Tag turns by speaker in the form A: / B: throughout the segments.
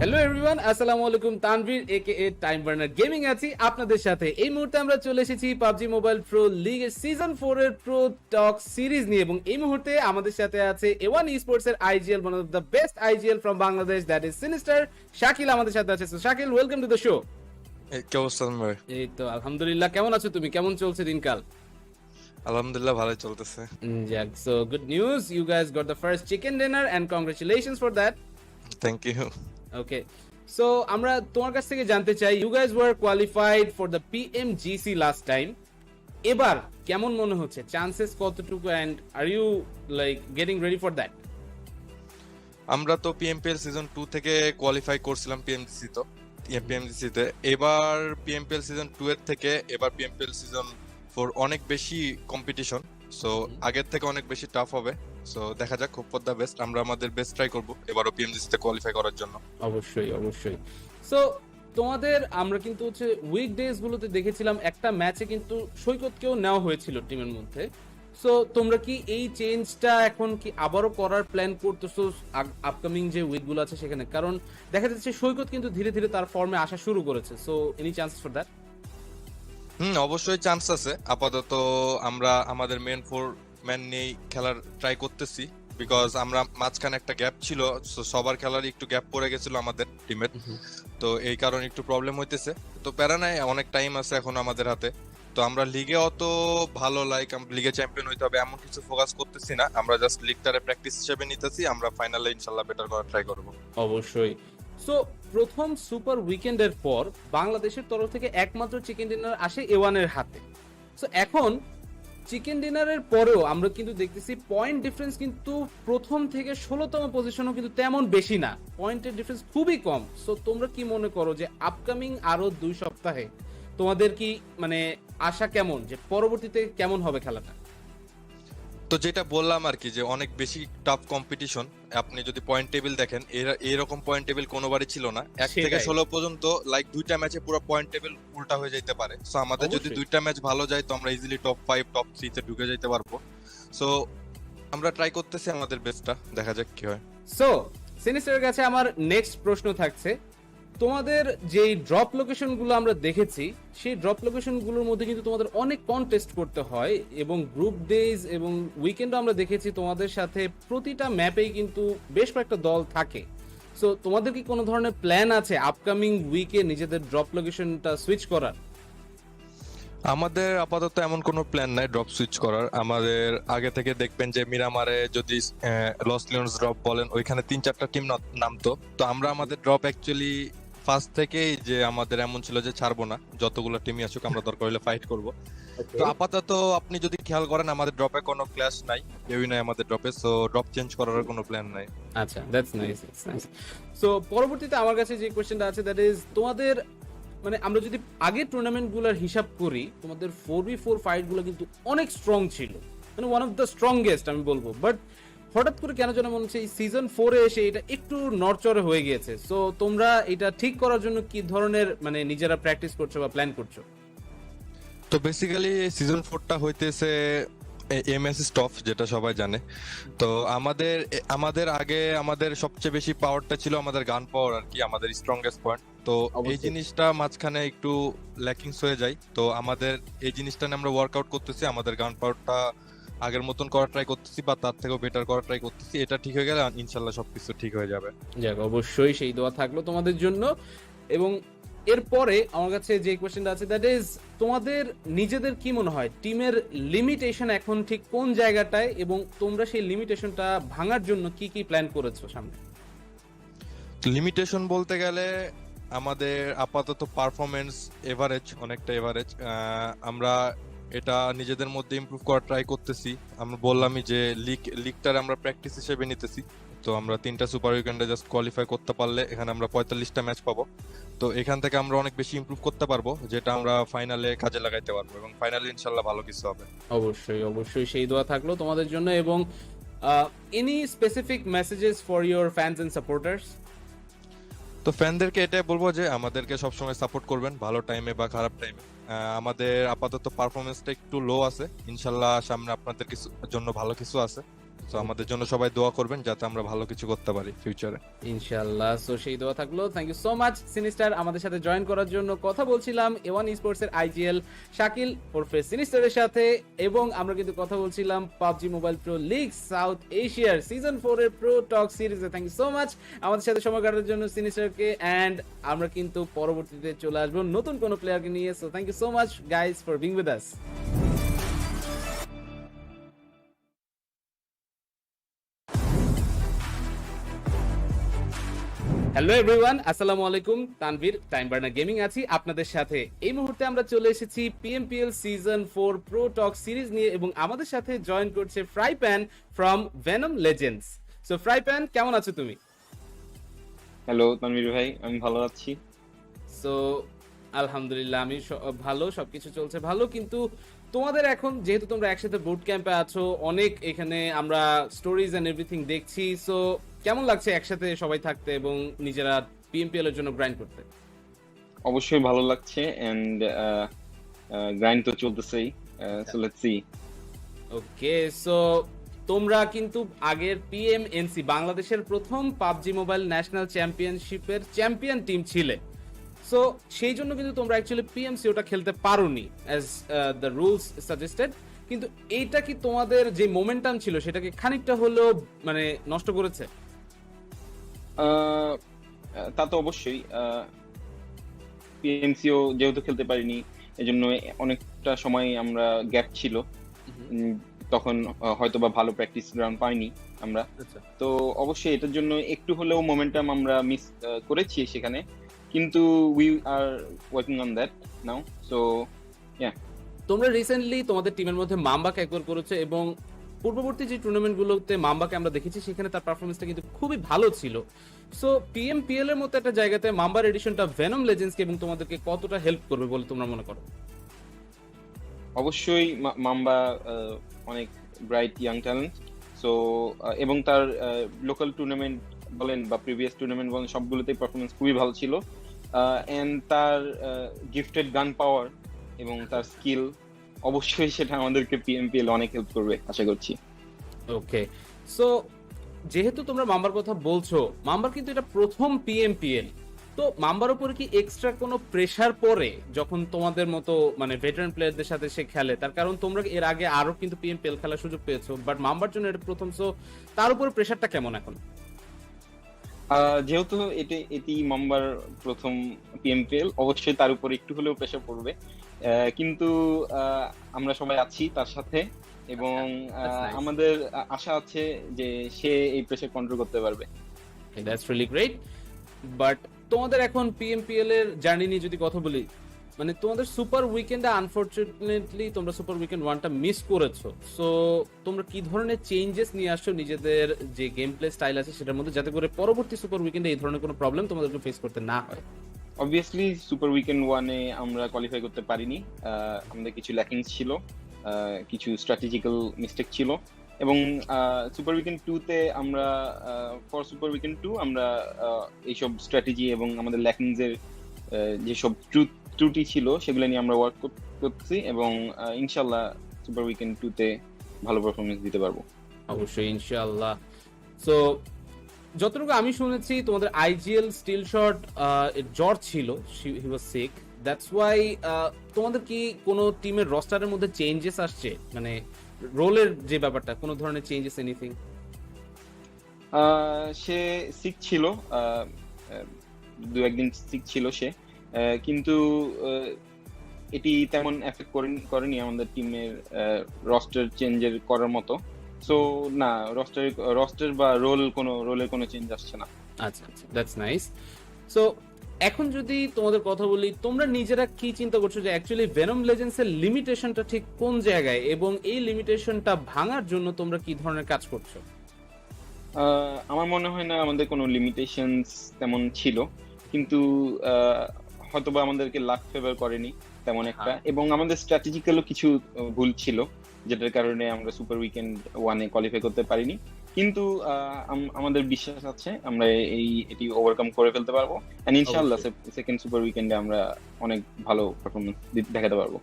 A: Hello everyone, আসসালামু আলাইকুম। তানভীর একে টাইম বার্নার গেমিং আছি আপনাদের সাথে। এই মুহূর্তে আমরা চলে এসেছি পাবজি মোবাইল প্রো লিগের সিজন 4 এর প্রো টক সিরিজ নিয়ে, এবং এই মুহূর্তে আমাদের সাথে আছে A1 Esports এর IGL, one of the best IGL from Bangladesh, that is sinister Shakil আমাদের সাথে আছে। So Shakil, welcome to the show.
B: কি অবস্থা ভাই?
A: এই তো আলহামদুলিল্লাহ, কেমন আছো তুমি? কেমন চলছে দিনকাল?
B: আলহামদুলিল্লাহ ভালোই চলতেছে।
A: Yeah, so good news, you guys got the first chicken dinner and congratulations for that.
B: Thank you.
A: Okay, so আমরা তোমার কাছ থেকে জানতে চাই, you guys were qualified for the PMGC last time. এবার কেমন মনে হচ্ছে, চান্সেস কতটুকু, and are you like getting ready for that?
B: আমরা তো পিএমপিএল সিজন 2 থেকে কোয়ালিফাই করছিলাম পিএমজিসি তে। এবার পিএমপিএল সিজন 2 এর থেকে এবার পিএমপিএল সিজন 4 অনেক বেশি কম্পিটিশন, সো আগের থেকে অনেক বেশি টাফ হবে। সো দেখা যাক, হোপ ফর দ্য বেস্ট। আমরা আমাদের বেস্ট ট্রাই করব এবারও পিএমজিসি তে কোয়ালিফাই করার জন্য।
A: অবশ্যই অবশ্যই। সো তোমাদের আমরা কিন্তু হচ্ছে উইকডেজ গুলোতে দেখেছিলাম একটা ম্যাচে কিন্তু সৈকতকেও নেওয়া হয়েছিল টিমের মধ্যে। সো তোমরা কি এই চেঞ্জটা এখন কি আবারও করার প্ল্যান করতেছো আপকামিং যে উইকগুলো আছে সেখানে? কারণ দেখা যাচ্ছে সৈকত কিন্তু ধীরে ধীরে তার ফর্মে আসা শুরু করেছে। So any chance for that?
B: অবশ্যই চান্স আছে। আপাতত আমরা আমাদের মেন 4 ম্যান নিয়ে খেলার ট্রাই করতেছি, বিকজ আমরা মাঝখানে একটা গ্যাপ ছিল, সবার খেলার একটু গ্যাপ পড়ে গেছিল আমাদের টিমের, তো এই কারণে একটু প্রবলেম হইতেছে। তো প্যারা নাই, অনেক টাইম আছে এখন আমাদের হাতে। তো আমরা লিগে অত ভালো লিগে চ্যাম্পিয়ন হইতে হবে এমন কিছু ফোকাস করতেছি না, আমরা জাস্ট লিগটারে প্র্যাকটিস হিসেবে নিতেছি। আমরা ফাইনালে ইনশাআল্লাহ বেটার করার ট্রাই করব।
A: অবশ্যই। সো প্রথম সুপার উইকেন্ডের পর বাংলাদেশের তরফ থেকে একমাত্র চিকেন ডিনার আসে A1 এর হাতে। সো এখন চিকেন ডিনারের পরেও আমরা কিন্তু দেখতেছি পয়েন্ট ডিফারেন্স কিন্তু প্রথম থেকে 16তম পজিশনও কিন্তু তেমন বেশি না, পয়েন্টের ডিফারেন্স খুবই কম। সো তোমরা কি মনে করো যে আপকামিং আরো 2 সপ্তাহে তোমাদের কি মানে আশা কেমন, যে পরবর্তীতে কেমন হবে খেলাটা?
B: তো যেটা বললাম আর কি, যে অনেক বেশি টাফ কম্পিটিশন। আপনি যদি পয়েন্ট টেবিল দেখেন, এরকম পয়েন্ট টেবিল কোনোবারই ছিল না। 1 থেকে 16 পর্যন্ত দুইটা ম্যাচে পুরো পয়েন্ট টেবিল উল্টা হয়ে যেতে পারে। সো আমাদের যদি দুইটা ম্যাচ ভালো যায় তো আমরা ইজিলি টপ 5 টপ 3 তে ঢুকে যেতে পারবো। সো আমরা ট্রাই করতেছি আমাদের বেস্টটা, দেখা যাক কি হয়।
A: সো সিনিস্টারের কাছে আমার নেক্সট প্রশ্ন থাকছে, তোমাদের যে ড্রপ লোকেশন গুলো আমরা দেখেছি, সেই ড্রপ লোকেশন গুলোর মধ্যে কিন্তু তোমাদের অনেক কন্টেস্ট করতে হয়, এবং গ্রুপ ডেজ এবং উইকেন্ডও আমরা দেখেছি তোমাদের সাথে প্রতিটা ম্যাপেই কিন্তু বেশ কয়েকটা দল থাকে। সো তোমাদের কি কোনো ধরনের প্ল্যান আছে আপকামিং উইকে নিজেদের ড্রপ লোকেশনটা সুইচ করার?
B: আমাদের আপাতত এমন কোনো প্ল্যান নাই ড্রপ সুইচ করার। আমাদের আগে থেকে দেখবেন যে মিরামারে যদি লস লিওন্স ড্রপ বলেন, ওইখানে 3-4টা টিম নামতো। তো আমরা আমাদের ড্রপ অ্যাকচুয়ালি ফার্স্ট থেকেই যে আমাদের এমন ছিল যে ছাড়বো না, যতগুলো টিমই আসুক আমরা দরকার হলে ফাইট করব। তো আপাতত আপনি যদি খেয়াল করেন আমাদের ড্রপে কোনো ক্ল্যাশ নাই, কেউই নাই আমাদের ড্রপে। সো ড্রপ চেঞ্জ করার কোনো প্ল্যান নাই।
A: আচ্ছা, that's nice, that's nice. So পরবর্তীতে আমার কাছে যে কোশ্চেনটা আছে, দ্যাট ইজ তোমাদের মানে আমরা যদি আগের টুর্নামেন্টগুলোর হিসাব করি, তোমাদের 4v4 ফাইটগুলো কিন্তু অনেক স্ট্রং ছিল, মানে ওয়ান অফ দ্য স্ট্রংগেস্ট আমি বলবো। বাট হঠাৎ করে কেন যেন মনে হচ্ছে এই সিজন 4 এ এসে এটা একটু নড়চড়ে হয়ে গিয়েছে। সো তোমরা এটা ঠিক করার জন্য কি ধরনের মানে নিজেরা প্র্যাকটিস করছো বা প্ল্যান করছো?
B: তো বেসিক্যালি সিজন 4টা হইতেছে এমএস স্টফ, যেটা সবাই জানে। তো আমাদের আগে আমাদের সবচেয়ে বেশি পাওয়ারটা ছিল আমাদের গান পাওয়ার আর কি, আমাদের স্ট্রংগেস্ট পয়েন্ট। তো এই জিনিসটা মাঝখানে একটু ল্যাকিংস হয়ে যায়। তো আমাদের এই জিনিসটা নিয়ে আমরা ওয়ার্কআউট করতেছি, আমাদের গান পাওয়ারটা আগের মতন করার ট্রাই করতেছি, বা তার থেকেও বেটার করার ট্রাই করতেছি। এটা ঠিক হয়ে গেলে ইনশাল্লাহ সবকিছু ঠিক হয়ে যাবে।
A: যাক, অবশ্যই সেই দোয়া থাকলো তোমাদের জন্য। এবং এরপরে আমার কাছে যে কোশ্চেনটা আছে, দ্যাট ইজ তোমাদের নিজেদের কি মনে হয় টিমের লিমিটেশন এখন ঠিক কোন জায়গাটায়, এবং তোমরা সেই লিমিটেশনটা ভাঙার জন্য কি কি প্ল্যান করেছো সামনে?
B: লিমিটেশন বলতে গেলে আমাদের আপাতত পারফরমেন্স এভারেজ, অনেকটা এভারেজ। আমরা এটা নিজেদের মধ্যে ইমপ্রুভ করার ট্রাই করতেছি। আমরা বললামই যে লিগটার আমরা প্র্যাকটিস হিসেবে নিতেছি। তো আমরা 3টা সুপার উইকেন্ডে জাস্ট কোয়ালিফাই করতে পারলে এখানে আমরা 45টা ম্যাচ পাবো। তো এখান থেকে আমরা অনেক বেশি ইমপ্রুভ করতে পারবো, যেটা আমরা ফাইনালে কাজে লাগাইতে পারবো, এবং ফাইনালে ইনশাআল্লাহ ভালো কিছু হবে।
A: অবশ্যই অবশ্যই সেই দোয়া থাকলো তোমাদের জন্য। এবং any specific messages for your fans and supporters?
B: তো ফ্যানদেরকে এটাই বলবো যে আমাদেরকে সবসময় সাপোর্ট করবেন, ভালো টাইমে বা খারাপ টাইমে। আমাদের আপাতত পারফরমেন্সটা একটু লো আছে, ইনশাল্লাহ সামনে আপনাদের জন্য ভালো কিছু আছে। তো আমাদের জন্য সবাই দোয়া করবেন যাতে আমরা ভালো কিছু করতে পারি ফিউচারে।
A: ইনশাআল্লাহ। সো সেই দোয়া থাকলো। Thank you so much Sinister আমাদের সাথে জয়েন করার জন্য। কথা বলছিলাম এওয়ান স্পোর্টস এর আইজিএল শাকিল ওরফে সিনিস্টারের সাথে, এবং আমরা কিন্তু কথা বলছিলাম PUBG Mobile Pro League South এশিয়ার সিজন 4 এর প্রো টক সিরিজে। থ্যাংক ইউ সো মাচ আমাদের সাথে সময় কাটানোর জন্য সিনিস্টারকে, এন্ড আমরা কিন্তু পরবর্তীতে চলে আসবো নতুন কোনো প্লেয়ারকে নিয়ে। So thank you so much guys for being with us. Hello everyone, আসসালামু আলাইকুম। তানভীর টাইম বার্নার গেমিং আছি আপনাদের সাথে। এই মুহূর্তে আমরা চলে এসেছি পিএমপিএল সিজন 4 প্রো টক সিরিজ নিয়ে, এবং আমাদের সাথে জয়েন করছে fry pan from venom legends. So fry pan, কেমন আছো তুমি?
C: হ্যালো তানভীর ভাই, আমি ভালো আছি।
A: সো আলহামদুলিল্লাহ, আমি ভালো, সবকিছু চলছে ভালো। কিন্তু তোমাদের এখন যেহেতু তোমরা একসাথে বুট ক্যাম্পে আছো, অনেক এখানে আমরা স্টোরিজ এন্ড এভরিথিং দেখছি। সো কেমন লাগছে একসাথে সবাই থাকতে এবং নিজেরা পিএমপিএল এর জন্য গ্রাইন্ড করতে?
C: অবশ্যই ভালো লাগছে, এন্ড গ্রাইন্ড তো চলতেছেই, so let's see.
A: Okay, so তোমরা কিন্তু আগের পিএমএনসি বাংলাদেশের প্রথম পাবজি মোবাইল ন্যাশনাল চ্যাম্পিয়নশিপের চ্যাম্পিয়ন টিম ছিলে। সো সেই জন্য কিন্তু তোমরা অ্যাকচুয়ালি পিএমসি ওটা খেলতে পারোনি অ্যাজ দ্য রুলস সাজেস্টেড। কিন্তু এইটা কি তোমাদের যে মোমেন্টাম ছিল সেটাকে খানিকটা হলেও মানে নষ্ট করেছে?
C: তা তো অবশ্যই। পিএমসিও যেহেতু খেলতে পারিনি, এজন্য অনেকটা সময় আমরা গ্যাপ ছিল। তখন হয়তো বা ভালো প্র্যাকটিস গ্রাউন্ড পাইনি আমরা। তো অবশ্যই এটার জন্য একটু হলেও মোমেন্টাম আমরা মিস করেছি সেখানে, কিন্তু we are working on that now. So yeah,
A: তোমরা রিসেন্টলি তোমাদের টিমের মধ্যে মাম্বাকে একবার করেছো, এবং পূর্ববর্তী যে টুর্নামেন্টগুলোতে মাম্বাকে আমরা দেখেছি সেখানে তার পারফরমেন্সটা কিন্তু খুবই ভালো ছিল। সো পিএমপিএল এর মতো একটা জায়গাতে মাম্বার এডিশনটা ভেনম লেজেন্ডসকে এবং তোমাদেরকে কতটা হেল্প করবে বলে তোমরা মনে করো?
C: অবশ্যই মাম্বা অনেক ব্রাইট ইয়াং ট্যালেন্ট। সো এবং তার লোকাল টুর্নামেন্ট বলেন বা প্রিভিয়াস টুর্নামেন্ট বলেন, সবগুলোতেই পারফরমেন্স খুবই ভালো ছিল। এন্ড তার গিফটেড গান পাওয়ার এবং তার স্কিল, অবশ্যই সেটা আমাদেরকে পিএমপিএল অনেক হেল্প করবে আশা করছি।
A: ওকে, সো যেহেতু তোমরা মাম্বার কথা বলছো, মাম্বার কিন্তু এটা প্রথম পিএমপিএল। তো মাম্বার উপরে কি এক্সট্রা কোনো প্রেসার পড়ে যখন তোমাদের মতো মানে ভেটারান প্লেয়ারদের সাথে সে খেলে? তার কারণ তোমরা এর আগে আরো কিন্তু পিএমপিএল খেলার সুযোগ পেয়েছো, বাট মাম্বার জন্য এটা প্রথম। সো তার উপরে প্রেসারটা কেমন এখন?
C: যেহেতু এটি মাম্বার প্রথম পিএমপিএল, অবশ্যই তার উপর একটু হলেও প্রেশার পড়বে, কিন্তু আমরা সবাই আছি তার সাথে, এবং আমাদের আশা আছে যে সে এই প্রেশার কন্ট্রোল করতে পারবে।
A: That's really great. বাট তোমাদের এখন পিএমপিএল এর জার্নি নিয়ে যদি কথা বলি, মানে তোমাদের সুপার উইকেন্ডে আনফরচুনেটলি তোমরা সুপার উইকেন্ড 1টা মিস করেছো। সো তোমরা কি ধরনের চেঞ্জেস নিয়ে আসছো নিজেদের যে গেম প্লে স্টাইল আছে সেটার মধ্যে, যাতে করে পরবর্তী সুপার উইকেন্ডে এই ধরনের কোনো প্রবলেম তোমাদেরকে ফেস করতে না হয়?
C: অবভিয়াসলি সুপার উইকেন্ড 1-এ আমরা কোয়ালিফাই করতে পারিনি। আমাদের কিছু ল্যাকিংস ছিল, কিছু স্ট্র্যাটেজিক্যাল মিস্টেক ছিল, এবং সুপার উইকেন্ড 2-তে আমরা ফর সুপার উইকেন্ড 2 আমরা এইসব স্ট্র্যাটেজি এবং আমাদের ল্যাকিংস এর যেসব ত্রুটি ছিল সেগুলো নিয়ে আমরা ওয়ার্ক করতেছি, এবং ইনশাআল্লাহ সুপার উইকেন্ড 2-তে ভালো পারফরমেন্স দিতে পারবো।
A: অবশ্যই ইনশাআল্লাহ। সো যতটুকু আমি শুনেছি তোমাদের আইজিএল স্টিল শট জ্বর ছিল, হি ওয়াজ সিক, দ্যাটস ওয়াই তোমাদের কি কোনো টিমের রস্টারের মধ্যে চেঞ্জেস আসছে, মানে রোলের যে ব্যাপারটা, কোনো ধরনের চেঞ্জেস এনিথিং?
C: সে সিক ছিল, দু একদিন সিক ছিল সে, কিন্তু এটি তেমন এফেক্ট করেনি আমাদের টিমের রস্টার চেঞ্জের করার মতো। সো না, রস্টার বা রোলের কোনো চেঞ্জ আসছে না।
A: আচ্ছা আচ্ছা, দ্যাটস নাইস। সো এখন যদি তোমাদের কথা বলি, তোমরা নিজেরা কি চিন্তা করছো যে অ্যাকচুয়ালি ভেনম লেজেন্ডস এর লিমিটেশনটা ঠিক কোন জায়গায়, এবং এই লিমিটেশনটা ভাঙার জন্য তোমরা কি ধরনের কাজ করছো?
C: আমার মনে হয় না আমাদের কোনো লিমিটেশনস তেমন ছিল, কিন্তু হয়তোবা আমাদেরকে লাক ফেভার করেনি তেমন একটা, এবং আমাদের স্ট্র্যাটেজিক্যালও কিছু ভুল ছিল, যেটার কারণে আমরা সুপার উইকেন্ড 1-এ কোয়ালিফাই করতে পারিনি। কিন্তু আমাদের বিশ্বাস আছে আমরা এটি ওভারকাম করে ফেলতে পারবো, এন্ড ইনশাআল্লাহ সেকেন্ড সুপার উইকেন্ডে আমরা অনেক ভালো পারফরম্যান্স দেখাতে পারবো।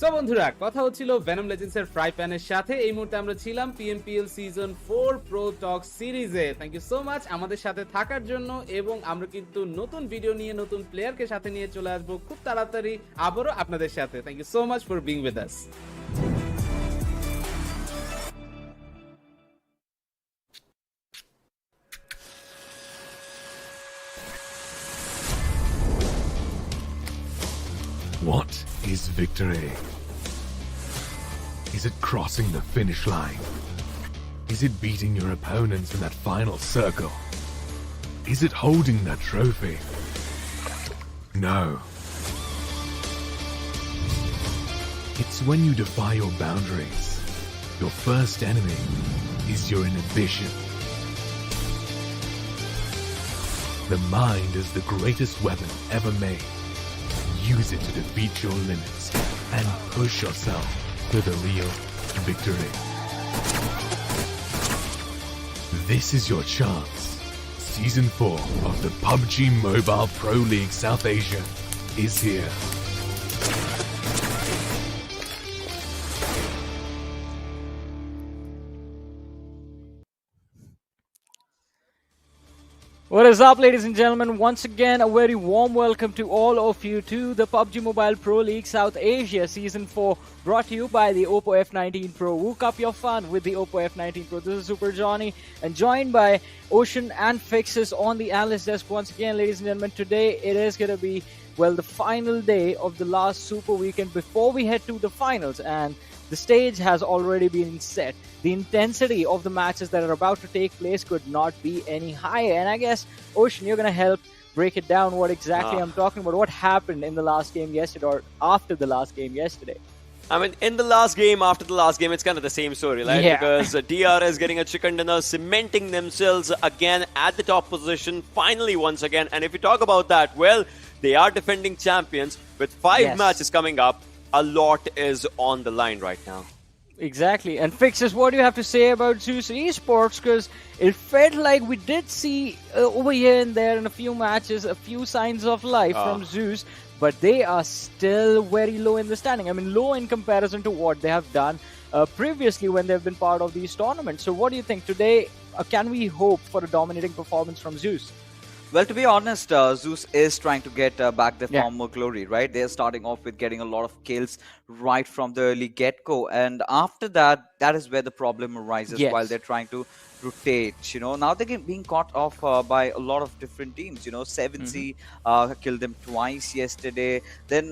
A: সো বন্ধুরা, কথা হচ্ছিল ভেনম লেজেন্ডস এর ফ্রাই প্যানের সাথে। এই মুহূর্তে আমরা ছিলাম পিএমপিএল সিজন 4 প্রো টক সিরিজে। থ্যাংক ইউ সো মাচ আমাদের সাথে থাকার জন্য, এবং আমরা কিন্তু নতুন ভিডিও নিয়ে নতুন প্লেয়ারকে সাথে নিয়ে চলে আসবো খুব তাড়াতাড়ি আবারও আপনাদের সাথে। Thank you so much for being with us.
D: What is victory? Is it crossing the finish line? Is it beating your opponents in that final circle? Is it holding that trophy? No. It's when you defy your boundaries. Your first enemy is your inhibition. The mind is the greatest weapon ever made. Use it to defeat your limits and push yourself to the real victory. This is your chance. Season 4 of the PUBG Mobile Pro League South Asia is here.
E: What is up, ladies and gentlemen? Once again, a very warm welcome to all of you to the PUBG Mobile Pro League South Asia Season 4, brought to you by the Oppo F19 Pro. Wook up your fun with the Oppo F19 Pro. This is Super Johnny, and joined by Ocean and Fixes on the analyst desk. Once again, ladies and gentlemen, today it is going to be, well, the final day of the last Super Weekend before we head to the finals, and the stage has already been set. The intensity of the matches that are about to take place could not be any higher. And I guess, Ocean, you're going to help break it down what exactly I'm talking about. What happened in the last game yesterday, or after the last game yesterday?
F: I mean, in the last game, after the last game, it's kind of the same story, right?
E: Yeah.
F: Because DR is getting a chicken dinner, cementing themselves again at the top position, finally once again. And if you talk about that, well, they are defending champions with 5
E: Yes.
F: matches coming up. A lot is on the line right now.
E: Exactly. And Fixes, what do you have to say about ZEUS Esports? Because it felt like we did see over here and there in a few matches a few signs of life from ZEUS, but they are still very low in the standing. I mean, low in comparison to what they have done previously when they've been part of these tournaments. So what do you think today? Can we hope for a dominating performance from ZEUS?
G: Well, to be honest, ZEUS is trying to get back their former glory, right? They're starting off with getting a lot of kills right from the early get-go. And after that, that is where the problem arises while they're trying to rotate. You know, now they're being caught off by a lot of different teams. You know, 7C killed them twice yesterday. Then,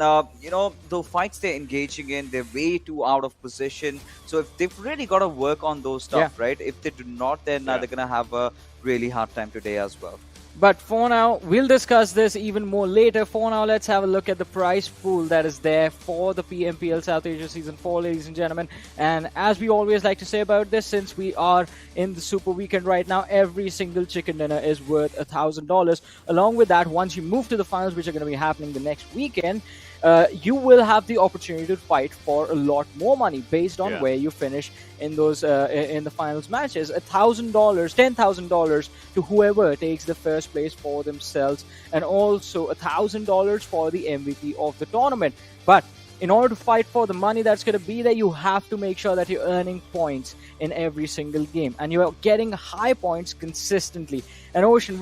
G: you know, the fights they're engaging in, they're way too out of position. So if they've really got to work on those stuff, right? If they do not, then they're going to have a really hard time today as well.
E: But for now, we'll discuss this even more later. For now, let's have a look at the prize pool that is there for the PMPL South Asia Season 4, ladies and gentlemen. And as we always like to say about this, since we are in the Super Weekend right now, every single chicken dinner is worth $1,000. Along with that, once you move to the finals, which are going to be happening the next weekend, you will have the opportunity to fight for a lot more money based on where you finish in those in the finals matches. $1,000, $10,000 to whoever takes the first place for themselves, and also $1,000 for the MVP of the tournament. But in order to fight for the money that's going to be there, you have to make sure that you're earning points in every single game, and you're getting high points consistently. And Ocean,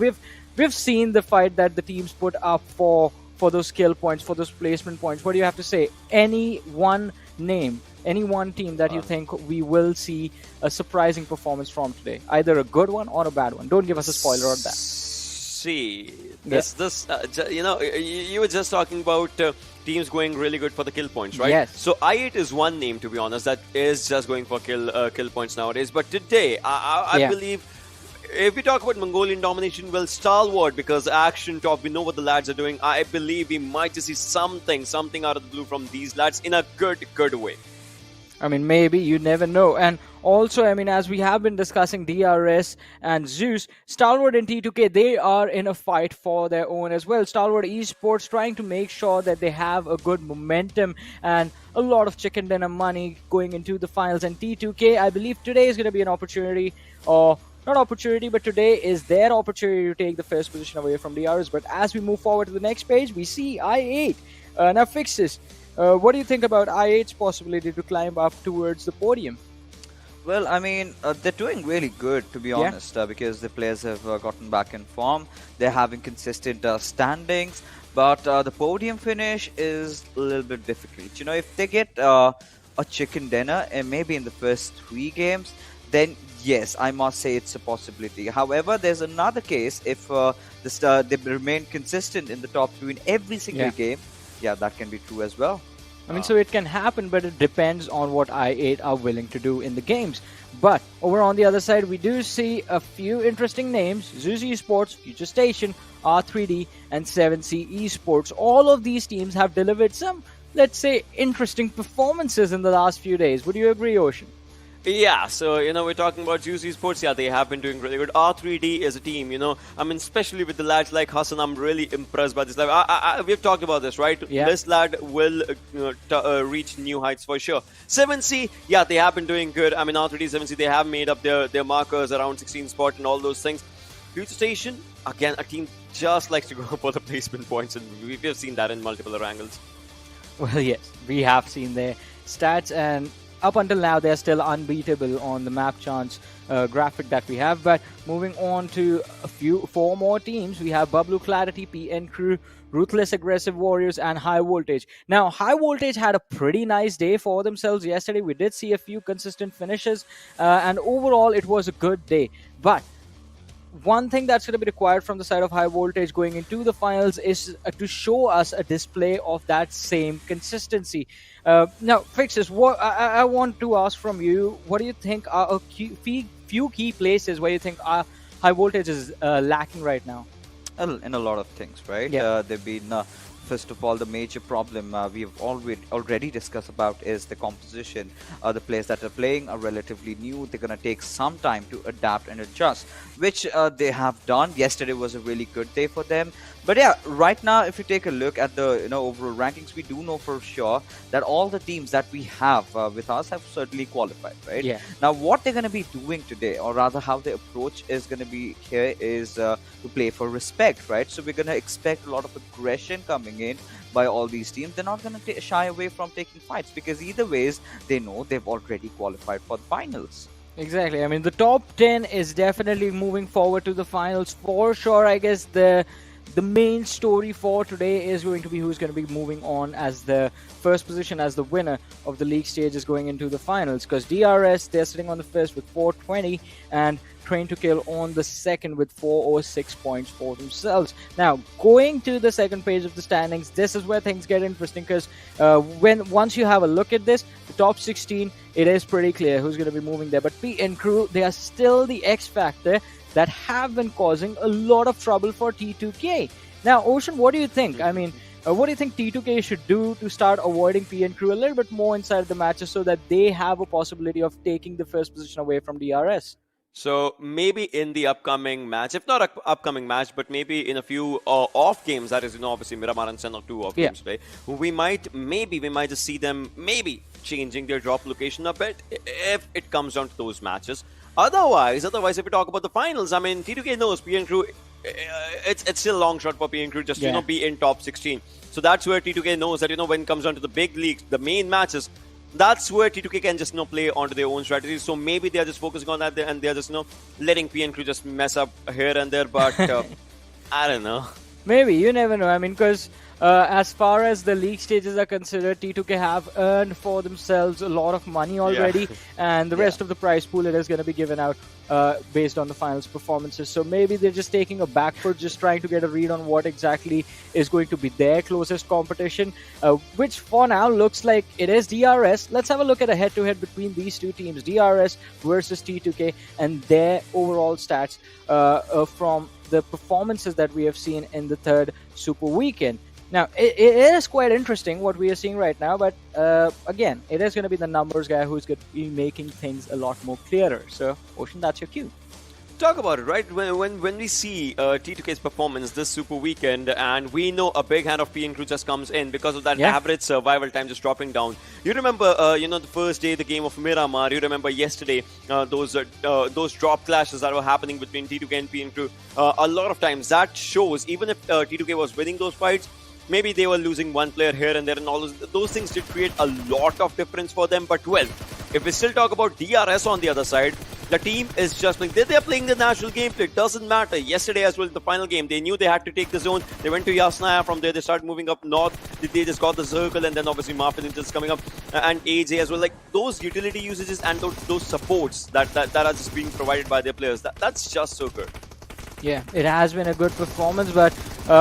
E: we've seen the fight that the teams put up for those skill points, for those placement points. What do you have to say? Any one name, any one team that you think we will see a surprising performance from today? Either a good one or a bad one. Don't give us a spoiler on that.
F: See, you know, you were just talking about teams going really good for the kill points, right?
E: Yes.
F: So I8 is one name, to be honest, that is just going for kill points nowadays. But today, I believe, if we talk about Mongolian domination, well, Stalwart, because action top, we know what the lads are doing. I believe we might just see something out of the blue from these lads in a good way.
E: I mean, maybe, you never know. And also, I mean, as we have been discussing DRS and ZEUS, Stalwart and T2K, they are in a fight for their own as well. Stalwart Esports trying to make sure that they have a good momentum and a lot of chicken dinner money going into the finals. And T2K, I believe today is going to be an opportunity, or not opportunity, but today is their opportunity to take the first position away from DRS. But as we move forward to the next page, we see I8. Now, Fixes, What do you think about I8's possibility to climb up towards the podium?
G: Well, I mean, they're doing really good, to be honest, because the players have gotten back in form. They're having consistent standings, but the podium finish is a little bit difficult. You know, if they get a chicken dinner, and maybe in the first 3 games, then yes, I must say it's a possibility. However, there's another case if they remain consistent in the top 3 in every single game. Yeah, that can be true as well.
E: I mean, so it can happen, but it depends on what I8 are willing to do in the games. But over on the other side, we do see a few interesting names: ZEUS Esports, Future Station, R3D, and 7C Esports. All of these teams have delivered some, let's say, interesting performances in the last few days. Would you agree, Ocean?
F: Yeah, so, we're talking about ZEUS Esports. Yeah, they have been doing really good. R3D is a team, I mean, especially with the lads like Hassan, I'm really impressed by this lad. We've talked about this, right?
E: Yeah.
F: This lad will reach new heights for sure. 7C, yeah, they have been doing good. I mean, R3D, 7C, they have made up their markers around 16 spot and all those things. Future Station, again, a team just likes to go for the placement points, and we've seen that in multiple Erangels.
E: Well, yes, we have seen their stats, and up until now, they're still unbeatable on the map chance graphic that we have. But moving on to 4 more teams, we have BABLU Clarity, PN Crew, Ruthless Aggressive Warriors, and High Voltage. Now, High Voltage had a pretty nice day for themselves yesterday. We did see a few consistent finishes, and overall, it was a good day. But one thing that's going to be required from the side of High Voltage going into the finals is to show us a display of that same consistency. Now, Fixes, what I want to ask from you, what do you think are a few key places where you think High Voltage is lacking right now?
G: In a lot of things, right?
E: Yeah.
G: They've been, first of all, the major problem we've already discussed about is the composition. The players that are playing are relatively new. They're going to take some time to adapt and adjust, which they have done. Yesterday was a really good day for them. But yeah, right now, if you take a look at the overall rankings, we do know for sure that all the teams that we have with us have certainly qualified, right?
E: Yeah.
G: Now, what they're going to be doing today, or rather how the approach is going to be here, is to play for respect, right? So we're going to expect a lot of aggression coming in by all these teams. They're not going to shy away from taking fights, because either ways, they know they've already qualified for the finals.
E: Exactly. I mean, the top 10 is definitely moving forward to the finals for sure. I guess the main story for today is going to be who's going to be moving on as the first position as the winner of the league stage is going into the finals, because DRS, they're sitting on the first with 420 and Train to Kill on the second with 406 points for themselves. Now, going to the second page of the standings, this is where things get interesting, because once you have a look at this, the top 16, it is pretty clear who's going to be moving there. But PN Crew, they are still the X factor that have been causing a lot of trouble for T2K. Now, Ocean, what do you think? I mean, what do you think T2K should do to start avoiding PN Crew a little bit more inside the matches so that they have a possibility of taking the first position away from DRS?
F: So maybe in the upcoming match, if not upcoming match, but maybe in a few off games, that is, obviously Miramar and Sanhok 2 off games today, we might just see them maybe changing their drop location a bit if it comes down to those matches. Otherwise, if we talk about the finals, I mean, T2K knows PN Crew, it's still a long shot for PN Crew just to be in top 16. So that's where T2K knows that, when it comes down to the big leagues, the main matches, that's where T2K can just play onto their own strategies. So maybe they're just focusing on that and they're just letting PN Crew just mess up here and there. But I don't know.
E: Maybe, you never know. I mean, because as far as the league stages are considered, T2K have earned for themselves a lot of money already, and the rest of the prize pool it is going to be given out based on the finals performances. So maybe they're just taking a back foot, just trying to get a read on what exactly is going to be their closest competition, which for now looks like it is DRS. Let's have a look at a head-to-head between these two teams, DRS versus T2K, and their overall stats from the performances that we have seen in the third Super Weekend. Now, it is quite interesting what we are seeing right now, but again, it is going to be the numbers guy who's going to be making things a lot more clearer. So, Ocean, that's your cue.
F: Talk about it, right? When we see T2K's performance this Super Weekend, and we know a big hand of PN Crew just comes in because of that average survival time just dropping down. You remember, the first day, the game of Miramar. You remember yesterday, those drop clashes that were happening between T2K and PN Crew. A lot of times that shows, even if T2K was winning those fights, maybe they were losing one player here and there, and all those things did create a lot of difference for them. But well, if we still talk about DRS on the other side, the team is just playing. They're playing the natural gameplay. It doesn't matter. Yesterday as well, the final game, they knew they had to take the zone. They went to Yasnaya. From there, they started moving up north. They just got the circle, and then obviously Marfin is just coming up, and AJ as well. Like those utility usages and those supports that are just being provided by their players. That's just so good.
E: Yeah, it has been a good performance, but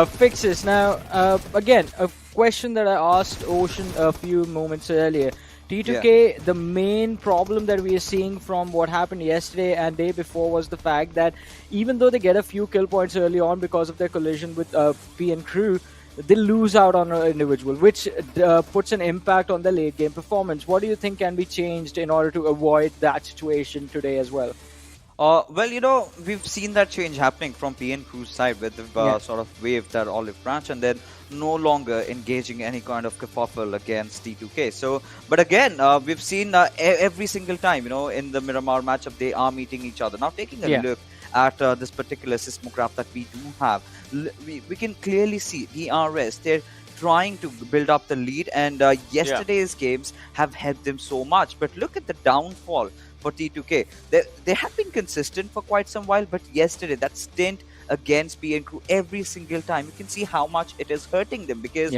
E: fixes. Now, again, a question that I asked Ocean a few moments earlier. T2K, the main problem that we are seeing from what happened yesterday and day before was the fact that even though they get a few kill points early on because of their collision with PN Crew, they lose out on an individual, which puts an impact on the late game performance. What do you think can be changed in order to avoid that situation today as well?
G: Well, we've seen that change happening from PN Crew's side with the sort of waved that olive branch and then no longer engaging any kind of kerfuffle against T2K. So, but again, we've seen every single time, in the Miramar matchup, they are meeting each other. Now, taking a look at this particular seismograph that we do have, we can clearly see DRS. They're trying to build up the lead, and yesterday's games have helped them so much. But look at the downfall for T2K. They have been consistent for quite some while, but yesterday, that stint against PN Crew every single time, you can see how much it is hurting them because,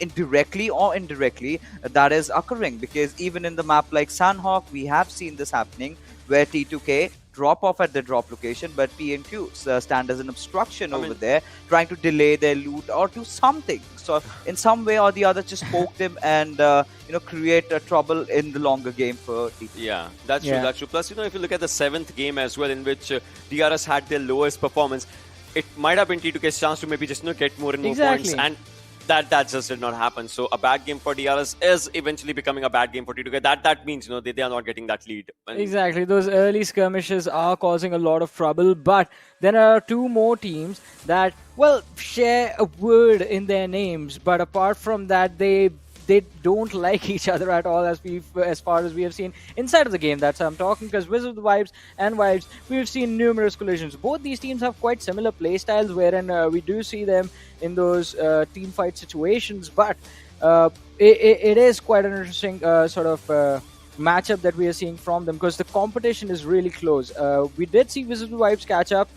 G: indirectly or indirectly, that is occurring because even in the map like Sanhok, we have seen this happening where T2K drop off at the drop location, but PNQ stand as an obstruction over there, trying to delay their loot or do something. So in some way or the other, just poke them and create trouble in the longer game for TTK.
F: Yeah, that's true. That's true. Plus, if you look at the 7th game as well, in which DRS had their lowest performance, it might have been T2K's chance to maybe just get more and more points, and that just did not happen. So a bad game for DRS is eventually becoming a bad game for T2K. That means they are not getting that lead.
E: Exactly, those early skirmishes are causing a lot of trouble, but there are two more teams that share a word in their names, but apart from that, they don't like each other at all, as far as we have seen inside of the game. That's how I'm talking, because Wizzes Vibes and Vibes, we've seen numerous collisions. Both these teams have quite similar play styles, wherein we do see them in those team fight situations, but it is quite an interesting sort of matchup that we are seeing from them, because the competition is really close. We did see Wizzes Vibes catch up,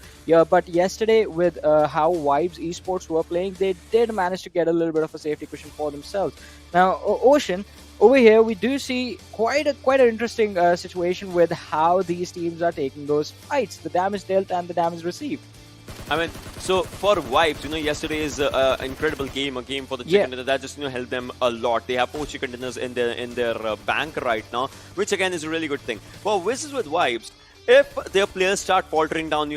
E: but yesterday with how Vibes Esports were playing, they did manage to get a little bit of a safety cushion for themselves. Now, Ocean, over here we do see quite an interesting situation with how these teams are taking those fights, the damage dealt and the damage received.
F: So for Vibes, yesterday is an incredible game, a game for the chicken dinner that just helped them a lot. They have 4 chicken dinners in their bank right now, which again is a really good thing. For Wizzes with Vibes, if their players start faltering down,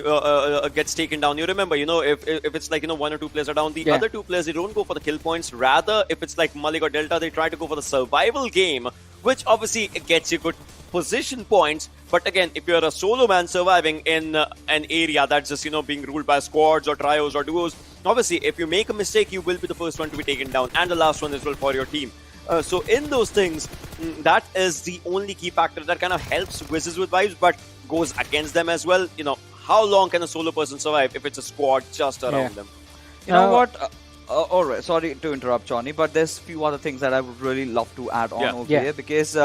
F: gets taken down, you remember, if it's like 1 or 2 players are down, the other 2 players, they don't go for the kill points. Rather, if it's like Malik or Delta, they try to go for the survival game, which obviously gets you good position points. But again, if you're a solo man surviving in an area that's just being ruled by squads or trios or duos, obviously if you make a mistake, you will be the first one to be taken down and the last one as well for your team. So in those things, that is the only key factor that kind of helps Wizzes with Vibes, but goes against them as well. How long can a solo person survive if it's a squad just around them?
G: You know what? Alright, sorry to interrupt, Johnny, but there's a few other things that I would really love to add on over here, because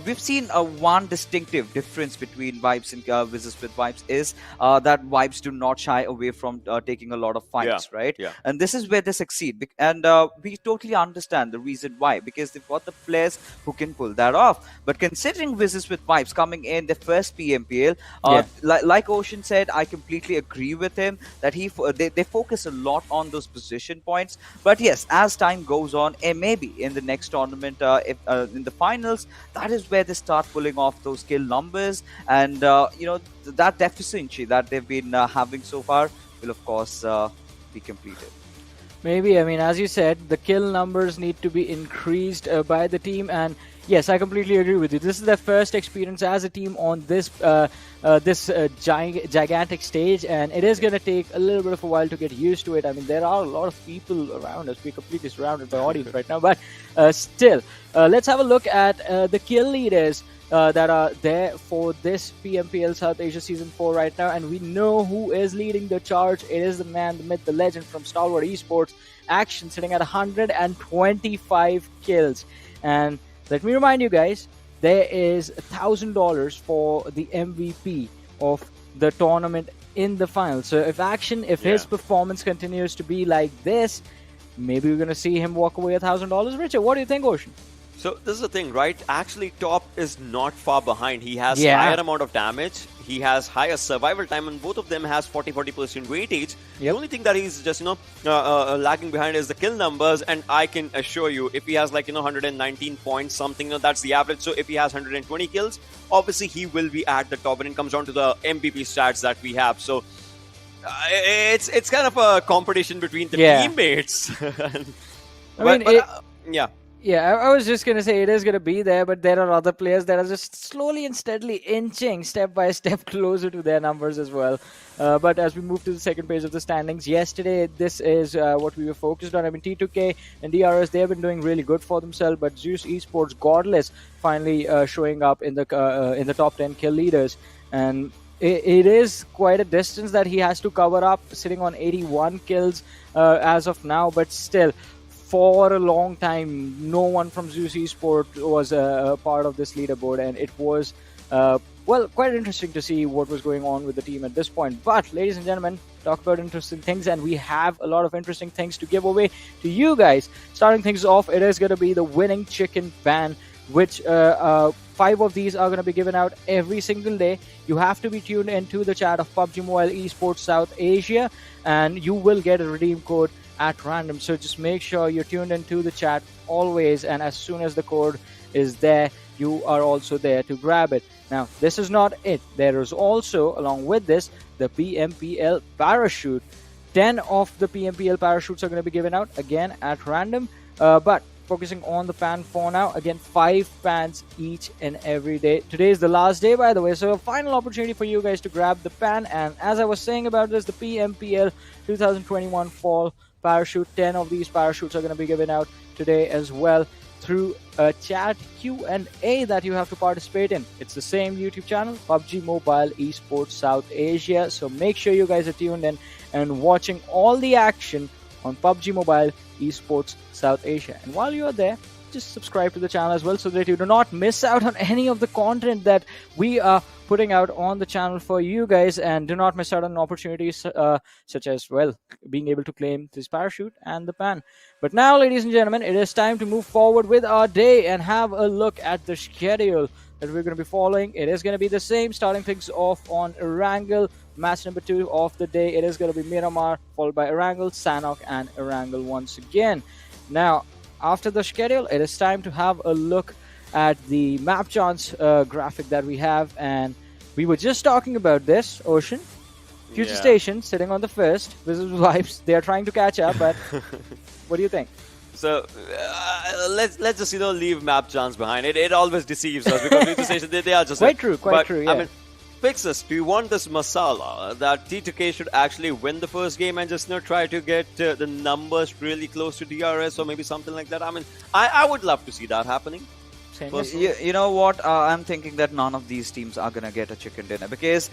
G: we've seen one distinctive difference between Vibes and Wizzes with Vibes is that Vibes do not shy away from taking a lot of fights, right?
F: Yeah.
G: And this is where they succeed, and we totally understand the reason why, because they've got the players who can pull that off. But considering Wizzes with Vibes coming in their first PMPL, like Ocean said, I completely agree with him that they focus a lot on those position points. But yes, as time goes on, and maybe in the next tournament, in the finals, that is where they start pulling off those kill numbers, and that deficiency that they've been having so far will of course be completed.
E: Maybe, as you said, the kill numbers need to be increased by the team, and yes, I completely agree with you. This is their first experience as a team on this gigantic stage, and it is going to take a little bit of a while to get used to it. There are a lot of people around us. We're completely surrounded by audience right now, but still, let's have a look at the kill leaders. that are there for this PMPL South Asia Season 4 right now, and we know who is leading the charge. It is the man, the myth, the legend from Stalwart Esports. Action sitting at 125 kills. And let me remind you guys, there is $1,000 for the MVP of the tournament in the final. So if his performance continues to be like this, maybe we're going to see him walk away $1,000 richer. What do you think, Ocean?
F: So this is the thing, right? Actually, Top is not far behind. He has higher amount of damage. He has higher survival time, and both of them has 40% weightage. The only thing that he's just lagging behind is the kill numbers. And I can assure you, if he has 119 points something, that's the average. So if he has 120 kills, obviously he will be at the top. And it comes down to the MVP stats that we have. So it's kind of a competition between the teammates.
E: Yeah, I was just going to say it is going to be there, but there are other players that are just slowly and steadily inching step by step closer to their numbers as well. But as we move to the second page of the standings, yesterday, this is what we were focused on. I mean, T2K and DRS, they have been doing really good for themselves, but ZEUS Esports, Godless, finally showing up in the top 10 kill leaders. And it is quite a distance that he has to cover up, sitting on 81 kills as of now, but still, for a long time, no one from ZEUS Esports was a part of this leaderboard, and it was, quite interesting to see what was going on with the team at this point. But, ladies and gentlemen, talk about interesting things, and we have a lot of interesting things to give away to you guys. Starting things off, it is going to be the winning chicken ban, which 5 of these are going to be given out every single day. You have to be tuned into the chat of PUBG Mobile Esports South Asia, and you will get a redeem code at random. So just make sure you're tuned into the chat always, and as soon as the code is there, you are also there to grab it. Now, this is not it. There is also, along with this, the PMPL parachute. 10 of the PMPL parachutes are going to be given out again at random, but focusing on the pan for now, again 5 pans each and every day. Today is the last day, by the way, so a final opportunity for you guys to grab the pan. And as I was saying about this, the PMPL 2021 fall parachute, 10 of these parachutes are going to be given out today as well through a chat Q&A that you have to participate in. It's the same YouTube channel, PUBG Mobile Esports South Asia. So make sure you guys are tuned in and watching all the action on PUBG Mobile Esports South Asia. And while you're there, just subscribe to the channel as well so that you do not miss out on any of the content that we are putting out on the channel for you guys, and do not miss out on opportunities such as, well, being able to claim this parachute and the pan. But now, ladies and gentlemen, it is time to move forward with our day and have a look at the schedule that we're going to be following. It is going to be the same, starting things off on Erangel. Match number 2 of the day, it is going to be Miramar, followed by Erangel, Sanhok, and Erangel once again. Now, after the schedule, it is time to have a look at the map chance graphic that we have, and we were just talking about this, Ocean. Future Station sitting on the first. Wizzes vibes. They are trying to catch up, but what do you think?
F: So let's just leave map chance behind. It always deceives us because Future Station they are just
E: quite true. Yeah.
F: I mean, Pixus, do you want this masala that T2K should actually win the first game and just try to get the numbers really close to DRS or maybe something like that? I mean, I would love to see that happening.
G: You know what? I'm thinking that none of these teams are gonna get a chicken dinner because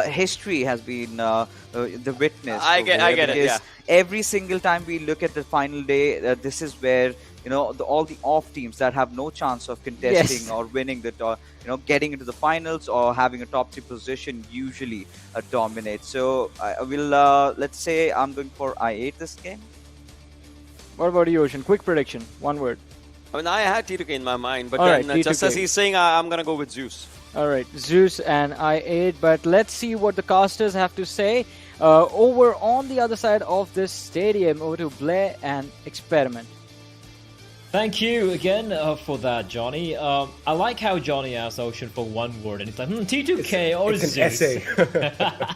G: history has been the witness.
F: I get it. Yeah.
G: Every single time we look at the final day, this is where all the off teams that have no chance of contesting or winning the getting into the finals or having a top 3 position usually dominate. So I will let's say I'm going for I8 this game.
E: What about you, Ocean? Quick prediction, one word.
F: I mean, I had T2K in my mind, but
E: then
F: right, just as he's saying, I'm going to go with ZEUS.
E: All right, ZEUS and I8, but let's see what the casters have to say. Over on the other side of this stadium, over to Blair and Experiment.
H: Thank you again for that, Johnny. I like how Johnny asked Ocean for one word, and it's like, T2K or
I: it's
H: ZEUS.
I: An essay.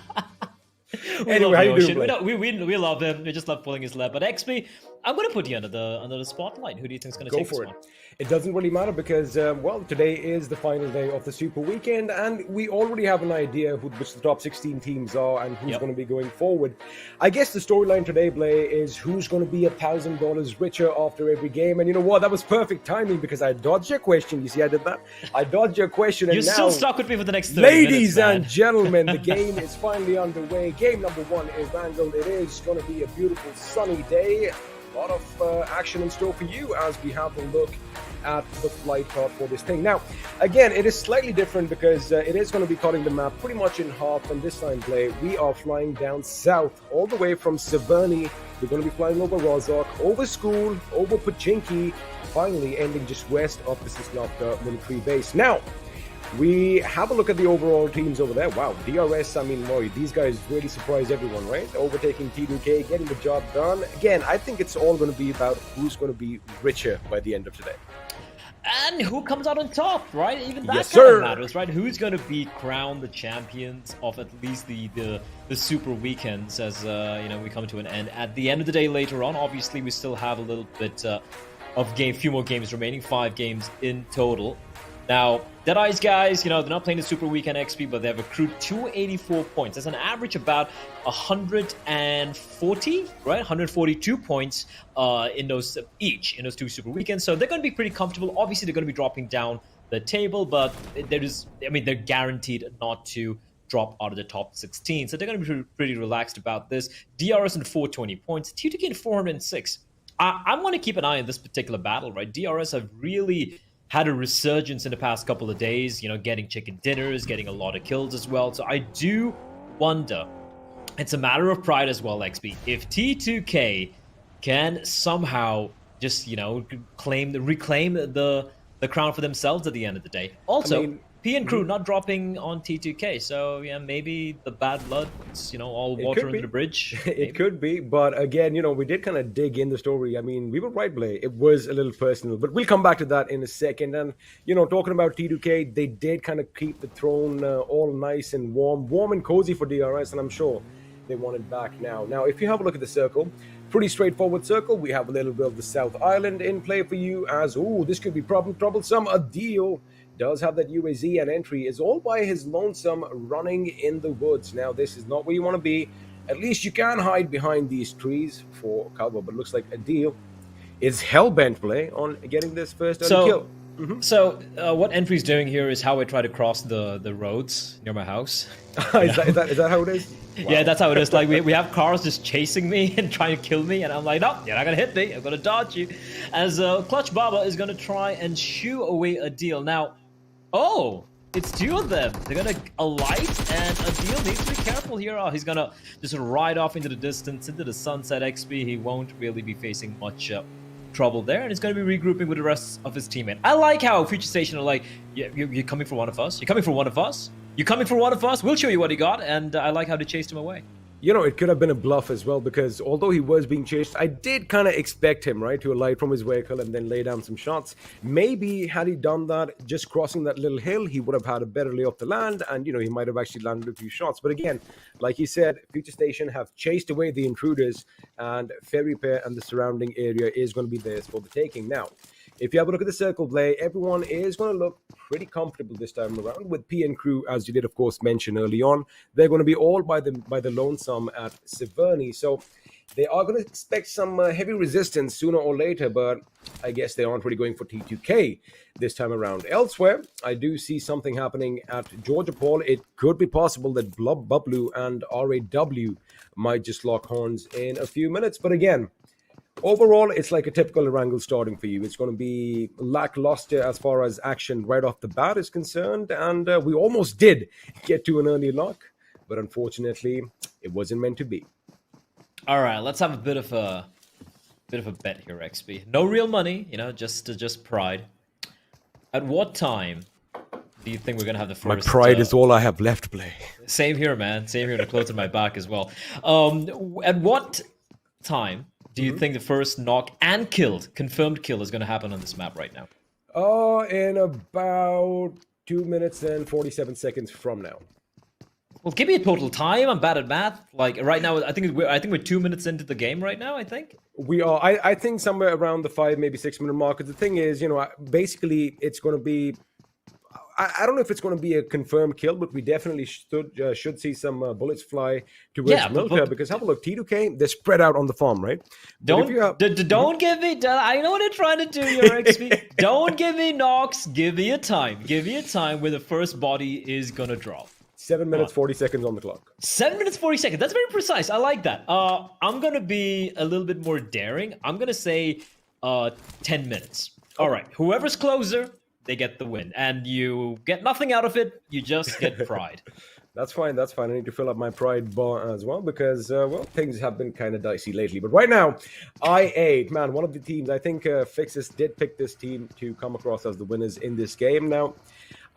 H: We
I: Anyway,
H: love
I: how you
H: Ocean.
I: doing,
H: We love him. We just love pulling his lap. But XP, I'm going to put you under the spotlight. Who do you think is going to
I: Go
H: take
I: for
H: this
I: it.
H: one?
I: It doesn't really matter because, well, today is the final day of the Super Weekend, and we already have an idea which the top 16 teams are and who's
H: Yep.
I: going to be going forward. I guess the storyline today, Blay, is who's going to be $1,000 richer after every game. And you know what? That was perfect timing because I dodged your question. You see, I did that. I dodged your question, and
H: You're
I: now,
H: still stuck with me for the next 30
I: ladies
H: minutes, man.
I: and gentlemen, the game is finally underway. Game number one is Erangel. It is going to be a beautiful sunny day. A lot of action in store for you as we have a look at the flight path for this thing. Now, again, it is slightly different because it is going to be cutting the map pretty much in half, and this time, Play, we are flying down south, all the way from Severny. We're going to be flying over Rozhok, over School, over Pachinki, finally ending just west of the Sislavka military base. Now, we have a look at the overall teams over there. Wow, DRS, I mean, Maury, these guys really surprised everyone, right? Overtaking T2K, getting the job done. Again, I think it's all going to be about who's going to be richer by the end of today.
H: And who comes out on top, right? Even that
I: Yes,
H: kind
I: sir.
H: of matters, right? Who's going to be crowned the champions of at least the Super Weekends as we come to an end. At the end of the day later on, obviously we still have a little bit of few more games remaining, 5 games in total. Now, Deadeye's guys, they're not playing the Super Weekend XP, but they've accrued 284 points. That's an average about 140, right? 142 points in those two Super Weekends. So they're going to be pretty comfortable. Obviously, they're going to be dropping down the table, but they're guaranteed not to drop out of the top 16. So they're going to be pretty relaxed about this. DRS in 420 points, T2K in 406. I'm going to keep an eye on this particular battle, right? DRS have really had a resurgence in the past couple of days, getting chicken dinners, getting a lot of kills as well. So I do wonder, it's a matter of pride as well, XP, if T2K can somehow just, reclaim the crown for themselves at the end of the day. Also, P and crew not dropping on T2K, so yeah, maybe the bad blood's, all water under the bridge.
I: It could be, but again, we did kind of dig in the story. I mean, we were right, Blay. It was a little personal, but we'll come back to that in a second. And, talking about T2K, they did kind of keep the throne all nice and warm and cozy for DRS, and I'm sure they want it back now. Now, if you have a look at the circle, pretty straightforward circle. We have a little bit of the South Island in play for you as, this could be troublesome. A deal does have that UAZ, and entry is all by his lonesome running in the woods. Now, this is not where you want to be. At least you can hide behind these trees for cover, but looks like a deal is hell-bent, Play, on getting this first early kill.
H: So what Entry's doing here is how I try to cross the roads near my house.
I: Is that how it is? Wow.
H: Yeah, that's how it is. Like we have cars just chasing me and trying to kill me, and I'm like, no, you're not gonna hit me. I'm gonna dodge you. As Clutch Baba is gonna try and shoo away a deal. Now, it's 2 of them. They're gonna alight, and a deal needs to be careful here. He's gonna just ride off into the distance, into the sunset. XP. He won't really be facing much trouble there, and he's going to be regrouping with the rest of his teammates. I like how Future Station are like, you're coming for one of us? You're coming for one of us? You're coming for one of us? We'll show you what he got, and I like how they chased him away.
I: It could have been a bluff as well, because although he was being chased, I did kind of expect him, right, to alight from his vehicle and then lay down some shots. Maybe had he done that, just crossing that little hill, he would have had a better lay off the land, and, he might have actually landed a few shots. But again, like he said, Future Station have chased away the intruders, and Ferry Pair and the surrounding area is going to be theirs for the taking. Now, if you have a look at the circle play, everyone is going to look pretty comfortable this time around with P and crew, as you did, of course, mention early on. They're going to be all by the lonesome at Severny, so they are going to expect some heavy resistance sooner or later, but I guess they aren't really going for T2K this time around. Elsewhere, I do see something happening at Georgia Paul. It could be possible that BABLU and RAW might just lock horns in a few minutes, but again, overall, it's like a typical Erangel starting for you. It's going to be lackluster as far as action right off the bat is concerned, and we almost did get to an early lock, but unfortunately, it wasn't meant to be.
H: All right, let's have a bit of a bet here, XP. No real money, just pride. At what time do you think we're gonna have the first?
I: My pride is all I have left, Blay.
H: Same here, man. Same here. The clothes on my back as well. At what time do you think the first knock and confirmed kill is going to happen on this map right now?
I: In about 2 minutes and 47 seconds from now.
H: Well, give me a total time. I'm bad at math. Like right now, I think we're 2 minutes into the game right now. I think
I: We are. I think somewhere around the 5, maybe 6 minute mark. 'Cause the thing is, basically, it's going to be. I don't know if it's going to be a confirmed kill, but we definitely should see some bullets fly towards Milka because have a look, T2K, they're spread out on the farm, right?
H: don't give me. I know what they're trying to do, your XP. Don't give me knocks. Give me a time. Give me a time where the first body is gonna drop.
I: 7 minutes 40 seconds on the clock.
H: 7 minutes 40 seconds. That's very precise. I like that. I'm gonna be a little bit more daring. I'm gonna say 10 minutes. All right. Whoever's closer, they get the win, and you get nothing out of it. You just get pride.
I: That's fine. That's fine. I need to fill up my pride bar as well because, things have been kind of dicey lately. But right now, I8, man, one of the teams, I think Fixes did pick this team to come across as the winners in this game. Now,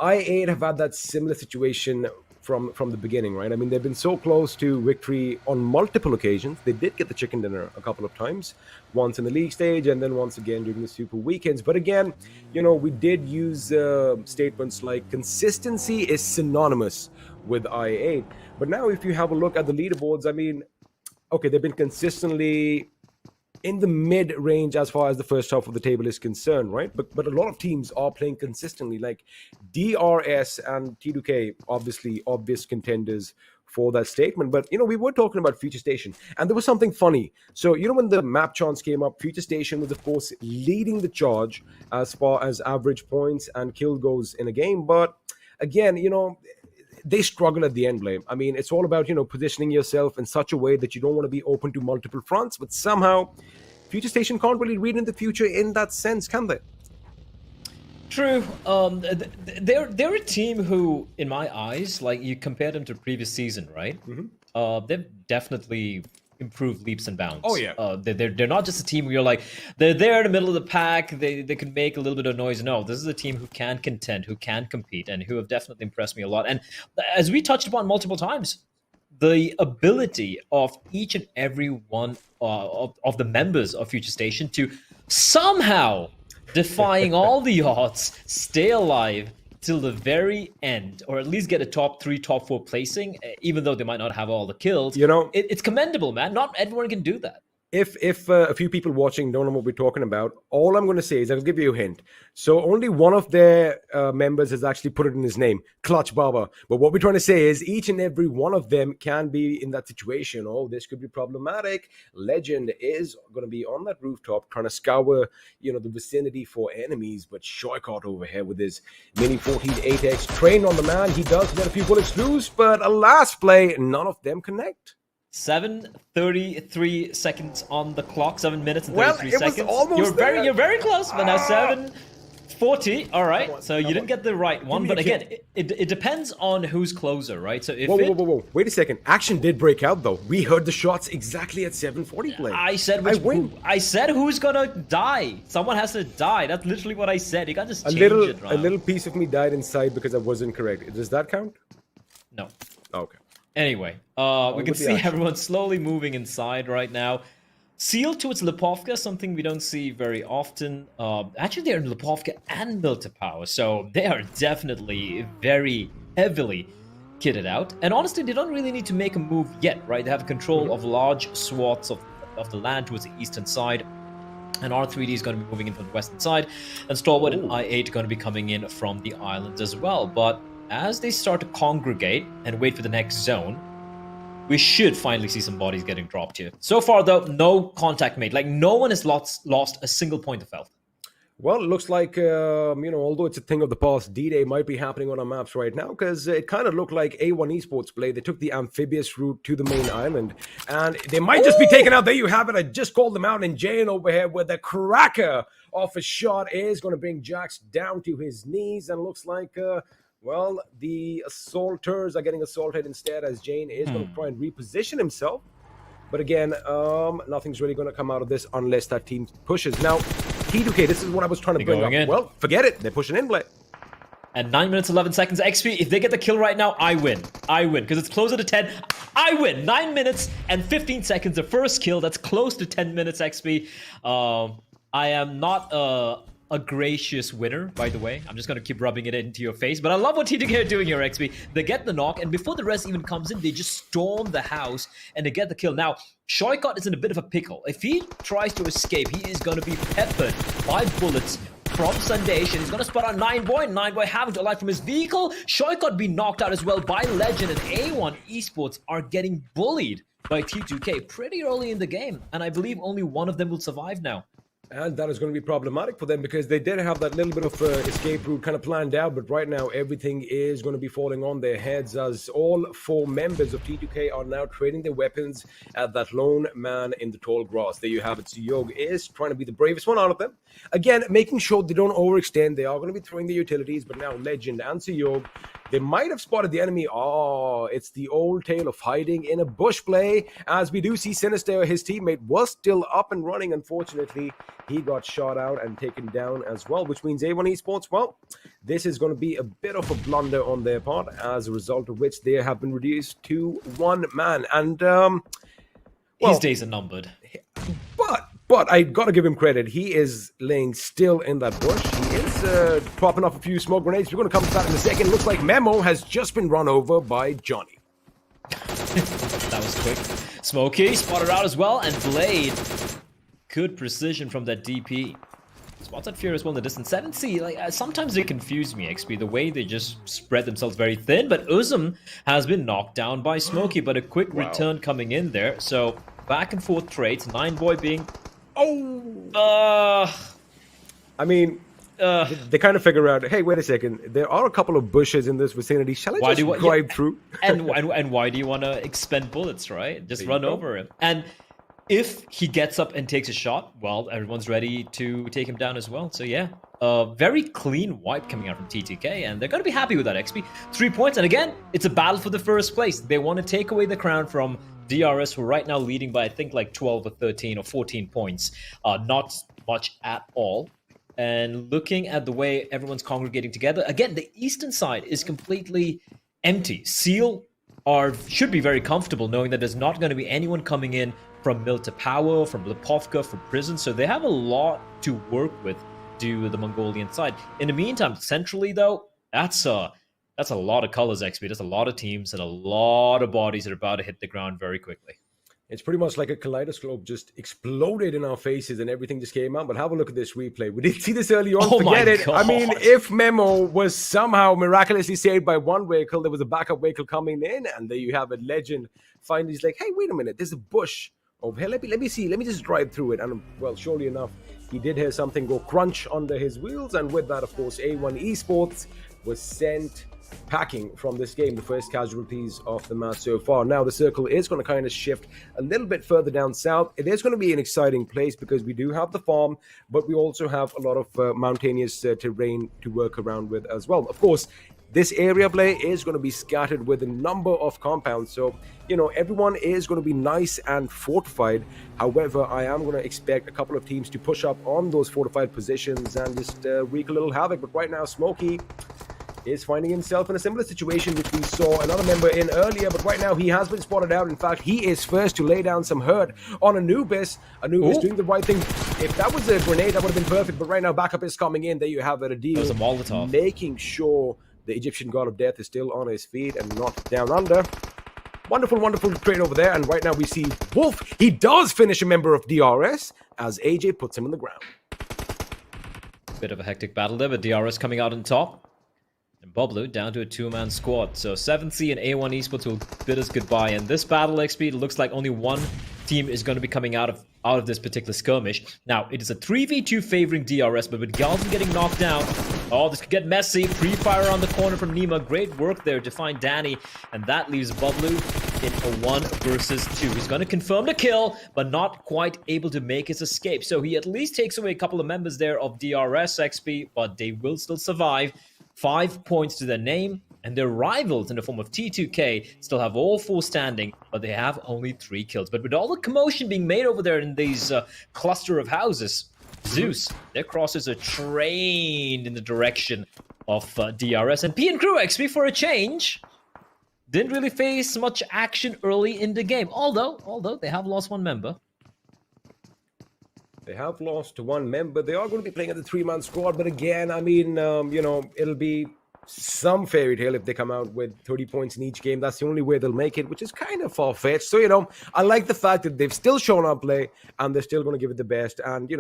I: I8 have had that similar situation from the beginning, right? I mean, they've been so close to victory on multiple occasions. They did get the chicken dinner a couple of times, once in the league stage and then once again during the Super Weekends. But again, we did use statements like consistency is synonymous with I8. But now if you have a look at the leaderboards, I mean, okay, they've been consistently in the mid-range as far as the first half of the table is concerned, right? But a lot of teams are playing consistently, like DRS and T2K, obviously obvious contenders for that statement. But, we were talking about Future Station, and there was something funny. So, when the map chance came up, Future Station was, of course, leading the charge as far as average points and kill goes in a game. But, again, they struggle at the end, Blame. I mean, it's all about, positioning yourself in such a way that you don't want to be open to multiple fronts, but somehow Future Station can't really read in the future in that sense, can they?
H: True. They're a team who, in my eyes, like you compare them to previous season, right? Mm-hmm. They've definitely improved leaps and bounds.
I: Oh yeah.
H: They're not just a team where you're like they're there in the middle of the pack. They can make a little bit of noise. No, this is a team who can contend, who can compete, and who have definitely impressed me a lot. And as we touched upon multiple times, the ability of each and every one of the members of Future Station to somehow, defying all the odds, stay alive till the very end, or at least get a top 3, top 4 placing, even though they might not have all the kills. It's commendable, man. Not everyone can do that.
I: If a few people watching don't know what we're talking about, all I'm going to say is I'll give you a hint. So only one of their members has actually put it in his name, Clutch Baba. But what we're trying to say is each and every one of them can be in that situation. Oh, this could be problematic. Legend is going to be on that rooftop trying to scour, the vicinity for enemies. But Shoykot over here with his Mini 14 8X trained on the man. He does get a few bullets loose, but alas, play, none of them connect.
H: 7:33 seconds on the clock. 7 minutes and 33
I: well, it
H: seconds.
I: Was almost
H: you're very close, but now 7:40. All right, so you didn't get the right one, but again, it depends on who's closer, right? So if
I: whoa, wait a second. Action did break out though. We heard the shots exactly at 7:40 play.
H: I said who's gonna die. Someone has to die. That's literally what I said. You can't just change it, right?
I: A little piece of me died inside because I was incorrect. Does that count?
H: No.
I: Okay.
H: Anyway, we can see everyone slowly moving inside right now. Sealed towards Lipovka, something we don't see very often. Actually, they're in Lipovka and Miltopau, so they are definitely very heavily kitted out. And honestly, they don't really need to make a move yet, right? They have control of large swaths of the land towards the eastern side. And R3D is going to be moving in from the western side. And Stalwart and I8 are going to be coming in from the islands as well. But as they start to congregate and wait for the next zone, we should finally see some bodies getting dropped here. So far, though, no contact made. Like, no one has lost a single point of health.
I: Well, it looks like, although it's a thing of the past, D-Day might be happening on our maps right now because it kind of looked like A1 Esports play. They took the amphibious route to the main island, and they might just be taken out. There you have it. I just called them out, and Jane over here with the cracker of a shot is going to bring Jax down to his knees, and looks like... the assaulters are getting assaulted instead as Jane is going to try and reposition himself. But again, nothing's really going to come out of this unless that team pushes. Now, T2K, this is what I was trying to bring up. Well, forget it. They're pushing in, Blake.
H: And 9 minutes, 11 seconds. XP, if they get the kill right now, I win. I win, because it's closer to 10. I win. 9 minutes and 15 seconds. The first kill, that's close to 10 minutes XP. I am not a gracious winner, by the way. I'm just going to keep rubbing it into your face. But I love what TTK are doing here, XP. They get the knock, and before the rest even comes in, they just storm the house, and they get the kill. Now, Shoykot is in a bit of a pickle. If he tries to escape, he is going to be peppered by bullets from Sandesh, and he's going to spot out 9boy. 9boy having to alight from his vehicle. Shoykot being knocked out as well by Legend, and A1 Esports are getting bullied by T2K pretty early in the game. And I believe only one of them will survive now.
I: And that is going to be problematic for them because they did have that little bit of escape route kind of planned out, but right now everything is going to be falling on their heads as all 4 members of T2K are now trading their weapons at that lone man in the tall grass. There you have it. ZEUS is trying to be the bravest one out of them. Again, making sure they don't overextend. They are going to be throwing the utilities, but now Legend and ZEUS, they might have spotted the enemy. Oh, it's the old tale of hiding in a bush play. As we do see Sinister, his teammate, was still up and running. Unfortunately, he got shot out and taken down as well, which means A1 Esports, well, this is going to be a bit of a blunder on their part, as a result of which they have been reduced to 1 man. And, well,
H: his days are numbered.
I: But I gotta give him credit. He is laying still in that bush. He is popping off a few smoke grenades. We're gonna come to that in a second. Looks like Memo has just been run over by Johnny.
H: That was quick. Smokey spotted out as well, and Blade. Good precision from that DP. Spots that Fear as well in the distance. 7C, like, sometimes they confuse me, XP, the way they just spread themselves very thin. But Uzum has been knocked down by Smokey, but a quick return coming in there. So, back and forth trades. 9boy being...
I: I mean, they kind of figure out, hey, wait a second, there are a couple of bushes in this vicinity. Shall I just drive through?
H: And why do you want to expend bullets, right? Just run over him. And if he gets up and takes a shot, well, everyone's ready to take him down as well. So yeah, very clean wipe coming out from TTK, and they're going to be happy with that, XP. 3 points, and again, it's a battle for the first place. They want to take away the crown from DRS, who are right now leading by, I think, like 12 or 13 or 14 points. Not much at all. And looking at the way everyone's congregating together, again, the eastern side is completely empty. Seal should be very comfortable knowing that there's not going to be anyone coming in from Mill to Power, from Lipovka, from Prison, so they have a lot to work with due to the Mongolian side. In the meantime, centrally though, that's a lot of colors, XP. That's a lot of teams and a lot of bodies that are about to hit the ground very quickly.
I: It's pretty much like a kaleidoscope just exploded in our faces and everything just came out. But have a look at this replay. We didn't see this early on. Forget it.
H: God.
I: I mean, if Memo was somehow miraculously saved by one vehicle, there was a backup vehicle coming in, and there you have it. Legend finally is like, hey, wait a minute. There's a bush over here. Let me see. Let me just drive through it. And well, surely enough, he did hear something go crunch under his wheels. And with that, of course, A1 Esports was sent packing from this game, the first casualties of the match so far. Now the circle is going to kind of shift a little bit further down south. It is going to be an exciting place because we do have the farm, but we also have a lot of mountainous terrain to work around with as well. Of course, this area play is going to be scattered with a number of compounds, so you know everyone is going to be nice and fortified. However, I am going to expect a couple of teams to push up on those fortified positions and just wreak a little havoc. But right now, Smokey is finding himself in a similar situation which we saw another member in earlier, but right now he has been spotted out. In fact, he is first to lay down some hurt on Anubis. Anubis doing the right thing. If that was a grenade, that would have been perfect, but right now backup is coming in. There you have it, a deal.
H: That was a Molotov.
I: Making sure the Egyptian god of death is still on his feet and not down under. Wonderful, wonderful trade over there, and right now we see Wolf. He does finish a member of DRS as AJ puts him on the ground.
H: Bit of a hectic battle there, but DRS coming out on top. And BABLU down to a two-man squad. So 7C and A1 Esports will bid us goodbye. And this battle, XP, it looks like only one team is going to be coming out of this particular skirmish. Now, it is a 3v2 favoring DRS, but with Galvin getting knocked down, oh, this could get messy. Pre-fire on the corner from Nima. Great work there to find Danny. And that leaves BABLU in a 1 versus 2. He's going to confirm the kill, but not quite able to make his escape. So he at least takes away a couple of members there of DRS, XP, but they will still survive. 5 points to their name, and their rivals in the form of T2K still have all 4 standing, but they have only 3 kills. But with all the commotion being made over there in these cluster of houses, ZEUS, their crosses are trained in the direction of DRS. And P and Crew XP, for a change, didn't really face much action early in the game, although they have lost 1 member.
I: They have lost one member. They are going to be playing at the 3-man squad, but again, I mean, it'll be some fairy tale if they come out with 30 points in each game. That's the only way they'll make it, which is kind of far-fetched. So, I like the fact that they've still shown up play, and they're still going to give it the best. And,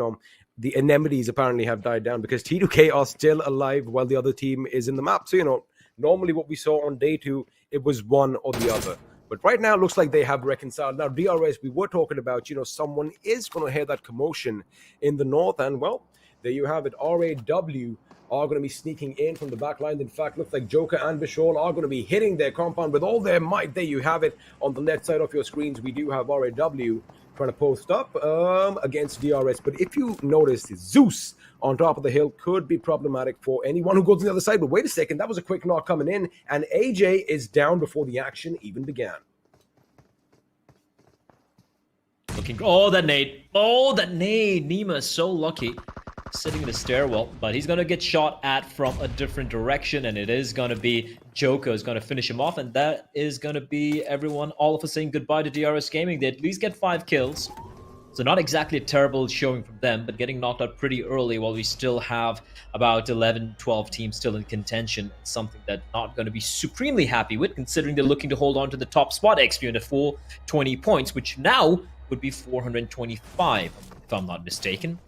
I: the enmities apparently have died down because T2K are still alive while the other team is in the map. So, normally what we saw on day 2, it was one or the other. But right now, it looks like they have reconciled. Now, DRS, we were talking about, someone is going to hear that commotion in the north. And, well, there you have it. RAW are going to be sneaking in from the back line. In fact, looks like Joker and Bishol are going to be hitting their compound with all their might. There you have it. On the left side of your screens, we do have RAW trying to post up against DRS. But if you notice, ZEUS on top of the hill could be problematic for anyone who goes on the other side. But wait a second, that was a quick knock coming in, and AJ is down before the action even began.
H: Oh, that nade. Nima is so lucky. Sitting in the stairwell, but he's going to get shot at from a different direction, and it is going to be Joker is going to finish him off, and that is going to be everyone, all of us saying goodbye to DRS Gaming. They at least get 5 kills. So not exactly a terrible showing from them, but getting knocked out pretty early while we still have about 11, 12 teams still in contention. Something that not going to be supremely happy with, considering they're looking to hold on to the top spot. XP at 420 points, which now would be 425, if I'm not mistaken.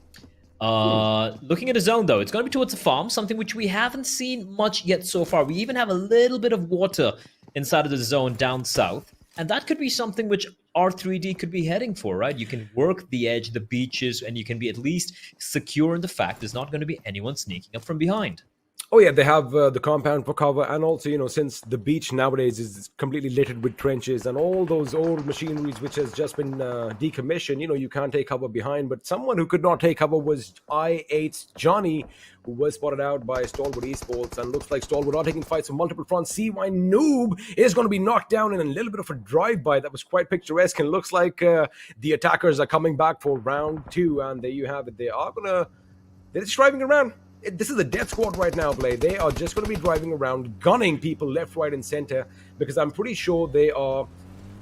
H: Looking at the zone, though, it's going to be towards the farm, something which we haven't seen much yet so far. We even have a little bit of water inside of the zone down south, and that could be something which R3D could be heading for, right? You can work the edge, the beaches, and you can be at least secure in the fact there's not going to be anyone sneaking up from behind.
I: Oh yeah, they have the compound for cover, and also, since the beach nowadays is completely littered with trenches and all those old machineries which has just been decommissioned, you can't take cover behind. But someone who could not take cover was I8's Johnny, who was spotted out by Stalwart Esports, and looks like Stalwart are taking fights on multiple fronts. CY Noob is going to be knocked down in a little bit of a drive-by that was quite picturesque, and looks like the attackers are coming back for round 2, and there you have it. They're just driving around. This is a death squad right now, Blade. They are just going to be driving around, gunning people left, right, and center, because I'm pretty sure they are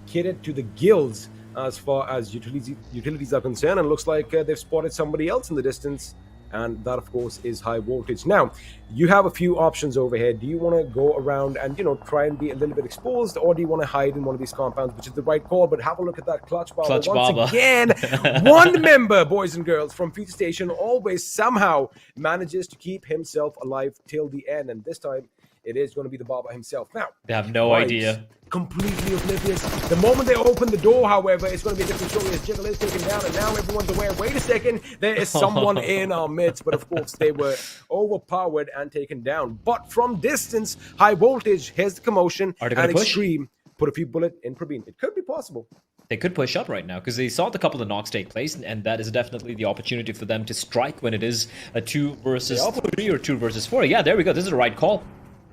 I: kitted to the gills as far as utilities are concerned. And it looks like they've spotted somebody else in the distance, and that, of course, is high voltage. Now, you have a few options over here. Do you want to go around and, try and be a little bit exposed, or do you want to hide in one of these compounds, which is the right call? But have a look at that Clutch Baba. Once again, one member, boys and girls, from Future Station always somehow manages to keep himself alive till the end, and this time it is going to be the Baba himself. Now,
H: they have no idea.
I: Completely oblivious. The moment they open the door, however, it's going to be a different story as Jiggle is taken down, and now everyone's aware. Wait a second, there is someone in our midst, but of course they were overpowered and taken down. But from distance, high voltage, here's the commotion, and Extreme put a few bullets in Praveen. It could be possible.
H: They could push up right now because they saw the couple of knocks take place, and that is definitely the opportunity for them to strike when it is a 2 versus 3 or 2 versus 4. Yeah, there we go. This is the right call.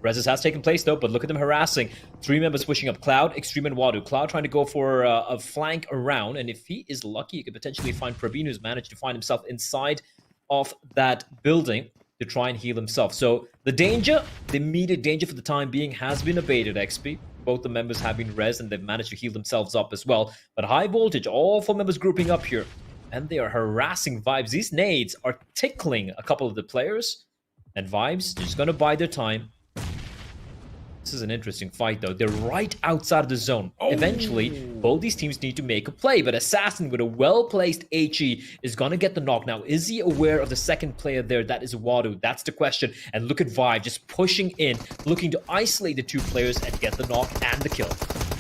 H: Reses has taken place, though, but look at them harassing. 3 members pushing up Cloud, Extreme, and Wadu. Cloud trying to go for a flank around, and if he is lucky, he could potentially find Praveen, who's managed to find himself inside of that building to try and heal himself. So the danger, the immediate danger for the time being, has been abated, XP. Both the members have been res, and they've managed to heal themselves up as well. But high voltage, all 4 members grouping up here, and they are harassing Vibes. These nades are tickling a couple of the players, and Vibes just going to bide their time. This is an interesting fight, though. They're right outside of the zone. Eventually, both these teams need to make a play, but Assassin with a well-placed HE is going to get the knock. Now, is he aware of the second player there? That is Wadu. That's the question. And look at Vibe just pushing in, looking to isolate the 2 players and get the knock and the kill.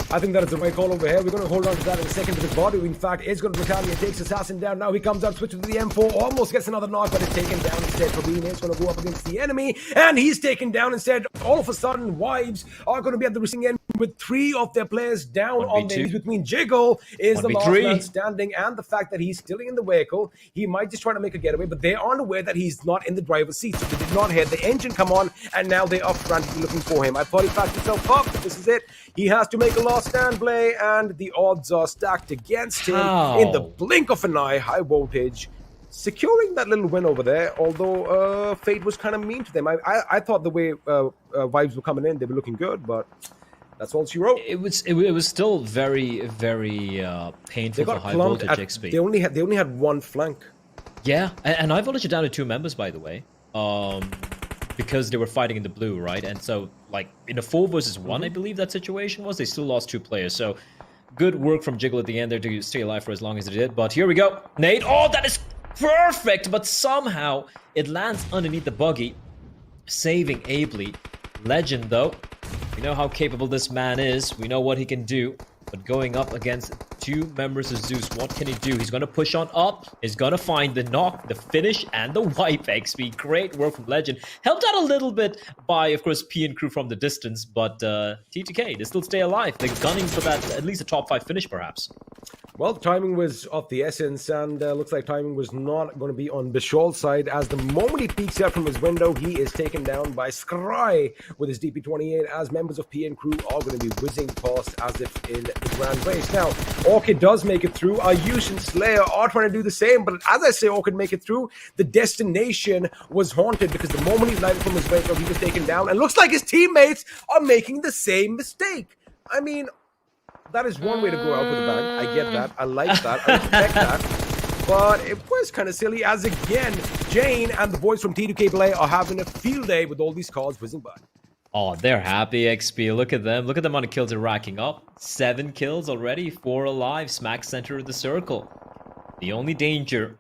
I: I think that is the right call over here. We're going to hold on to that in a second because Wadu, in fact, is going to retaliate. Takes Assassin down. Now he comes out, switches to the M4, almost gets another knock, but it's taken down instead. Praveen is going to go up against the enemy, and he's taken down instead. All of a sudden, Vibes are going to be at the receiving end with 3 of their players down on their knees. Between Jiggle is the last man standing, and the fact that he's still in the vehicle. He might just try to make a getaway, but they aren't aware that he's not in the driver's seat, so they did not hear the engine come on, and now they are frantically looking for him. I thought he packed himself up. This is it. He has to make a last stand play, and the odds are stacked against him. In the blink of an eye. High voltage securing that little win over there, although Fate was kind of mean to them. I thought the way Vibes were coming in, they were looking good, but that's all she wrote.
H: It was still very, very painful for high voltage XP.
I: They only had one flank.
H: Yeah, and I've voted down to 2 members, by the way, because they were fighting in the blue, right? And so, like, in a 4 versus 1, I believe that situation was, they still lost 2 players. So, good work from Jiggle at the end there to stay alive for as long as they did. But here we go. Nate, oh, that is perfect! But somehow, it lands underneath the buggy, saving ably. Legend, though. We know how capable this man is. We know what he can do. But going up against 2 members of ZEUS, what can he do? He's going to push on up. He's going to find the knock, the finish, and the wipe XP. Great work from Legend. Helped out a little bit by, of course, P and crew from the distance. But T2K, they still stay alive. They're gunning for that, at least a top 5 finish, perhaps.
I: Well, timing was of the essence, and looks like timing was not going to be on Bishal's side, as the moment he peeks out from his window, he is taken down by Scry with his DP28, as members of P and crew are going to be whizzing past as if in the grand race. Now, Orchid does make it through. Ayush and Slayer are trying to do the same, but as I say Orchid make it through, the destination was haunted, because the moment he lighted from his window, he was taken down, and looks like his teammates are making the same mistake. I mean, that is one way to go out with a bang. I get that. I like that. I respect that. But it was kind of silly, as again, Jane and the boys from T2K Play are having a field day with all these cars whizzing by.
H: Oh, they're happy, XP. Look at them. Look at them on the kills they're racking up. 7 kills already, 4 alive, smack center of the circle. The only danger,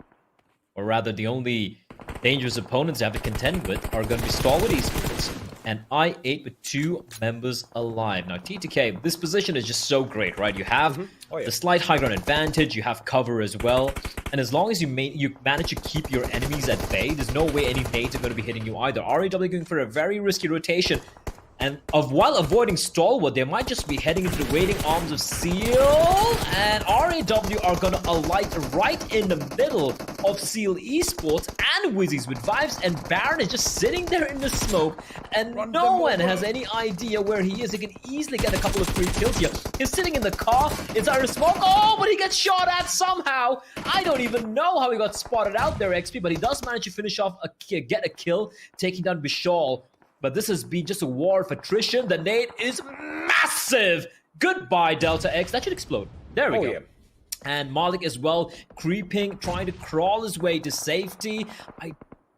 H: or rather the only dangerous opponents they have to contend with, are going to be Stalwart Esports and I8 with 2 members alive. Now, T2K, this position is just so great, right? You have the slight high ground advantage, you have cover as well, and as long as you manage to keep your enemies at bay, there's no way any nades are going to be hitting you either. RAW going for a very risky rotation, and while avoiding Stalwart, they might just be heading into the waiting arms of Seal, and RAW are going to alight right in the middle of Seal Esports and Wizzes with Vibes, and Baron is just sitting there in the smoke, and no one has any idea where he is. He can easily get a couple of free kills here. He's sitting in the car inside the smoke. Oh, but he gets shot at somehow. I don't even know how he got spotted out there, XP, but he does manage to finish off, get a kill, taking down Bishal. But this has been just a war of attrition. The nade is massive. Goodbye, Delta X. That should explode. There we go. Yeah. And Malik as well, creeping, trying to crawl his way to safety. I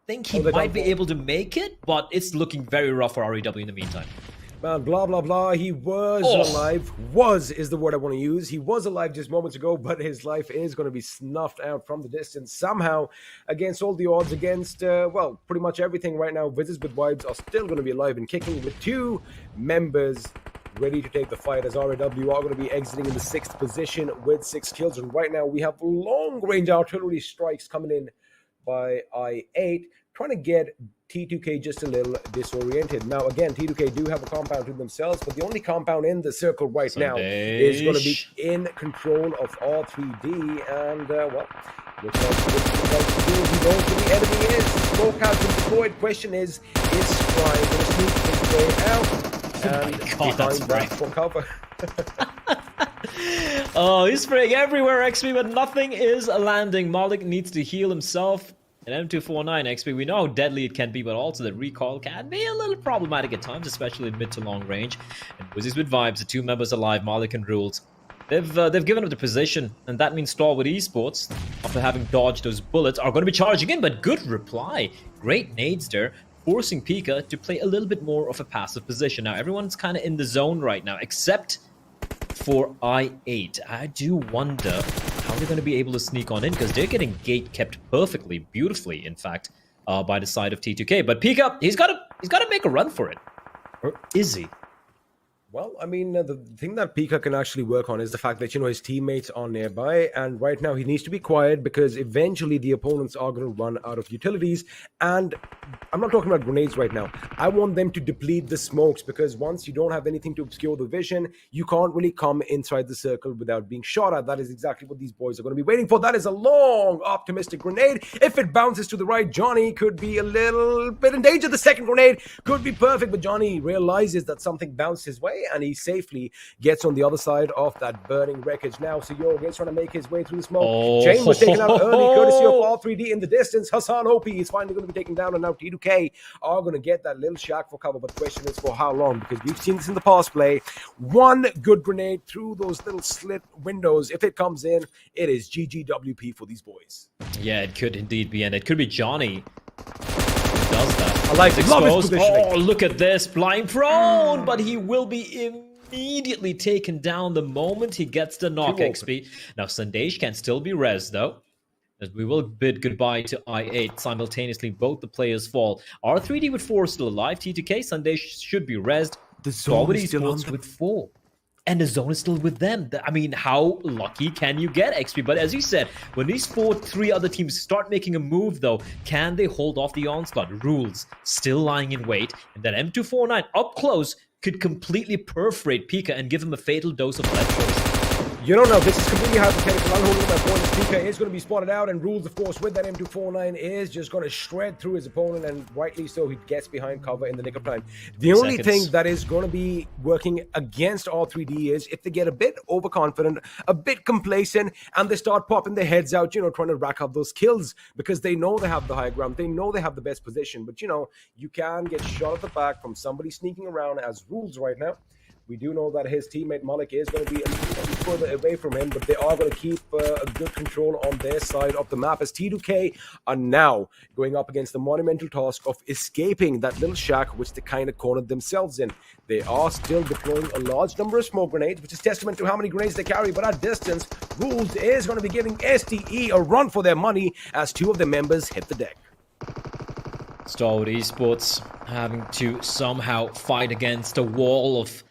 H: think he might be able to make it, but it's looking very rough for RAW in the meantime.
I: Man, blah, blah, blah. He was alive. Was is the word I want to use. He was alive just moments ago, but his life is going to be snuffed out from the distance somehow against all the odds, against, well, pretty much everything right now. Wizzes with Vibes are still going to be alive and kicking with 2 members ready to take the fight, as RAW are going to be exiting in the 6th position with 6 kills. And right now we have long-range artillery strikes coming in by I8, trying to get T2K just a little disoriented. Now, again, T2K do have a compound to themselves, but the only compound in the circle right now is going to be in control of R3D. And, well, looks like he knows who the enemy is. Smoke has been deployed. Question is Scry going to sneak his way out? And
H: God, that's right.
I: For cover.
H: Oh, he's spraying everywhere, XP, but nothing is landing. Malik needs to heal himself. An M249 XP, we know how deadly it can be, but also the recoil can be a little problematic at times, especially in mid to long range. And Wizzes with Vibes, the 2 members alive, Malik and Rules. They've given up the position, and that means Stalwart Esports, after having dodged those bullets, are going to be charging in, but good reply. Great nades there, forcing Pika to play a little bit more of a passive position. Now, everyone's kind of in the zone right now, except for I8. I do wonder how they're going to be able to sneak on in, because they're getting gate kept perfectly, beautifully, in fact, by the side of T2K. But Pika, he's got to make a run for it. Or is he?
I: Well, I mean, the thing that Pika can actually work on is the fact that, you know, his teammates are nearby, and right now he needs to be quiet, because eventually the opponents are going to run out of utilities. And I'm not talking about grenades right now. I want them to deplete the smokes, because once you don't have anything to obscure the vision, you can't really come inside the circle without being shot at. That is exactly what these boys are going to be waiting for. That is a long, optimistic grenade. If it bounces to the right, Johnny could be a little bit in danger. The second grenade could be perfect, but Johnny realizes that something bounced his way, away, and he safely gets on the other side of that burning wreckage. Now, so Yogi is trying to make his way through the smoke. Chain was taken out early, courtesy of R3D in the distance. Hassan OP is finally going to be taken down, and now T2K are going to get that little shack for cover. But the question is for how long, because we've seen this in the past play. One good grenade through those little slit windows, if it comes in, it is GGWP for these boys.
H: Yeah, it could indeed be, and it could be Johnny who does that.
I: I like love his positioning.
H: Oh, look at this, flying prone, but he will be immediately taken down the moment he gets the knock XP. Now Sandesh can still be res though, as we will bid goodbye to I8. Simultaneously, both the players fall. R3D with 4 still alive. T2K, Sandesh should be resed.
I: The zone is
H: still on with 4. And the zone is still with them. I mean, how lucky can you get, XP? But as you said, when these 3 other teams start making a move, though, can they hold off the onslaught? Rules still lying in wait. And that M249 up close could completely perforate Pika and give him a fatal dose of left choice.
I: You don't know. This is completely hypothetical. I'm holding my point. Pika is going to be spotted out, and Rules, of course, with that M249 is just going to shred through his opponent, and rightly so, he gets behind cover in the nick of time. The only thing that is going to be working against R3D is if they get a bit overconfident, a bit complacent, and they start popping their heads out, you know, trying to rack up those kills because they know they have the high ground, they know they have the best position, but, you know, you can get shot at the back from somebody sneaking around as Rules right now. We do know that his teammate Malik is going to be a little further away from him, but they are going to keep a good control on their side of the map as T2K are now going up against the monumental task of escaping that little shack which they kind of cornered themselves in. They are still deploying a large number of smoke grenades, which is testament to how many grenades they carry, but at distance, Rules is going to be giving STE a run for their money as 2 of their members hit the deck.
H: Stalwart Esports having to somehow fight against a wall of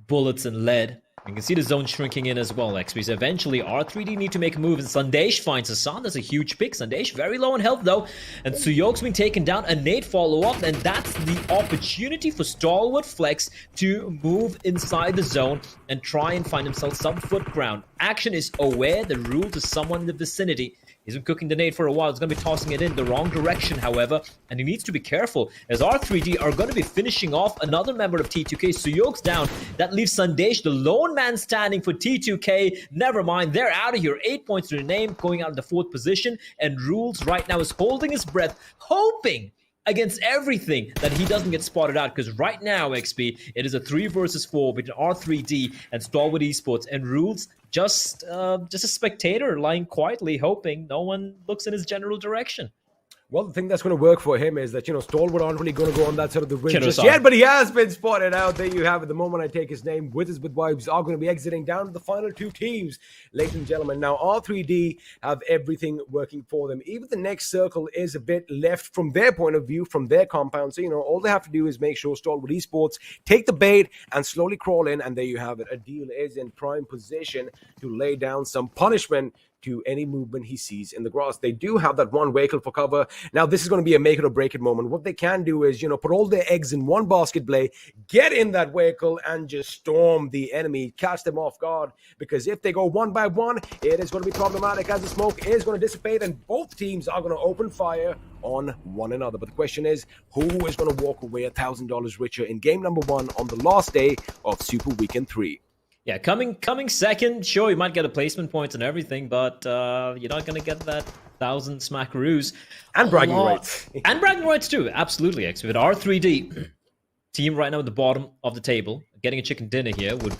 H: bullets and lead. You can see the zone shrinking in as well, XP. So eventually, R3D need to make a move, and Sandesh finds Hassan. That's a huge pick. Sandesh very low in health, though. And Suyok's been taken down. A nade follow-up, and that's the opportunity for Stalwart Flex to move inside the zone and try and find himself some foot ground. Action is aware the rule to someone in the vicinity. He's been cooking the nade for a while. He's going to be tossing it in the wrong direction, however, and he needs to be careful as R3D are going to be finishing off another member of T2K. Suyok's down. That leaves Sandesh, the lone man standing for T2K. Never mind, they're out of here. 8 points to the name, going out in the 4th position, and Rules right now is holding his breath, hoping against everything that he doesn't get spotted out, because right now, XP, it is a 3 versus 4 between R3D and Stalwart Esports, and Rules just a spectator lying quietly, hoping no one looks in his general direction.
I: Well, the thing that's going to work for him is that, you know, Stalwart aren't really going to go on that side of the ring just yet, but he has been spotted out. There you have it. The moment I take his name, Wizzes with Vibes are going to be exiting down to the final 2 teams, ladies and gentlemen. Now, R3D have everything working for them. Even the next circle is a bit left from their point of view, from their compound. So, you know, all they have to do is make sure Stalwart Esports take the bait and slowly crawl in, and there you have it. Adil is in prime position to lay down some punishment to any movement he sees in the grass. They do have that one vehicle for cover. Now, this is going to be a make it or break it moment. What they can do is, you know, put all their eggs in one basket play, get in that vehicle and just storm the enemy, catch them off guard, because if they go one by one, it is going to be problematic as the smoke is going to dissipate and both teams are going to open fire on one another. But the question is, who is going to walk away $1,000 richer in game number 1 on the last day of Super Weekend 3?
H: Yeah, coming second, sure, you might get a placement points and everything, but you're not going to get that 1,000 smackaroos.
I: And bragging rights.
H: And bragging rights too, absolutely. With R3D, team right now at the bottom of the table, getting a chicken dinner here would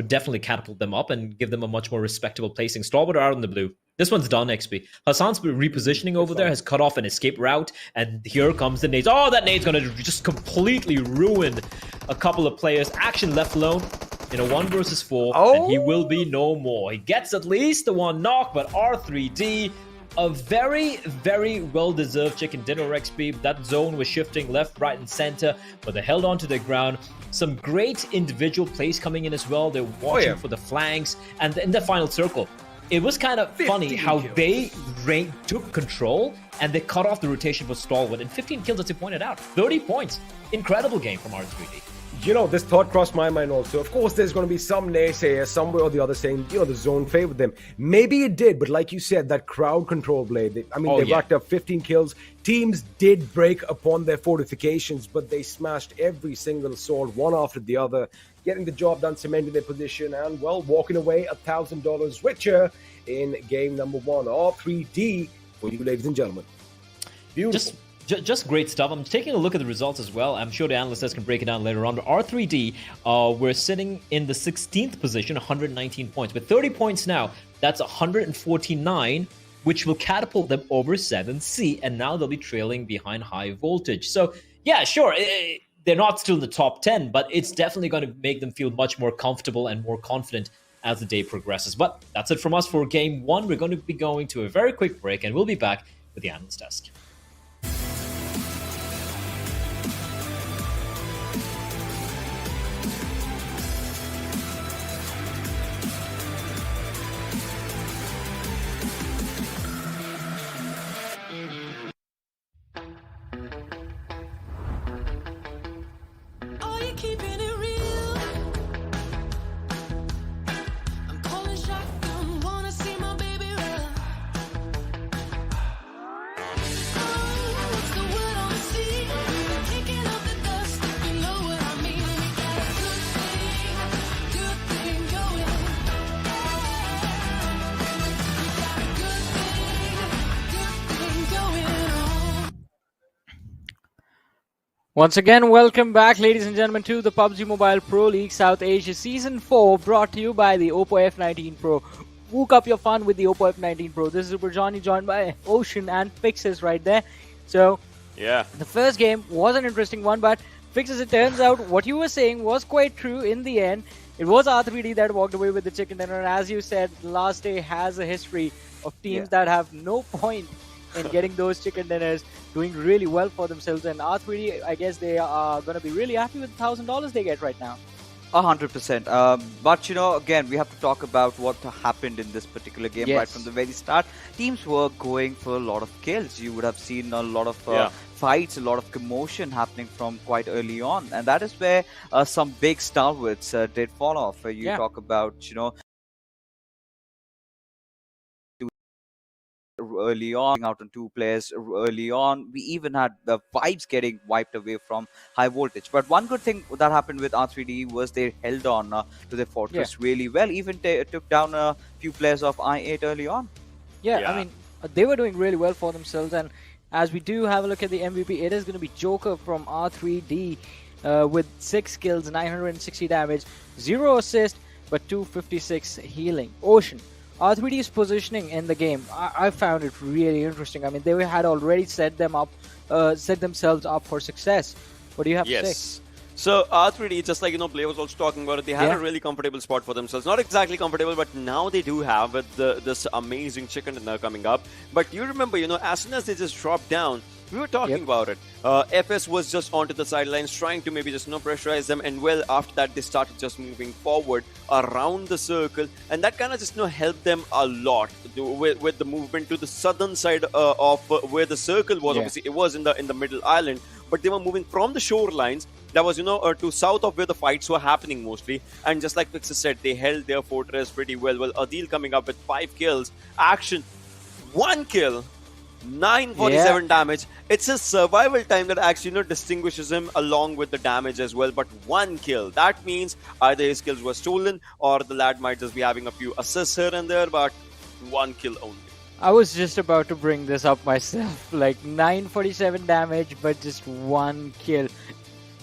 H: definitely catapult them up and give them a much more respectable placing. Stalwart are out in the blue. This one's done, XP. Hassan's repositioning over there, has cut off an escape route, and here comes the nades. Oh, that nade's going to just completely ruin a couple of players. Action left alone in a 1 versus 4, and he will be no more. He gets at least the 1 knock, but R3D, a very, very well-deserved chicken dinner, XP. That zone was shifting left, right, and center, but they held on to their ground. Some great individual plays coming in as well. They're watching for the flanks, and in the final circle, it was kind of funny how they took control and they cut off the rotation for Stalwart. And 15 kills, as you pointed out. 30 points. Incredible game from R3D.
I: You know, this thought crossed my mind also. Of course, there's going to be some naysayer somewhere or the other saying, the zone favored them. Maybe it did, but like you said, that crowd control blade, they racked up 15 kills. Teams did break upon their fortifications, but they smashed every single sword, one after the other, getting the job done, cementing their position, and, well, walking away $1,000 richer in game number 1. R3D for you, ladies and gentlemen. Beautiful.
H: Just great stuff. I'm taking a look at the results as well. I'm sure the analysts can break it down later on. But R3D, we're sitting in the 16th position, 119 points. With 30 points now, that's 149, which will catapult them over 7C. And now they'll be trailing behind High Voltage. So, yeah, sure, they're not still in the top 10, but it's definitely going to make them feel much more comfortable and more confident as the day progresses. But that's it from us for Game 1. We're going to be going to a very quick break, and we'll be back with the analyst desk.
E: Once again, welcome back, ladies and gentlemen, to the PUBG Mobile Pro League South Asia Season 4, brought to you by the Oppo F19 Pro. Wook up your fun with the Oppo F19 Pro. This is Super Johnny, joined by Ocean and Fixes right there. So,
F: yeah,
E: the first game was an interesting one, but Fixes, it turns out what you were saying was quite true in the end. It was R3D that walked away with the chicken dinner, and as you said, the last day has a history of teams that have no point in getting those chicken dinners, doing really well for themselves. And R3D, I guess they are going to be really happy with the $1,000 they get right now.
G: 100%. But, again, we have to talk about what happened in this particular game right from the very start. Teams were going for a lot of kills. You would have seen a lot of fights, a lot of commotion happening from quite early on. And that is where some big stalwarts did fall off. You talk about, early on, out on 2 players early on. We even had the vibes getting wiped away from High Voltage. But one good thing that happened with R3D was they held on to their fortress really well. Even took down a few players of I8 early on.
E: I mean, they were doing really well for themselves. And as we do have a look at the MVP, it is going to be Joker from R3D with 6 kills, 960 damage, 0 assist, but 256 healing. Ocean, R3D's positioning in the game, I found it really interesting. I mean, they had already set themselves up for success. What do you have to say?
F: So R3D, just like Blair was also talking about it, they had a really comfortable spot for themselves. Not exactly comfortable, but now they do have this amazing chicken dinner coming up. But you remember, as soon as they just dropped down, we were talking about it. FS was just onto the sidelines, trying to maybe just pressurize them, and well, after that they started just moving forward around the circle, and that kind of just helped them a lot with the movement to the southern side of where the circle was. Obviously, it was in the middle island, but they were moving from the shorelines. That was to south of where the fights were happening mostly, and just like Fixer said, they held their fortress pretty well. Well, Adil coming up with 5 kills, Action 1 kill, 947 damage. It's his survival time that actually distinguishes him along with the damage as well. But 1 kill, that means either his kills were stolen or the lad might just be having a few assists here and there, but 1 kill only.
E: I was just about to bring this up myself, like 947 damage, but just 1 kill.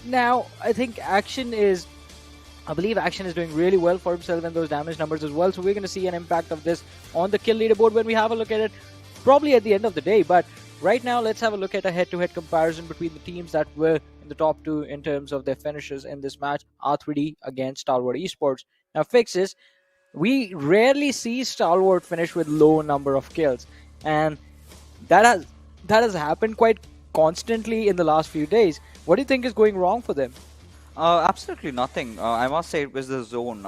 E: Now, I think I believe Action is doing really well for himself and those damage numbers as well. So we're going to see an impact of this on the kill leaderboard when we have a look at it, probably at the end of the day. But right now, let's have a look at a head-to-head comparison between the teams that were in the top 2 in terms of their finishes in this match. R3D against Stalwart Esports. Now, Fixes, we rarely see Stalwart finish with low number of kills, and that has happened quite constantly in the last few days. What do you think is going wrong for them?
G: Absolutely nothing. I must say it was the zone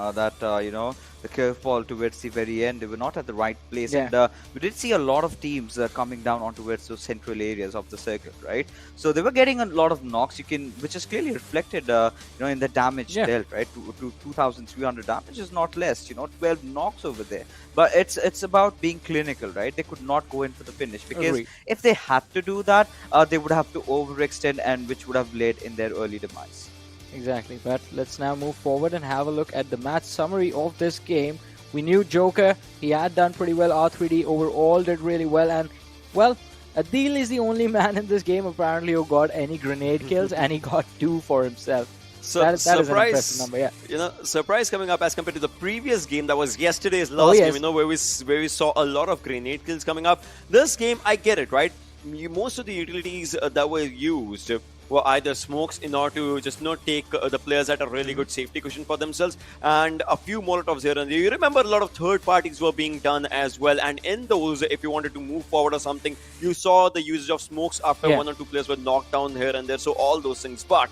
G: the curveball towards the very end. They were not at the right place,
E: Yeah.
G: and we did see a lot of teams coming down on towards those central areas of the circuit, right? So they were getting a lot of knocks. Which is clearly reflected, in the damage dealt, right? To 2,300 damage is not less. 12 knocks over there. But it's about being clinical, right? They could not go in for the finish because
E: Agreed.
G: if they had to do that, they would have to overextend, and which would have led in their early demise.
E: Exactly, but let's now move forward and have a look at the match summary of this game. We knew Joker, he had done pretty well. R3D overall did really well, and well, Adil is the only man in this game apparently who got any grenade kills, and he got 2 for himself.
F: So
E: that is an
F: surprise
E: impressive number, yeah.
F: Surprise coming up as compared to the previous game that was yesterday's last
E: yes.
F: game, where we saw a lot of grenade kills coming up. This game, I get it, right? Most of the utilities that were used were either smokes in order to just not take the players at a really good safety cushion for themselves, and a few Molotovs here and there. You remember a lot of third parties were being done as well, and in those, if you wanted to move forward or something, you saw the usage of smokes after 1 or 2 players were knocked down here and there, so all those things. But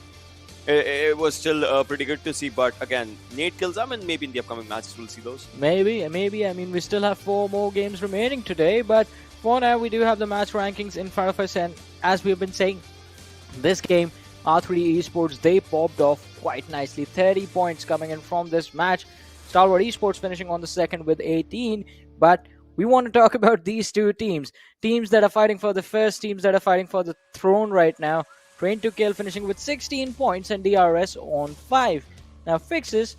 F: it was still pretty good to see. But again, nade kills, maybe in the upcoming matches we'll see those.
E: Maybe. I mean, we still have 4 more games remaining today, but for now, we do have the match rankings in front of us, and as we've been saying, this game, R3D Esports, they popped off quite nicely. 30 points coming in from this match. Stalwart Esports finishing on the second with 18. But we want to talk about these two teams. Teams that are fighting for the first, teams that are fighting for the throne right now. Train to Kill finishing with 16 points and DRS on 5. Now, Fixes,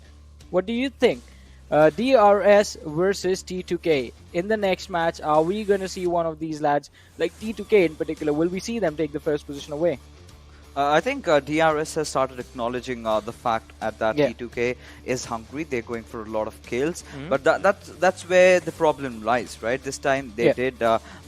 E: what do you think? DRS versus T2K. In the next match, are we going to see one of these lads, like T2K in particular, will we see them take the first position away?
G: I think DRS has started acknowledging the fact that
E: Yeah.
G: T2K is hungry. They're going for a lot of kills, but that's where the problem lies, right? This time they did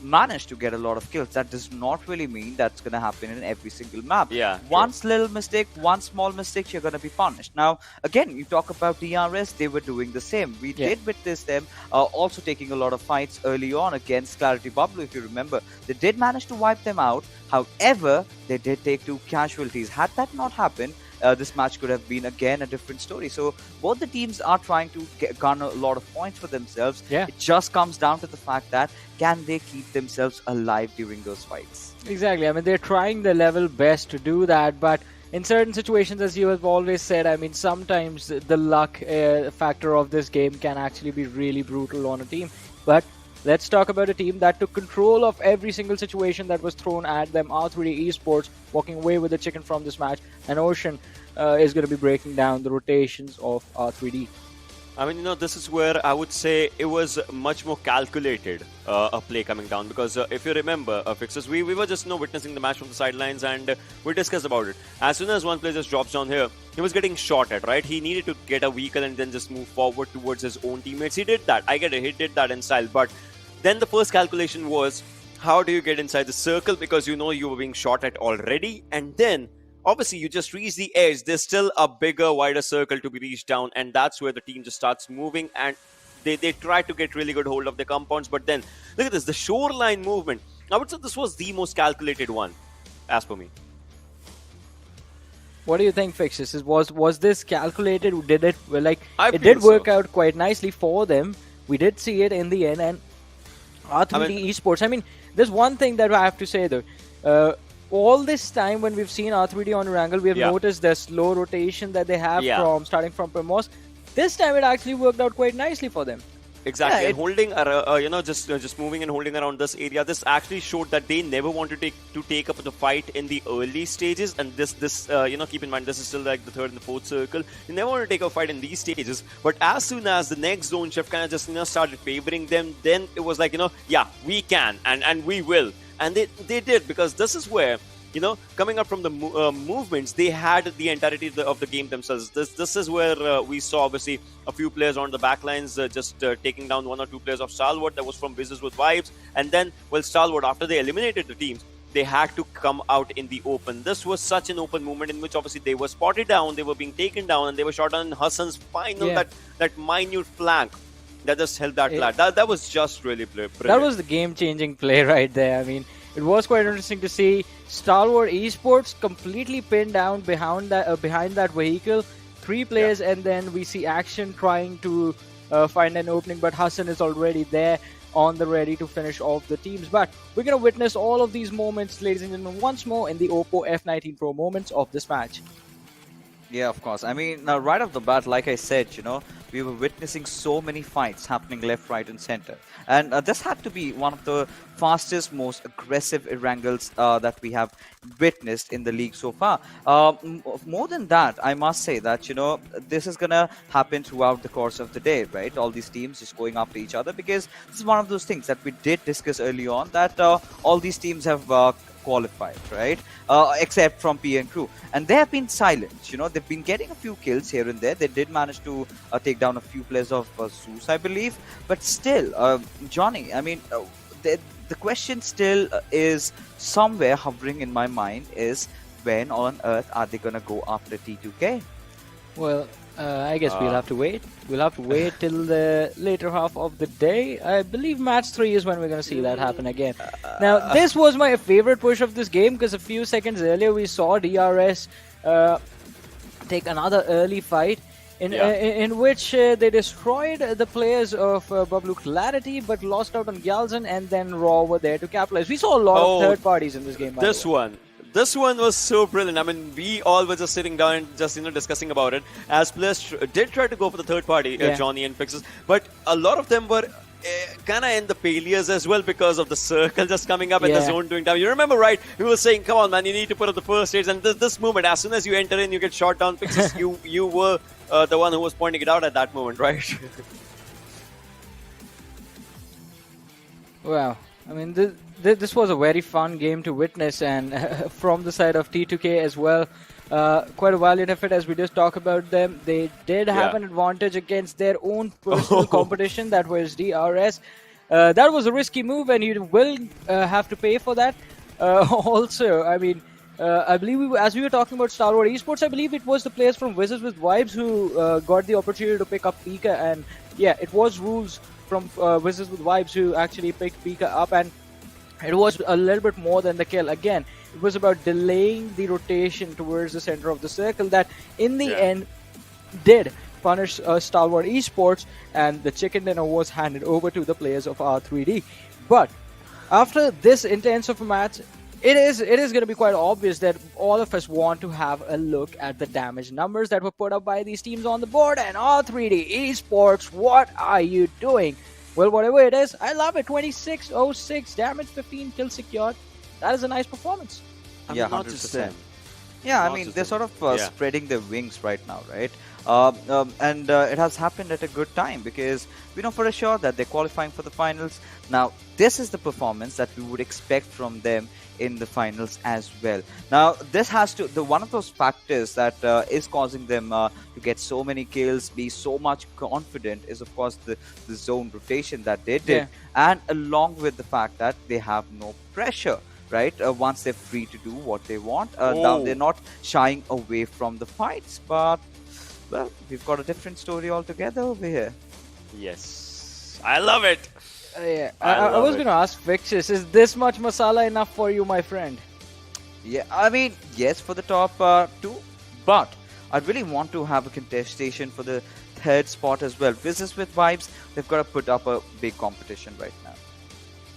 G: manage to get a lot of kills. That does not really mean that's going to happen in every single map.
F: Yeah,
G: one little mistake, one small mistake, you're going to be punished. Now, again, you talk about DRS, they were doing the same. We did witness them also taking a lot of fights early on against Clarity BABLU, if you remember. They did manage to wipe them out. However, they did take 2 casualties. Had that not happened, this match could have been again a different story. So both the teams are trying to garner a lot of points for themselves. It just comes down to the fact that can they keep themselves alive during those fights?
E: Exactly. I mean, they're trying their level best to do that, but in certain situations, as you have always said, I mean, sometimes the luck factor of this game can actually be really brutal on a team. But let's talk about a team that took control of every single situation that was thrown at them. R3D Esports walking away with the chicken from this match, and Ocean is going to be breaking down the rotations of R3D.
F: I mean, this is where I would say it was much more calculated, a play coming down, because if you remember, Fixes, we were just witnessing the match from the sidelines, and we discussed about it. As soon as one player just drops down here, he was getting shot at, right? He needed to get a vehicle and then just move forward towards his own teammates. He did that. I get it. He did that in style. But then the first calculation was, how do you get inside the circle? Because you know you were being shot at already. And then, obviously, you just reach the edge. There's still a bigger, wider circle to be reached down. And that's where the team just starts moving. And they try to get really good hold of the compounds. But then, look at this. The shoreline movement. I would say this was the most calculated one, as per me.
E: What do you think, Fixes? Was this calculated? Did it, it
F: feel
E: did work
F: so.
E: out quite nicely for them. We did see it in the end. And R3D Esports, I mean, there's one thing that I have to say though. All this time when we've seen R3D on Erangel, we have noticed the slow rotation that they have from starting from Primos. This time it actually worked out quite nicely for them.
F: Exactly, and holding, just moving and holding around this area. This actually showed that they never wanted to take up the fight in the early stages. And this, keep in mind, this is still like the third and the fourth circle. They never want to take a fight in these stages. But as soon as the next zone shift kind of just started favoring them, then it was like we can and we will, and they did, because this is where. Coming up from the movements, they had the entirety of the game themselves. This is where we saw, obviously, a few players on the backlines just taking down 1 or 2 players of Stalwart. That was from Wizzes with Vibes. And then, Stalwart, after they eliminated the teams, they had to come out in the open. This was such an open movement in which, obviously, they were spotted down, they were being taken down, and they were shot on Hassan's final, that minute flank that just held that flat. That was just really brilliant.
E: That was the game-changing play right there. I mean, it was quite interesting to see Stalwart Esports completely pinned down behind that vehicle. 3 players, and then we see Action trying to find an opening, but Hassan is already there on the ready to finish off the teams. But we're going to witness all of these moments, ladies and gentlemen, once more in the Oppo F19 Pro moments of this match.
G: Yeah, of course. I mean, right off the bat, like I said, we were witnessing so many fights happening left, right, and center. And this had to be one of the fastest, most aggressive Erangels that we have witnessed in the league so far. More than that, I must say that, this is going to happen throughout the course of the day, right? All these teams just going after each other, because this is one of those things that we did discuss early on, that all these teams have qualified, right? Except from P and Crew. And they have been silent. They've been getting a few kills here and there. They did manage to take down a few players of ZEUS, I believe. But still, Johnny, I mean, the question still is somewhere hovering in my mind is, when on earth are they going to go after T2K?
E: Well, I guess we'll have to wait. We'll have to wait till the later half of the day. I believe match 3 is when we're going to see that happen again. Now, this was my favorite push of this game, because a few seconds earlier we saw DRS take another early fight in which they destroyed the players of BABLU Clarity, but lost out on Gyalzan, and then Raw were there to capitalize. We saw a lot of third parties in this game.
F: This one was so brilliant. I mean, we all were just sitting down and just discussing about it, as players did try to go for the third party, Johnny and Pixels, but a lot of them were kind of in the failures as well, because of the circle just coming up and the zone doing down. You remember, right? We were saying, come on, man, you need to put up the first stage, and this moment, as soon as you enter in, you get shot down. Pixels, you were the one who was pointing it out at that moment, right?
E: Wow. I mean, this was a very fun game to witness, and from the side of T2K as well, quite a valiant effort. As we just talked about them, they did have an advantage against their own personal competition, that was DRS. That was a risky move, and you will have to pay for that. Also, I mean, I believe as we were talking about Stalwart Esports, I believe it was the players from Wizzes with Vibes who got the opportunity to pick up Pika, and it was Rules from Wizzes with Vibes who actually picked Pika up, and it was a little bit more than the kill. Again, it was about delaying the rotation towards the center of the circle that in the end did punish Stalwart Esports, and the chicken dinner was handed over to the players of R3D. But after this intense of a match, it is going to be quite obvious that all of us want to have a look at the damage numbers that were put up by these teams on the board. And R3D Esports, what are you doing? Well, whatever it is, I love it. 2606 damage, 15 kills secured. That is a nice performance.
G: Yeah, 100%. Yeah, I mean, they're sort of spreading their wings right now, right? And it has happened at a good time, because we know for a sure that they're qualifying for the finals. Now, this is the performance that we would expect from them in the finals as well. Now, this has to, one of those factors that is causing them to get so many kills, be so much confident, is of course the zone rotation that they did, and along with the fact that they have no pressure. Right, once they're free to do what they want, now they're not shying away from the fights. But well, we've got a different story altogether over here.
F: Yes, I love it.
E: I was going to ask Vixis, is this much masala enough for you, my friend?
G: Yeah, I mean, yes, for the top 2, but I really want to have a contestation for the 3rd spot as well. Business with Vibes, they've got to put up a big competition right now.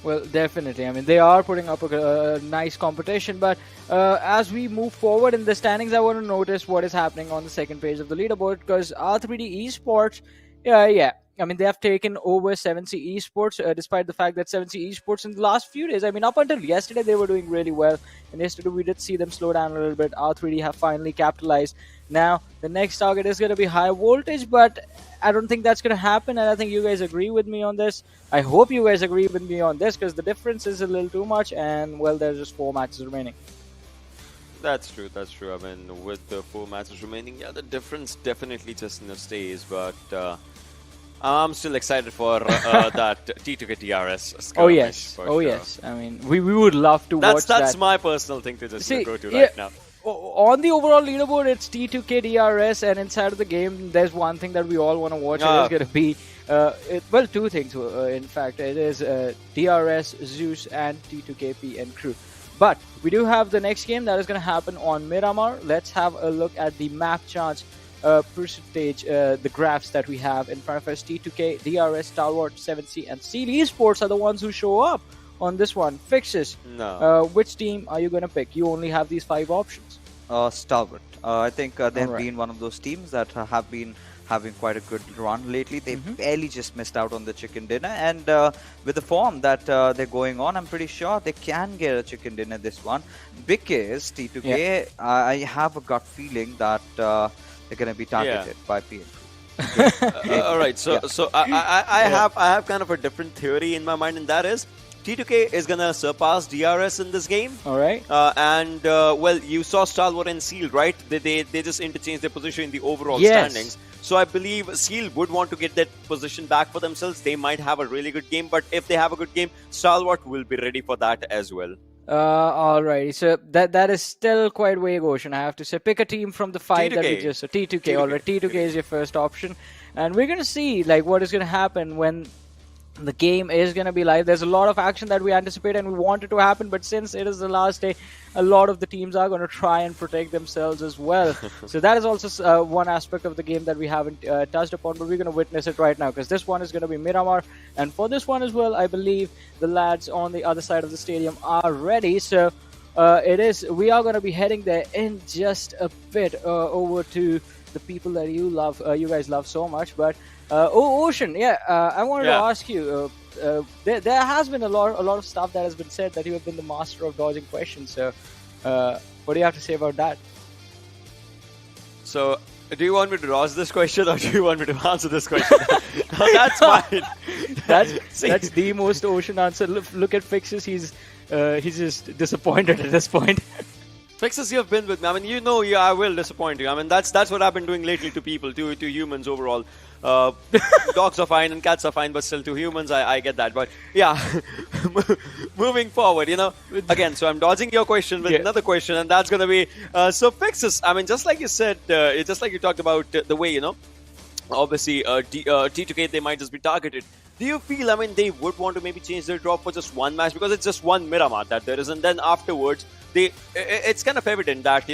E: Well, definitely. I mean, they are putting up a nice competition, but as we move forward in the standings, I want to notice what is happening on the second page of the leaderboard, because R3D Esports, I mean, they have taken over 7C Esports, despite the fact that 7C Esports in the last few days, I mean, up until yesterday, they were doing really well. And yesterday, we did see them slow down a little bit. R3D have finally capitalized. Now, the next target is going to be high voltage, but I don't think that's going to happen. And I think you guys agree with me on this. I hope you guys agree with me on this, because the difference is a little too much. And, well, there's just 4 matches remaining.
F: That's true. I mean, with the 4 matches remaining, the difference definitely just stays. But I'm still excited for that T2K DRS skirmish.
E: Yes. I mean, we would love to watch that.
F: That's my personal thing to just go to right now.
E: On the overall leaderboard, it's T2K DRS, and inside of the game, there's one thing that we all want to watch. It is going to be well, two things. In fact, it is DRS, ZEUS, and T2KP and crew. But we do have the next game that is going to happen on Miramar. Let's have a look at the map chance percentage, the graphs that we have in front of us. T2K, DRS, Stalwart, 7C, and Seal Esports are the ones who show up on this one. Fixes.
F: No.
E: Which team are you going to pick? You only have these 5 options.
G: Stalwart. I think they've
E: Alright.
G: been one of those teams that have been having quite a good run lately. They barely just missed out on the chicken dinner, and with the form that they're going on, I'm pretty sure they can get a chicken dinner this one, because T2K, I have a gut feeling that they're going to be targeted by PMPL.
F: All right, so I have kind of a different theory in my mind, and that is T2K is gonna surpass DRS in this game.
E: All right.
F: Well, you saw Stalwart and Seal, right? They just interchanged their position in the overall standings. So I believe Seal would want to get that position back for themselves. They might have a really good game, but if they have a good game, Stalwart will be ready for that as well.
E: Alrighty, so that is still quite vague, Ocean. I have to say, pick a team from the 5 that we
F: T2K.
E: just. So T2K, alright. T2K is your first option, and we're gonna see like what is gonna happen when the game is going to be live. There's a lot of action that we anticipate and we want it to happen, but since it is the last day, a lot of the teams are going to try and protect themselves as well. So that is also one aspect of the game that we haven't touched upon, but we're going to witness it right now, because this one is going to be Miramar, and for this one as well, I believe the lads on the other side of the stadium are ready. So we are going to be heading there in just a bit, over to the people that you guys love so much. But Ocean, I wanted to ask you. There has been a lot of stuff that has been said that you have been the master of dodging questions. So, what do you have to say about that?
F: So, do you want me to dodge this question, or do you want me to answer this question? No, that's fine.
E: That's the most Ocean answer. Look at Fixes. He's just disappointed at this point.
F: Fixes, you've been with me. I mean, I will disappoint you. I mean, that's what I've been doing lately to people, to humans overall. Dogs are fine and cats are fine, but still to humans, I get that. But yeah, moving forward, again, so I'm dodging your question with another question, and that's going to be, so Fixes, I mean, just like you said, just like you talked about the way, obviously T2K, they might just be targeted. Do you feel, I mean, they would want to maybe change their drop for just one match, because it's just one Miramar that there is, and then afterwards, it's kind of evident that,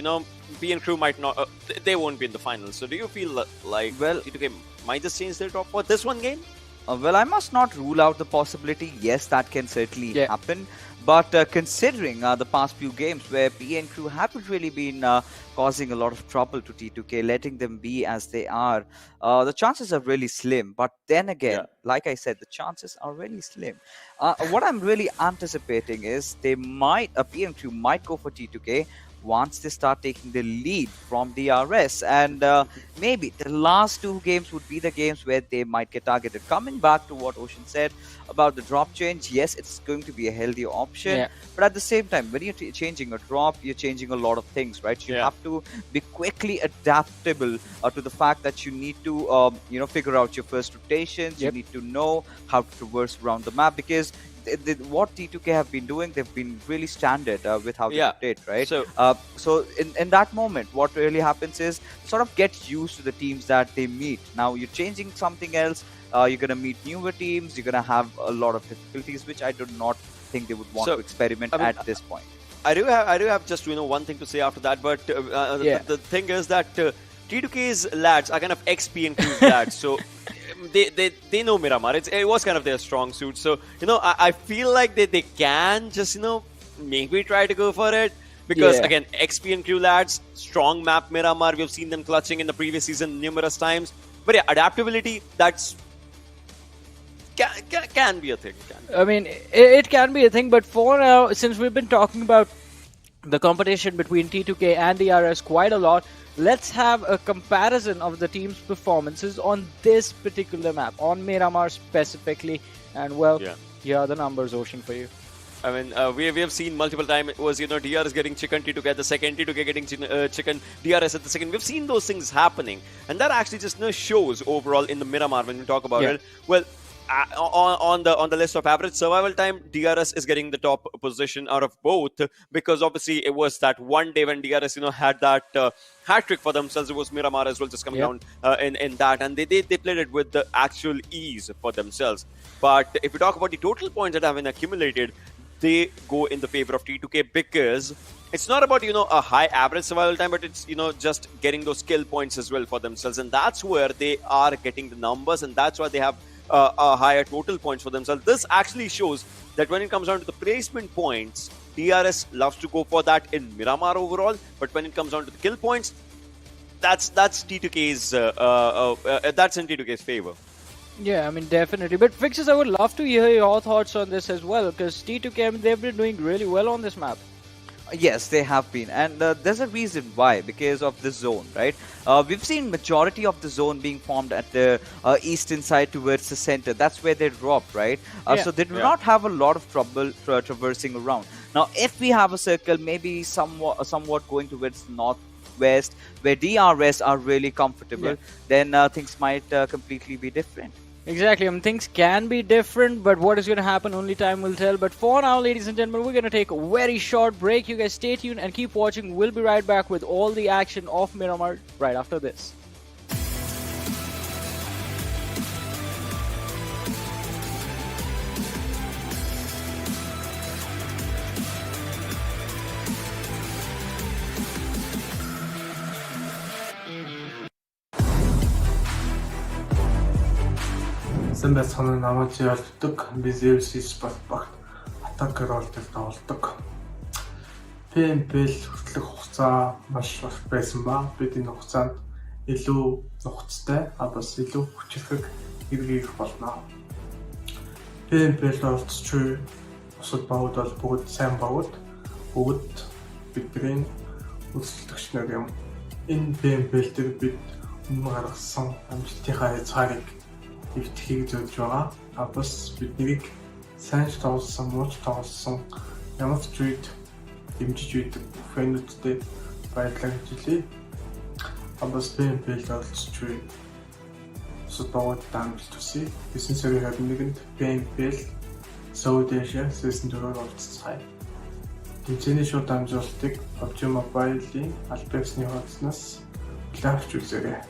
F: P and crew might not, they won't be in the finals. So do you feel like T2K might just change their drop for this one game?
G: Well, I must not rule out the possibility. Yes, that can certainly happen. But considering the past few games where P and crew haven't really been causing a lot of trouble to T2K, letting them be as they are, the chances are really slim. But then again, like I said, the chances are really slim. What I'm really anticipating is P and crew might go for T2K once they start taking the lead from DRS, and maybe the last 2 games would be the games where they might get targeted. Coming back to what Ocean said about the drop change, yes, it's going to be a healthier option, but at the same time, when you're changing a drop, you're changing a lot of things, right? You have to be quickly adaptable to the fact that you need to figure out your first rotations. You need to know how to traverse around the map, because what T2K have been doing, they've been really standard with how to rotate, right? So in that moment, what really happens is sort of get used to the teams that they meet. Now you're changing something else. You're going to meet newer teams. You're going to have a lot of difficulties, which I do not think they would want to experiment at this point.
F: I do have just one thing to say after that, but the thing is that T2K's lads are kind of XP and crew lads, so they know Miramar. It was kind of their strong suit. So I feel like they can just maybe try to go for it, because again, XP and crew lads, strong map Miramar. We've seen them clutching in the previous season numerous times. But yeah, adaptability, that's can be a thing.
E: I mean, it can be a thing, but for now, since we've been talking about the competition between T2K and DRS quite a lot, let's have a comparison of the team's performances on this particular map, on Miramar specifically. And well, here are the numbers, Ocean, for you.
F: I mean, we have seen multiple times. It was DRS getting chicken, T2K at the second, T2K getting chicken, DRS at the second. We've seen those things happening, and that actually just shows overall in the Miramar when we talk about it. Well, on the list of average survival time, DRS is getting the top position out of both, because obviously it was that one day when DRS had that hat trick for themselves. It was Miramar as well just coming down in that, and they played it with the actual ease for themselves. But if you talk about the total points that have been accumulated, they go in the favor of T2K, because it's not about a high average survival time, but it's just getting those skill points as well for themselves, and that's where they are getting the numbers, and that's why they have a higher total points for themselves. This actually shows that when it comes down to the placement points, DRS loves to go for that in Miramar overall, but when it comes down to the kill points, that's T2K's that's in T2K's favor.
E: Yeah, I mean, definitely. But Fixes, I would love to hear your thoughts on this as well, because T2K, I mean, they've been doing really well on this map.
G: Yes, they have been, and there's a reason why, because of the zone, right? We've seen majority of the zone being formed at the eastern side towards the center. That's where they drop, right? So they do not have a lot of trouble traversing around. Now, if we have a circle, maybe somewhat going towards the northwest, where DRS are really comfortable, then things might completely be different.
E: Exactly. I mean, things can be different, but what is going to happen, only time will tell. But for now, ladies and gentlemen, we're going to take a very short break. You guys stay tuned and keep watching. We'll be right back with all the action of Miramar right after this.
J: Сан байцгааны намайг ялддаг би ZEUS Esports багт атак ролдер тоглодог. PMPL хүртэлх хугацаа маш их байсан ба бид энэ хугацаанд илүү нухацтай бас илүү хүчрхэг эргэх болно. PMPL оролцогч бусад багууд бол бүгд сайн багууд, бүгд бидний үзэлтгч нар юм. Энэ PMPL дээр бид өмнө гаргасан амжилтынхаа хязгаарыг ивтхийг зөвж байгаа. Бас биднийг сайн тоглосон, мууч тоглосон ямар ч үед дэмжиж үйдэг фэнүүдтэй баярлалаа гэж хэлье. Бас PMPL оролцож буй бусад багуудад амжилт хүсье. 9 сарын 21-нд PMPL South Asia Superweekend оролцоцгаая. Тэмцээний шууд амжилтыг PUBG MOBILE-ийн албаасны хуудаснаас лайвч үзээрэй.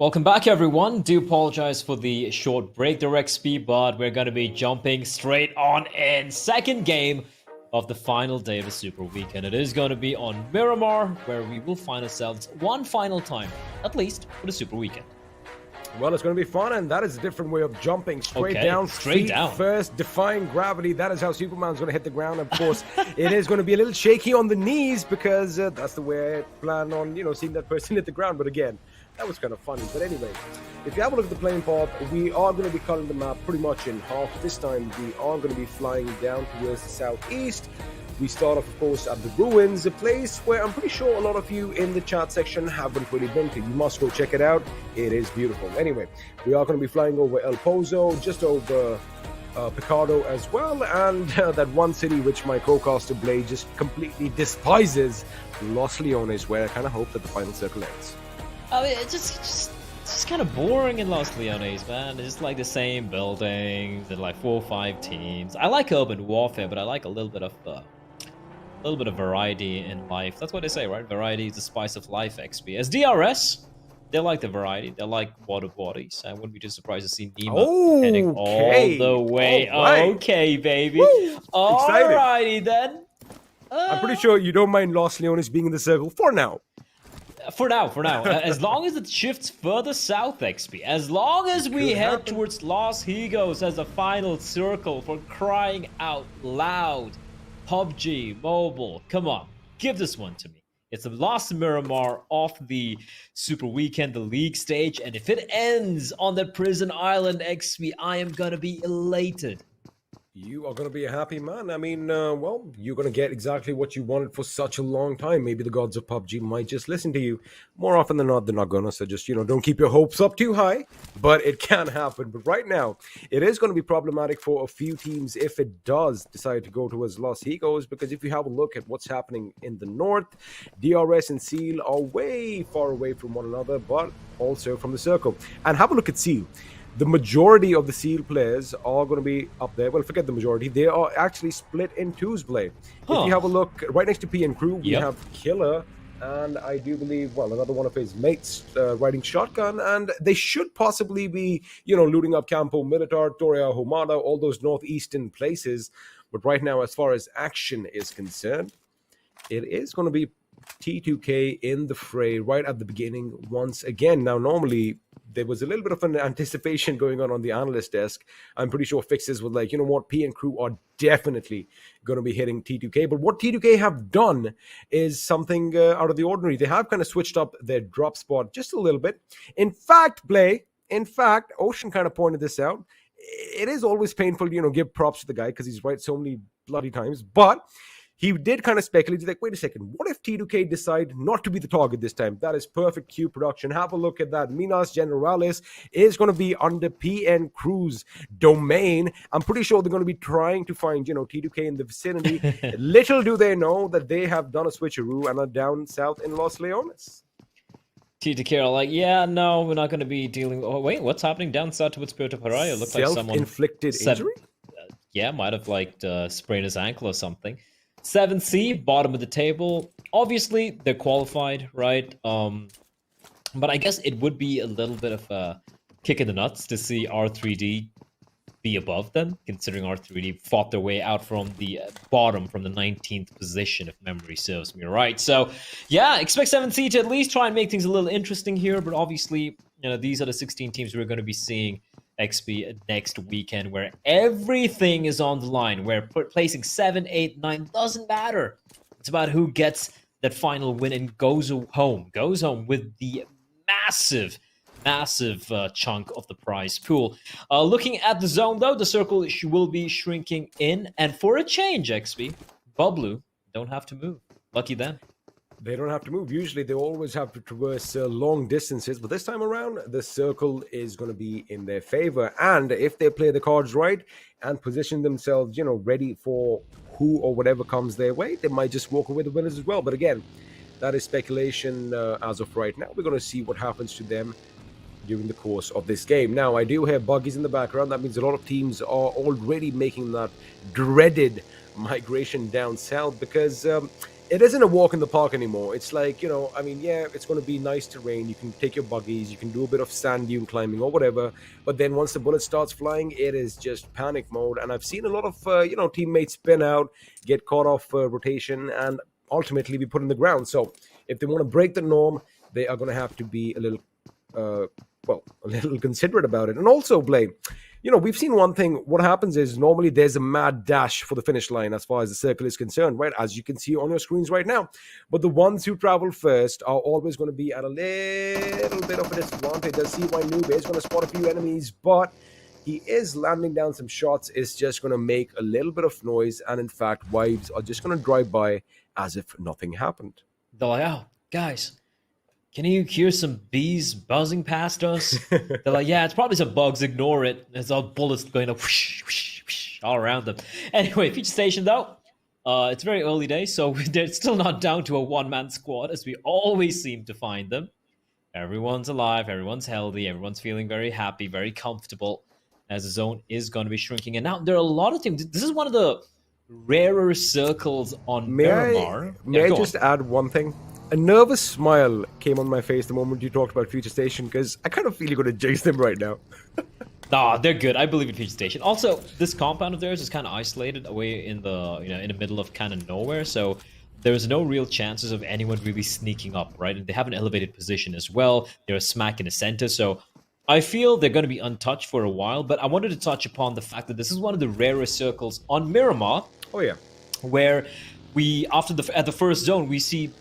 H: Welcome back, everyone. Do apologize for the short break there, XP, but we're going to be jumping straight on in second game of the final day of the Super Weekend. It is going to be on Miramar, where we will find ourselves one final time, at least, for the Super Weekend.
I: Well, it's going to be fun, and that is a different way of jumping. Straight down,
H: straight down.
I: First, defying gravity. That is how Superman's going to hit the ground. Of course, it is going to be a little shaky on the knees because that's the way I plan on, seeing that person hit the ground. But again, that was kind of funny. But anyway, if you have a look at the playing path, we are going to be cutting the map pretty much in half. This time, we are going to be flying down towards the southeast. We start off, of course, at the ruins, a place where I'm pretty sure a lot of you in the chat section haven't really been to. You must go check it out. It is beautiful. Anyway, we are going to be flying over El Pozo, just over Picado as well, and that one city which my co-caster Blade just completely despises, Los Leones, where I kind of hope that the final circle ends.
H: I mean, it's just kind of boring in Los Leones, man. It's just like the same buildings and like 4 or 5 teams. I like urban warfare, but I like a little bit of variety in life. That's what they say, right? Variety is the spice of life, XP. As DRS, they like the variety. They like water bodies. I wouldn't be too surprised to see Nima heading all the way.
I: Right.
H: Okay, baby.
I: Woo!
H: Alrighty then.
I: I'm pretty sure you don't mind Los Leones being in the circle for now.
H: For now. As long as it shifts further south, XP. As long as we head towards Los Higos as a final circle, for crying out loud. PUBG Mobile, come on, give this one to me. It's the last Miramar of the Super Weekend, the league stage, and if it ends on the prison island, XP, I am gonna be elated.
I: You are going to be a happy man. I mean, well, you're going to get exactly what you wanted for such a long time. Maybe the gods of PUBG might just listen to you. More often than not, they're not going to. So just, don't keep your hopes up too high. But it can happen. But right now, it is going to be problematic for a few teams if it does decide to go towards Los Higos. Because if you have a look at what's happening in the north, DRS and SEAL are way far away from one another, but also from the circle. And have a look at SEAL. The majority of the SEAL players are going to be up there. Well, forget the majority. They are actually split in twos, Blade. If you have a look, right next to P and Crew, we have Killer, and I do believe, well, another one of his mates riding shotgun, and they should possibly be, looting up Campo Militar, Toria Homada, all those northeastern places. But right now, as far as action is concerned, it is going to be T2K in the fray right at the beginning once again. Now, normally, there was a little bit of an anticipation going on the analyst desk. I'm pretty sure Fixes was like, you know what, P and Crew are definitely going to be hitting T2K. But what T2K have done is something out of the ordinary. They have kind of switched up their drop spot just a little bit. In fact, Ocean kind of pointed this out. It is always painful to, give props to the guy because he's right so many bloody times. But he did kind of speculate, like, wait a second, what if T2K decide not to be the target this time? That is perfect Q production. Have a look at that. Minas Generalis is going to be under PN Crew's domain. I'm pretty sure they're going to be trying to find, T2K in the vicinity. Little do they know that they have done a switcheroo and are down south in Los Leones.
H: T2K are like, yeah, no, we're not going to be dealing... Oh, wait, what's happening down south towards Puerto Paraya? Looks like someone...
I: Self-inflicted injury?
H: Yeah, might have, sprained his ankle or something. 7C, bottom of the table. Obviously, they're qualified, right? But I guess it would be a little bit of a kick in the nuts to see R3D be above them, considering R3D fought their way out from the bottom, from the 19th position, if memory serves me right. So, yeah, expect 7C to at least try and make things a little interesting here, but obviously, these are the 16 teams we're going to be seeing XP next weekend, where everything is on the line, where placing 7, 8, 9 doesn't matter. It's about who gets that final win and goes home with the massive chunk of the prize pool. Looking at the zone, though, the circle will be shrinking in, and for a change, XP, BABLU don't have to move. Lucky them.
I: They don't have to move. Usually they always have to traverse long distances, but this time around, the circle is going to be in their favor. And if they play the cards right and position themselves, ready for who or whatever comes their way, they might just walk away the winners as well. But again, that is speculation as of right now. We're going to see what happens to them during the course of this game. Now, I do hear buggies in the background. That means a lot of teams are already making that dreaded migration down south because it isn't a walk in the park anymore. It's like, yeah, it's going to be nice terrain. You can take your buggies, you can do a bit of sand dune climbing or whatever. But then once the bullet starts flying, it is just panic mode. And I've seen a lot of, teammates spin out, get caught off rotation, and ultimately be put in the ground. So if they want to break the norm, they are going to have to be a little considerate about it. And also, Blame, we've seen one thing. What happens is normally there's a mad dash for the finish line as far as the circle is concerned, right? As you can see on your screens right now. But the ones who travel first are always going to be at a little bit of a disadvantage. I see why Noob is going to spot a few enemies, but he is landing down some shots. It's just going to make a little bit of noise. And in fact, Wives are just going to drive by as if nothing happened.
H: They're like, oh, guys, can you hear some bees buzzing past us? They're like, yeah, it's probably some bugs. Ignore it. There's all bullets going up whoosh, whoosh, whoosh, all around them. Anyway, Feature Station, though, it's very early days, so they're still not down to a one-man squad, as we always seem to find them. Everyone's alive. Everyone's healthy. Everyone's feeling very happy, very comfortable, as the zone is going to be shrinking. And now there are a lot of teams. This is one of the rarer circles on Miramar.
I: May I just add one thing? A nervous smile came on my face the moment you talked about Future Station, because I kind of feel you're going to chase them right now.
H: Nah, they're good. I believe in Future Station. Also, this compound of theirs is kind of isolated away in the in the middle of kind of nowhere, so there's no real chances of anyone really sneaking up, right? And they have an elevated position as well. They're smack in the center, so I feel they're going to be untouched for a while. But I wanted to touch upon the fact that this is one of the rarest circles on Miramar.
I: Oh yeah,
H: where we at the first zone we see.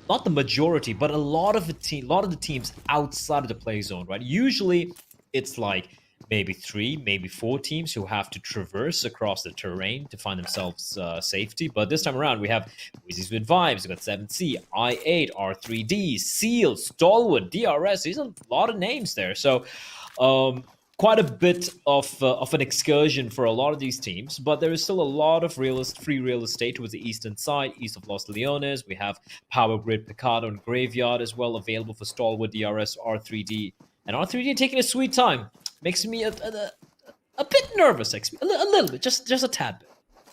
H: Not the majority, but a lot of the teams outside of the play zone, right? Usually, it's like maybe 3, maybe 4 teams who have to traverse across the terrain to find themselves safety. But this time around, we have Wizzes with Vibes, we got 7C, I8, R3D, Seal, Stalwart, DRS. There's a lot of names there. So, quite a bit of an excursion for a lot of these teams, but there is still a lot of free real estate towards the eastern side, east of Los Leones. We have Power Grid, Picado, and Graveyard as well available for Stalwart, DRS, R3D. And R3D taking a sweet time. Makes me a bit nervous, a little bit, just a tad bit.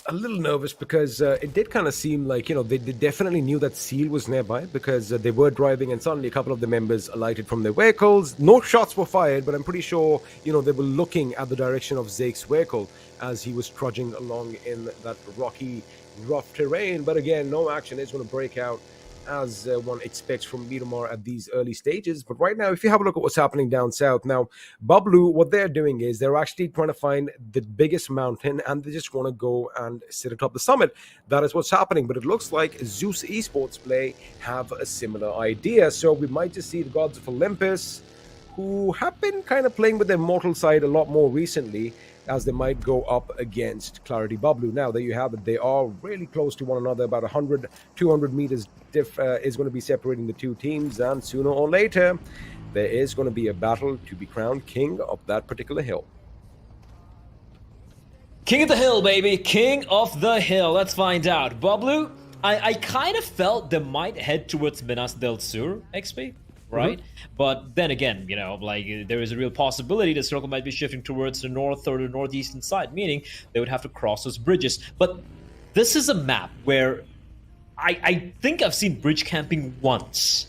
I: A little nervous because it did kind of seem like, they definitely knew that Seal was nearby because they were driving and suddenly a couple of the members alighted from their vehicles. No shots were fired, but I'm pretty sure, they were looking at the direction of Zake's vehicle as he was trudging along in that rocky, rough terrain. But again, no action is going to break out as one expects from Miramar at these early stages. But right now, if you have a look at what's happening down south, now, BABLU, what they're doing is they're actually trying to find the biggest mountain and they just want to go and sit atop the summit. That is what's happening. But it looks like ZEUS Esports Play have a similar idea. So we might just see the gods of Olympus, who have been kind of playing with their mortal side a lot more recently, as they might go up against Clarity BABLU. Now, there you have it. They are really close to one another. About 100, 200 meters is going to be separating the two teams. And sooner or later, there is going to be a battle to be crowned king of that particular hill.
H: King of the hill, baby. King of the hill. Let's find out. BABLU, I kind of felt they might head towards Minas del Sur, XP. Right? But then again, there is a real possibility the circle might be shifting towards the north or the northeastern side, meaning they would have to cross those bridges. But this is a map where I think I've seen bridge camping once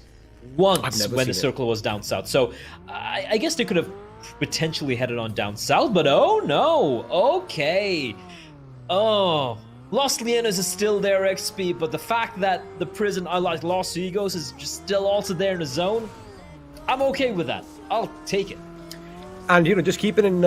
H: when the circle was down south. So I guess they could have potentially headed on down south, but oh no, okay. Oh, Los Leones is still there, XP, but the fact that the prison, unlike Los Egos, is just still also there in the zone, I'm okay with that. I'll take it.
I: And, just keep it in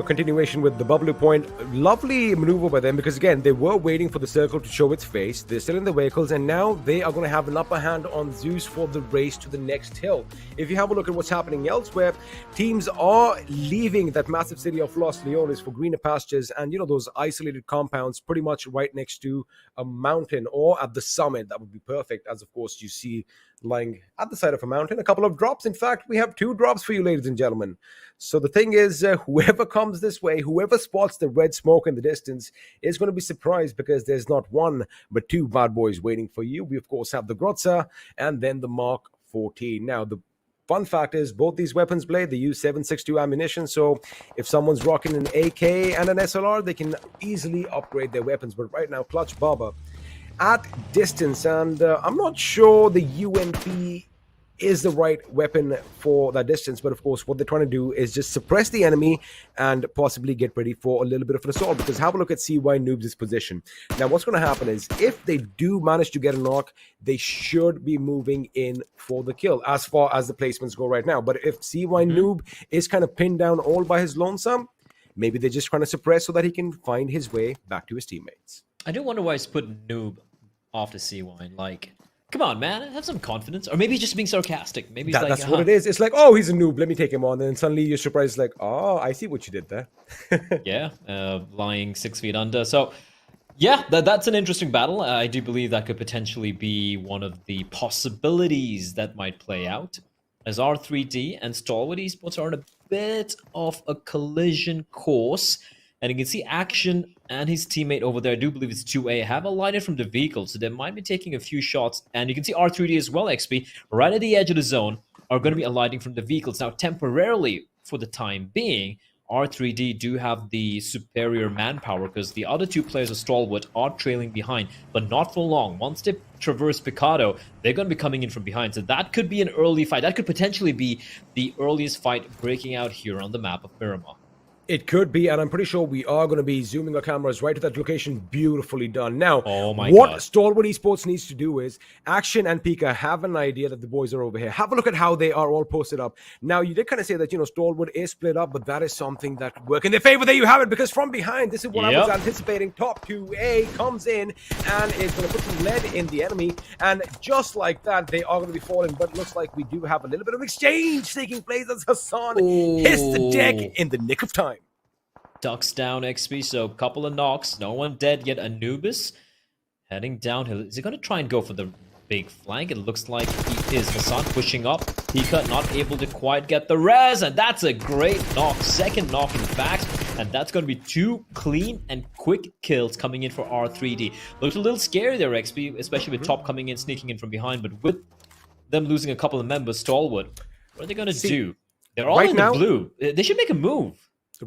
I: continuation with the BABLU point. Lovely maneuver by them because, again, they were waiting for the circle to show its face. They're still in the vehicles, and now they are going to have an upper hand on ZEUS for the race to the next hill. If you have a look at what's happening elsewhere, teams are leaving that massive city of Los Leones for greener pastures and, those isolated compounds pretty much right next to a mountain or at the summit. That would be perfect, as, of course, you see lying at the side of a mountain a couple of drops. In fact, we have 2 drops for you, ladies and gentlemen. So the thing is, whoever comes this way, whoever spots the red smoke in the distance is going to be surprised because there's not 1 but 2 bad boys waiting for you. We of course have the Grotza and then the Mark 14. Now, the fun fact is both these weapons blade, they use 7.62 ammunition. So if someone's rocking an AK and an SLR, they can easily upgrade their weapons. But right now, Clutch Baba at distance, and I'm not sure the UMP is the right weapon for that distance, but of course what they're trying to do is just suppress the enemy and possibly get ready for a little bit of an assault, because have a look at CY Noobs' position. Now what's going to happen is if they do manage to get a knock, they should be moving in for the kill as far as the placements go right now. But if CY Noob is kind of pinned down all by his lonesome, maybe they're just trying to suppress so that he can find his way back to his teammates.
H: I do wonder why he's put Noob after CY. Like, come on, man, have some confidence. Or maybe he's just being sarcastic. Maybe he's
I: that's what it is. It's like, oh, he's a noob, let me take him on. And then suddenly you're surprised, like, oh, I see what you did there.
H: Yeah, lying 6 feet under. So, yeah, that's an interesting battle. I do believe that could potentially be one of the possibilities that might play out, as R3D and Stalwart Esports are on a bit of a collision course. And you can see Action and his teammate over there, I do believe it's 2A, have alighted from the vehicle, so they might be taking a few shots. And you can see R3D as well, XP, right at the edge of the zone, are going to be alighting from the vehicles. Now, temporarily, for the time being, R3D do have the superior manpower, because the other two players of Stalwart are trailing behind, but not for long. Once they traverse Picado, they're going to be coming in from behind. So that could be an early fight. That could potentially be the earliest fight breaking out here on the map of Miramar.
I: It could be, and I'm pretty sure we are going to be zooming our cameras right to that location. Beautifully done. Now, what Stalwart Esports needs to do is, Action and Pika have an idea that the boys are over here. Have a look at how they are all posted up. Now, you did kind of say that, Stalwart is split up, but that is something that could work in their favor. There you have it, because from behind, this is what I was anticipating. Top 2A comes in and is going to put some lead in the enemy, and just like that, they are going to be falling, but it looks like we do have a little bit of exchange taking place as Hassan hits the deck in the nick of time.
H: Ducks down XP, so a couple of knocks. No one dead yet. Anubis heading downhill. Is he going to try and go for the big flank? It looks like he is. Hassan pushing up. Pika not able to quite get the res, and that's a great knock. Second knock, in fact, and that's going to be two clean and quick kills coming in for R3D. Looked a little scary there, XP, especially with Top coming in, sneaking in from behind, but with them losing a couple of members, Stalwart, what are they going to do? They're all in the blue. They should make a move.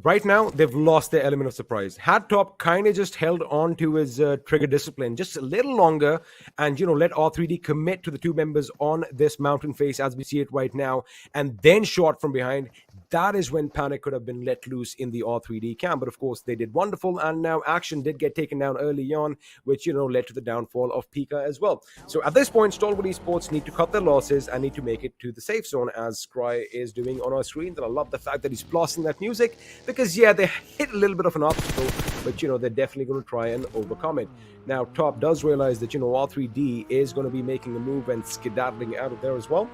I: Right now, they've lost their element of surprise. Had Top kind of just held on to his trigger discipline just a little longer and, let R3D commit to the two members on this mountain face as we see it right now, and then shot from behind, that is when panic could have been let loose in the R3D camp. But of course, they did wonderful, and now Action did get taken down early on, which, led to the downfall of Pika as well. So at this point, Stalwart Esports need to cut their losses and need to make it to the safe zone, as Scry is doing on our screens. And I love the fact that he's blasting that music, because, yeah, they hit a little bit of an obstacle, but, they're definitely going to try and overcome it. Now, Top does realize that, R3D is going to be making a move and skedaddling out of there as well.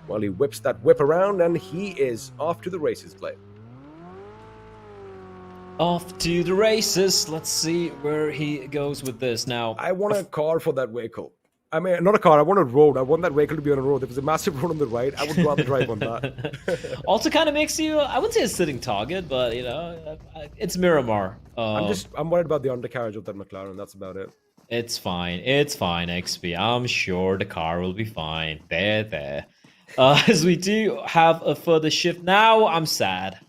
I: While he whips that whip around, and he is off to the races, Play.
H: Off to the races. Let's see where he goes with this. Now,
I: I want a car for that vehicle. I mean, not a car. I want a road. I want that vehicle to be on a road. If there's a massive road on the right, I would rather drive on that.
H: Also kind of makes you, I wouldn't say a sitting target, but, it's Miramar.
I: I'm worried about the undercarriage of that McLaren. That's about it.
H: It's fine. It's fine, XP. I'm sure the car will be fine. There. As we do have a further shift. Now I'm sad.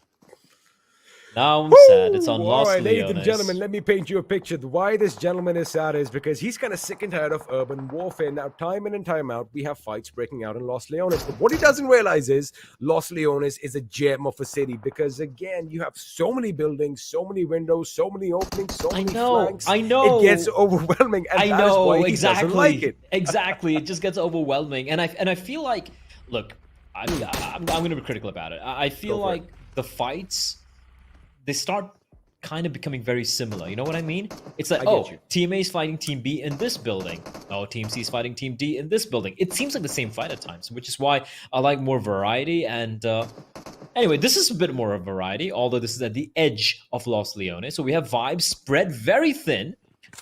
H: It's on Los
I: All right, ladies and
H: Leones.
I: gentlemen, let me paint you a picture. Why this gentleman is sad is because he's kind of sick and tired of urban warfare. Now, time in and time out, we have fights breaking out in Los Leones. But what he doesn't realize is Los Leones is a gem of a city, because, again, you have so many buildings, so many windows, so many openings, so many flanks.
H: I know.
I: It gets overwhelming, and that is why he doesn't like it.
H: Exactly. It just gets overwhelming. And I feel like, look, I'm going to be critical about it. I feel like the fights, they start kind of becoming very similar. You know what I mean? It's like, Team A is fighting Team B in this building. Oh, Team C is fighting Team D in this building. It seems like the same fight at times, which is why I like more variety. And anyway, this is a bit more of variety, although this is at the edge of Los Leones. So we have vibes spread very thin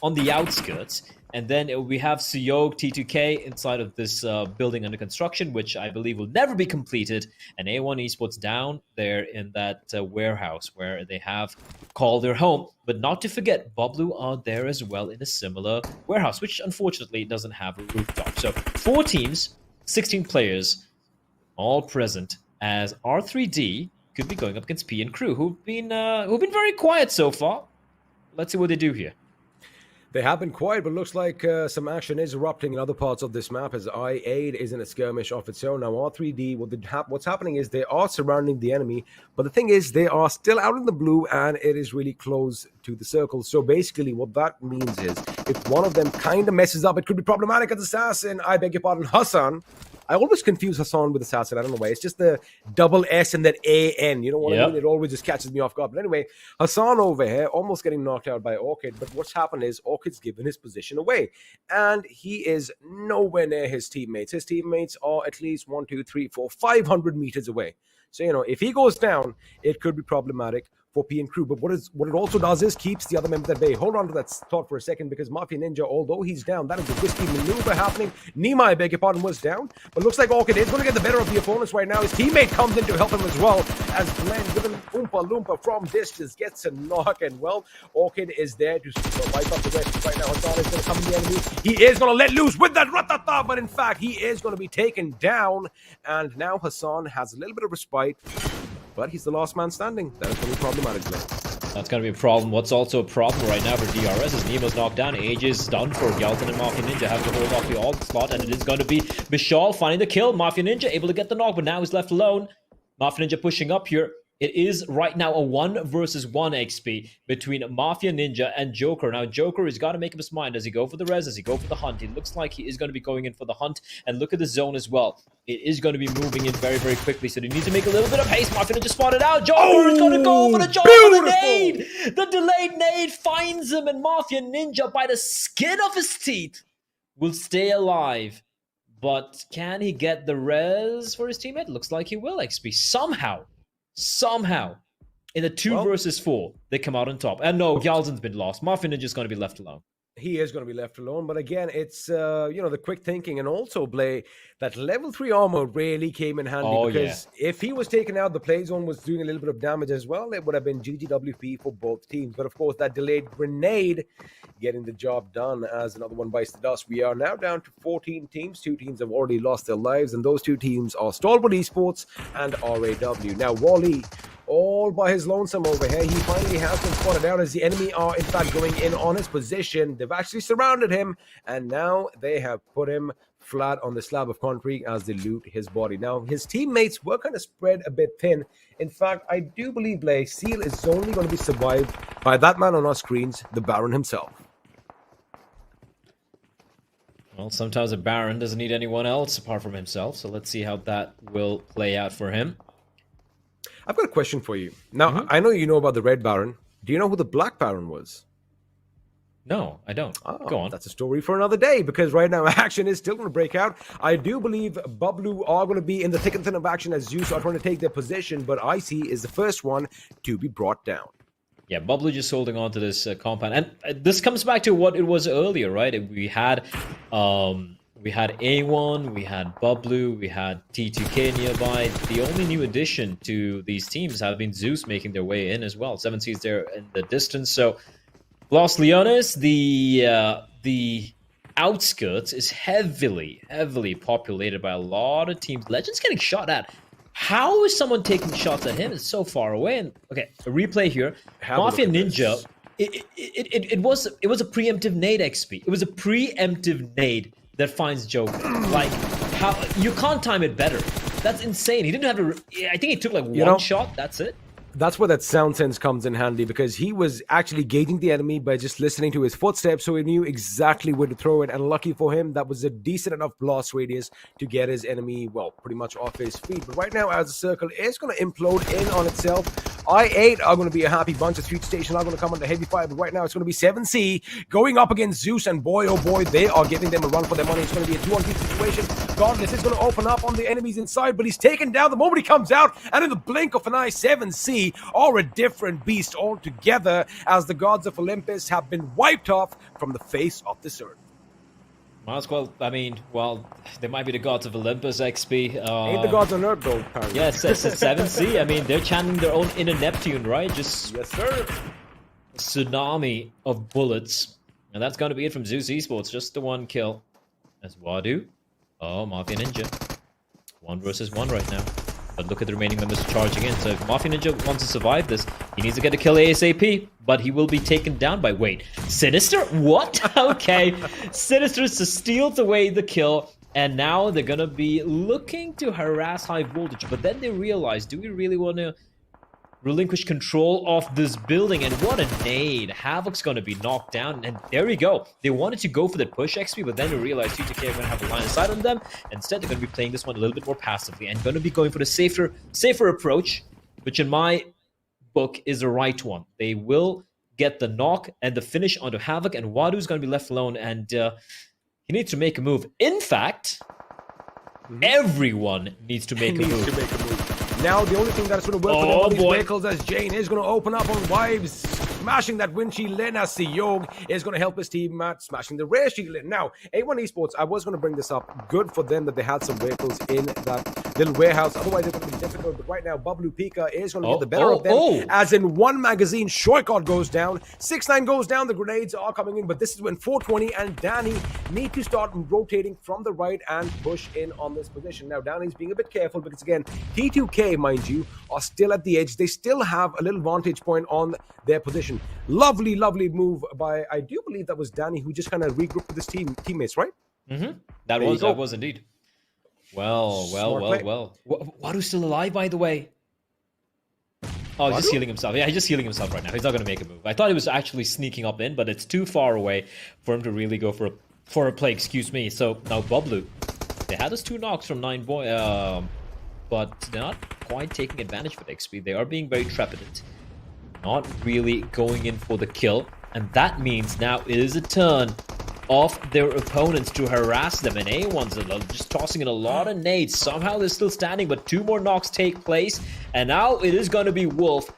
H: on the outskirts. And then we have Suyog T2K inside of this building under construction, which I believe will never be completed. And A1 Esports down there in that warehouse where they have called their home. But not to forget, BABLU are there as well in a similar warehouse, which unfortunately doesn't have a rooftop. So 4 teams, 16 players, all present, as R3D could be going up against P and Crew, who've been very quiet so far. Let's see what they do here.
I: They have been quiet, but looks like some action is erupting in other parts of this map as I-8 is in a skirmish of its own. Now, R3D, what's happening is they are surrounding the enemy, but the thing is they are still out in the blue and it is really close to the circle. So basically what that means is if one of them kind of messes up, it could be problematic as Assassin. I beg your pardon, Hassan. I always confuse Hassan with Assassin. I don't know why. It's just the double S and that A-N. You know what I mean? It always just catches me off guard. But anyway, Hassan over here almost getting knocked out by Orchid. But what's happened is Orchid's given his position away. And he is nowhere near his teammates. His teammates are at least 1, 2, 3, 4, 500 meters away. So, you know, if he goes down, it could be problematic for P and Crew. But what it also does is keeps the other members at bay. Hold on to that thought for a second, because Mafia Ninja, although he's down, that is a risky maneuver happening. Nima, I beg your pardon, was down, but looks like Orchid is going to get the better of the opponents right now. His teammate comes in to help him as well, as Glenn with an Oompa Loompa from distance gets a knock, and well, Orchid is there to wipe up the rest right now. Hassan is going to come in the enemy. He is going to let loose with that ratata, but in fact, he is going to be taken down, and now Hassan has a little bit of respite. But he's the last man standing. That is going to be problematic, Glenn.
H: That's going to be a problem. What's also a problem right now for DRS is Nemo's knocked down. Age is done for Galton, and Mafia Ninja have to hold off the onslaught, and it is going to be Bishal finding the kill. Mafia Ninja able to get the knock, but now he's left alone. Mafia Ninja pushing up here. It is right now a 1 versus 1 XP between Mafia Ninja and Joker. Now, Joker has got to make up his mind. Does he go for the res? Does he go for the hunt? It looks like he is going to be going in for the hunt. And look at the zone as well. It is going to be moving in very, very quickly. So they need to make a little bit of haste. Mafia Ninja spotted out. Joker is going to go for the Joker for the nade. The delayed nade finds him. And Mafia Ninja, by the skin of his teeth, will stay alive. But can he get the res for his teammate? Looks like he will, XP. Somehow, in the 2 versus 4, they come out on top. And no, Galton's been lost. Mafia Ninja's going to be left alone.
I: He is going to be left alone. But again, it's, you know, the quick thinking. And also, Blay, that level 3 armor really came in handy. Because if he was taken out, the play zone was doing a little bit of damage as well. It would have been GGWP for both teams. But of course, that delayed grenade getting the job done as another one bites the dust. We are now down to 14 teams. 2 teams have already lost their lives. And those 2 teams are Stalwart Esports and RAW. Now, Wally, all by his lonesome over here. He finally has been spotted out as the enemy are in fact going in on his position. They've actually surrounded him, and now they have put him flat on the slab of concrete as they loot his body. Now, his teammates were kind of spread a bit thin. In fact, I do believe, Blay, Seal is only going to be survived by that man on our screens, the Baron himself.
H: Well, sometimes a Baron doesn't need anyone else apart from himself, so let's see how that will play out for him.
I: I've got a question for you. Now, I know you know about the Red Baron. Do you know who the Black Baron was?
H: No, I don't. Go on.
I: That's a story for another day, because right now action is still going to break out. I do believe BABLU are going to be in the thick and thin of action as ZEUS are trying to take their position, but IC is the first one to be brought down.
H: Yeah, BABLU just holding on to this compound. And this comes back to what it was earlier, right? We had A1, we had BABLU, we had T2K nearby. The only new addition to these teams have been ZEUS making their way in as well. 7C's there in the distance. So Los Leones, the outskirts is heavily populated by a lot of teams. Legend's getting shot at. How is someone taking shots at him? It's so far away. And okay, a replay here. Mafia Ninja. It was a preemptive nade XP. It was a preemptive nade that finds Joker. Like, how you can't time it better. That's insane. He didn't have to. I think he took like one shot. That's it.
I: That's where that sound sense comes in handy, because he was actually gauging the enemy by just listening to his footsteps, so he knew exactly where to throw it. And lucky for him, that was a decent enough blast radius to get his enemy, well, pretty much off his feet. But right now, as the circle is going to implode in on itself, I8 are going to be a happy bunch. The Street Station are going to come under heavy fire, but right now it's going to be 7C going up against ZEUS, and boy, oh boy, they are giving them a run for their money. It's going to be a 2-on-3 situation. Godless is going to open up on the enemies inside, but he's taken down the moment he comes out, and in the blink of an eye, 7C are a different beast altogether, as the gods of Olympus have been wiped off from the face of this earth.
H: Well, I mean, they might be the gods of Olympus, XP.
I: Ain't the gods on earth, though, apparently.
H: Yes, it's 7C. I mean, they're channeling their own inner Neptune, right? Just
I: yes, sir.
H: A tsunami of bullets. And that's going to be it from ZEUS Esports. Just the 1 kill. As Wadu. Oh, Mafia Ninja. 1 versus 1 right now. But look at the remaining members charging in. So if Mafia Ninja wants to survive this, he needs to get a kill ASAP. But he will be taken down by... Wait, Sinister? What? Okay. Sinister steals away the kill. And now they're going to be looking to harass High Voltage. But then they realize, do we really want to relinquish control of this building? And what a nade. Havoc's going to be knocked down. And there we go. They wanted to go for that push XP, but then they realized T2K are going to have a line of sight on them. Instead, they're going to be playing this one a little bit more passively and going to be going for the safer approach, which in my book is the right one. They will get the knock and the finish onto Havoc, and Wadu's going to be left alone, and he needs to make a move. In fact, everyone needs to make a move.
I: Now, the only thing that's going to work for them on these vehicles as Jane is going to open up on Wives, smashing that windshield in as Siyog is going to help his team at smashing the rear shield in. Now, A1 Esports, I was going to bring this up. Good for them that they had some vehicles in that little warehouse. Otherwise, it would have been difficult. But right now, BABLU Pika is going to get the better of them. As in one magazine, Shoykot goes down. 6-9 goes down. The grenades are coming in. But this is when 420 and Danny need to start rotating from the right and push in on this position. Now, Danny's being a bit careful because, again, T2K, mind you, are still at the edge. They still have a little vantage point on their position. Lovely, lovely move by, I do believe that was Danny, who just kind of regrouped with his teammates, right?
H: That was indeed. Well. Wadu's still alive, by the way. Oh, he's just healing himself. Yeah, he's just healing himself right now. He's not going to make a move. I thought he was actually sneaking up in, but it's too far away for him to really go for a play, excuse me. So now BABLU, they had us 2 knocks from 9 boy, but they're not quite taking advantage of the XP. They are being very trepidant, not really going in for the kill, and that means now it is a turn of their opponents to harass them, and A1's just tossing in a lot of nades. Somehow they're still standing, but 2 more knocks take place, and now it is going to be Wolf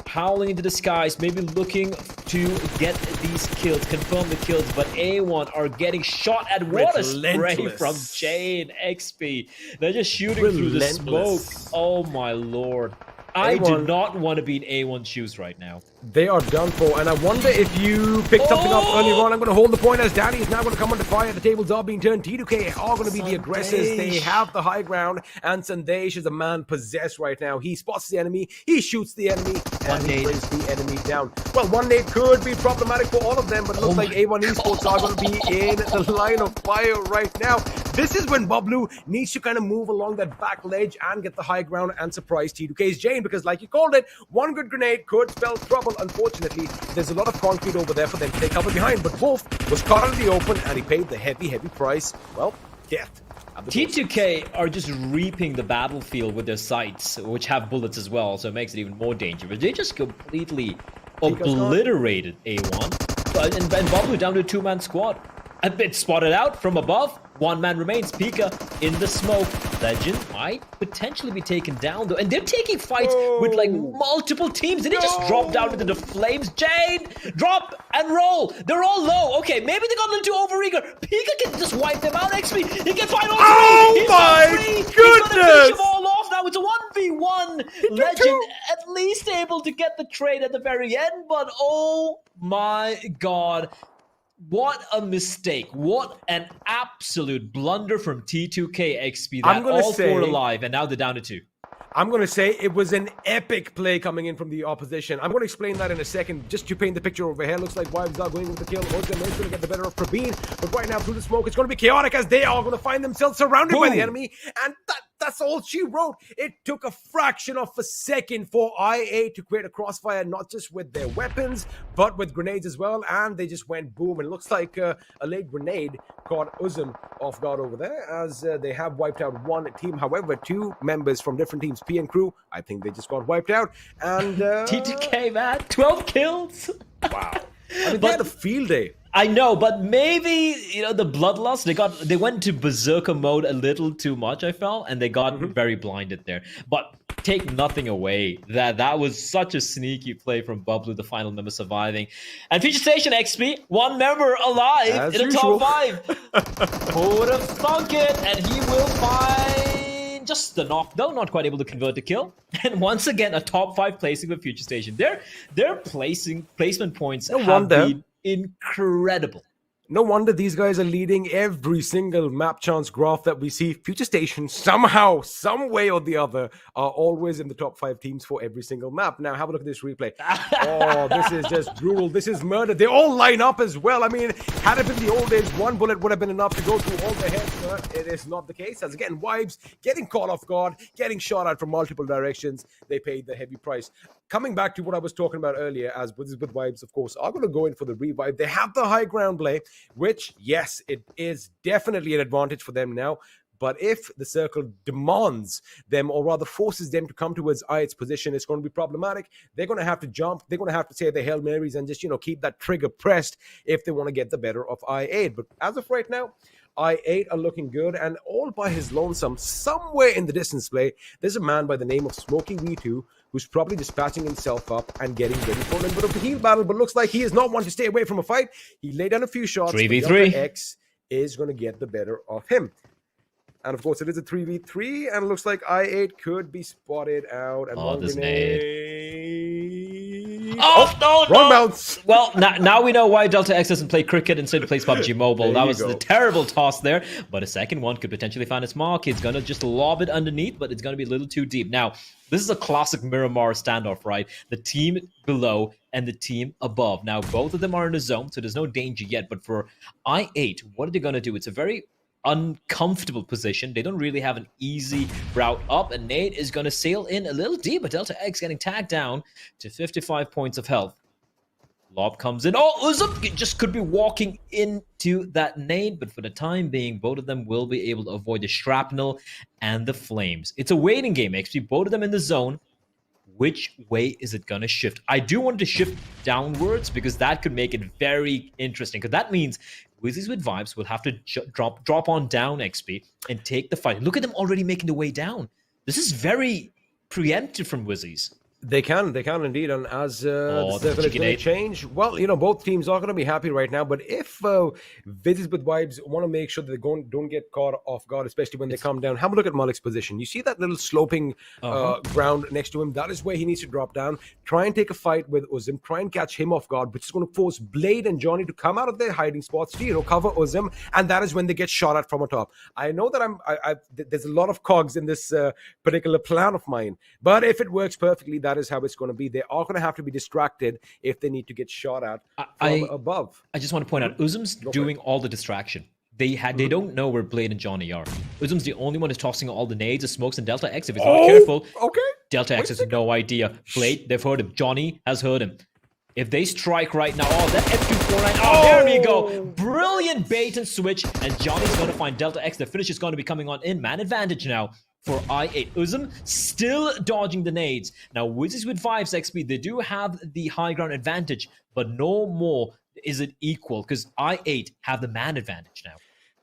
H: howling into the skies, maybe looking to get these kills, confirm the kills, but A1 are getting shot at. What a spray from Jane XP. They're just shooting through the smoke. Oh my lord. I do not want to be in A1 shoes right now.
I: They are done for, and I wonder if you picked something up earlier on. I'm going to hold the point as Danny is now going to come under fire. The tables are being turned. T2K are going to be the aggressors. They have the high ground, and Sandesh is a man possessed right now. He spots the enemy, he shoots the enemy, and he brings the enemy down. Well, one nade could be problematic for all of them, but it looks like A1 Esports are going to be in the line of fire right now. This is when BABLU needs to kind of move along that back ledge and get the high ground and surprise T2K's Jane, because like you called it, one good grenade could spell trouble. Unfortunately, there's a lot of concrete over there for them to take cover behind, but Wolf was caught in the open and he paid the heavy price. Well, death.
H: T2K are just reaping the battlefield with their sights, which have bullets as well, so it makes it even more dangerous. They just completely obliterated A1, and BABLU down to a 2-man squad. A bit spotted out from above. 1 man remains. Pika in the smoke. Legend might potentially be taken down though. And they're taking fights with like multiple teams. Did they just drop down into the flames? Jane! Drop and roll! They're all low. Okay, maybe they got a little too overeager. Pika can just wipe them out. XP. He can find all three.
I: Oh my goodness!
H: He's gonna finish them all off now. It's a 1v1. Legend at least able to get the trade at the very end, but oh my god. What a mistake. What an absolute blunder from T2K XP. That all 4 alive, and now they're down to 2.
I: I'm going to say it was an epic play coming in from the opposition. I'm going to explain that in a second. Just to paint the picture over here, looks like Wives are going with the kill. Ozem is going to get the better of Praveen. But right now, through the smoke, it's going to be chaotic as they are going to find themselves surrounded by the enemy. And that's all she wrote. It took a fraction of a second for IA to create a crossfire, not just with their weapons, but with grenades as well. And they just went boom. And it looks like a late grenade caught Uzum off guard over there, as they have wiped out 1 team. However, 2 members from different teams, P and Crew, I think they just got wiped out. And
H: T2K, man, 12 kills.
I: Wow. I mean, they had a field day.
H: I know, but maybe, you know, the bloodlust, they went to berserker mode a little too much, I felt, and they got very blinded there. But take nothing away. That was such a sneaky play from BABLU, the final member surviving. And Future Station XP, 1 member alive
I: as
H: in the
I: usual.
H: top 5. Who would have thunk it? And he will find just the knock, though, not quite able to convert the kill. And once again, a top 5 placing with Future Station. Their placement points have been incredible.
I: No wonder these guys are leading every single map chance graph that we see. Future Station, somehow, some way or the other, are always in the top 5 teams for every single map. Now, have a look at this replay. Oh, this is just brutal. This is murder. They all line up as well. I mean, had it been the old days, one bullet would have been enough to go through all their heads, but it is not the case. As again, Vibes getting caught off guard, getting shot at from multiple directions. They paid the heavy price. Coming back to what I was talking about earlier, as with Vibes, of course, are going to go in for the revive. They have the high ground play, which, yes, it is definitely an advantage for them now. But if the circle demands them, or rather forces them to come towards I8's position, it's going to be problematic. They're going to have to jump. They're going to have to say the Hail Marys and just, keep that trigger pressed if they want to get the better of I8. But as of right now, I8 are looking good, and all by his lonesome, somewhere in the distance play, there's a man by the name of Smokey V2 who's probably just patching himself up and getting ready for a little bit of a heal battle, but looks like he is not one to stay away from a fight. He laid down a few shots.
H: 3v3.
I: X is going to get the better of him. And of course, it is a 3v3, and it looks like I8 could be spotted out. And
H: this nade.
I: Wrong bounce.
H: Well, now we know why Delta X doesn't play cricket instead plays PUBG Mobile. That was the terrible toss there, but a second one could potentially find its mark. It's going to just lob it underneath, but it's going to be a little too deep. Now, this is a classic Miramar standoff, right? The team below and the team above. Now, both of them are in a zone, so there's no danger yet, but for I8, what are they going to do? It's a very uncomfortable position. They don't really have an easy route up, and Nate is going to sail in a little deep, but Delta X getting tagged down to 55 points of health. Lob comes in. Oh, Uzum just could be walking into that nade, but for the time being, both of them will be able to avoid the shrapnel and the flames. It's a waiting game, actually. Both of them in the zone. Which way is it going to shift? I do want to shift downwards because that could make it very interesting, because that means Wizzes with Vibes will have to drop on down XP and take the fight. Look at them already making the way down. This is very preemptive from Wizzes.
I: They can indeed, and as the circle is going to change, well, both teams are going to be happy right now, but if Wizzes with Vibes want to make sure that they don't get caught off guard, especially when they come down, have a look at Malik's position. You see that little sloping ground next to him? That is where he needs to drop down, try and take a fight with Uzum, try and catch him off guard, which is going to force Blade and Johnny to come out of their hiding spots to, cover Uzum, and that is when they get shot at from atop. I know that there's a lot of cogs in this particular plan of mine, but if it works perfectly, that is how it's going to be. They are going to have to be distracted if they need to get shot at from above.
H: I just want to point out, Uzum's doing all the distraction. They don't know where Blade and Johnny are. Uzum's the only one who's tossing all the nades, the smokes, and Delta X, if it's not careful, Delta X has no idea. Blade, they've heard him. Johnny has heard him. If they strike right now, that F249, there we go. Brilliant bait and switch, and Johnny's going to find Delta X. The finish is going to be coming on in. Man advantage now for I8. Uzum still dodging the nades. Now, Wizzes with Vibes XP, they do have the high ground advantage, but no more is it equal, because I8 have the man advantage now.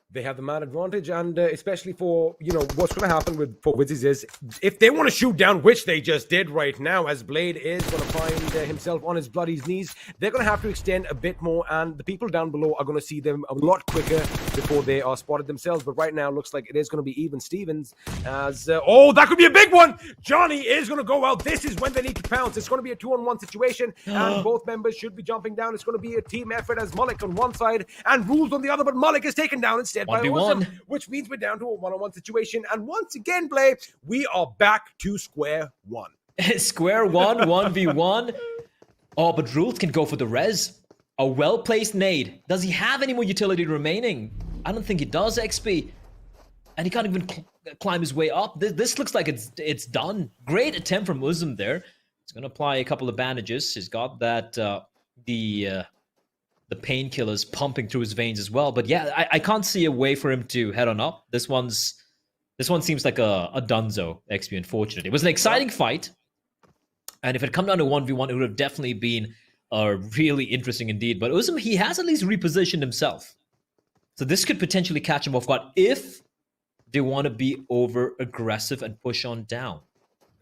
I: They have the man advantage, and especially for, what's going to happen for Wizzes is if they want to shoot down, which they just did right now, as Blade is going to find himself on his bloody knees, they're going to have to extend a bit more, and the people down below are going to see them a lot quicker before they are spotted themselves. But right now, looks like it is going to be even Stevens as, that could be a big one! Johnny is going to go out. This is when they need to pounce. It's going to be a 2-on-1 situation, and both members should be jumping down. It's going to be a team effort as Malik on one side and Rules on the other, but Malik is taken down instead.
H: 1v1.
I: Which means we're down to a 1-on-1 situation. And once again, Blay, we are back to square one.
H: Square one, 1v1. Oh, but Rules can go for the res. A well-placed nade. Does he have any more utility remaining? I don't think he does, XP. And he can't even climb his way up. This looks like it's done. Great attempt from Uzum there. He's going to apply a couple of bandages. He's got that, the painkillers pumping through his veins as well. But yeah, I can't see a way for him to head on up. This one seems like a dunzo XP, unfortunately. It was an exciting fight. And if it come down to 1v1, it would have definitely been really interesting indeed. But Uzum, he has at least repositioned himself. So this could potentially catch him off guard if they want to be over-aggressive and push on down.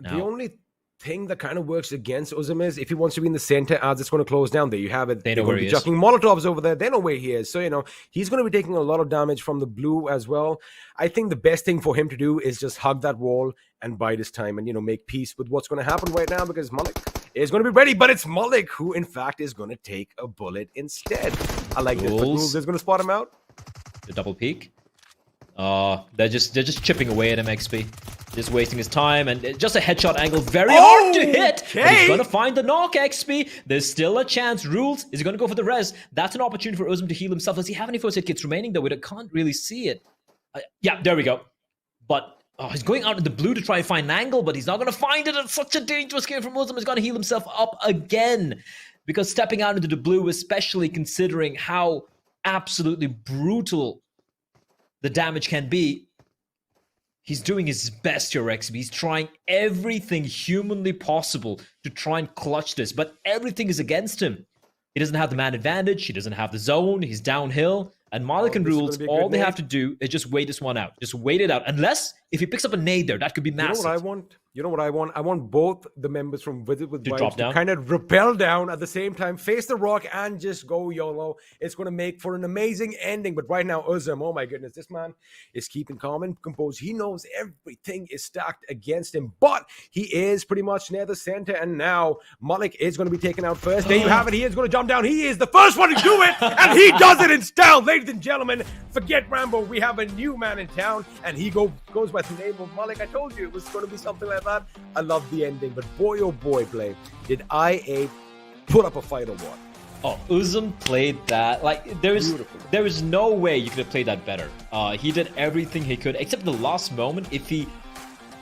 H: Now,
I: the only thing that kind of works against Uzum is if he wants to be in the center as it's going to close down. There you have it.
H: They know where he is.
I: Chucking Molotovs over there. They know where he is. So, he's going to be taking a lot of damage from the blue as well. I think the best thing for him to do is just hug that wall and bide his time and, make peace with what's going to happen right now, because Malik is going to be ready, but it's Malik who, in fact, is going to take a bullet instead. I like this. But Rules is going to spot him out.
H: The double peek. They're just chipping away at him, XP. Just wasting his time, and just a headshot angle, very hard to hit. But he's gonna find the knock, XP. There's still a chance. Rules is he gonna go for the res. That's an opportunity for Uzum to heal himself. Does he have any first aid kits remaining though? We can't really see it. Yeah, there we go. But he's going out in the blue to try and find an angle, but he's not gonna find it. It's such a dangerous game from Uzum. He's gonna heal himself up again, because stepping out into the blue, especially considering how absolutely brutal the damage can be, he's doing his best here, XB. He's trying everything humanly possible to try and clutch this, but everything is against him. He doesn't have the man advantage. He doesn't have the zone. He's downhill. And Malik and Rules, all they have to do is just wait this one out. Just wait it out. Unless, if he picks up a nade there, that could be massive.
I: You know what I want? You know what I want? I want both the members from Wizzes with Vibes to kind of rappel down at the same time, face the rock, and just go YOLO. It's going to make for an amazing ending. But right now, Uzum, oh my goodness, this man is keeping calm and composed. He knows everything is stacked against him, but he is pretty much near the center. And now Malik is going to be taken out first. There you have it. He is going to jump down. He is the first one to do it, and he does it in style. Ladies and gentlemen, forget Rambo. We have a new man in town, and he goes by the name of Malik. I told you it was going to be something like that. I love the ending, but boy, oh boy, Play, did IA put up a fight or what?
H: Oh, Uzum played that. Like, there is no way you could have played that better. He did everything he could, except in the last moment. If he,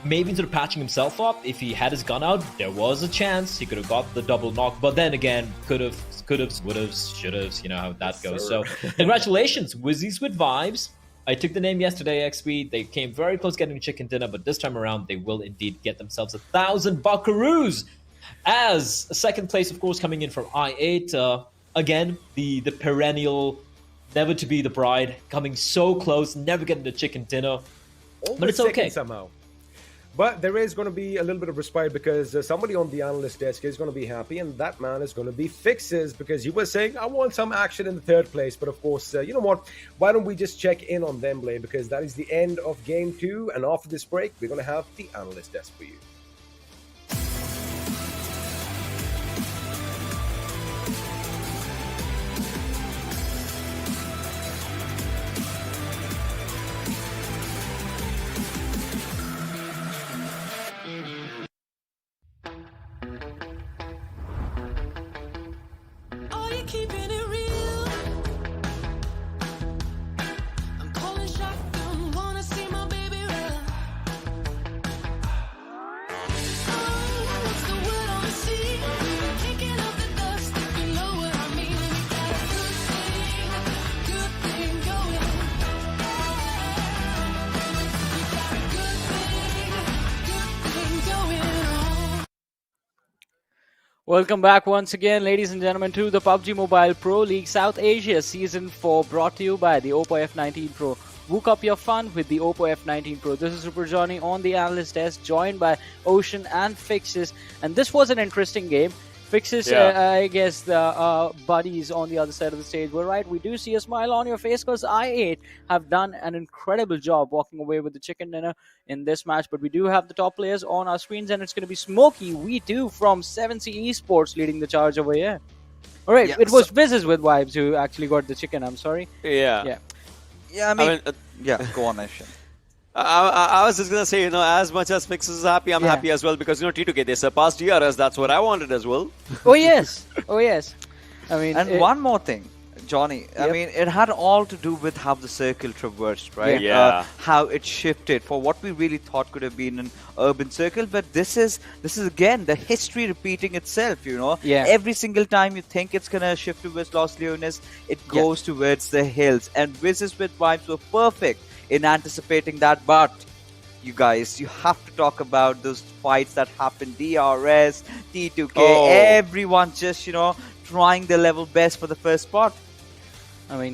H: maybe instead of patching himself up, if he had his gun out, there was a chance he could have got the double knock. But then again, could have, would have, should have, you know how that goes. So, congratulations, Wizzes with Vibes. I took the name yesterday, XP. They came very close getting chicken dinner, but this time around, they will indeed get themselves 1,000 buckaroos. As second place, of course, coming in from I8. Again, the perennial, never to be the bride, coming so close, never getting the chicken dinner. But it's okay.
I: Somehow. But there is going to be a little bit of respite, because somebody on the analyst desk is going to be happy, and that man is going to be Fixes, because he was saying, I want some action in the third place. But of course, you know what? Why don't we just check in on them, Blay? Because that is the end of game 2. And after this break, we're going to have the analyst desk for you.
E: Welcome back once again, ladies and gentlemen, to the PUBG Mobile Pro League South Asia Season 4, brought to you by the Oppo F19 Pro. Woke up your fun with the Oppo F19 Pro. This is Super Johnny on the analyst desk, joined by Ocean and Fixes. And this was an interesting game. Fixes, I guess the buddies on the other side of the stage were right. We do see a smile on your face, because I8 have done an incredible job walking away with the chicken dinner in this match. But we do have the top players on our screens, and it's going to be Smokey We2 from 7C Esports leading the charge over here. All right, it was Wizzes with Vibes who actually got the chicken. I'm sorry.
F: Yeah,
G: I mean go on, Ashen.
F: I was just gonna say, as much as Fixes is happy, I'm happy as well, because T2K, they surpassed DRS. That's what I wanted as well.
E: Oh yes. I mean,
G: and one more thing, Johnny. I mean, it had all to do with how the circle traversed, right?
F: Yeah.
G: How it shifted for what we really thought could have been an urban circle, but this is again the history repeating itself. Every single time you think it's gonna shift towards Los Leones, it goes towards the hills. And Wizzes with Vibes were perfect in anticipating that. But you guys, you have to talk about those fights that happened. DRS, T2K, everyone just trying their level best for the first spot.
E: I mean,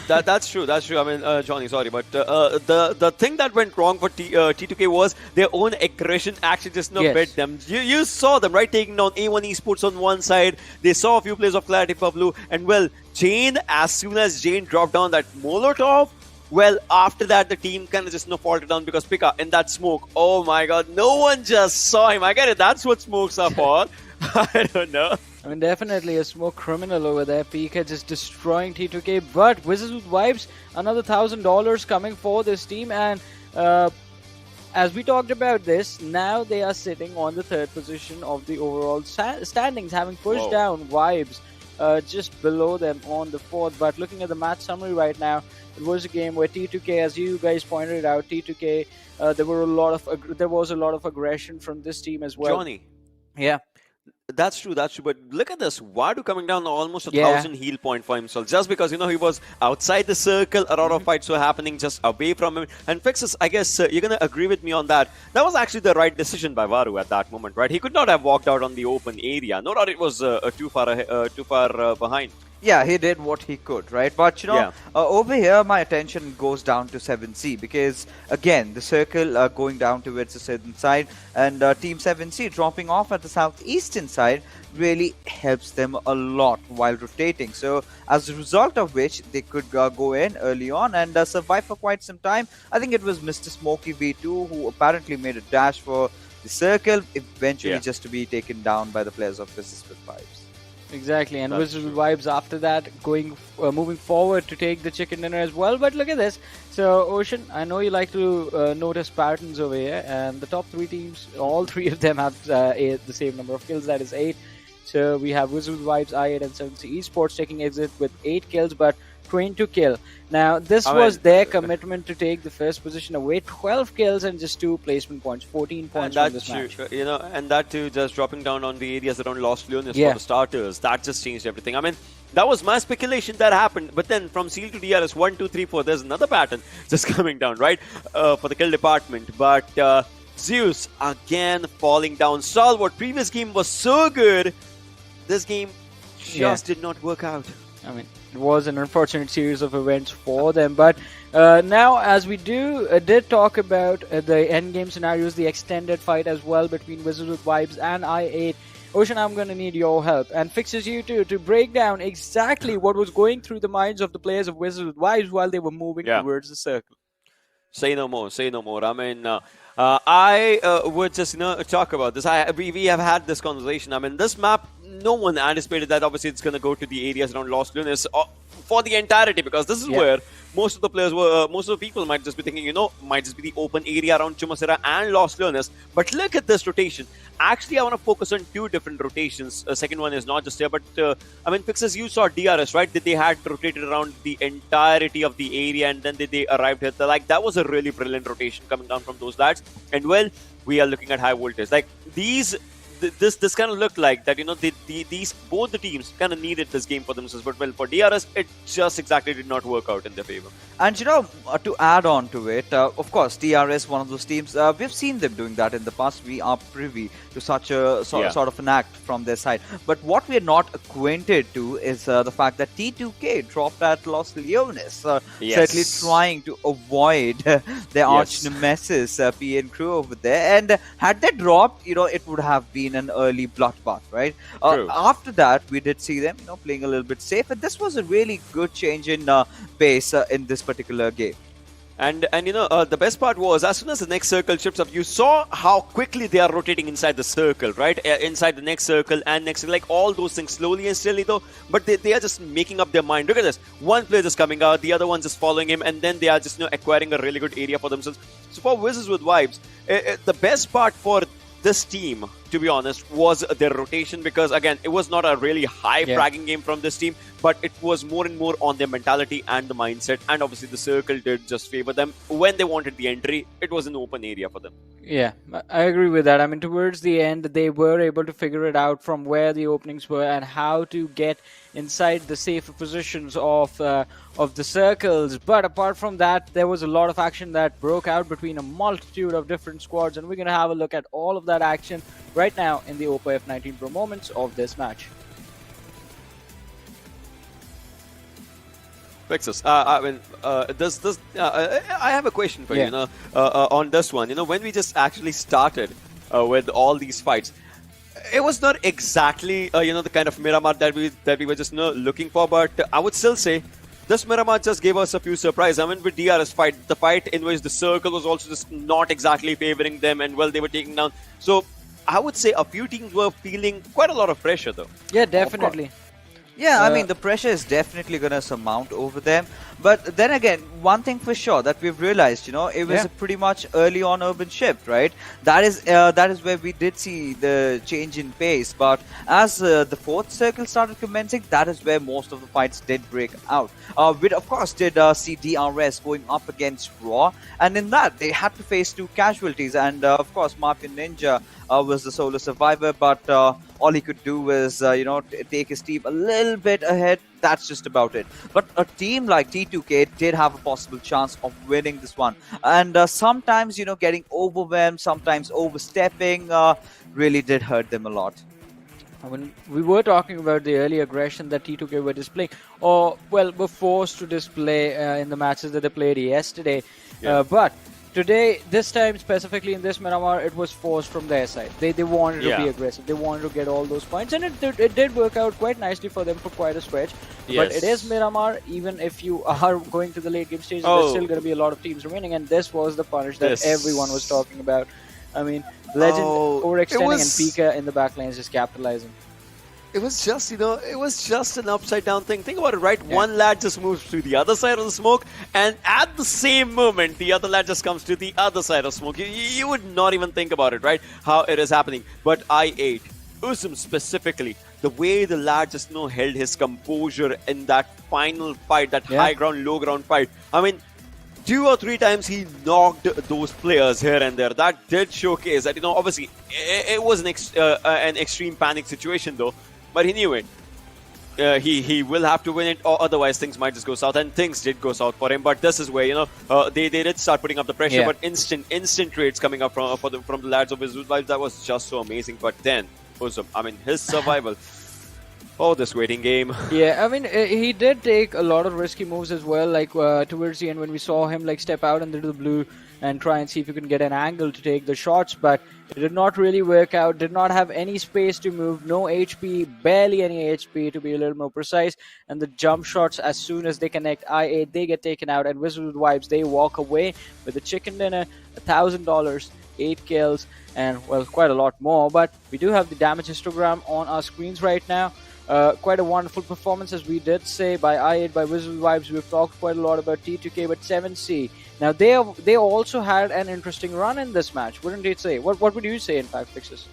F: that's true. I mean, Johnny, sorry, but the thing that went wrong for T2K was their own aggression actually just bit them. You saw them, right, taking down A1 Esports on one side. They saw a few plays of Clarity PABLU, and well, Jane, as soon as Jane dropped down that Molotov, well, after that, the team kind of just faltered down, because Pika in that smoke, oh my god, no one just saw him. I get it, that's what smokes are for. I don't know.
E: I mean, definitely a smoke criminal over there. PK just destroying T2K, but Wizzes with Vibes, another $1,000 coming for this team. And as we talked about this, now they are sitting on the third position of the overall standings, having pushed down Vibes just below them on the fourth. But looking at the match summary right now, it was a game where T2K, as you guys pointed out, T2K, there was a lot of aggression from this team as well.
F: Johnny.
E: Yeah.
F: That's true. But look at this. Wadu coming down almost 1,000 heal point for himself. Just because, he was outside the circle, a lot of fights were happening just away from him. And Fixes, I guess you're going to agree with me on that. That was actually the right decision by Varu at that moment, right? He could not have walked out on the open area. No doubt it was too far behind.
G: Yeah, he did what he could, right? But, over here, my attention goes down to 7C because, again, the circle going down towards the southern side and Team 7C dropping off at the southeastern side really helps them a lot while rotating. So, as a result of which, they could go in early on and survive for quite some time. I think it was Mr. Smokey V2 who apparently made a dash for the circle, eventually just to be taken down by the players of Wizzes with Vibes.
E: Exactly, and Wizzes with Vibes after that moving forward to take the chicken dinner as well. But look at this. So, Ocean, I know you like to notice patterns over here, and the top three teams, all three of them have the same number of kills, that is 8. So, we have Wizzes with Vibes, I8, and 7C Esports taking exit with 8 kills, but trained to kill. Now, this was their commitment to take the first position away. 12 kills and just 2 placement points, 14 points from this match.
F: And that too, just dropping down on the areas around Los Leones for the starters. That just changed everything. I mean, that was my speculation that happened. But then from Seal to DRS, 1, 2, 3, 4, there's another pattern just coming down, right? For the kill department. But ZEUS again falling down. Stalwart, previous game was so good. This game just did not work out.
E: I mean, it was an unfortunate series of events for them. But now, as we did talk about the endgame scenarios, the extended fight as well between Wizzes with Vibes and I8. Ocean, I'm going to need your help and Fixes you too to break down exactly what was going through the minds of the players of Wizzes with Vibes while they were moving towards the circle.
F: Say no more. I mean, I would just talk about this. We have had this conversation. I mean, this map, no one anticipated that obviously it's going to go to the areas around Los Lunas for the entirety, because this is where most of the players were, most of the people might just be thinking, might just be the open area around Chumasera and Los Lunas. But look at this rotation. Actually, I want to focus on 2 different rotations. Second one is not just here, but I mean, Fixes, you saw DRS, right? That they had rotated around the entirety of the area and then they arrived here. That was a really brilliant rotation coming down from those lads. And well, we are looking at high voltage. Like this kind of looked like that, these both the teams kind of needed this game for themselves. But well, for DRS, it just exactly did not work out in their favor.
G: And to add on to it, of course, DRS, one of those teams, we've seen them doing that in the past. We are privy to such a sort of an act from their side. But what we are not acquainted to is the fact that T2K dropped at Los Leones, certainly trying to avoid their arch nemesis, PN crew over there. And had they dropped, it would have been an early bloodbath, right? After that, we did see them, playing a little bit safe. And this was a really good change in pace in this particular game.
F: And the best part was, as soon as the next circle shifts up, you saw how quickly they are rotating inside the circle, right? Inside the next circle and next, like all those things slowly and steadily though, but they are just making up their mind. Look at this. One player just coming out, the other one just following him, and then they are just acquiring a really good area for themselves. So for Wizzes with Vibes, the best part for this team, to be honest, was their rotation, because again, it was not a really high fragging game from this team, but it was more and more on their mentality and the mindset. And obviously the circle did just favor them. When they wanted the entry, it was an open area for them.
E: Yeah, I agree with that. I mean, towards the end, they were able to figure it out from where the openings were and how to get inside the safer positions of the circles. But apart from that, there was a lot of action that broke out between a multitude of different squads, and we're going to have a look at all of that action right now in the Oppo F19 Pro moments of this match.
F: Fixes. I mean, I have a question for you. On this one, when we just actually started with all these fights, it was not exactly the kind of Miramar that we were just looking for, but I would still say this Miramar just gave us a few surprises. I mean, with DRS fight, the fight in which the circle was also just not exactly favoring them, and well, they were taking down. So I would say a few teams were feeling quite a lot of pressure, though.
E: Yeah, definitely.
G: Yeah, I mean, the pressure is definitely going to surmount over them. But then again, one thing for sure that we've realized, it was a pretty much early on urban shift, right? That is where we did see the change in pace. But as the fourth circle started commencing, that is where most of the fights did break out. We, of course, did see DRS going up against Raw. And in that, they had to face 2 casualties. And, of course, Martin Ninja was the solo survivor. But all he could do was, take his team a little bit ahead. That's just about it. But a team like T2K did have a possible chance of winning this one. And sometimes, getting overwhelmed, sometimes overstepping really did hurt them a lot.
E: I mean, we were talking about the early aggression that T2K were displaying, or, well, were forced to display in the matches that they played yesterday. But today, this time specifically in this Miramar, it was forced from their side. They wanted to be aggressive. They wanted to get all those points, and it did work out quite nicely for them for quite a stretch. But it is Miramar. Even if you are going to the late game stage, there's still going to be a lot of teams remaining, and this was the punish that everyone was talking about. I mean, Legend overextending and Pika in the back lanes just capitalizing.
F: It was just, it was just an upside down thing. Think about it, right? Yeah. One lad just moves to the other side of the smoke, and at the same moment, the other lad just comes to the other side of smoke. You would not even think about it, right? How it is happening. But I8, Usum specifically, the way the lad just held his composure in that final fight, that high ground, low ground fight. I mean, 2 or 3 times he knocked those players here and there. That did showcase that, obviously, it was an extreme panic situation, though. But he knew it. He will have to win it, or otherwise things might just go south. And things did go south for him. But this is where they did start putting up the pressure. But instant trades coming up from the lads of Wizzes. That was just so amazing. But then, his survival. Oh, this waiting game.
E: Yeah, I mean, he did take a lot of risky moves as well. Like towards the end, when we saw him step out into the blue and try and see if you can get an angle to take the shots, but it did not really work out. Did not have any space to move, no HP, barely any HP to be a little more precise. And the jump shots, as soon as they connect I8, they get taken out. And Wizzes with Vibes, they walk away with a chicken dinner, $1,000, 8 kills, and well, quite a lot more. But we do have the damage histogram on our screens right now. Quite a wonderful performance, as we did say, by I8, by Wizzes Vibes. We've talked quite a lot about T2K, but 7C. Now, they also had an interesting run in this match, wouldn't you say? What would you say, in fact, Fixes?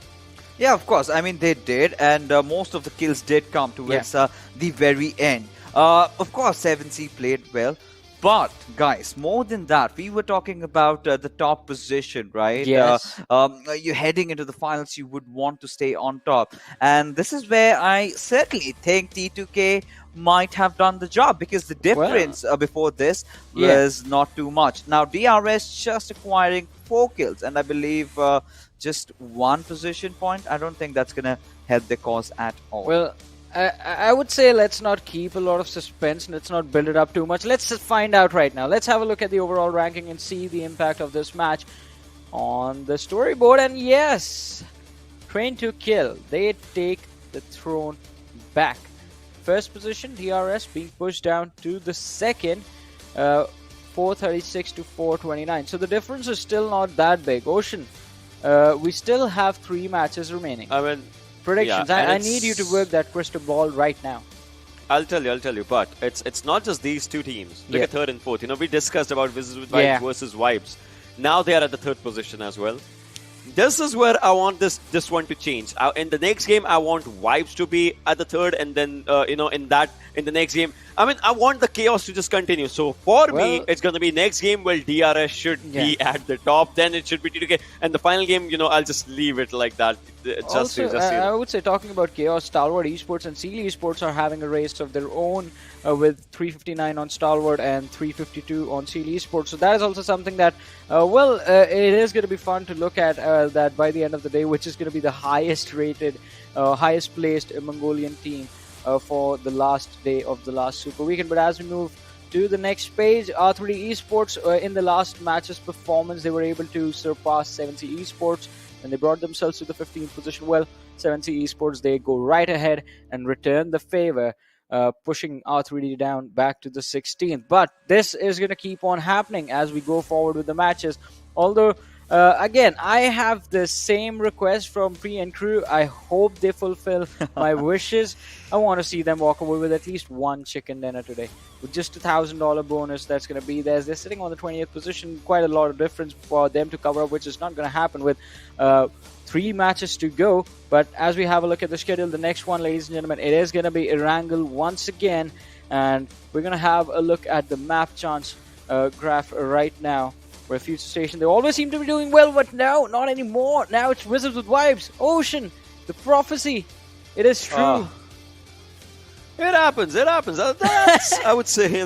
G: Yeah, of course. I mean, they did, and most of the kills did come towards the very end. Of course, 7C played well. But, guys, more than that, we were talking about the top position, right?
E: Yes.
G: You're heading into the finals, you would want to stay on top. And this is where I certainly think T2K might have done the job, because the difference before this was not too much. Now, DRS just acquiring 4 kills, and I believe just 1 position point. I don't think that's going to help their cause at all.
E: Well, I would say let's not keep a lot of suspense. Let's not build it up too much. Let's just find out right now. Let's have a look at the overall ranking and see the impact of this match on the storyboard. And yes, Train to Kill, they take the throne back. First position, DRS being pushed down to the second, 436 to 429. So the difference is still not that big. Ocean, we still have 3 matches remaining.
F: I mean,
E: predictions. I need you to work that crystal ball right now.
F: I'll tell you. But it's not just these 2 teams. Look at 3rd and 4th. We discussed about Wizzes with Vibes versus Vibes. Now they are at the 3rd position as well. This is where I want this one to change. In the next game, I want Vibes to be at the 3rd, and then in the next game, I want the chaos to just continue. So for me, it's going to be next game where DRS should be at the top. Then it should be T2K, and the final game, I'll just leave it like that.
E: I would say, talking about chaos, Stalwart Esports and Seal Esports are having a race of their own with 359 on Stalwart and 352 on Seal Esports. So that is also something that, it is going to be fun to look at that by the end of the day, which is going to be the highest rated, highest placed Mongolian team for the last day of the last Super Weekend. But as we move to the next page, R3 Esports, in the last match's performance, they were able to surpass 7C Esports, and they brought themselves to the 15th position. Well, 7C Esports, they go right ahead and return the favor, pushing R3D down back to the 16th. But this is going to keep on happening as we go forward with the matches. Although Again, I have the same request from Pre and Crew. I hope they fulfill my wishes. I want to see them walk away with at least one chicken dinner today. With just $1,000 bonus that's going to be there. They're sitting on the 20th position. Quite a lot of difference for them to cover up, which is not going to happen with 3 matches to go. But as we have a look at the schedule, the next one, ladies and gentlemen, it is going to be Erangel once again. And we're going to have a look at the map chance graph right now. Where Future Station, they always seem to be doing well, but now, not anymore. Now it's Wizzes with Vibes, Ocean, the prophecy. It is true.
F: It happens. That's, I would say,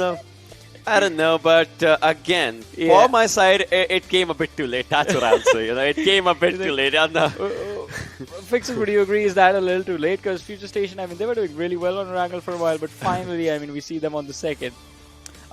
F: I don't know, but again, for my side, it came a bit too late. That's what I'll say. It came a bit too late.
E: Fixer, would you agree? Is that a little too late? Because Future Station, I mean, they were doing really well on Erangel for a while, but finally, I mean, we see them on the second.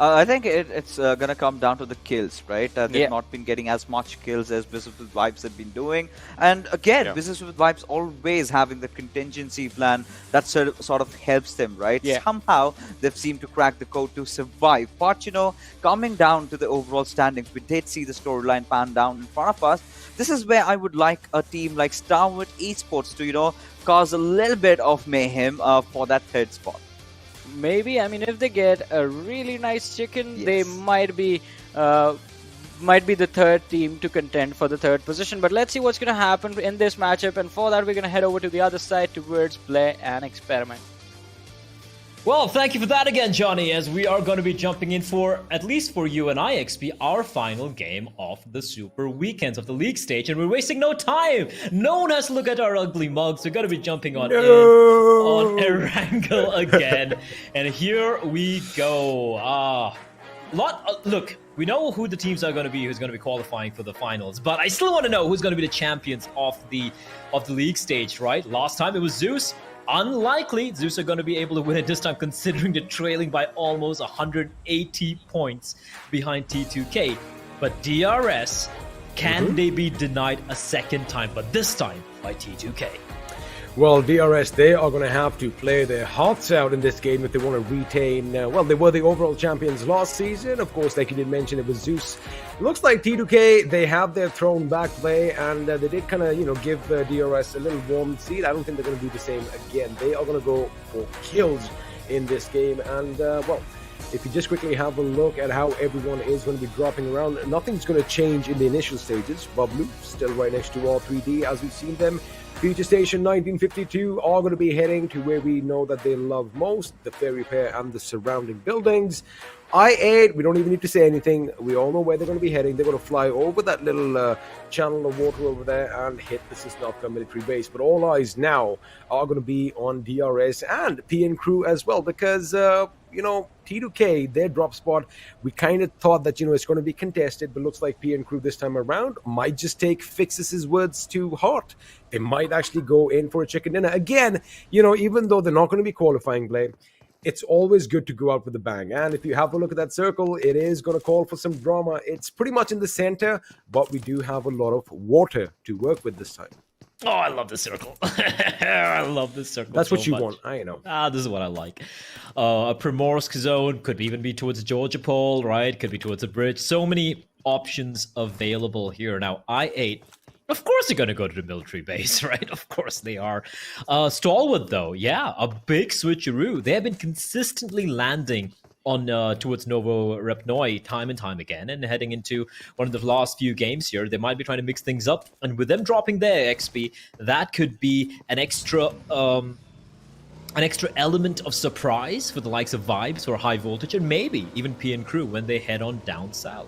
G: I think it's going to come down to the kills, right? They've not been getting as much kills as Wizzes with Vibes have been doing. And again, Wizzes with Vibes always having the contingency plan that sort of helps them, right? Somehow, they've seemed to crack the code to survive. But, coming down to the overall standings, we did see the storyline pan down in front of us. This is where I would like a team like Stalwart Esports to, cause a little bit of mayhem for that third spot.
E: Maybe, I mean, if they get a really nice chicken, they might be the third team to contend for the third position. But let's see what's going to happen in this matchup. And for that, we're going to head over to the other side towards Blair and Experiment.
H: Well, thank you for that again, Johnny, as we are going to be jumping in for, at least for you and I, XP, our final game of the Super Weekends of the league stage, and we're wasting no time. No one has to look at our ugly mugs. We're going to be jumping on Erangel again, and here we go. Look, we know who the teams are going to be, who's going to be qualifying for the finals, but I still want to know who's going to be the champions of the league stage, right? Last time it was ZEUS. Unlikely ZEUS are going to be able to win it this time, considering they're trailing by almost 180 points behind T2K. But DRS, can they be denied a second time, but this time by T2K?
I: Well, DRS, they are going to have to play their hearts out in this game if they want to retain. Well, they were the overall champions last season. Of course, like you did mention, it was ZEUS. Looks like T2K, they have their thrown back play, and they did kind of, give DRS a little warm seat. I don't think they're going to do the same again. They are going to go for kills in this game. And, well, if you just quickly have a look at how everyone is going to be dropping around, nothing's going to change in the initial stages. BABLU still right next to R3D as we've seen them. Future Station 1952 are going to be heading to where we know that they love most, the ferry pair and the surrounding buildings. I-8, we don't even need to say anything. We all know where they're going to be heading. They're going to fly over that little channel of water over there and hit the Sanhok military base. But all eyes now are going to be on DRS and PN Crew as well, because, T2K, their drop spot, we kind of thought that, it's going to be contested, but looks like PN Crew this time around might just take Fixes' words to heart. They might actually go in for a chicken dinner. Again, even though they're not going to be qualifying, Blay, it's always good to go out with a bang. And if you have a look at that circle, it is going to call for some drama. It's pretty much in the center, but we do have a lot of water to work with this time.
H: Oh, I love this circle. I love this circle.
I: That's what you
H: much.
I: want. I know.
H: This is what I like. A Primorsk zone could even be towards Georgia Pole, right? Could be towards a bridge. So many options available here. Now, I-8, of course they're going to go to the military base, right? Of course they are. Stalwart, though, yeah, a big switcheroo. They have been consistently landing on towards Novo Repnoi time and time again, and heading into one of the last few games here, they might be trying to mix things up, and with them dropping their XP, that could be an extra element of surprise for the likes of Vibes or High Voltage, and maybe even PN Crew when they head on down south.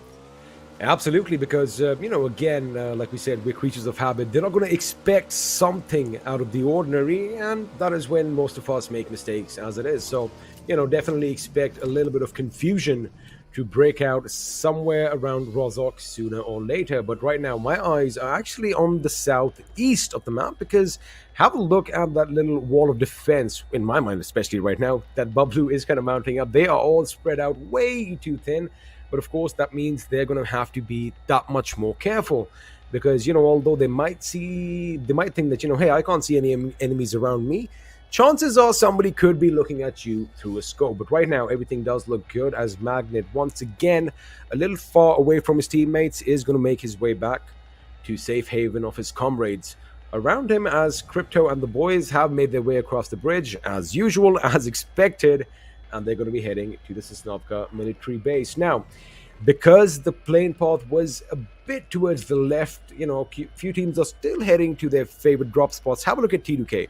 I: Absolutely, because, again, like we said, we're creatures of habit. They're not going to expect something out of the ordinary, and that is when most of us make mistakes, as it is. So, definitely expect a little bit of confusion to break out somewhere around Rozok sooner or later. But right now, my eyes are actually on the southeast of the map, because have a look at that little wall of defense, in my mind especially right now, that BABLU is kind of mounting up. They are all spread out way too thin. But of course, that means they're going to have to be that much more careful, because, although they might think that, hey, I can't see any enemies around me, chances are somebody could be looking at you through a scope. But right now, everything does look good, as Magnet, once again, a little far away from his teammates, is going to make his way back. to safe haven of his comrades around him, as Crypto and the boys have made their way across the bridge as usual, as expected, and they're going to be heading to the Sosnovka military base. Now, because the plane path was a bit towards the left, few teams are still heading to their favorite drop spots. Have a look at T2K.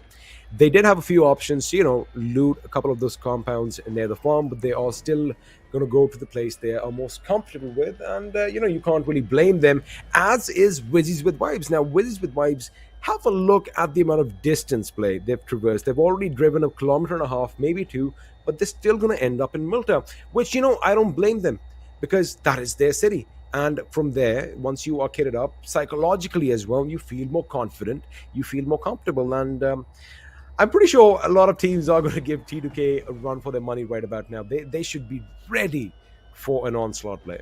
I: They did have a few options to, loot a couple of those compounds near the farm, but they are still going to go to the place they are most comfortable with, and, you can't really blame them, as is Wizzes with Vibes. Now, Wizzes with Vibes, have a look at the amount of distance play they've traversed. They've already driven 1.5 kilometers, maybe 2, but they're still going to end up in Milta, which, I don't blame them, because that is their city. And from there, once you are kitted up, psychologically as well, you feel more confident, you feel more comfortable. And I'm pretty sure a lot of teams are going to give T2K a run for their money right about now. They should be ready for an onslaught play.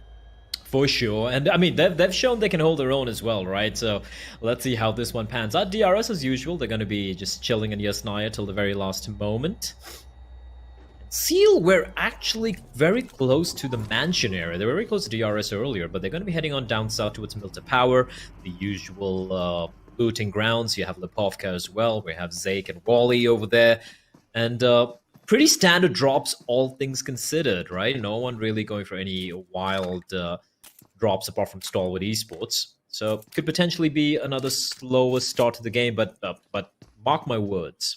H: For sure. And I mean, they've shown they can hold their own as well, right? So let's see how this one pans out. DRS, as usual, they're going to be just chilling in Yasnaya till the very last moment. Seal were actually very close to the mansion area. They were very close to DRS earlier, but they're going to be heading on down south towards Milta Power, the usual looting grounds. You have Lipovka as well. We have Zake and Wally over there. And pretty standard drops, all things considered, right? No one really going for any wild drops apart from Stalwart Esports. So could potentially be another slower start to the game, but mark my words.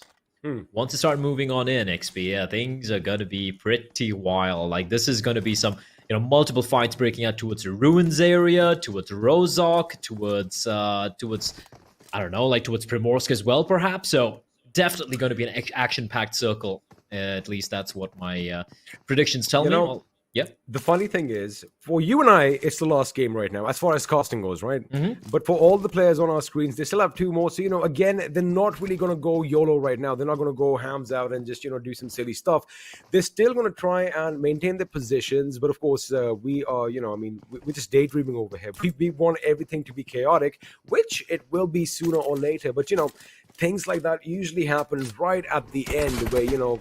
H: Once you start moving on in XP, things are going to be pretty wild. Like, this is going to be some, multiple fights breaking out towards the Ruins area, towards Rozhok, towards I don't know, like towards Primorsk as well, perhaps. So definitely going to be an action-packed circle. At least that's what my predictions tell me. Well, yeah.
I: The funny thing is, for you and I, it's the last game right now, as far as casting goes, right? But for all the players on our screens, they still have 2 more. So, again, they're not really going to go YOLO right now. They're not going to go hams out and just, do some silly stuff. They're still going to try and maintain their positions. But, of course, we are, we're just daydreaming over here. We want everything to be chaotic, which it will be sooner or later. But, things like that usually happen right at the end where,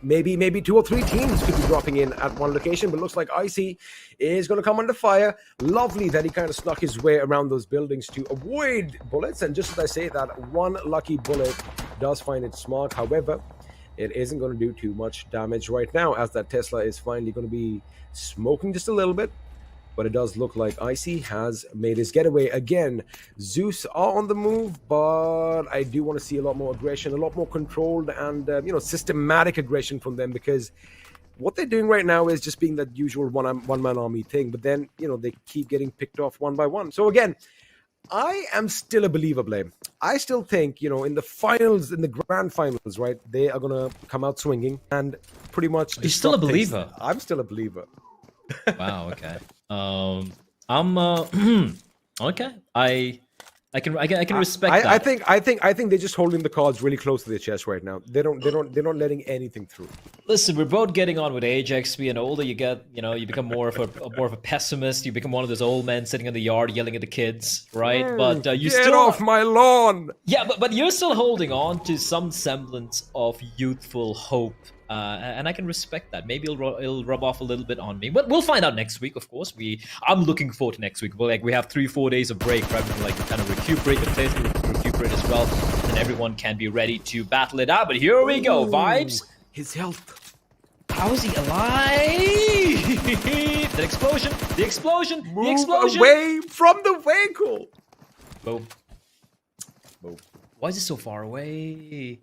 I: maybe 2 or 3 teams could be dropping in at one location, but looks like Icy is going to come under fire. Lovely that he kind of snuck his way around those buildings to avoid bullets. And just as I say that, one lucky bullet does find its mark. However, it isn't going to do too much damage right now, as that Tesla is finally going to be smoking just a little bit. But it does look like Icy has made his getaway again. ZEUS are on the move, but I do want to see a lot more aggression, a lot more controlled and, systematic aggression from them, because what they're doing right now is just being that usual one-man army thing. But then, they keep getting picked off one by one. So again, I am still a believer, Blame. I still think, in the finals, in the grand finals, right, they are going to come out swinging and pretty much...
H: You're still a believer?
I: I'm still a believer.
H: Wow, okay. I'm okay. I can respect that.
I: I think they're just holding the cards really close to their chest right now. They're not letting anything through.
H: Listen, we're both getting on with age, XP, and the older you get, you become more of a pessimist. You become one of those old men sitting in the yard yelling at the kids, right? But you
I: Get
H: still
I: off my lawn.
H: Yeah, but you're still holding on to some semblance of youthful hope. And I can respect that. Maybe it'll rub off a little bit on me, but we'll find out next week. Of course, I'm looking forward to next week. We have 3-4 days of break, right? We can kind of recuperate. The players can recuperate as well, and everyone can be ready to battle it out. But here we go, Vibes.
I: His health.
H: How is he alive? The explosion! The explosion!
I: Move
H: the explosion!
I: away from the vehicle.
H: Boom. Boom. Why is it so far away?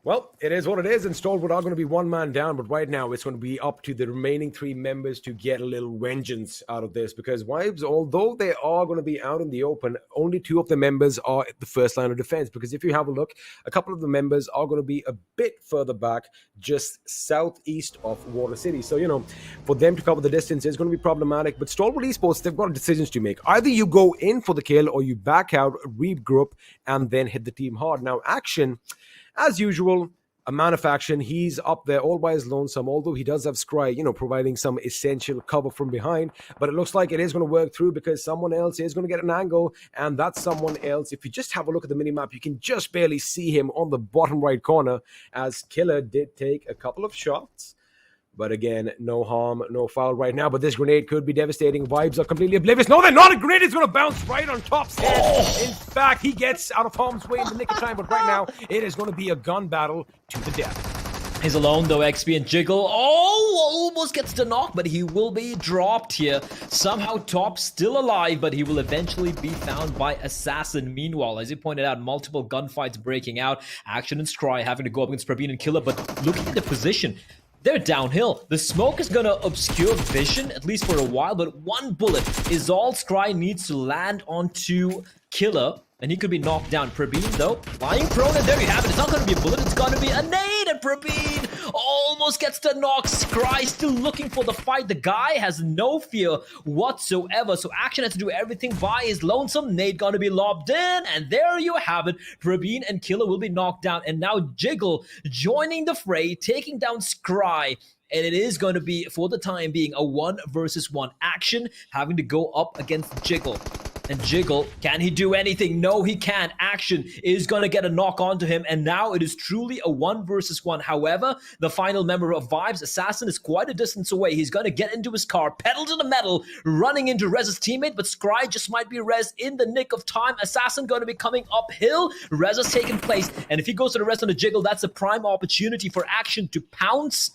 I: Well, it is what it is, and Stalwart are going to be one man down, but right now it's going to be up to the remaining 3 members to get a little vengeance out of this, because Vibes, although they are going to be out in the open, only 2 of the members are at the first line of defense, because if you have a look, a couple of the members are going to be a bit further back, just southeast of Water City. So, for them to cover the distance is going to be problematic, but Stalwart Esports, they've got decisions to make. Either you go in for the kill, or you back out, regroup, and then hit the team hard. Now, Action... as usual, a man of action. He's up there all by his lonesome, although he does have Scry, providing some essential cover from behind. But it looks like it is going to work through, because someone else is going to get an angle, and that's someone else. If you just have a look at the minimap, you can just barely see him on the bottom right corner, as Killer did take a couple of shots. But again, no harm, no foul right now. But this grenade could be devastating. Vibes are completely oblivious. No, they're not. A grenade is going to bounce right on Top's head. In fact, he gets out of harm's way in the nick of time. But right now, it is going to be a gun battle to the death.
H: He's alone though, XP and Jiggle. Almost gets the knock, but he will be dropped here. Somehow Top still alive, but he will eventually be found by Assassin. Meanwhile, as you pointed out, multiple gunfights breaking out. Action and Scry having to go up against Praveen and Killer, but looking at the position, they're downhill. The smoke is gonna obscure vision, at least for a while, but one bullet is all Scry needs to land onto Killer, and he could be knocked down. Praveen, though, lying prone, and there you have it. It's not gonna be a bullet, it's gonna be a nade, and Praveen almost gets the knock. Scry still looking for the fight. The guy has no fear whatsoever, so Action has to do everything by his lonesome. Nade gonna be lobbed in, and there you have it. Praveen and Killer will be knocked down, and now Jiggle joining the fray, taking down Scry. And it is going to be, for the time being, a 1 versus 1 Action, having to go up against Jiggle. And Jiggle, can he do anything? No, he can't. Action is going to get a knock onto him, and now it is truly a 1 versus 1. However, the final member of Vibes, Assassin, is quite a distance away. He's going to get into his car, pedal to the metal, running into Rez's teammate, but Scry just might be Rez in the nick of time. Assassin going to be coming uphill. Rez has taken place, and if he goes to the rest on the Jiggle, that's a prime opportunity for Action to pounce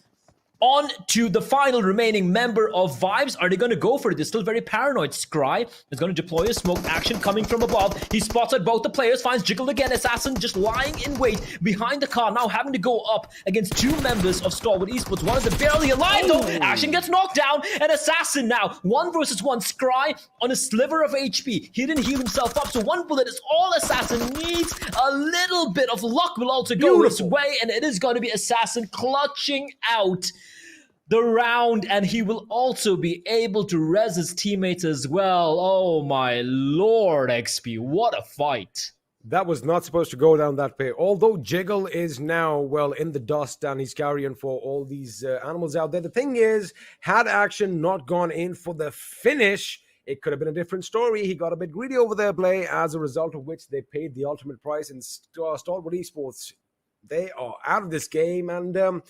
H: on to the final remaining member of Vibes. Are they going to go for it? They're still very paranoid. Scry is going to deploy a smoke. Action coming from above. He spots out both the players, finds Jiggle again. Assassin just lying in wait behind the car, now having to go up against 2 members of Stalwart Esports. One of them barely alive though. Action gets knocked down, and Assassin now 1 versus 1. Scry on a sliver of HP. He didn't heal himself up, so 1 bullet is all Assassin needs. A little bit of luck will also go his way, and it is going to be Assassin clutching out the round, and he will also be able to res his teammates as well. Oh my lord, XP, what a fight.
I: That was not supposed to go down that way. Although Jiggle is now, well, in the dust and he's carrying for all these animals out there. The thing is, had Action not gone in for the finish, it could have been a different story. He got a bit greedy over their play, as a result of which they paid the ultimate price. And Stalwart Esports, they are out of this game, and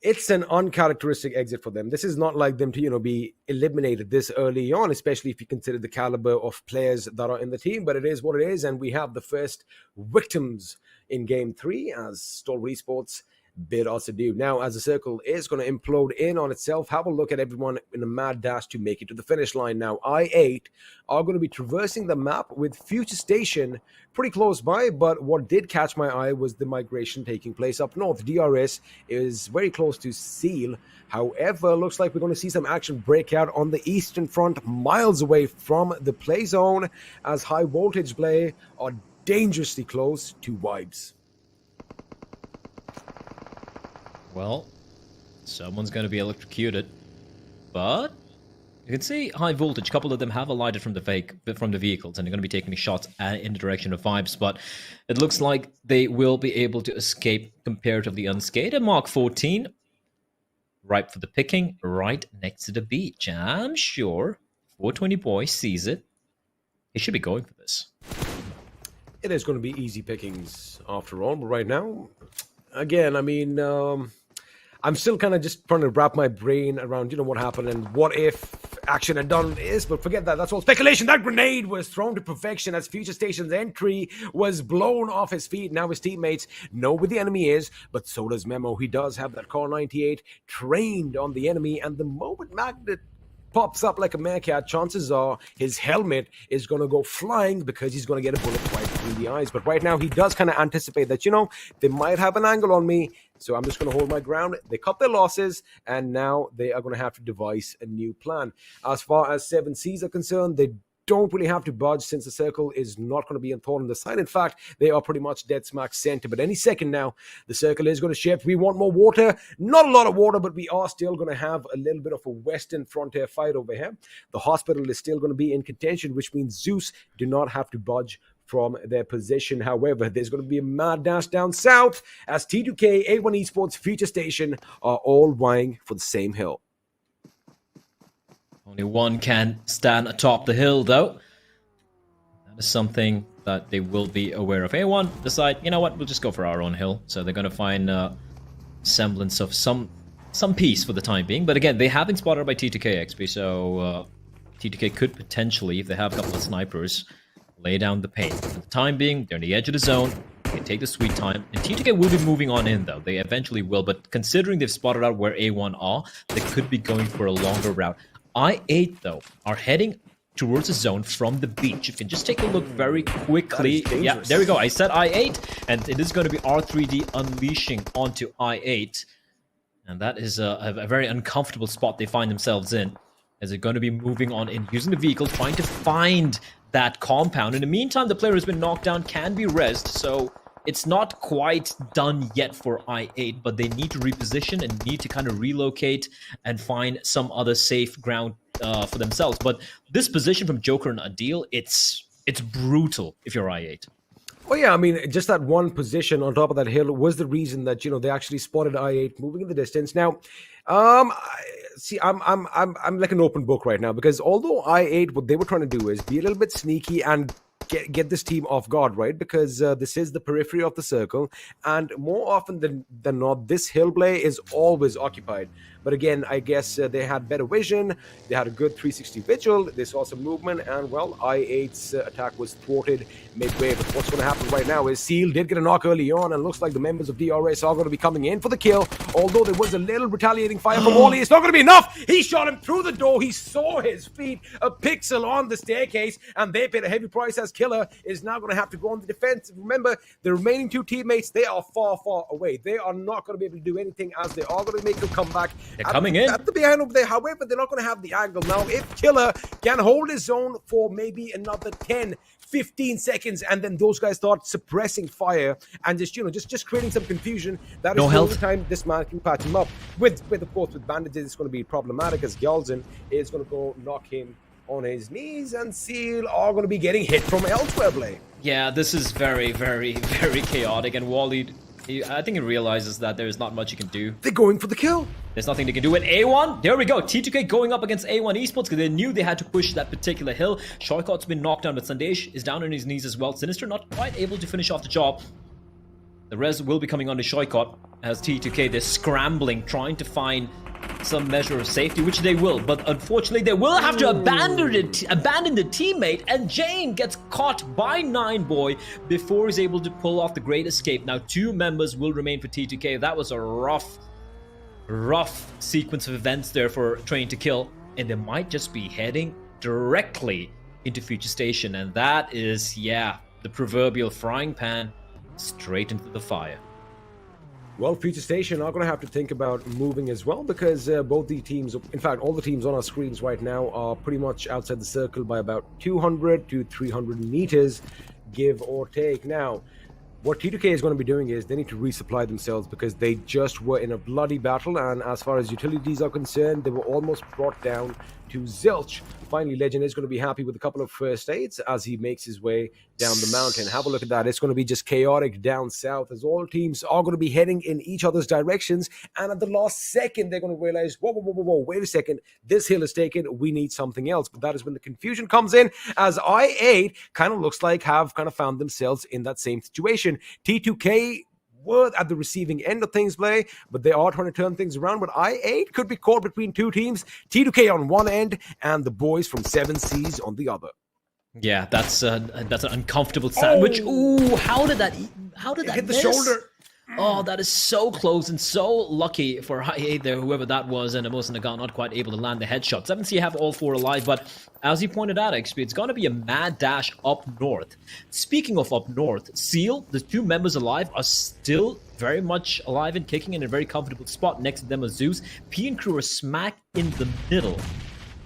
I: it's an uncharacteristic exit for them. This is not like them to, be eliminated this early on, especially if you consider the caliber of players that are in the team. But it is what it is, and we have the first victims in Game 3 as Stalwart Esports bid us adieu. Now, as the circle is going to implode in on itself, have a look at everyone in a mad dash to make it to the finish line. Now, I8 are going to be traversing the map with Future Station pretty close by, but what did catch my eye was the migration taking place up north. DRS is very close to Seal. However, looks like we're going to see some action break out on the eastern front, miles away from the play zone, as high voltage play are dangerously close to Vibes.
H: Well, someone's going to be electrocuted, but you can see high voltage. A couple of them have alighted from the vehicles, and they're going to be taking shots in the direction of Vibes, but it looks like they will be able to escape comparatively unscathed. And Mark 14, ripe for the picking, right next to the beach. I'm sure 420 boy sees it. He should be going for this.
I: It is going to be easy pickings after all, but right now, again, I mean, I'm still kind of just trying to wrap my brain around, what happened and what if Action had done this, but forget that. That's all speculation. That grenade was thrown to perfection as Future Station's entry was blown off his feet. Now his teammates know where the enemy is, but so does Memo. He does have that Car 98 trained on the enemy, and the moment Magnet pops up like a meerkat, chances are his helmet is going to go flying because he's going to get a bullet right between the eyes. But right now, he does kind of anticipate that, they might have an angle on me, so I'm just going to hold my ground. They cut their losses, and now they are going to have to devise a new plan. As far as 7Cs are concerned, they don't really have to budge since the circle is not going to be in thorn on the side. In fact, they are pretty much dead smack center. But any second now, the circle is going to shift. We want more water. Not a lot of water, but we are still going to have a little bit of a Western frontier fight over here. The hospital is still going to be in contention, which means ZEUS do not have to budge from their position. However, there's going to be a mad dash down south as T2K, A1 Esports, Future Station are all vying for the same hill.
H: Only one can stand atop the hill, though. That is something that they will be aware of. A1 decide, you know what, we'll just go for our own hill. So they're going to find a semblance of some some peace for the time being. But again, they have been spotted by T2K XP, so T2K could potentially, if they have a couple of snipers, lay down the paint. For the time being, they're on the edge of the zone. They take the sweet time. And T2K will be moving on in, though. They eventually will. But considering they've spotted out where A1 are, they could be going for a longer route. I8, though, are heading towards the zone from the beach. You can just take a look very quickly. Yeah, there we go. I said I8, and it is going to be R3D unleashing onto I8. And that is a very uncomfortable spot they find themselves in, as they're going to be moving on in, using the vehicle, trying to find that compound. In the meantime, the player has been knocked down, can be rezzed, so it's not quite done yet for I8, but they need to reposition and need to kind of relocate and find some other safe ground for themselves. But this position from Joker and Adil, it's brutal if you're I8.
I: Well, yeah, I mean, just that one position on top of that hill was the reason that, you know, they actually spotted I8 moving in the distance. Now, I'm like an open book right now, because although I8, what they were trying to do is be a little bit sneaky and get this team off guard, right? Because this is the periphery of the circle, and more often than not, this hill play is always occupied. But again, I guess they had better vision, they had a good 360 vigil, they saw some movement, and well, I8's attack was thwarted midway. But what's going to happen right now is Seal did get a knock early on, and looks like the members of DRS are going to be coming in for the kill, although there was a little retaliating fire from Wally. It's not going to be enough. He shot him through the door, he saw his feet a pixel on the staircase, and they paid a heavy price as Killer is now going to have to go on the defense. Remember, the remaining two teammates, they are far away. They are not going to be able to do anything, as they are going to make a comeback.
H: They're coming in
I: at the behind over there. However, they're not going to have the angle. Now, if Killer can hold his own for maybe another 10-15 seconds, and then those guys start suppressing fire and just creating some confusion, that is the only time this man can patch him up. With of course, with bandages, it's going to be problematic, as Gyalzin is going to go knock him on his knees, and Seal are going to be getting hit from elsewhere, Blade.
H: Yeah, this is very chaotic, and Wally, I think he realizes that there's not much he can do.
I: They're going for the kill.
H: There's nothing they can do. And A1, there we go. T2K going up against A1 Esports, because they knew they had to push that particular hill. Shoykot's been knocked down, but Sandesh is down on his knees as well. Sinister not quite able to finish off the job. The res will be coming on to Shoykot, as T2K, they're scrambling, trying to find some measure of safety, which they will, but unfortunately they will have to abandon the teammate, and Jane gets caught by 9boy before he's able to pull off the great escape. Now 2 members will remain for T2K. That was a rough sequence of events there for Train to Kill, and they might just be heading directly into Future Station, and that is, yeah, the proverbial frying pan straight into the fire.
I: Well, Future Station are going to have to think about moving as well, because both the teams, in fact, all the teams on our screens right now are pretty much outside the circle by about 200 to 300 meters, give or take. Now, what T2K is going to be doing is they need to resupply themselves, because they just were in a bloody battle, and as far as utilities are concerned, they were almost brought down to zilch. Finally, Legend is going to be happy with a couple of first aids as he makes his way down the mountain. Have a look at that. It's going to be just chaotic down south, as all teams are going to be heading in each other's directions, and at the last second they're going to realize, whoa, wait a second, this hill is taken, we need something else. But that is when the confusion comes in, as I8 kind of looks like have kind of found themselves in that same situation. T2K were at the receiving end of things play, but they are trying to turn things around. But I8 could be caught between two teams, T2K on one end and the boys from 7Cs on the other.
H: Yeah, that's an uncomfortable sandwich. Ooh, how did that
I: hit the
H: miss?
I: shoulder?
H: Oh, that is so close and so lucky for I8 there, whoever that was, and Amos Nagar not quite able to land the headshot. 7C have all 4 alive, but as you pointed out, XP, it's going to be a mad dash up north. Speaking of up north, Seal, the 2 members alive, are still very much alive and kicking in a very comfortable spot. Next to them is ZEUS. P and crew are smack in the middle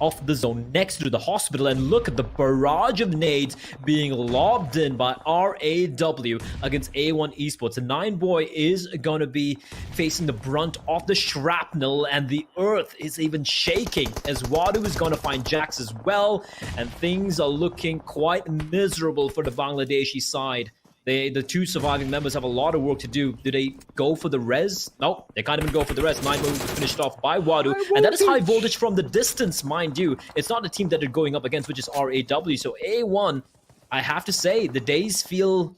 H: of the zone next to the hospital, and look at the barrage of nades being lobbed in by RAW against A1 Esports. And 9boy is going to be facing the brunt of the shrapnel, and the earth is even shaking as Wadu is going to find Jax as well, and things are looking quite miserable for the Bangladeshi side. The 2 surviving members have a lot of work to do. Do they go for the res? No, they can't even go for the res. 9boy was finished off by Wadu, and that is high voltage from the distance, mind you. It's not the team that they're going up against, which is RAW. So A1, I have to say, the days feels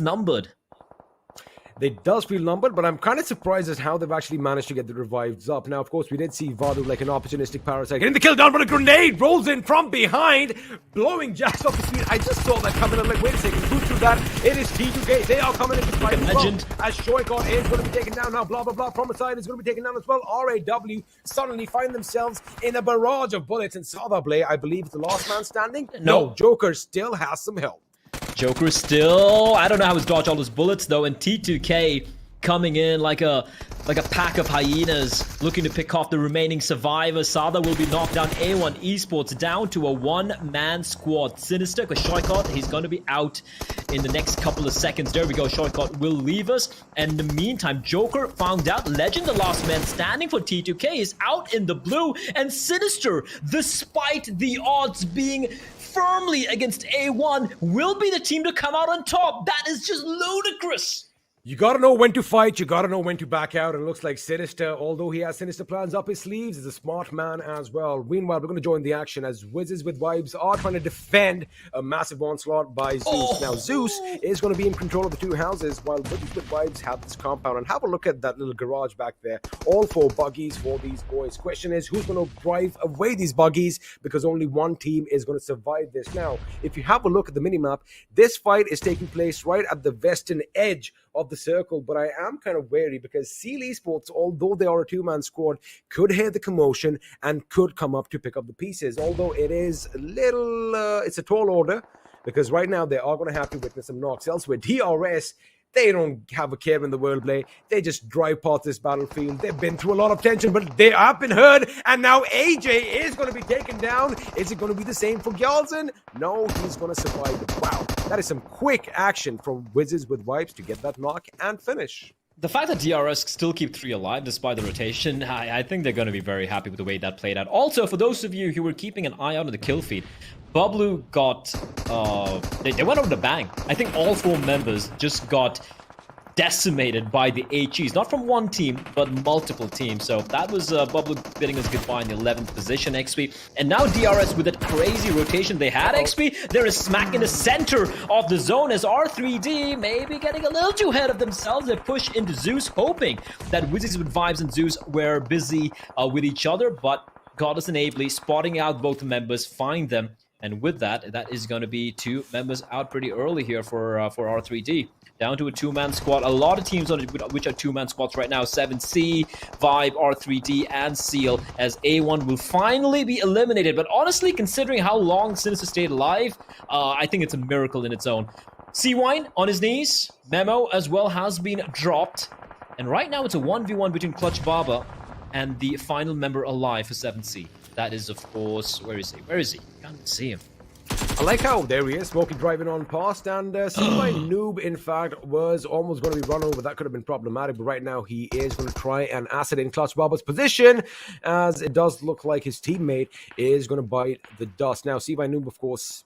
H: numbered.
I: They does feel numbered, but I'm kind of surprised at how they've actually managed to get the revives up. Now, of course, we did see Vadu like an opportunistic parasite getting the kill down, but a grenade rolls in from behind, blowing Jax off the speed. I just saw that coming. I'm like, wait a second, who threw that? It is T2K. They are coming into fight as well. As Shoykot is going to be taken down now. Blah, blah, blah. Promicide is going to be taken down as well. RAW suddenly find themselves in a barrage of bullets. And Sadablay, I believe, is the last man standing. No, Joker still has some help.
H: Joker still, I don't know how he's dodged all those bullets though, and T2K coming in like a pack of hyenas looking to pick off the remaining survivors. Sada will be knocked down. A1 Esports down to a one-man squad. Sinister, because Shoykot, he's going to be out in the next couple of seconds. There we go, Shoykot will leave us. And in the meantime, Joker found out Legend, the last man standing for T2K, is out in the blue. And Sinister, despite the odds being firmly against A1, will be the team to come out on top. That is just ludicrous.
I: You gotta know when to fight, you gotta know when to back out. It looks like Sinister, although he has Sinister plans up his sleeves, is a smart man as well. Meanwhile, we're gonna join the action as Wizzes with Vibes are trying to defend a massive onslaught by Zeus. Now, Zeus is gonna be in control of the two houses, while Wizzes with Vibes have this compound. And have a look at that little garage back there. All 4 buggies for these boys. Question is, who's gonna drive away these buggies? Because only one team is gonna survive this. Now, if you have a look at the minimap, this fight is taking place right at the western edge of the circle, but I am kind of wary because Seal Esports, although they are a 2-man squad, could hear the commotion and could come up to pick up the pieces. Although it is a little, it's a tall order because right now they are going to have to witness some knocks. Elsewhere, DRS, they don't have a care in the world, play. They just drive past this battlefield. They've been through a lot of tension, but they have been heard. And now AJ is going to be taken down. Is it going to be the same for Gyalzen? No, he's going to survive it. Wow, that is some quick action from Wizzes with Vibes to get that knock and finish.
H: The fact that DRS still keep 3 alive despite the rotation, I think they're going to be very happy with the way that played out. Also, for those of you who were keeping an eye out on the kill feed, BABLU got, they went over the bang. I think all 4 members just got decimated by the HEs. Not from one team, but multiple teams. So that was BABLU bidding us goodbye in the 11th position, XP. And now DRS with that crazy rotation they had, XP. They're smack in the center of the zone as R3D maybe getting a little too ahead of themselves. They push into ZEUS, hoping that Wizzes with Vibes and ZEUS were busy with each other. But Goddess and Ably spotting out both members, find them. And with that, that is going to be 2 members out pretty early here for R3D. Down to a 2-man squad. A lot of teams on which are 2-man squads right now. 7C, Vibe, R3D, and Seal, as A1 will finally be eliminated. But honestly, considering how long Sinister stayed alive, I think it's a miracle in its own. C-Wine on his knees. Memo as well has been dropped. And right now it's a 1v1 between Clutch Baba and the final member alive for 7C. That is, of course, where is he? Where is he? Can't see him.
I: I like how there he is, Smokey driving on past, and my Noob, in fact, was almost going to be run over. That could have been problematic, but right now he is going to try and acid in Clutch Baba's position, as it does look like his teammate is going to bite the dust. Now, my Noob, of course,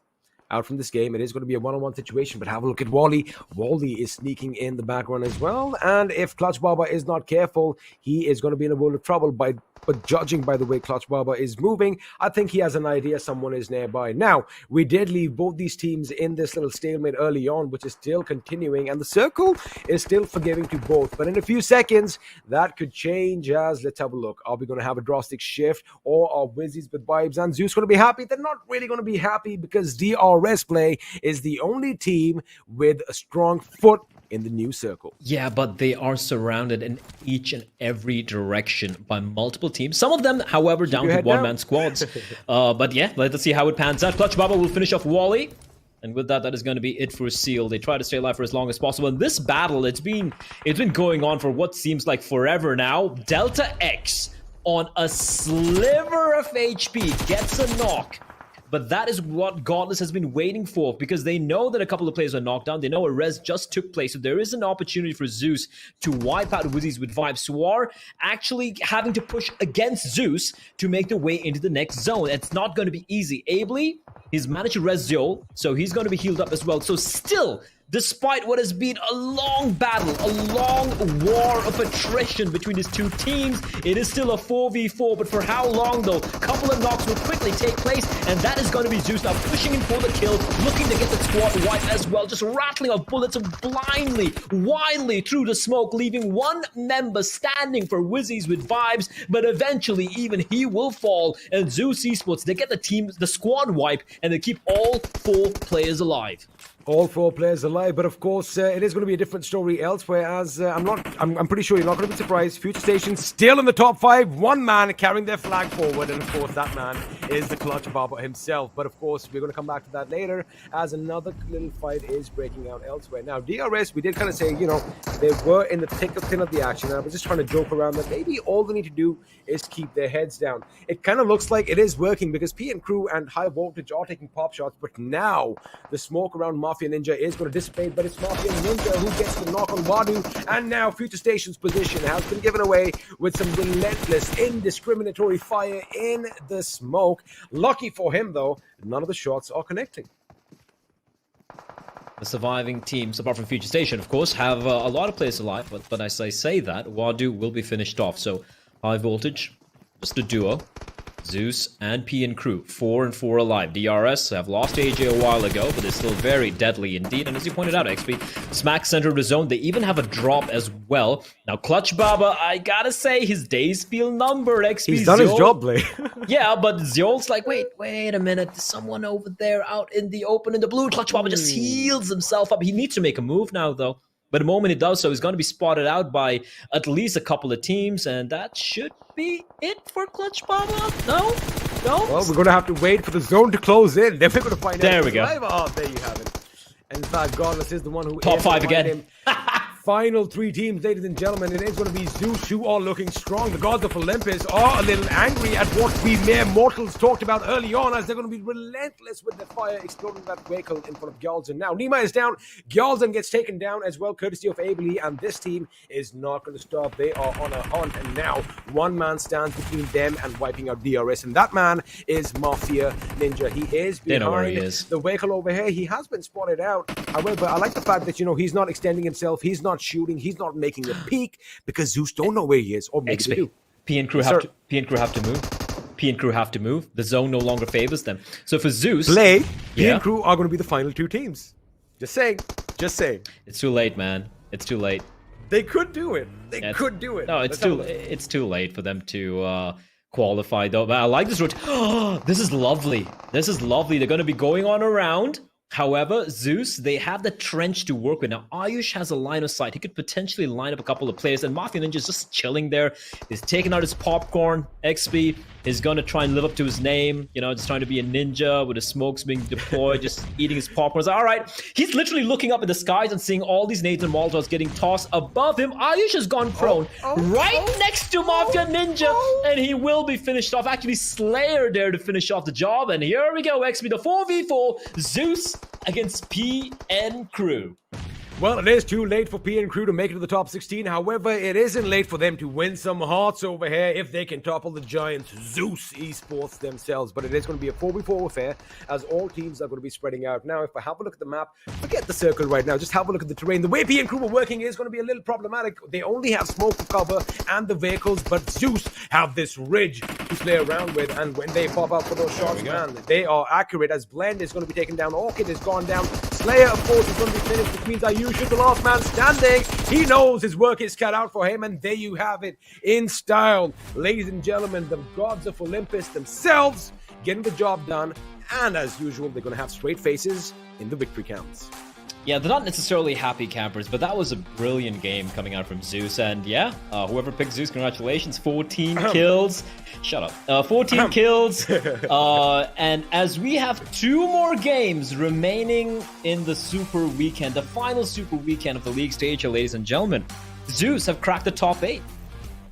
I: out from this game. It is going to be a one-on-one situation, but have a look at Wally. Wally is sneaking in the background as well, and if Clutch Baba is not careful, he is going to be in a world of trouble. But judging by the way Clutch Baba is moving, I think he has an idea someone is nearby. Now, we did leave both these teams in this little stalemate early on, which is still continuing, and the circle is still forgiving to both. But in a few seconds, that could change, as let's have a look. Are we going to have a drastic shift, or are Wizzes with Vibes and ZEUS going to be happy? They're not really going to be happy because DRS Play is the only team with a strong foot in the new circle.
H: Yeah, but they are surrounded in each and every direction by multiple teams. Some of them, however, down to one-man squads. But yeah, let's see how it pans out. Clutch Baba will finish off Wally. And with that, that is going to be it for Seal. They try to stay alive for as long as possible. And this battle, it's been going on for what seems like forever now. Delta X on a sliver of HP gets a knock. But that is what Godless has been waiting for, because they know that a couple of players are knocked down. They know a res just took place, so there is an opportunity for ZEUS to wipe out Wizzes with Vibes, who are actually having to push against ZEUS to make their way into the next zone. It's not going to be easy. Ably, he's managed to res Zol, so he's going to be healed up as well. So still, despite what has been a long battle, a long war of attrition between these two teams, it is still a 4v4, but for how long though? A couple of knocks will quickly take place, and that is going to be ZEUS now pushing in for the kill, looking to get the squad wipe as well, just rattling off bullets blindly, wildly through the smoke, leaving one member standing for Wizzes with vibes, but eventually even he will fall, and ZEUS Esports, they get the squad wipe, and they keep all 4 players alive.
I: All 4 players alive, but of course it is going to be a different story elsewhere. As I'm pretty sure you're not going to be surprised. Future Station still in the top 5, one man carrying their flag forward, and of course that man is the Clutch Baba himself. But of course we're going to come back to that later, as another little fight is breaking out elsewhere. Now DRS, we did kind of say, you know, they were in the thick of the action. I was just trying to joke around that maybe all they need to do is keep their heads down. It kind of looks like it is working, because P and Crew and High Voltage are taking pop shots, but now the smoke around Mafia Ninja is going to dissipate, but it's Mafia Ninja who gets the knock on BABLU, and now Future Station's position has been given away with some relentless, indiscriminatory fire in the smoke. Lucky for him, though, none of the shots are connecting.
H: The surviving teams, apart from Future Station, of course, have a lot of players alive, but as I say that, Wadu will be finished off. So High Voltage, just a duo. ZEUS and P and Crew, 4 and 4 alive. DRS have lost AJ a while ago, but they're still very deadly indeed. And as you pointed out, XP, smack center of the zone. They even have a drop as well. Now, Clutch Baba, I gotta say, his days feel numbered. XP,
I: he's done his job, Blay.
H: Yeah, but Zeol's like, wait a minute. There's someone over there out in the open in the blue. Clutch Baba just heals himself up. He needs to make a move now, though. But the moment he does so, he's going to be spotted out by at least a couple of teams, and that should be it for Clutch Baba. No?
I: Well, we're going to have to wait for the zone to close in. Then we're going to find out.
H: There we go.
I: Oh, there you have it. And in fact, Godless is the one who
H: top
I: is
H: 5 again.
I: Him. Final 3 teams, ladies and gentlemen. It is going to be ZEUS, who are looking strong. The gods of Olympus are a little angry at what we mere mortals talked about early on, as they're going to be relentless with their fire, exploding that vehicle in front of Gyalzen. Now, Nima is down. Gyalzen gets taken down as well, courtesy of BABLU, and this team is not going to stop. They are on a hunt, and now one man stands between them and wiping out DRS, and that man is Mafia Ninja. He is behind the vehicle over here. He has been spotted out. However, I like the fact that, you know, he's not extending himself. He's not shooting. He's not making a peek, because ZEUS don't know where he is, or maybe they do.
H: P and Crew have to move. P and Crew have to move. The zone no longer favors them. So for ZEUS,
I: P and Crew are going to be the final 2 teams. Just saying.
H: It's too late, man. It's too late.
I: They could do it. They could do it.
H: No, it's too late for them to qualify, though. But I like this route. Oh, this is lovely. They're going to be going on around. However, ZEUS, they have the trench to work with. Now, Ayush has a line of sight. He could potentially line up a couple of players, and Mafia Ninja is just chilling there. He's taking out his popcorn. XP is going to try and live up to his name, you know, just trying to be a ninja with the smokes being deployed, just eating his popcorn. All right, he's literally looking up at the skies and seeing all these nades and molotovs getting tossed above him. Ayush has gone prone next to Mafia Ninja, and he will be finished off. Actually, Slayer there to finish off the job, and here we go, XP, the 4v4, ZEUS against P and Crew.
I: Well, it is too late for P and Crew to make it to the top 16. However, it isn't late for them to win some hearts over here if they can topple the giants ZEUS Esports themselves. But it is going to be a 4v4 affair, as all teams are going to be spreading out. Now, if I have a look at the map, forget the circle right now. Just have a look at the terrain. The way P and Crew are working is going to be a little problematic. They only have smoke for cover and the vehicles, but ZEUS have this ridge to play around with. And when they pop out for those shots, man, they are accurate, as Blend is going to be taken down. Orchid has gone down. Slayer, of course, is going to be finished, which means Ayush is the last man standing. He knows his work is cut out for him, and there you have it in style. Ladies and gentlemen, the gods of Olympus themselves getting the job done, and as usual, they're going to have straight faces in the victory counts.
H: Yeah, they're not necessarily happy campers, but that was a brilliant game coming out from ZEUS. And yeah, whoever picked ZEUS, congratulations. 14 kills. Shut up. 14 kills. And as we have 2 more games remaining in the Super Weekend, the final Super Weekend of the league stage, ladies and gentlemen, ZEUS have cracked the top 8.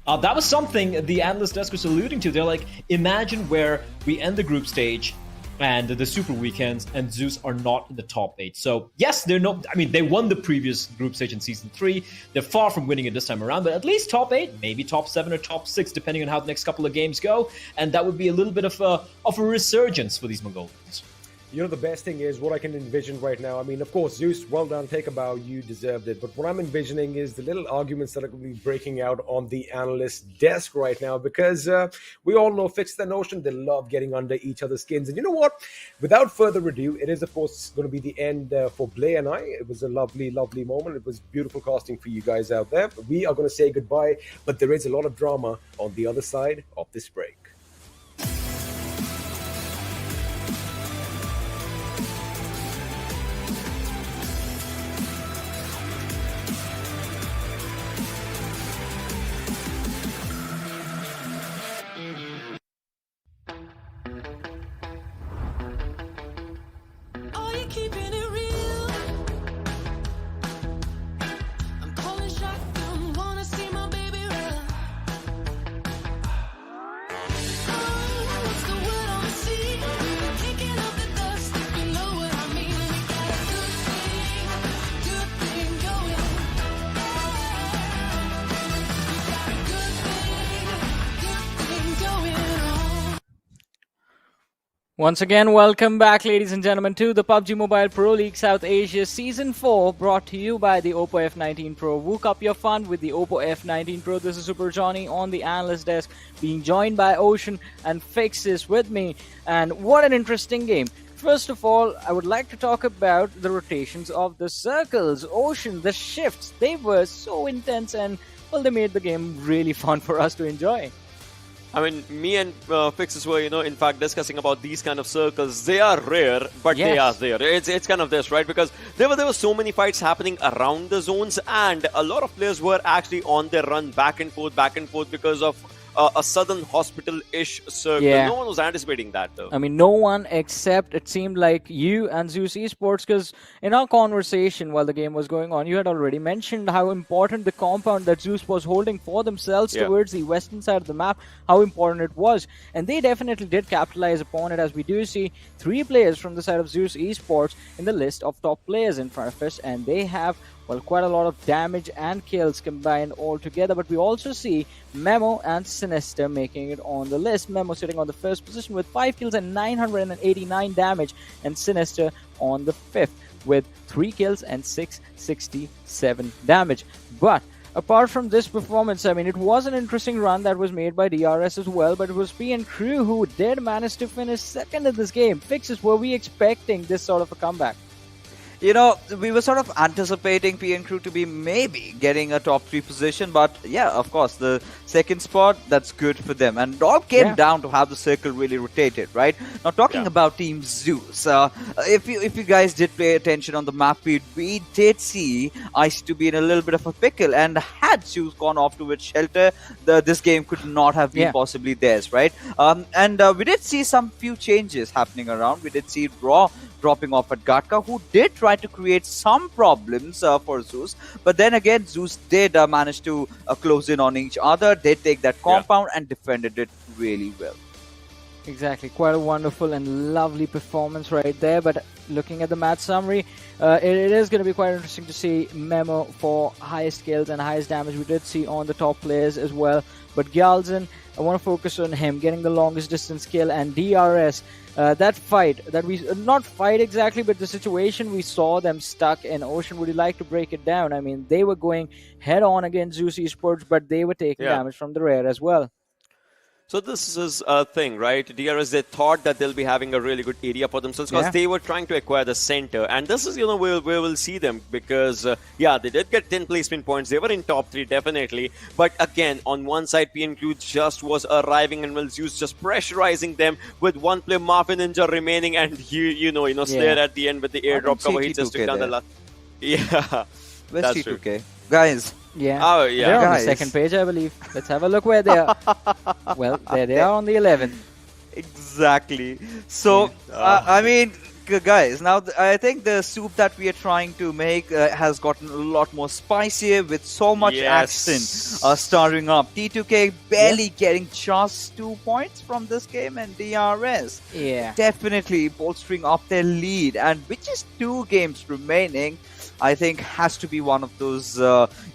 H: That was something the analyst desk was alluding to. They're like, imagine where we end the group stage and the Super Weekends, and ZEUS are not in the top 8. So yes, they won the previous group stage in Season 3. They're far from winning it this time around, but at least top 8, maybe top 7 or top 6, depending on how the next couple of games go. And that would be a little bit of a resurgence for these Mongolians.
I: You know, the best thing is what I can envision right now. I mean, of course, Zeus, well done, take a bow, you deserved it. But what I'm envisioning is the little arguments that are going to be breaking out on the analyst desk right now, because we all know Fix the Notion, they love getting under each other's skins. And you know what? Without further ado, it is, of course, going to be the end for Blay and I. It was a lovely, lovely moment. It was beautiful casting for you guys out there. We are going to say goodbye, but there is a lot of drama on the other side of this break.
K: Are you keeping it real? I'm calling shotgun, wanna see my baby run. Oh, what's the word on the sea? Kicking up the dust, you know what I mean. We got a good thing going. We got a good thing going on.
E: Once again, welcome back, ladies and gentlemen, to the PUBG Mobile Pro League South Asia Season 4, brought to you by the Oppo F19 Pro. Wook up your fun with the Oppo F19 Pro. This is Super Johnny on the analyst desk, being joined by Ocean and Fixes with me. And what an interesting game. First of all, I would like to talk about the rotations of the circles. Ocean, the shifts, they were so intense and, well, they made the game really fun for us to enjoy.
F: I mean, me and Fixes were, in fact, discussing about these kind of circles. They are rare, but they are there. It's kind of this, right? Because there were so many fights happening around the zones, and a lot of players were actually on their run back and forth because of a southern hospital-ish circle.
E: Yeah.
F: No one was anticipating that, though.
E: I mean, no one except it seemed like you and ZEUS Esports, because in our conversation while the game was going on, you had already mentioned how important the compound that ZEUS was holding for themselves towards the western side of the map, how important it was. And they definitely did capitalize upon it, as we do see 3 players from the side of ZEUS Esports in the list of top players in front of us, and they have, well, quite a lot of damage and kills combined all together. But we also see Memo and Sinister making it on the list. Memo sitting on the first position with 5 kills and 989 damage, and Sinister on the 5th with 3 kills and 667 damage. But apart from this performance, I mean, it was an interesting run that was made by DRS as well, but it was P and Crew who did manage to finish second in this game. Fixes, were we expecting this sort of a comeback?
G: You know, we were sort of anticipating P and Crew to be maybe getting a top 3 position, but yeah, of course, the second spot, that's good for them. And it all came down to how the circle really rotated, right? Now, talking about Team Zeus, if you guys did pay attention on the map feed, we did see Ice to be in a little bit of a pickle, and had Zeus gone off to its shelter, this game could not have been possibly theirs, right? And we did see some few changes happening around. We did see Raw dropping off at Gatka, who did try to create some problems for Zeus, but then again, Zeus did manage to close in on each other. They take that compound and defended it really well.
E: Exactly, quite a wonderful and lovely performance right there. But looking at the match summary, it is going to be quite interesting to see Memo for highest kills and highest damage. We did see on the top players as well, but Gyalzen, I want to focus on him getting the longest distance kill, and DRS, that fight that we not fight exactly, but the situation we saw them stuck in. Ocean, would you like to break it down? I mean, they were going head on against ZEUS Esports, but they were taking damage from the rear as well.
F: So this is a thing, right? DRS, they thought that they'll be having a really good area for themselves because they were trying to acquire the center. And this is, where we'll see them because, they did get 10 placement points. They were in top 3, definitely. But again, on one side, PNQ just was arriving and Zeus just pressurizing them with one player, Marvin Ninja, remaining. And, Slayer at the end with the airdrop cover. He just took down the last. Yeah.
G: Where's T2K? Guys.
E: Yeah.
F: Oh, yeah.
E: They're on the second page, I believe. Let's have a look where they are. Well, there they are on the 11th.
G: Exactly. So, I mean, guys, now I think the soup that we are trying to make has gotten a lot more spicier with so much action starring up. T2K barely getting just 2 points from this game, and DRS definitely bolstering up their lead. And with just 2 games remaining, I think has to be one of those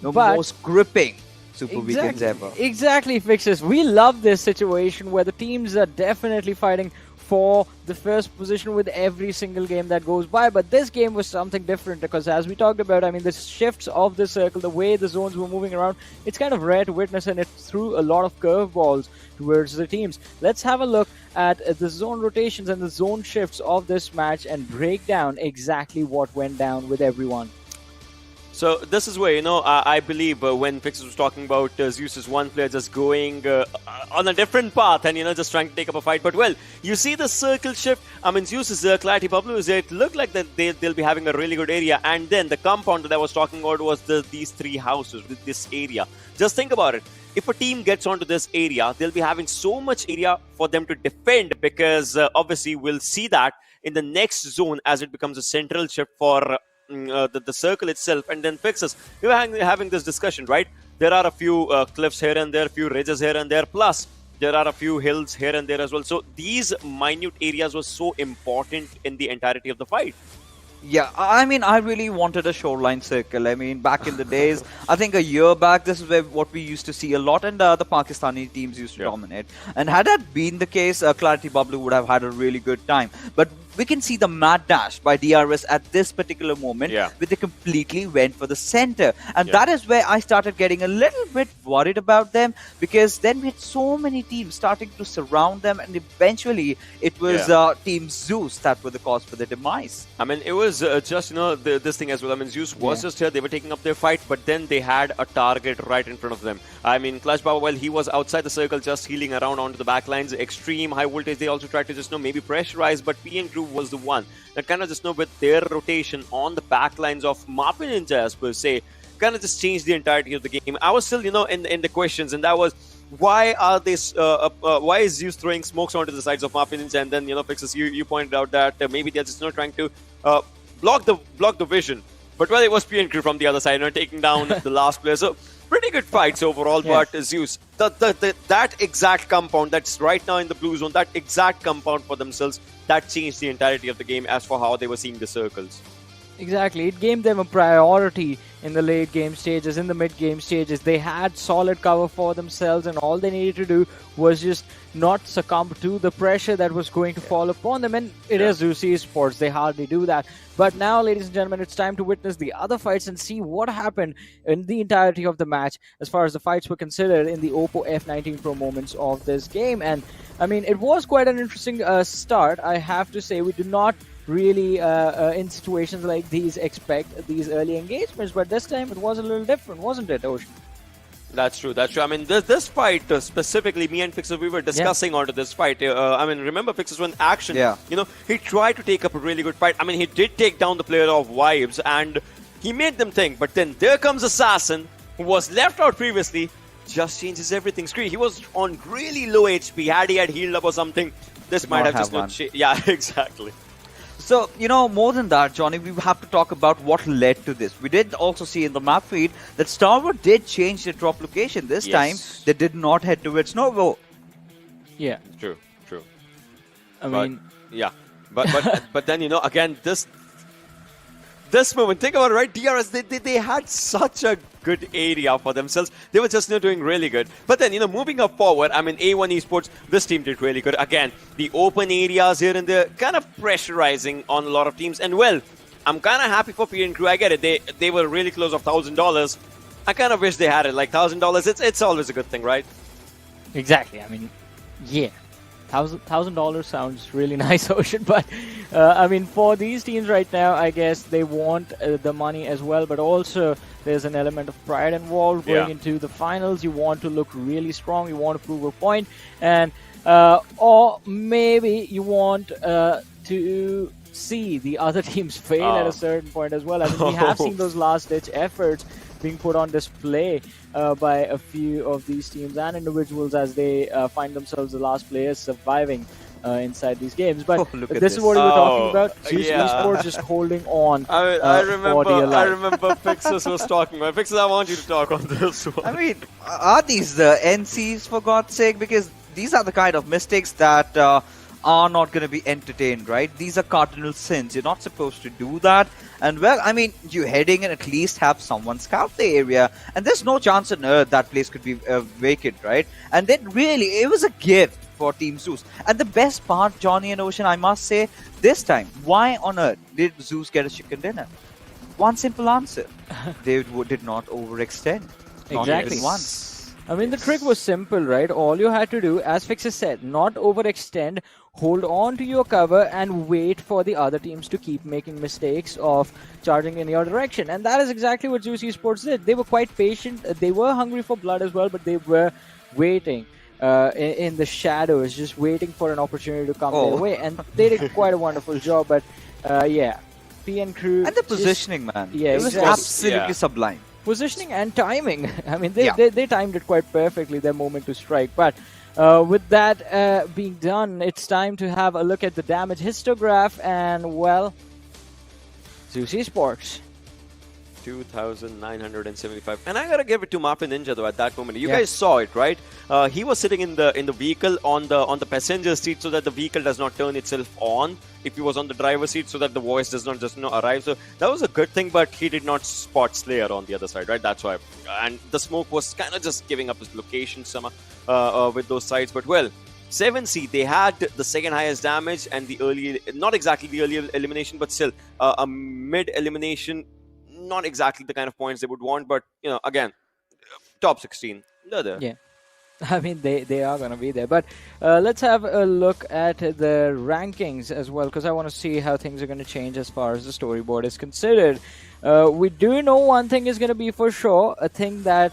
G: most gripping Super Weekends ever.
E: Exactly, Fixes. We love this situation where the teams are definitely fighting for the first position with every single game that goes by. But this game was something different because, as we talked about, I mean, the shifts of the circle, the way the zones were moving around, it's kind of rare to witness, and it threw a lot of curveballs towards the teams. Let's have a look at the zone rotations and the zone shifts of this match and break down exactly what went down with everyone.
F: So this is where, I believe when Fixes was talking about ZEUS' one player just going on a different path and, just trying to take up a fight. But, well, you see the circle shift. I mean, ZEUS' clarity, BABLU is there. It looked like that they'll be having a really good area. And then the compound that I was talking about was these three houses with this area. Just think about it. If a team gets onto this area, they'll be having so much area for them to defend because obviously we'll see that in the next zone as it becomes a central shift for the circle itself. And then Fixes, we were having this discussion, right? There are a few cliffs here and there, a few ridges here and there, plus there are a few hills here and there as well. So these minute areas were so important in the entirety of the fight.
G: Yeah, I mean, I really wanted a shoreline circle. I mean, back in the days, I think a year back, this is what we used to see a lot, and the Pakistani teams used to dominate. And had that been the case, Clarity BABLU would have had a really good time. But we can see the mad dash by DRS at this particular moment, where they completely went for the center. And that is where I started getting a little bit worried about them, because then we had so many teams starting to surround them, and eventually it was Team ZEUS that were the cause for the demise.
F: I mean, it was just, this thing as well. I mean, ZEUS was just here, they were taking up their fight, but then they had a target right in front of them. I mean, Clash Baba, while he was outside the circle just healing around onto the backlines, extreme high voltage, they also tried to just, maybe pressurize, but PN Crew was the one that kind of just, with their rotation on the backlines of Mafia Ninjas per se, kind of just changed the entirety of the game. I was still, in the questions, and that was, why are they, why is ZEUS throwing smokes onto the sides of Mafia Ninja? And then, Fixes, you pointed out that maybe they're just, trying to block the vision. But, well, it was PN Crew from the other side, taking down the last player. So, pretty good fights overall, but ZEUS, that exact compound that's right now in the blue zone, that exact compound for themselves, that changed the entirety of the game as for how they were seeing the circles.
E: Exactly. It gave them a priority in the late game stages, in the mid game stages. They had solid cover for themselves, and all they needed to do was just not succumb to the pressure that was going to fall upon them. And it is ZEUS Esports. They hardly do that. But now, ladies and gentlemen, it's time to witness the other fights and see what happened in the entirety of the match as far as the fights were considered in the Oppo F19 Pro moments of this game. And, I mean, it was quite an interesting start, I have to say. We did not really, in situations like these, expect these early engagements, but this time it was a little different, wasn't it, Ocean?
F: That's true. I mean, this fight specifically, me and Fixes, we were discussing onto this fight. I mean, remember Fixes when Action, he tried to take up a really good fight. I mean, he did take down the player of Vibes, and he made them think. But then there comes Assassin, who was left out previously, just changes everything. Screen, he was on really low HP. Had he healed up or something, this might have just not. Yeah, exactly.
G: So, more than that, Johnny, we have to talk about what led to this. We did also see in the map feed that Stalwart did change their drop location. This time, they did not head towards Novo.
E: Yeah.
F: True.
E: I mean...
F: Yeah. But then, again, this moment, think about it, right? DRS, they had such a good area for themselves. They were just doing really good. But then, moving up forward, I mean, A1 Esports, this team did really good. Again, the open areas here and there, kind of pressurizing on a lot of teams. And, well, I'm kind of happy for PN Crew. I get it. They were really close of $1,000. I kind of wish they had it. Like, $1,000, it's always a good thing, right?
E: Exactly. I mean, yeah. $1,000 sounds really nice, Ocean, but I mean, for these teams right now, I guess they want the money as well, but also there's an element of pride involved going into the finals. You want to look really strong, you want to prove a point, and or maybe you want to see the other teams fail at a certain point as well. I mean, we have seen those last-ditch efforts being put on display by a few of these teams and individuals as they find themselves the last players surviving inside these games. But this is what we were talking about. ZEUS Esports just holding on.
F: I remember Fixes was talking about. Fixes, I want you to talk on this one.
G: I mean, are these the NCs, for God's sake? Because these are the kind of mistakes that are not going to be entertained, right? These are cardinal sins. You're not supposed to do that. And, well, I mean, you're heading and at least have someone scout the area. And there's no chance on earth that place could be vacant, right? And then, really, it was a gift for Team Zeus. And the best part, Johnny and Ocean, I must say, this time, why on earth did Zeus get a chicken dinner? One simple answer: they did not overextend. Not
E: Exactly.
G: even once.
E: I mean, the trick was simple, right? All you had to do, as Fixer said, not overextend, hold on to your cover, and wait for the other teams to keep making mistakes of charging in your direction. And that is exactly what ZEUS Esports did. They were quite patient. They were hungry for blood as well, but they were waiting in the shadows, just waiting for an opportunity to come their way. And they did quite a wonderful job. But yeah, PN Crew.
G: And the positioning, man.
E: Yeah,
G: it was
E: exactly.
G: absolutely sublime.
E: Positioning and timing. I mean, they timed it quite perfectly, their moment to strike. But with that being done, it's time to have a look at the damage histograph. And, well, ZEUS Esports.
F: 2,975, and I gotta give it to Mafia Ninja though. At that moment, you guys saw it, right? He was sitting in the vehicle on the passenger seat, so that the vehicle does not turn itself on if he was on the driver's seat, so that the voice does not just arrive. So that was a good thing, but he did not spot Slayer on the other side, right? That's why. And the smoke was kind of just giving up his location somehow with those sides. But well, 7C, they had the second highest damage and the early, not exactly the early elimination, but still a mid elimination. Not exactly the kind of points they would want, but you know, again, top 16. They're there.
E: Yeah. I mean, they are going to be there. But let's have a look at the rankings as well, because I want to see how things are going to change as far as the storyboard is considered. We do know one thing is going to be for sure, a thing that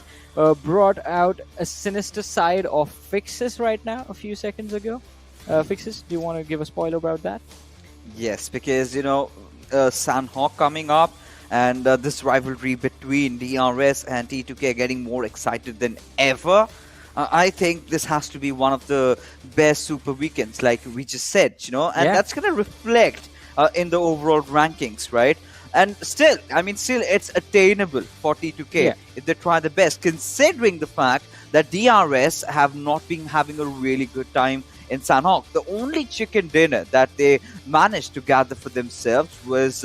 E: brought out a sinister side of Fixes right now, a few seconds ago. Fixes, do you want to give a spoiler about that?
G: Yes, because, you know, Sanhok coming up, and this rivalry between DRS and T2K getting more excited than ever. I think this has to be one of the best super weekends, like we just said, you know, and that's going to reflect in the overall rankings, right? And still, I mean, it's attainable for T2K if they try the best, considering the fact that DRS have not been having a really good time in Sanhok. The only chicken dinner that they managed to gather for themselves was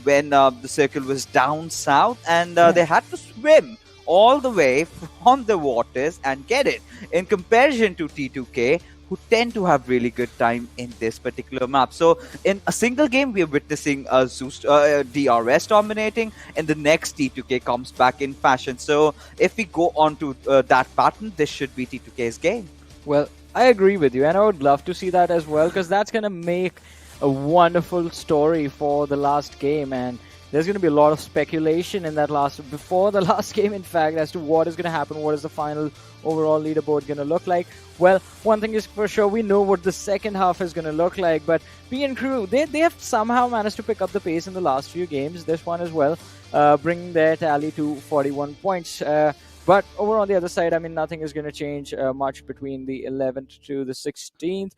G: when the circle was down south, and they had to swim all the way from the waters and get it, in comparison to T2K, who tend to have really good time in this particular map. So in a single game, we are witnessing ZEUS, DRS dominating, and the next T2K comes back in fashion. So if we go on to that pattern, this should be T2K's game.
E: Well, I agree with you, and I would love to see that as well, because that's going to make a wonderful story for the last game. And there's going to be a lot of speculation in that before the last game, in fact, as to what is going to happen, what is the final overall leaderboard going to look like. Well, one thing is for sure, we know what the second half is going to look like, but PN Crew, they have somehow managed to pick up the pace in the last few games, this one as well, bringing their tally to 41 points. But over on the other side, I mean, nothing is going to change much between the 11th to the 16th.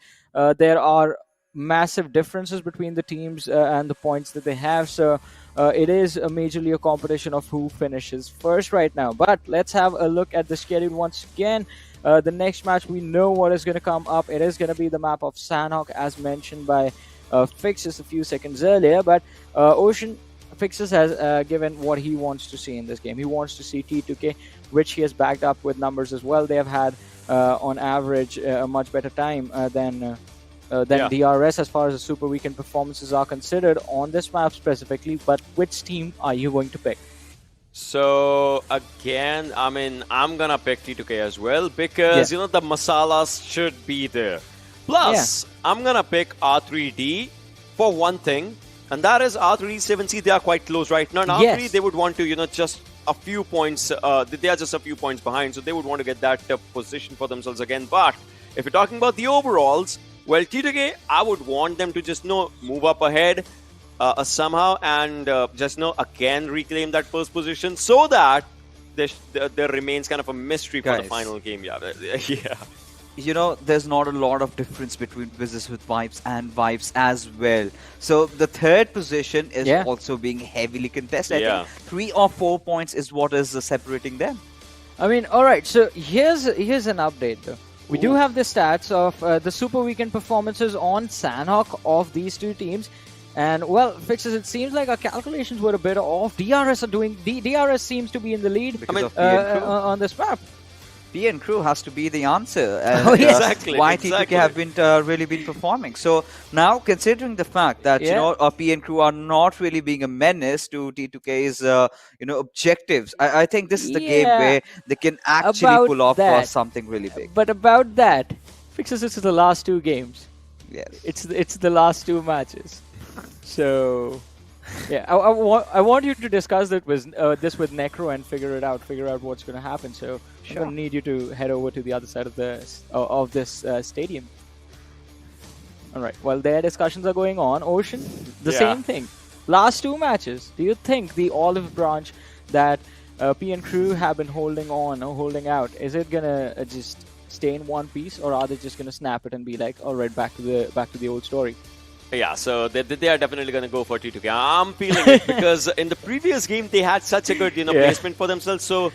E: There are massive differences between the teams and the points that they have, so it is majorly a competition of who finishes first right now. But let's have a look at the schedule once again. The next match, we know what is going to come up. It is going to be the map of Sanhok, as mentioned by Fixes a few seconds earlier. But Ocean, Fixes has given what he wants to see in this game. He wants to see T2K, which he has backed up with numbers as well. They have had on average a much better time than DRS as far as the Super Weekend performances are considered on this map specifically. But which team are you going to pick?
F: So again, I mean, I'm gonna pick T2K as well, because you know, the masalas should be there. Plus, I'm gonna pick R3D for one thing, and that is R3D 7C. They are quite close right now. And R3, they would want to, you know, just a few points. They are just a few points behind, so they would want to get that position for themselves again. But if you're talking about the overalls, well, T2K, I would want them to just move up ahead somehow, and just again reclaim that first position, so that there remains kind of a mystery for the final game. Yeah.
G: You know, there's not a lot of difference between Wizzes with Vibes and Vibes as well. So the third position is also being heavily contested. I think 3 or 4 points is what is separating them.
E: I mean, all right. So here's an update though. We do have the stats of the Super Weekend performances on Sanhok of these two teams. And, well, Fixes, it seems like our calculations were a bit off. DRS seems to be in the lead on this map.
G: PN Crew has to be the answer. And,
E: Oh, yeah.
F: Exactly,
G: why
F: exactly.
G: TTK have been really been performing. So now, considering the fact that PN Crew are not really being a menace to T2K's objectives, I think this is the game
E: Yeah,
G: where they can actually
E: about
G: pull off
E: that.
G: something really big.
E: But about that, Fixes, this is the last two games.
G: Yes.
E: It's the last two matches. So, yeah, I want you to discuss that with this with Necro and figure out what's going to happen. So I'm going to need you to head over to the other side of this stadium. All right. While their discussions are going on, Ocean, the same thing. Last two matches. Do you think the olive branch that PN Crew have been holding out, is it gonna just stay in one piece, or are they just gonna snap it and be like, all right, back to the old story?
F: Yeah, so they are definitely going to go for T2K. I'm feeling it because in the previous game they had such a good placement for themselves. So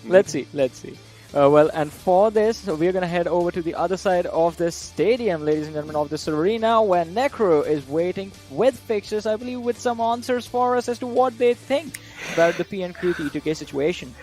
E: Let's see. Well, and for this, we're going to head over to the other side of this stadium, ladies and gentlemen, of this arena, where Necro is waiting with Fixers, I believe, with some answers for us as to what they think about the PN Crew T2K situation.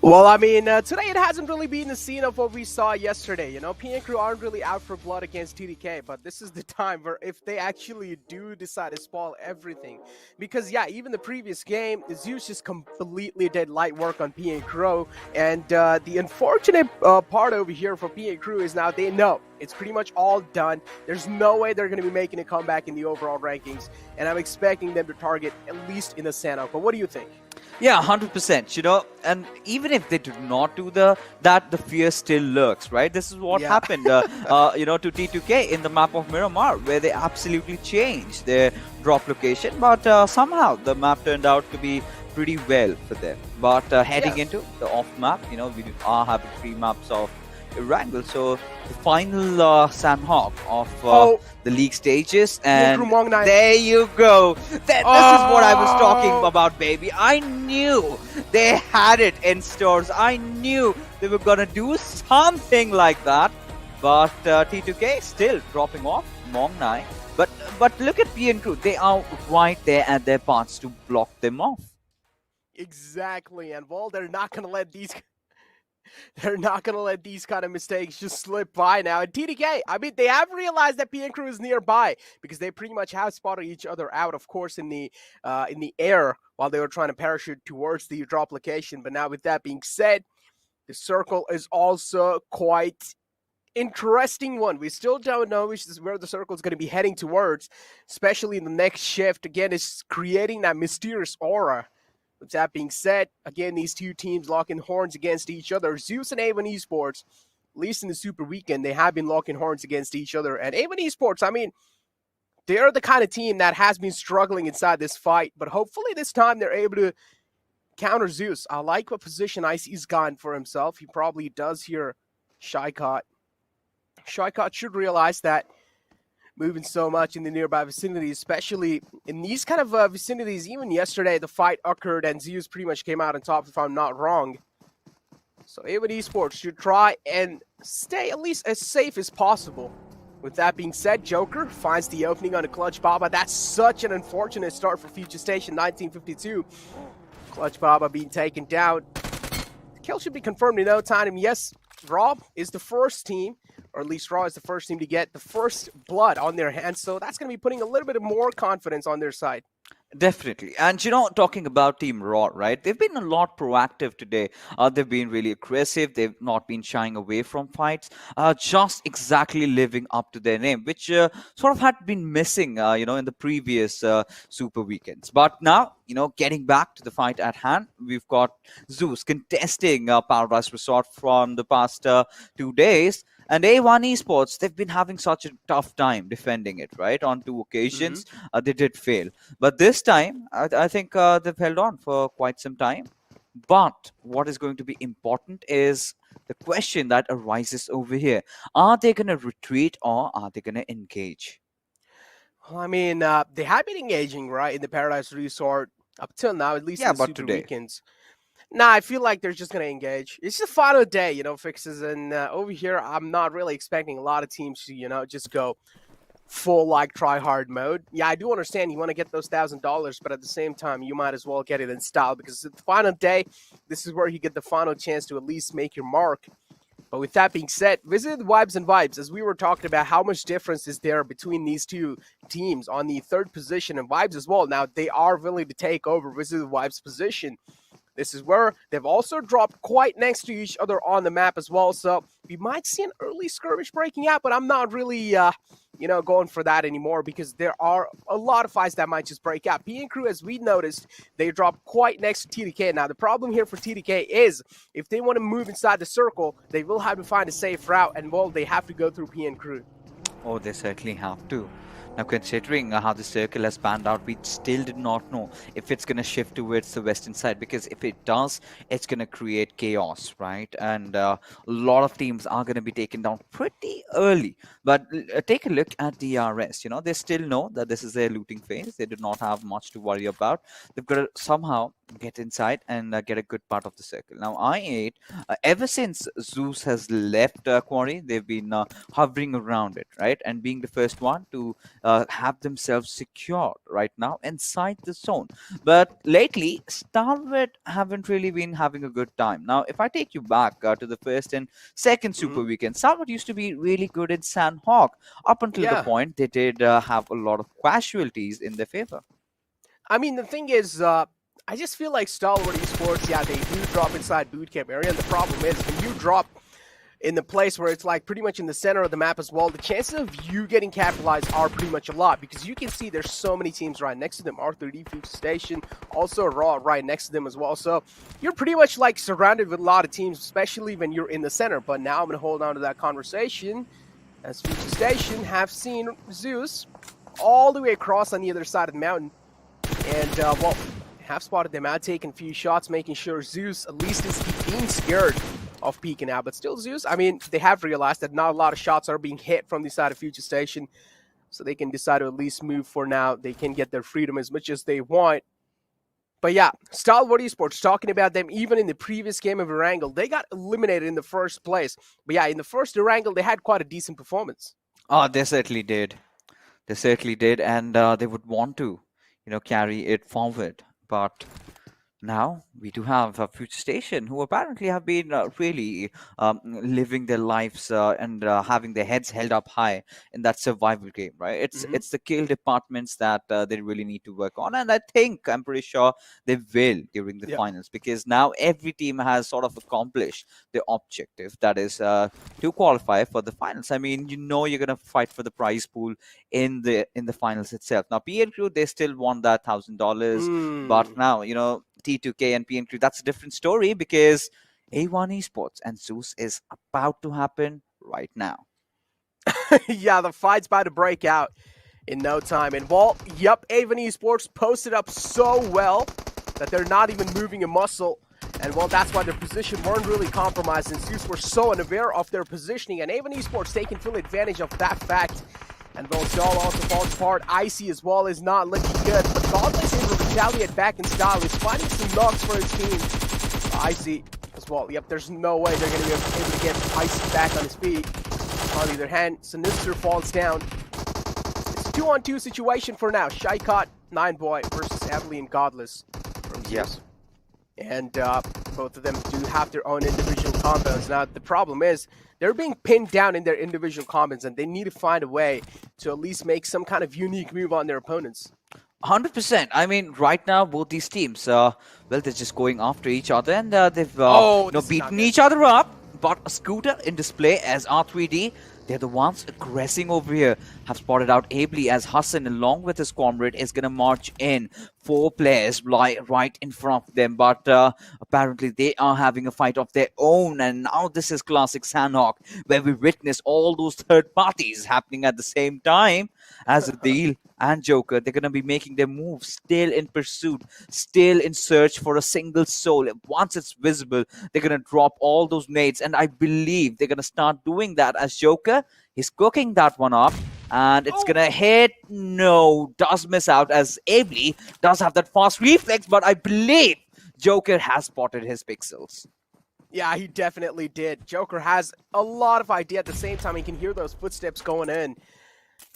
L: Well, I mean, today it hasn't really been the scene of what we saw yesterday. You know, PN Crew aren't really out for blood against TDK, but this is the time where if they actually do decide to spoil everything. Because, yeah, even the previous game, ZEUS just completely did light work on PN Crew. And the unfortunate part over here for PN Crew is now they know it's pretty much all done. There's no way they're going to be making a comeback in the overall rankings. And I'm expecting them to target at least in the Sanhok. But what do you think?
G: Yeah, 100%. And even if they do not do the fear still lurks, right? This is what happened, to T2K in the map of Miramar, where they absolutely changed their drop location. But somehow the map turned out to be pretty well for them. But heading into the off map, we are having 3 maps of Erangel. So the final Sanhok of the league stages, and there you go. This is what I was talking about, baby. I knew they had it in stores. I knew they were gonna do something like that. But T2K still dropping off Mong 9. But look at PN Crew. They are right there at their parts to block them off.
L: Exactly, and well, they're not gonna let these kind of mistakes just slip by now. And TDK, I mean, they have realized that PN Crew is nearby because they pretty much have spotted each other out, of course, in the air while they were trying to parachute towards the drop location. But now, with that being said, the circle is also quite interesting one. We still don't know where the circle is going to be heading towards, especially in the next shift. Again, it's creating that mysterious aura. With that being said, again, these two teams locking horns against each other. ZEUS and A1 Esports, at least in the Super Weekend, they have been locking horns against each other. And A1 Esports, I mean, they're the kind of team that has been struggling inside this fight. But hopefully this time they're able to counter ZEUS. I like what position Icy's gone for himself. He probably does hear Shykot. Shykot should realize that moving so much in the nearby vicinity, especially in these kind of vicinities. Even yesterday, the fight occurred and ZEUS pretty much came out on top, if I'm not wrong. So A1 Esports should try and stay at least as safe as possible. With that being said, Joker finds the opening on a Clutch Baba. That's such an unfortunate start for Future Station 1952. Clutch Baba being taken down. The kill should be confirmed in no time. And yes, Rob is the first team, or at least Raw is the first team to get the first blood on their hands. So that's going to be putting a little bit of more confidence on their side.
G: Definitely. And talking about Team Raw, right? They've been a lot proactive today. They've been really aggressive. They've not been shying away from fights. Just exactly living up to their name, which sort of had been missing, in the previous Super Weekends. But now, getting back to the fight at hand, we've got ZEUS contesting Paradise Resort from the past 2 days. And A1 Esports, they've been having such a tough time defending it, right? On 2 occasions, they did fail. But this time, I think they've held on for quite some time. But what is going to be important is the question that arises over here. Are they going to retreat or are they going to engage?
L: Well, I mean, they have been engaging, right, in the Paradise Resort up till now, at least in the Super Weekends. Nah, I feel like they're just going to engage. It's the final day, Fixes. And over here, I'm not really expecting a lot of teams to, just go full like try hard mode. Yeah, I do understand you want to get those $1,000, but at the same time, you might as well get it in style because at the final day, this is where you get the final chance to at least make your mark. But with that being said, visit Vibes and Vibes, as we were talking about how much difference is there between these two teams on the third position, and Vibes as well. Now, they are willing to take over Visit Vibes' position. This is where they've also dropped quite next to each other on the map as well. So we might see an early skirmish breaking out, but I'm not really, going for that anymore because there are a lot of fights that might just break out. P and Crew, as we noticed, they dropped quite next to TDK. Now, the problem here for TDK is if they want to move inside the circle, they will have to find a safe route, and, well, they have to go through P and Crew.
G: Oh, they certainly have to. Now, considering how the circle has panned out, we still did not know if it's going to shift towards the western side, because if it does, it's going to create chaos, right? And a lot of teams are going to be taken down pretty early. But take a look at DRS. You know, they still know that this is their looting phase. They do not have much to worry about. They've got to somehow get inside and get a good part of the circle. Now, I8, ever since ZEUS has left Quarry, they've been hovering around it, right? And being the first one to have themselves secured right now inside the zone. But lately, Stalwart haven't really been having a good time. Now, if I take you back to the first and second Super Weekend, Stalwart used to be really good in Sanhok up until the point they did have a lot of casualties in their favor.
L: I mean, the thing is, I just feel like Stalwart Esports, yeah, they do drop inside bootcamp area, and the problem is when you drop in the place where it's like pretty much in the center of the map as well, the chances of you getting capitalized are pretty much a lot, because you can see there's so many teams right next to them. R3D Future Station, also Raw right next to them as well. So you're pretty much like surrounded with a lot of teams, especially when you're in the center. But now I'm going to hold on to that conversation, as Future Station have seen ZEUS all the way across on the other side of the mountain. And, well, have spotted them out, taking a few shots, making sure ZEUS at least is being scared of peeking out. But still, ZEUS, I mean, they have realized that not a lot of shots are being hit from the side of Future Station, so they can decide to at least move for now. They can get their freedom as much as they want. But yeah, Stalwart Esports, talking about them even in the previous game of Erangel, they got eliminated in the first place. But yeah, in the first Erangel, they had quite a decent performance.
G: Oh, they certainly did. They certainly did, and they would want to, carry it forward. But now we do have a Future Station who apparently have been really living their lives and having their heads held up high in that survival game, right? It's the kill departments that they really need to work on, and I'm pretty sure they will during the finals, because now every team has sort of accomplished the objective, that is to qualify for the finals. I mean, you're gonna fight for the prize pool in the finals itself. Now, PL they still want that $1,000, but now T2K and PN Crew, that's a different story, because A1 Esports and ZEUS is about to happen right now.
L: Yeah, the fight's about to break out in no time. And well, yep, A1 Esports posted up so well that they're not even moving a muscle. And well, that's why their position weren't really compromised, and ZEUS were so unaware of their positioning, and A1 Esports taking full advantage of that fact. And well, Doll also falls apart. Icy as well is not looking good, but Godless able to retaliate back in style. He's finding some knocks for his team. Icy as well. Yep, there's no way they're going to be able to get Icy back on his feet. On the other hand, Sinister falls down. It's a 2-on-2 situation for now. Shycott, 9boy versus Adley and Godless from ZEUS. And both of them do have their own individual compounds. Now, the problem is they're being pinned down in their individual compounds, and they need to find a way to at least make some kind of unique move on their opponents.
G: 100%. I mean, right now, both these teams, they're just going after each other, and they've beaten each other up. But a Scooter in display as R3D, they're the ones aggressing over here. Have spotted out ably as Hassan, along with his comrade, is going to march in. 4 players right in front of them, but apparently they are having a fight of their own. And now this is classic Sanhok, where we witness all those third parties happening at the same time. As Adil and Joker, they're going to be making their moves, still in pursuit, still in search for a single soul. Once it's visible, they're going to drop all those nades, and I believe they're going to start doing that as Joker. He's cooking that one up, and it's going to hit. No, does miss out, as Ably does have that fast reflex, but I believe Joker has spotted his pixels.
L: Yeah, he definitely did. Joker has a lot of idea. At the same time, he can hear those footsteps going in.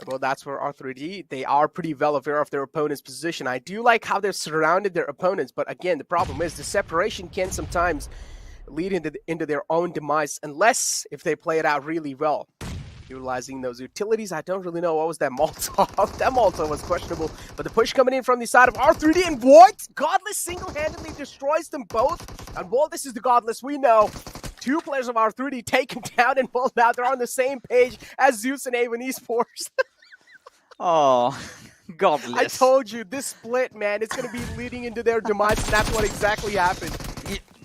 L: Well, that's where R3D, they are pretty well aware of their opponent's position. I do like how they've surrounded their opponents, but again, the problem is the separation can sometimes lead into their own demise, unless if they play it out really well. Utilizing those utilities, I don't really know what was that Molotov. That Molotov was questionable, but the push coming in from the side of R3D, and what? Godless single-handedly destroys them both, and well, this is the Godless we know. Two players of R3D taken down, and well, now they're on the same page as ZEUS and Avon Esports.
G: Oh, Godless.
L: I told you, this split, man, it's going to be leading into their demise, and that's what exactly happened.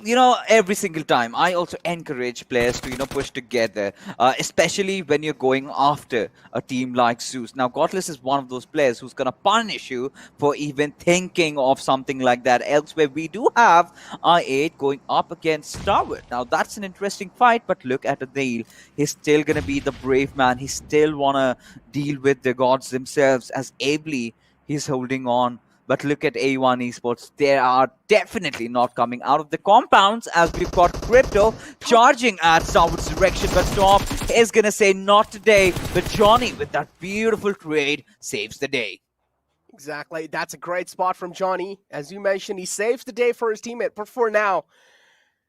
G: You know, every single time I also encourage players to push together, especially when you're going after a team like ZEUS. Now Godless is one of those players who's gonna punish you for even thinking of something like that. Elsewhere we do have I8 going up against Stalwart. Now that's an interesting fight, but look at Adil. He's still gonna be the brave man. He still wanna deal with the gods themselves, as ably he's holding on. But look at A1 Esports. They are definitely not coming out of the compounds, as we've got Crypto charging at Stalwart's direction. But Top is going to say not today. But Johnny, with that beautiful trade, saves the day.
L: Exactly. That's a great spot from Johnny. As you mentioned, he saves the day for his teammate. But for now,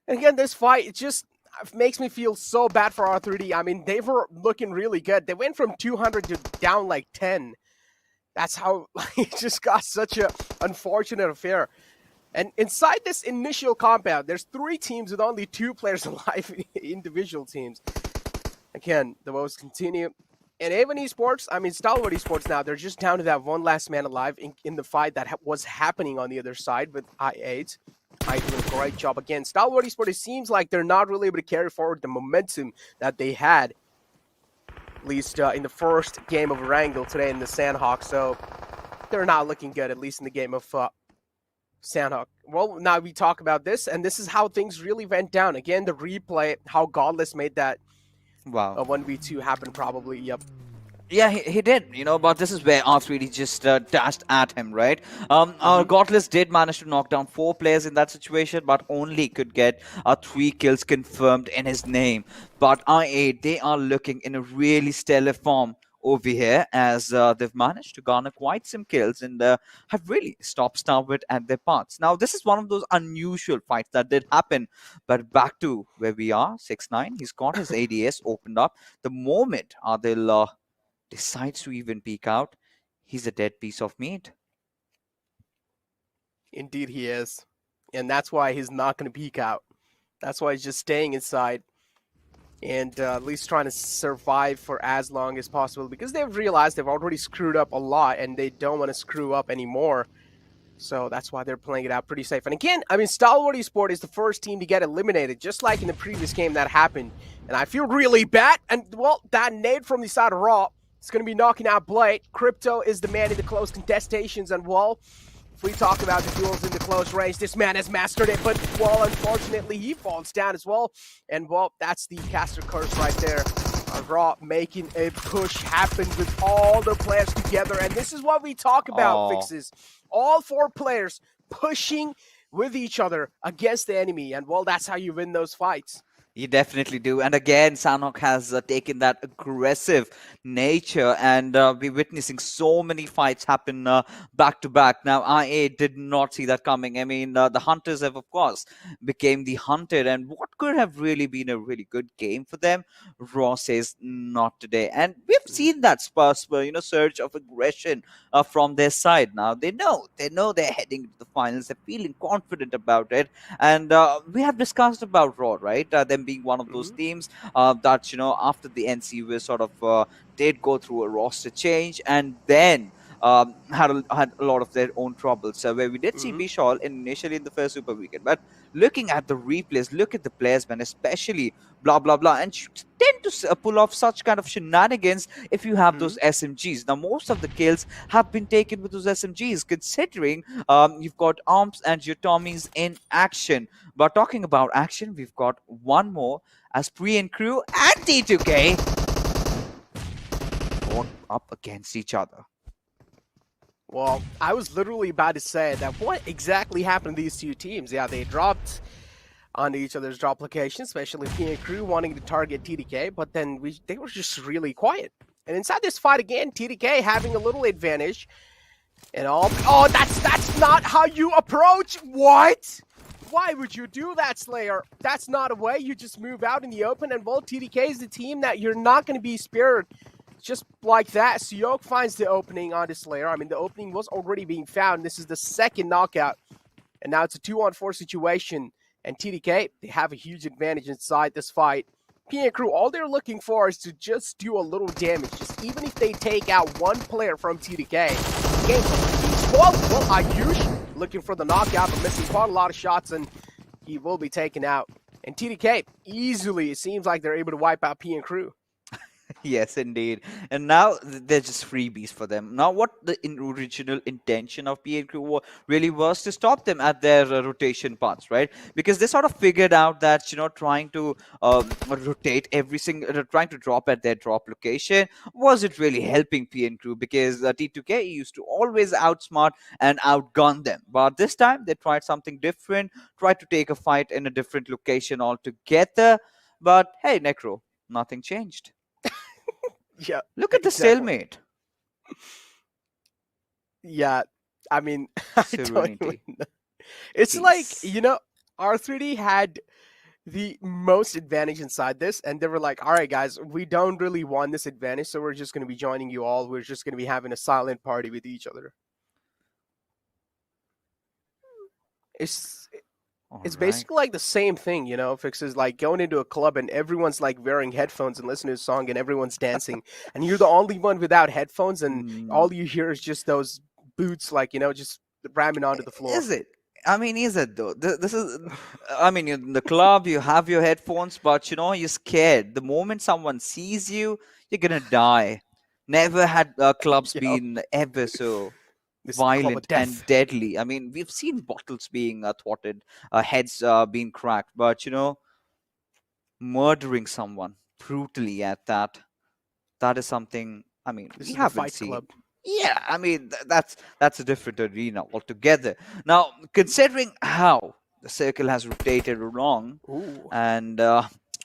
L: and again, this fight, it just makes me feel so bad for R3D. I mean, they were looking really good. They went from 200 to down like 10. That's how it just got such an unfortunate affair. And inside this initial compound, there's 3 teams with only 2 players alive, individual teams. Again, the woes continue. And Avon Esports, I mean, Stalwart Esports now, they're just down to that one last man alive in the fight that was happening on the other side with I8. I do a great job. Again, Stalwart Esports, it seems like they're not really able to carry forward the momentum that they had, at least in the first game of Erangel today in the Sanhok. So they're not looking good, at least in the game of Sanhok. Well, now we talk about this, and this is how things really went down. Again, the replay, how Godless made that
G: Wow.
L: 1v2 happen probably. Yep.
G: Yeah, he did, but this is where R3D just dashed at him, right? Godless did manage to knock down 4 players in that situation, but only could get 3 kills confirmed in his name. But I8, they are looking in a really stellar form over here, as they've managed to garner quite some kills and have really stopped Stalwart at their parts. Now, this is one of those unusual fights that did happen, but back to where we are, 6-9, he's got his ADS opened up. The moment Adil decides to even peek out, he's a dead piece of meat.
L: Indeed he is. And that's why he's not going to peek out. That's why he's just staying inside and at least trying to survive for as long as possible, because they've realized they've already screwed up a lot and they don't want to screw up anymore. So that's why they're playing it out pretty safe. And again, I mean, Stalwart Esports is the first team to get eliminated, just like in the previous game that happened. And I feel really bad. And, well, that nade from the side of Raw, it's going to be knocking out Blade. Crypto is the man in the close contestations, and well, if we talk about the duels in the close range, this man has mastered it, but well, unfortunately, he falls down as well. And well, that's the caster curse right there. Raw making a push happen with all the players together, and this is what we talk about, Fixes. All 4 players pushing with each other against the enemy, and well, that's how you win those fights.
G: You definitely do. And again, Sanhok has taken that aggressive nature, and we're witnessing so many fights happen back to back. Now, IA did not see that coming. I mean, the Hunters have, of course, became the hunted, and what could have really been a really good game for them, Raw says not today. And we've seen that surge of aggression from their side. Now, they know they're heading to the finals. They're feeling confident about it. And we have discussed about Raw, right? Them being one of those teams that, after the NC we sort of did go through a roster change, and then had a lot of their own troubles, where we did see Bishal initially in the first Super Weekend. But looking at the replays, look at the players, man, especially blah blah blah, and tend to pull off such kind of shenanigans if you have those SMGs. Now, most of the kills have been taken with those SMGs, considering you've got ARMS and your Tommies in action. But talking about action, we've got one more, as Pre and Crew and T2K fought up against each other.
L: Well, I was literally about to say that what exactly happened to these 2 teams? Yeah, they dropped onto each other's drop locations, especially P and Crew wanting to target TDK, but then they were just really quiet. And inside this fight again, TDK having a little advantage. And all. Oh, that's not how you approach. What? Why would you do that, Slayer? That's not a way. You just move out in the open, and well, TDK is the team that you're not going to be spared just like that. Sanhok finds the opening onto Slayer. I mean, the opening was already being found. This is the second knockout, and now it's a 2-on-4 situation. And TDK, they have a huge advantage inside this fight. PN Crew, all they're looking for is to just do a little damage. Just even if they take out one player from TDK, game well, Ayush looking for the knockout, but missing quite a lot of shots, and he will be taken out. And TDK, easily, it seems like they're able to wipe out PN Crew.
G: Yes, indeed. And now they're just freebies for them. Now, what the original intention of PN Crew really was to stop them at their rotation paths, right? Because they sort of figured out that, trying to rotate every single, trying to drop at their drop location wasn't really helping PN Crew, because T2K used to always outsmart and outgun them. But this time, they tried something different, tried to take a fight in a different location altogether. But hey, Necro, nothing changed.
L: Yeah.
G: Look at the stalemate.
L: Yeah. I mean, I don't
G: Serenity.
L: even know. It's
G: Peace.
L: like, R3D had the most advantage inside this, and they were like, all right, guys, we don't really want this advantage, so we're just going to be joining you all. We're just going to be having a silent party with each other. It's
G: Alright.
L: basically like the same thing, Fix is like going into a club and everyone's like wearing headphones and listening to a song and everyone's dancing, and you're the only one without headphones, and all you hear is just those boots, like, just ramming onto the floor.
G: Is it? I mean, is it though? This is, I mean, in the club, you have your headphones, but you're scared. The moment someone sees you, you're gonna die. Never had clubs
L: Yep.
G: been ever so
L: This is called a
G: violent and
L: death.
G: deadly. I mean, we've seen bottles being thwarted, heads being cracked, but murdering someone brutally at that is something. I mean,
L: This
G: we
L: is the
G: haven't
L: Fight
G: seen.
L: Club.
G: Yeah, I mean that's a different arena altogether. Now, considering how the circle has rotated along,
L: Ooh.
G: and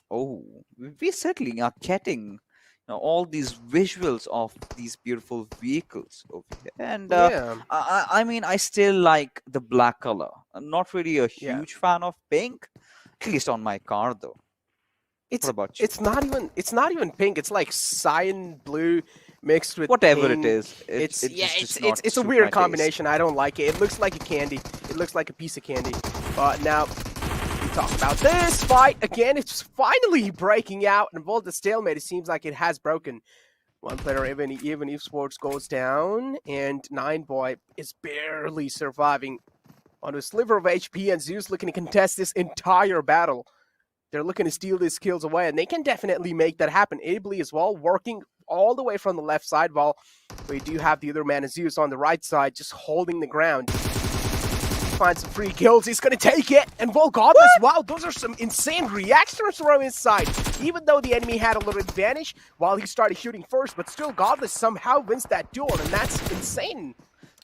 G: we certainly are getting all these visuals of these beautiful vehicles over here. And
L: Yeah.
G: I mean, I still like the black color. I'm not really a
L: Yeah.
G: huge fan of pink, at least on my car though.
L: It's
G: What about you?
L: it's not even pink. It's like cyan blue mixed with
G: Whatever
L: pink.
G: it is,
L: It's
G: just not
L: it's a
G: suit
L: weird
G: my taste.
L: combination. I don't like it. It looks like a candy. It looks like a piece of candy. But now we talk about this fight again. It's finally breaking out, and both the stalemate. It seems like it has broken. One player, even Esports goes down, and Nine Boy is barely surviving on a sliver of HP, and ZEUS looking to contest this entire battle. They're looking to steal these kills away, and they can definitely make that happen. Ably as well, working all the way from the left side, while we do have the other man, ZEUS, on the right side, just holding the ground. Find some free kills. He's going to take it. And well, Godless, wow, those are some insane reactions from inside. Even though the enemy had a little advantage while he started shooting first, but still Godless somehow wins that duel, and that's insane.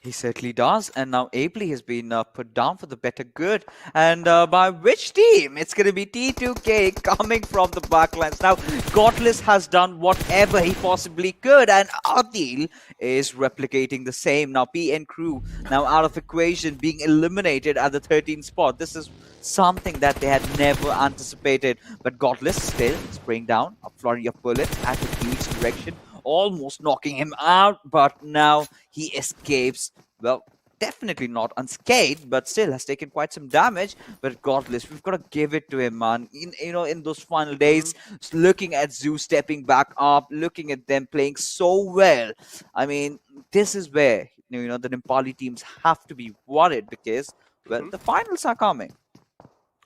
G: He certainly does, and now Abley has been put down for the better good. And by which team? It's going to be T2K coming from the backlines. Now, Godless has done whatever he possibly could, and Adil is replicating the same. Now, PN Crew now out of equation, being eliminated at the 13th spot. This is something that they had never anticipated. But Godless still spraying down a flurry of bullets at the beach direction, almost knocking him out, but now he escapes. Well, definitely not unscathed, but still has taken quite some damage. But Godless, we've got to give it to him, man. In those final days, looking at ZEUS stepping back up, looking at them playing so well. I mean, this is where the Nepali teams have to be worried, because well, the finals are coming,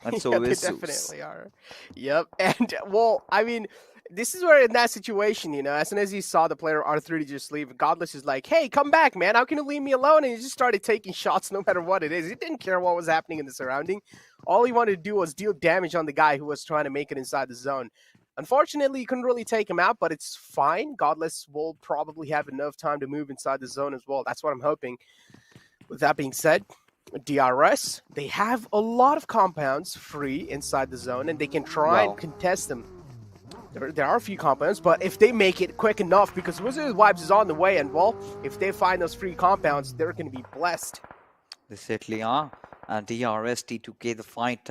G: and so
L: Yeah,
G: is
L: they
G: ZEUS.
L: definitely are. Yep. And well, I mean, this is where in that situation, as soon as he saw the player R3 just leave, Godless is like, hey, come back, man. How can you leave me alone? And he just started taking shots no matter what it is. He didn't care what was happening in the surrounding. All he wanted to do was deal damage on the guy who was trying to make it inside the zone. Unfortunately, he couldn't really take him out, but it's fine. Godless will probably have enough time to move inside the zone as well. That's what I'm hoping. With that being said, DRS, they have a lot of compounds free inside the zone, and they can try and contest them. There are a few compounds, but if they make it quick enough, because Wizard Wipes is on the way, and well, if they find those free compounds, they're going to be blessed.
G: They certainly are. And DRS T2K, the fight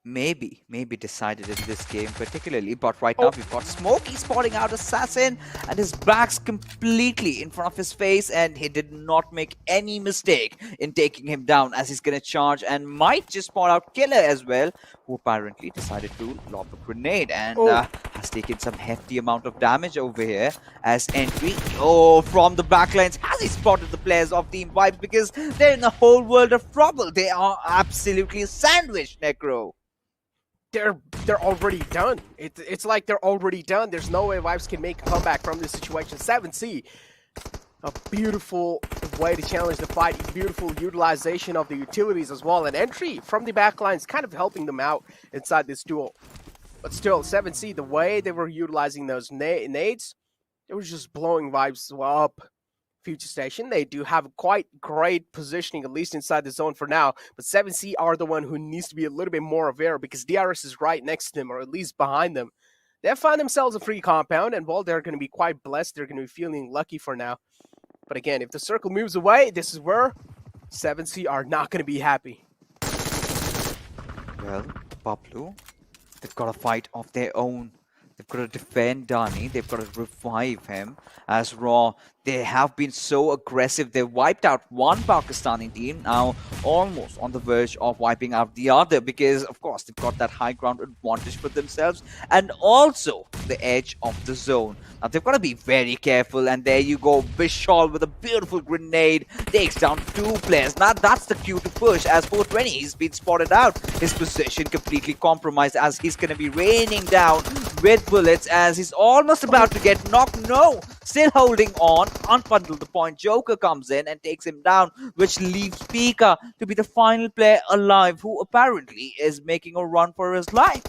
G: maybe decided in this game particularly. But right now we've got Smokey spotting out Assassin, and his back's completely in front of his face, and he did not make any mistake in taking him down, as he's going to charge and might just spot out Killer as well, who apparently decided to lob a grenade and has taken some hefty amount of damage over here as Entry from the backlines. Has he spotted the players of Team Vibes, because they're in a whole world of trouble. They are absolutely sandwiched, Necro.
L: They're already done. It's like they're already done. There's no way Vibes can make a comeback from this situation. 7C, a beautiful way to challenge the fight, beautiful utilization of the utilities as well, and Entry from the backlines kind of helping them out inside this duel. But still, 7C, the way they were utilizing those nades, it was just blowing Vibes up. Future Station, they do have quite great positioning, at least inside the zone for now, but 7C are the one who needs to be a little bit more aware, because DRS is right next to them, or at least behind them. They have found themselves a free compound, and well, they're going to be quite blessed. They're going to be feeling lucky for now. But again, if the circle moves away, this is where 7C are not going to be happy.
G: Well, BABLU, they've got a fight of their own. They've got to defend Dani. They've got to revive him. As Raw, they have been so aggressive. They've wiped out one Pakistani team, now almost on the verge of wiping out the other, because, of course, they've got that high ground advantage for themselves and also the edge of the zone. Now, they've got to be very careful, and there you go. Vishal with a beautiful grenade takes down two players. Now, that's the cue to push, as 420, he's been spotted out. His position completely compromised, as he's going to be raining down with bullets, as he's almost about to get knocked. No, still holding on until the point Joker comes in and takes him down, which leaves Pika to be the final player alive, who apparently is making a run for his life.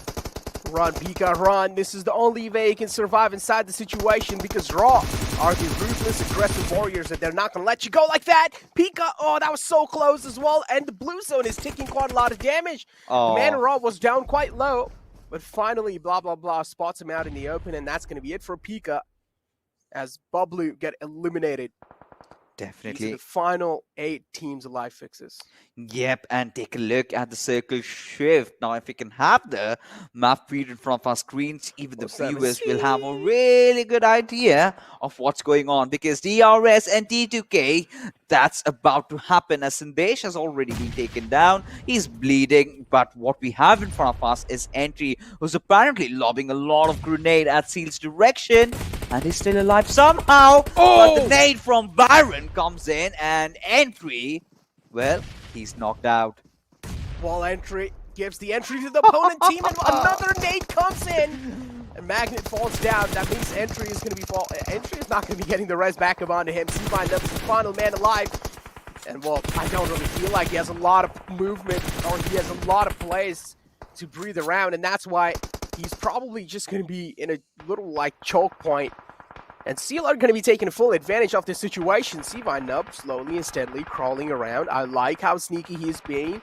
L: Run, Pika, run. This is the only way he can survive inside the situation, because Raw are the ruthless, aggressive warriors, and they're not going to let you go like that. Pika, that was so close as well, and the blue zone is taking quite a lot of damage. The man Raw was down quite low, but finally, blah, spots him out in the open, and that's going to be it for Pika, as BABLU get eliminated.
G: Definitely.
L: These are the final 8 teams alive fixes.
G: Yep, and take a look at the circle shift. Now, if we can have the map feed in front of our screens, even the viewers will have a really good idea of what's going on, because DRS and T2K, that's about to happen, as Sandesh has already been taken down. He's bleeding, but what we have in front of us is Entry, who's apparently lobbing a lot of grenade at Seal's direction, and he's still alive somehow. But the nade from Byron comes in, and Entry, well, he's knocked out.
L: Wall Entry gives the entry to the opponent team, and another nade comes in, and Magnet falls down. That means Entry is going to be Entry is not going to be getting the res back up onto him. C-Vine is the final man alive, and well, I don't really feel like he has a lot of movement, or he has a lot of plays to breathe around, and that's why he's probably just going to be in a little like choke point. And Seal are going to be taking full advantage of this situation. C-Vine Nub slowly and steadily crawling around. I like how sneaky he is being.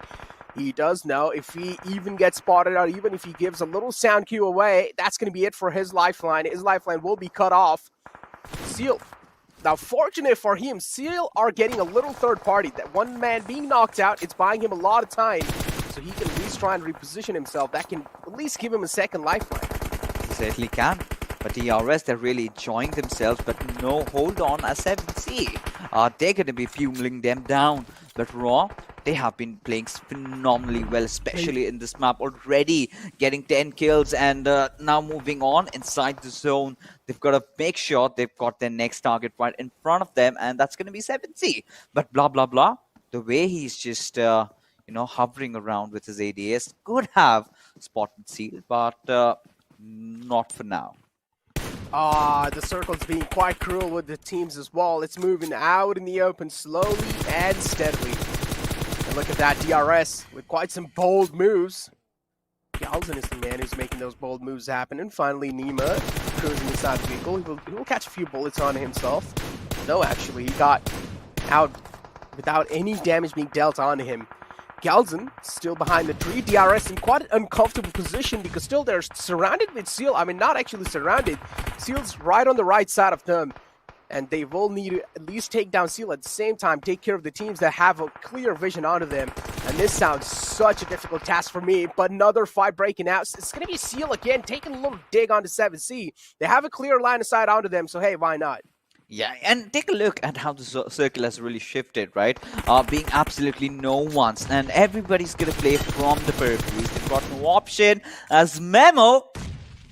L: He does know if he even gets spotted out, even if he gives a little sound cue away, that's going to be it for his lifeline. His lifeline will be cut off. Seal. Now, fortunate for him, Seal are getting a little third party. That one man being knocked out, it's buying him a lot of time, so he can at least try and reposition himself. That can at least give him a second lifeline.
G: He certainly can. But DRS, they're really enjoying themselves, but no, hold on, as 7C, they're going to be fueling them down. But Raw, they have been playing phenomenally well, especially in this map, already getting 10 kills, and now moving on inside the zone. They've got to make sure they've got their next target right in front of them, and that's going to be 7C. But blah, blah, blah, the way he's just, hovering around with his ADS could have spotted Seal, but not for now.
L: The circle's being quite cruel with the teams as well. It's moving out in the open slowly and steadily. And look at that, DRS with quite some bold moves. Galvin is the man who's making those bold moves happen. And finally, Nima cruising inside the vehicle. He will catch a few bullets on himself. No, actually, he got out without any damage being dealt onto him. Galzen still behind the tree. DRS in quite an uncomfortable position because still they're surrounded with Seal. I mean, not actually surrounded. Seal's right on the right side of them. And they will need to at least take down Seal at the same time, take care of the teams that have a clear vision onto them. And this sounds such a difficult task for me, but another fight breaking out. It's going to be Seal again, taking a little dig onto 7C. They have a clear line of sight onto them, so hey, why not?
G: Yeah, and take a look at how the circle has really shifted, right? Being absolutely no one's, and everybody's gonna play from the peripheries. They've got no option, as Memo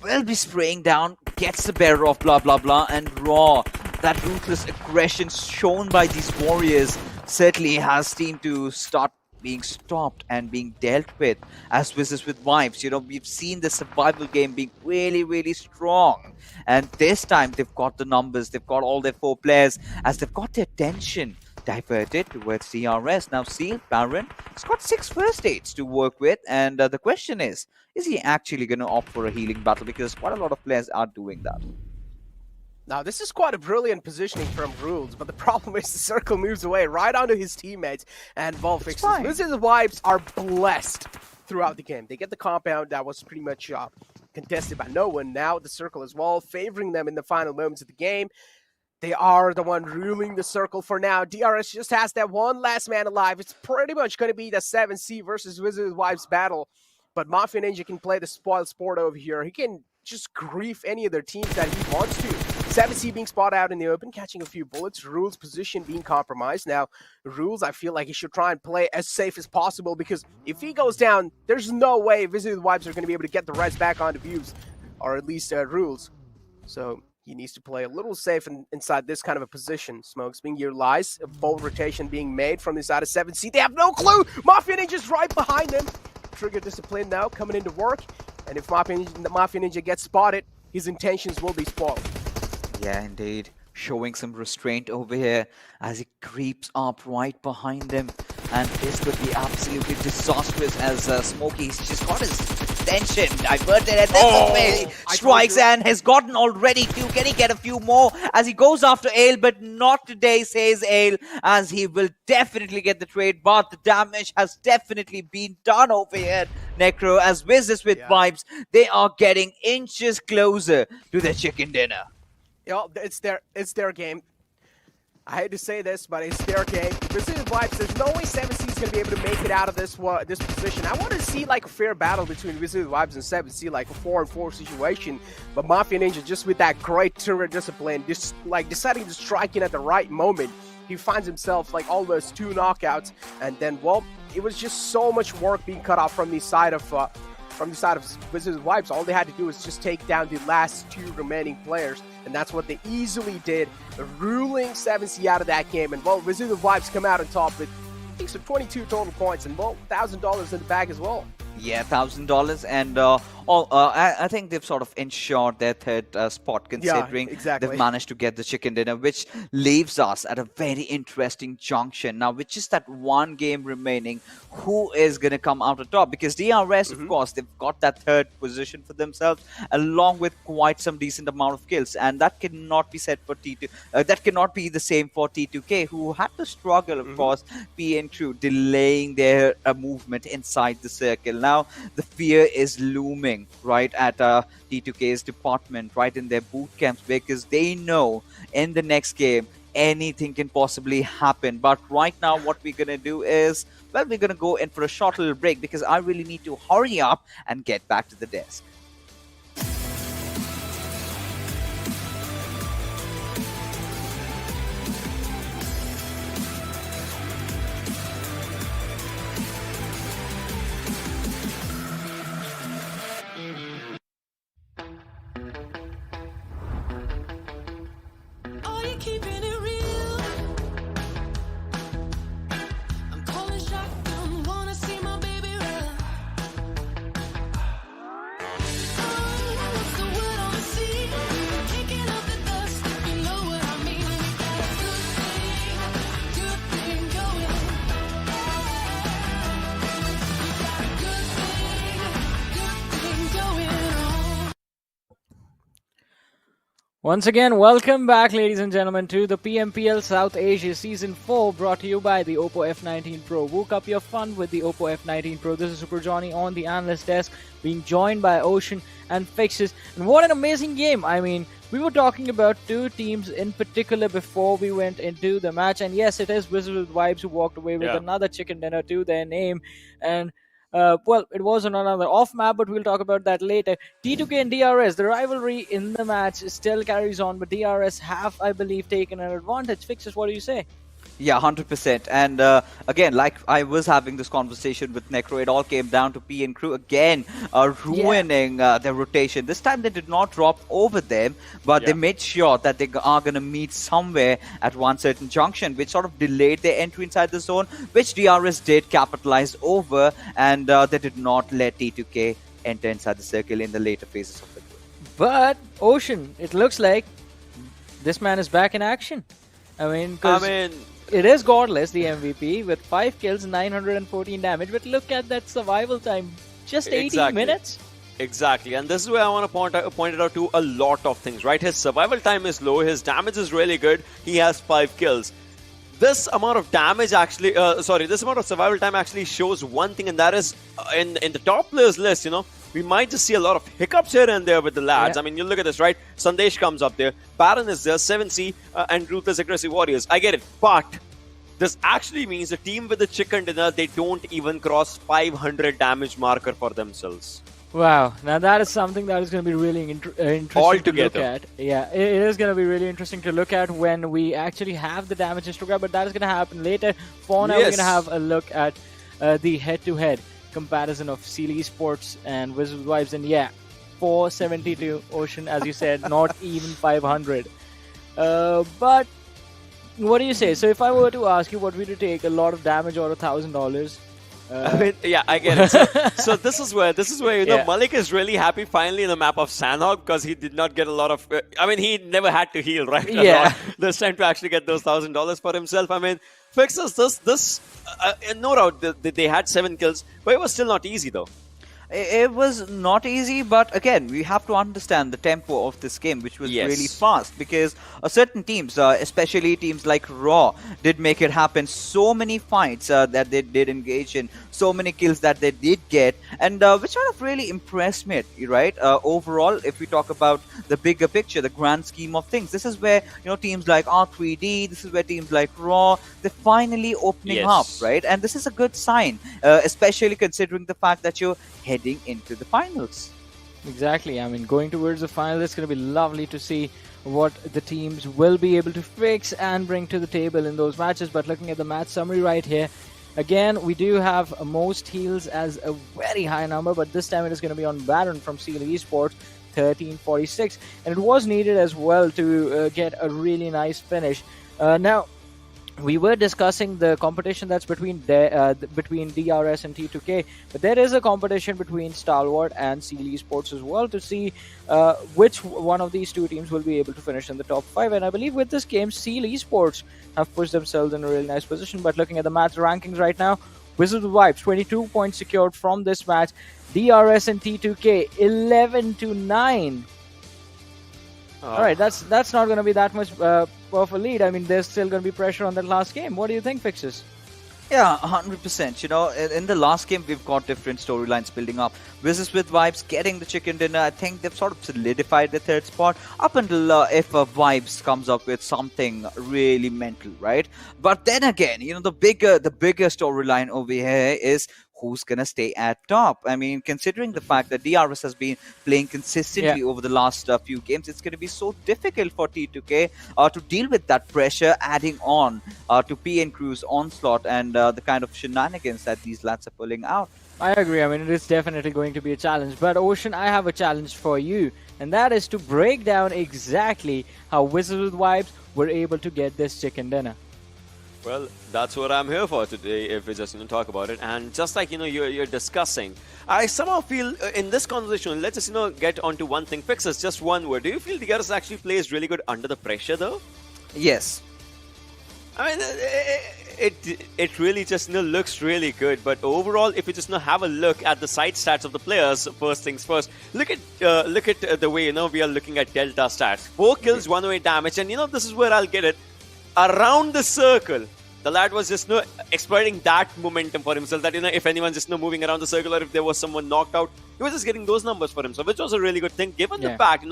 G: will be spraying down, gets the better of blah blah blah, and Raw. That ruthless aggression shown by these warriors certainly has seemed to start being stopped and being dealt with as Wizzes with Vibes. You know, we've seen the survival game being really, really strong. And this time they've got the numbers, they've got all their 4 players, as they've got their attention diverted towards DRS. Now Seal, Baron, he's got 6 first aids to work with, and the question is he actually going to opt for a healing battle? Because quite a lot of players are doing that.
L: Now, this is quite a brilliant positioning from Rules, but the problem is the circle moves away right onto his teammates, and Vol fixes. Wizzes Vibes are blessed throughout the game. They get the compound that was pretty much contested by no one. Now the circle as well, favoring them in the final moments of the game. They are the one ruling the circle for now. DRS just has that one last man alive. It's pretty much going to be the 7C versus Wizzes Vibes battle, but Mafia Ninja can play the spoil sport over here. He can just grief any of their teams that he wants to. 7C being spotted out in the open, catching a few bullets. Rules' position being compromised. Now, Rules, I feel like he should try and play as safe as possible, because if he goes down, there's no way Visited Vibes are going to be able to get the res back onto Views, or at least Rules. So he needs to play a little safe inside this kind of a position. Smokes being utilized, a bold rotation being made from the side of 7C. They have no clue! Mafia Ninja's right behind them. Trigger Discipline now coming into work. And if Mafia Ninja gets spotted, his intentions will be spoiled.
G: Yeah, indeed. Showing some restraint over here as he creeps up right behind them. And this could be absolutely disastrous as Smokey's just got his attention diverted, and this strikes and has gotten already 2. Can he get a few more as he goes after Ale? But not today, says Ale, as he will definitely get the trade. But the damage has definitely been done over here, Necro, as Wizzes with Vibes, they are getting inches closer to the chicken dinner.
L: You know, it's their game. I hate to say this, but it's their game. Visited Vibes, there's no way 7C is going to be able to make it out of this position. I want to see like a fair battle between Visited Vibes and 7C, like a 4-on-4 situation. But Mafia Ninja, just with that great turret discipline, just like deciding to strike in at the right moment, he finds himself like almost 2 knockouts, and then, well, it was just so much work being cut off from the side of Visited Vibes. All they had to do was just take down the last 2 remaining players, and that's what they easily did, ruling 7C out of that game. And, well, Visited Vibes come out on top with, I think, some 22 total points and, well, $1,000 in the bag as well.
G: Yeah, $1,000, and I think they've sort of ensured their third spot, considering they've managed to get the chicken dinner, which leaves us at a very interesting junction now, with just that 1 game remaining. Who is going to come out on top? Because DRS, of course, they've got that 3rd position for themselves, along with quite some decent amount of kills, and that cannot be said for T2. That cannot be the same for T2K, who had to struggle, of course, PN Crew delaying their movement inside the circle. Now the fear is looming right at T2K's department, right in their boot camps, because they know in the next game anything can possibly happen. But right now what we're gonna do is, well, we're gonna go in for a short little break, because I really need to hurry up and get back to the desk.
K: Are you keeping it real? I'm calling shotgun, wanna see my baby run.
E: Once again, welcome back, ladies and gentlemen, to the PMPL South Asia Season 4, brought to you by the Oppo F19 Pro. Woke up your fun with the Oppo F19 Pro. This is Super Johnny on the analyst desk, being joined by Ocean and Fixes. And what an amazing game! I mean, we were talking about two teams in particular before we went into the match. And yes, it is Wizzes with Vibes who walked away with another chicken dinner to their name. And well, it was on another off map, but we'll talk about that later. T2K and DRS, the rivalry in the match still carries on, but DRS have, I believe, taken an advantage. Fixes, what do you say?
G: Yeah, 100%. And again, like I was having this conversation with Necro, it all came down to P and Crew again ruining their rotation. This time they did not drop over them, but they made sure that they are going to meet somewhere at one certain junction, which sort of delayed their entry inside the zone, which DRS did capitalize over, and they did not let T2K enter inside the circle in the later phases of the game.
E: But, Ocean, it looks like this man is back in action. I mean, it is Godless, the MVP, with 5 kills, 914 damage. But look at that survival time. Just 18 minutes?
F: Exactly. And this is where I want to point it out to a lot of things, right? His survival time is low. His damage is really good. He has 5 kills. This amount of damage actually, this amount of survival time actually shows one thing, and that is in the top players list, you know, we might just see a lot of hiccups here and there with the lads. I mean, you look at this, right? Sandesh comes up there, Baron is there, 7C, and Ruthless Aggressive Warriors. I get it, but this actually means the team with the chicken dinner, they don't even cross 500 damage marker for themselves.
E: Wow, now that is something that is going to be really interesting to look at. Yeah, it is going to be really interesting to look at when we actually have the damage histogram, but that is going to happen later. For now, we're going to have a look at the head-to-head comparison of Seal Esports and Wizzes Vibes, and 472 Ocean, as you said, not even 500. But what do you say? So if I were to ask you what would you take, a lot of damage or $1,000?
F: I mean, I get it. So this is where you know Malik is really happy finally in the map of Sanhok, because he did not get a lot of. I mean, he never had to heal, right? This time to actually get those $1,000 for himself. I mean, Fixes this no doubt they had 7 kills, but it was still not easy though.
G: It was not easy, but again, we have to understand the tempo of this game, which was really fast, because certain teams, especially teams like Raw, did make it happen. So many fights that they did engage in, so many kills that they did get, and which sort of really impressed me, right? Overall, if we talk about the bigger picture, the grand scheme of things, this is where, you know, teams like R3D, this is where teams like Raw, they're finally opening up, right? And this is a good sign, especially considering the fact that you're heading into the finals.
E: Exactly. I mean, going towards the final, it's going to be lovely to see what the teams will be able to fix and bring to the table in those matches. But looking at the match summary right here, again, we do have most heals as a very high number, but this time it is going to be on Baron from Seal Esports, 1346, and it was needed as well to get a really nice finish. Now, we were discussing the competition that's between DRS and T2K, but there is a competition between Stalwart and Seal Esports as well to see which one of these two teams will be able to finish in the top 5. And I believe with this game, Seal Esports have pushed themselves in a really nice position. But looking at the match rankings right now, Wizzes Vibes 22 points secured from this match. DRS and T2K 11-9. All right, that's not going to be that much of a lead. I mean, there's still going to be pressure on that last game. What do you think, Fixes?
G: Yeah, 100%. You know, in the last game, we've got different storylines building up. Wizzes with Vibes getting the chicken dinner. I think they've sort of solidified the third spot up until if Vibes comes up with something really mental, right? But then again, you know, the bigger storyline over here is who's going to stay at top. I mean, considering the fact that DRS has been playing consistently over the last few games, it's going to be so difficult for T2K to deal with that pressure, adding on to P and Crew's onslaught and the kind of shenanigans that these lads are pulling out.
E: I agree. I mean, it is definitely going to be a challenge. But Ocean, I have a challenge for you, and that is to break down exactly how Wizzes with Vibes were able to get this chicken dinner.
F: Well, that's what I'm here for today, if we just talk about it. And just like, you're discussing, I somehow feel in this conversation, let's just, get onto one thing. Fixes, just one word. Do you feel DRS actually plays really good under the pressure, though?
G: Yes.
F: I mean, it really just looks really good. But overall, if you just have a look at the side stats of the players, first things first, look at the way we are looking at Delta stats. 4 kills, 108 damage, and this is where I'll get it. Around the circle, the lad was just exploiting that momentum for himself. That if anyone's just moving around the circle, or if there was someone knocked out, he was just getting those numbers for himself, which was a really good thing. Given the fact,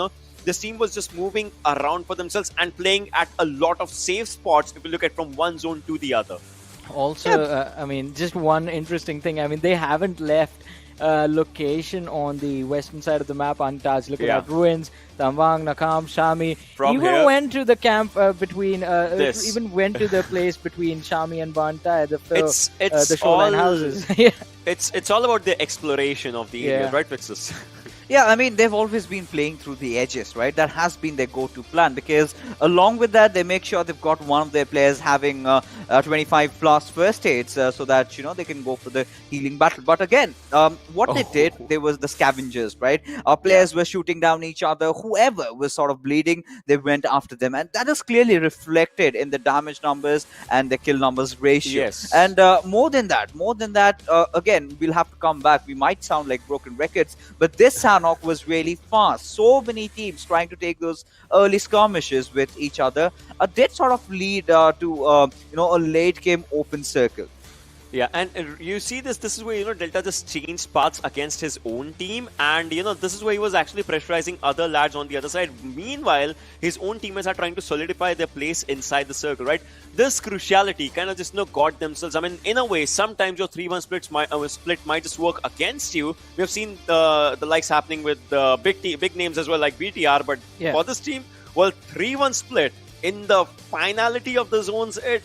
F: this team was just moving around for themselves and playing at a lot of safe spots. If you look at from one zone to the other.
E: Also, I mean, just one interesting thing. I mean, they haven't left location on the western side of the map untouched. Look at ruins, Tamwang, Nakam, Shami.
F: From
E: even
F: here,
E: went to the camp between. Even went to the place between Shami and Banta, the shoreline houses.
F: It's all about the exploration of the area, right, Wizzes?
G: Yeah, I mean, they've always been playing through the edges, right? That has been their go-to plan, because along with that, they make sure they've got one of their players having 25 plus first aids, so that, they can go for the healing battle. But again, what they did, there was the scavengers, right? Our players were shooting down each other. Whoever was sort of bleeding, they went after them. And that is clearly reflected in the damage numbers and the kill numbers ratio.
F: Yes.
G: And more than that, again, we'll have to come back. We might sound like broken records, but this Sanhok was really fast. So many teams trying to take those early skirmishes with each other did sort of lead to a late game open circle.
F: Yeah, and you see this is where, Delta just changed paths against his own team, and, this is where he was actually pressurizing other lads on the other side. Meanwhile, his own teammates are trying to solidify their place inside the circle, right? This cruciality kind of just, got themselves. I mean, in a way, sometimes your 3-1 split might just work against you. We have seen the likes happening with big names as well, like BTR, but for this team, 3-1 split, in the finality of the zones, it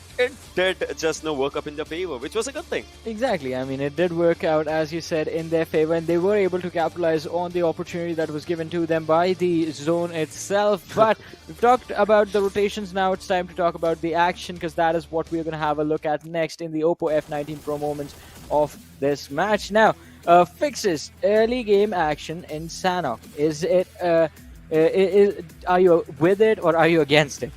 F: did just work up in their favor, which was a good thing.
E: Exactly. I mean, it did work out, as you said, in their favor, and they were able to capitalize on the opportunity that was given to them by the zone itself. But we've talked about the rotations. Now it's time to talk about the action, because that is what we're going to have a look at next in the Oppo F19 Pro moments of this match. Now, Fixes, early game action in Sanhok. Are you with it or are you against it?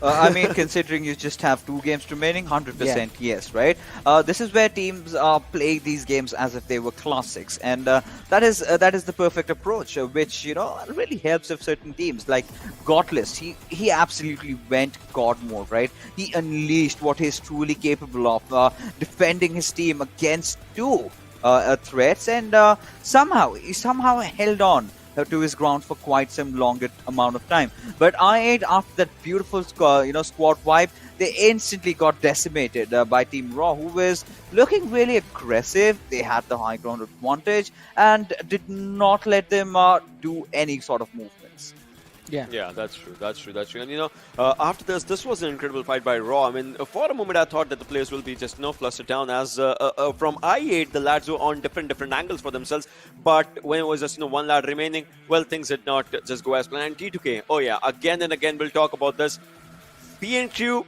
G: I mean, considering you just have 2 games remaining, 100% yes, right? This is where teams play these games as if they were classics, and that is the perfect approach, which really helps of certain teams like Godless. He absolutely went God mode, right? He unleashed what he's truly capable of, defending his team against 2 threats, and somehow held on to his ground for quite some longer amount of time. But I8, after that beautiful squad wipe, they instantly got decimated by Team Raw, who was looking really aggressive. They had the high ground advantage and did not let them do any sort of movements.
F: Yeah, that's true. And after this was an incredible fight by Raw. I mean, for a moment I thought that the players will be just flustered down, as from I8 the lads were on different angles for themselves. But when it was just one lad remaining, well, things did not just go as planned. And T2K, again and again we'll talk about this. PNQ,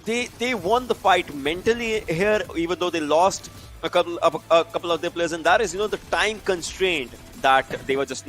F: they won the fight mentally here, even though they lost a couple of their players, and that is the time constraint that they were just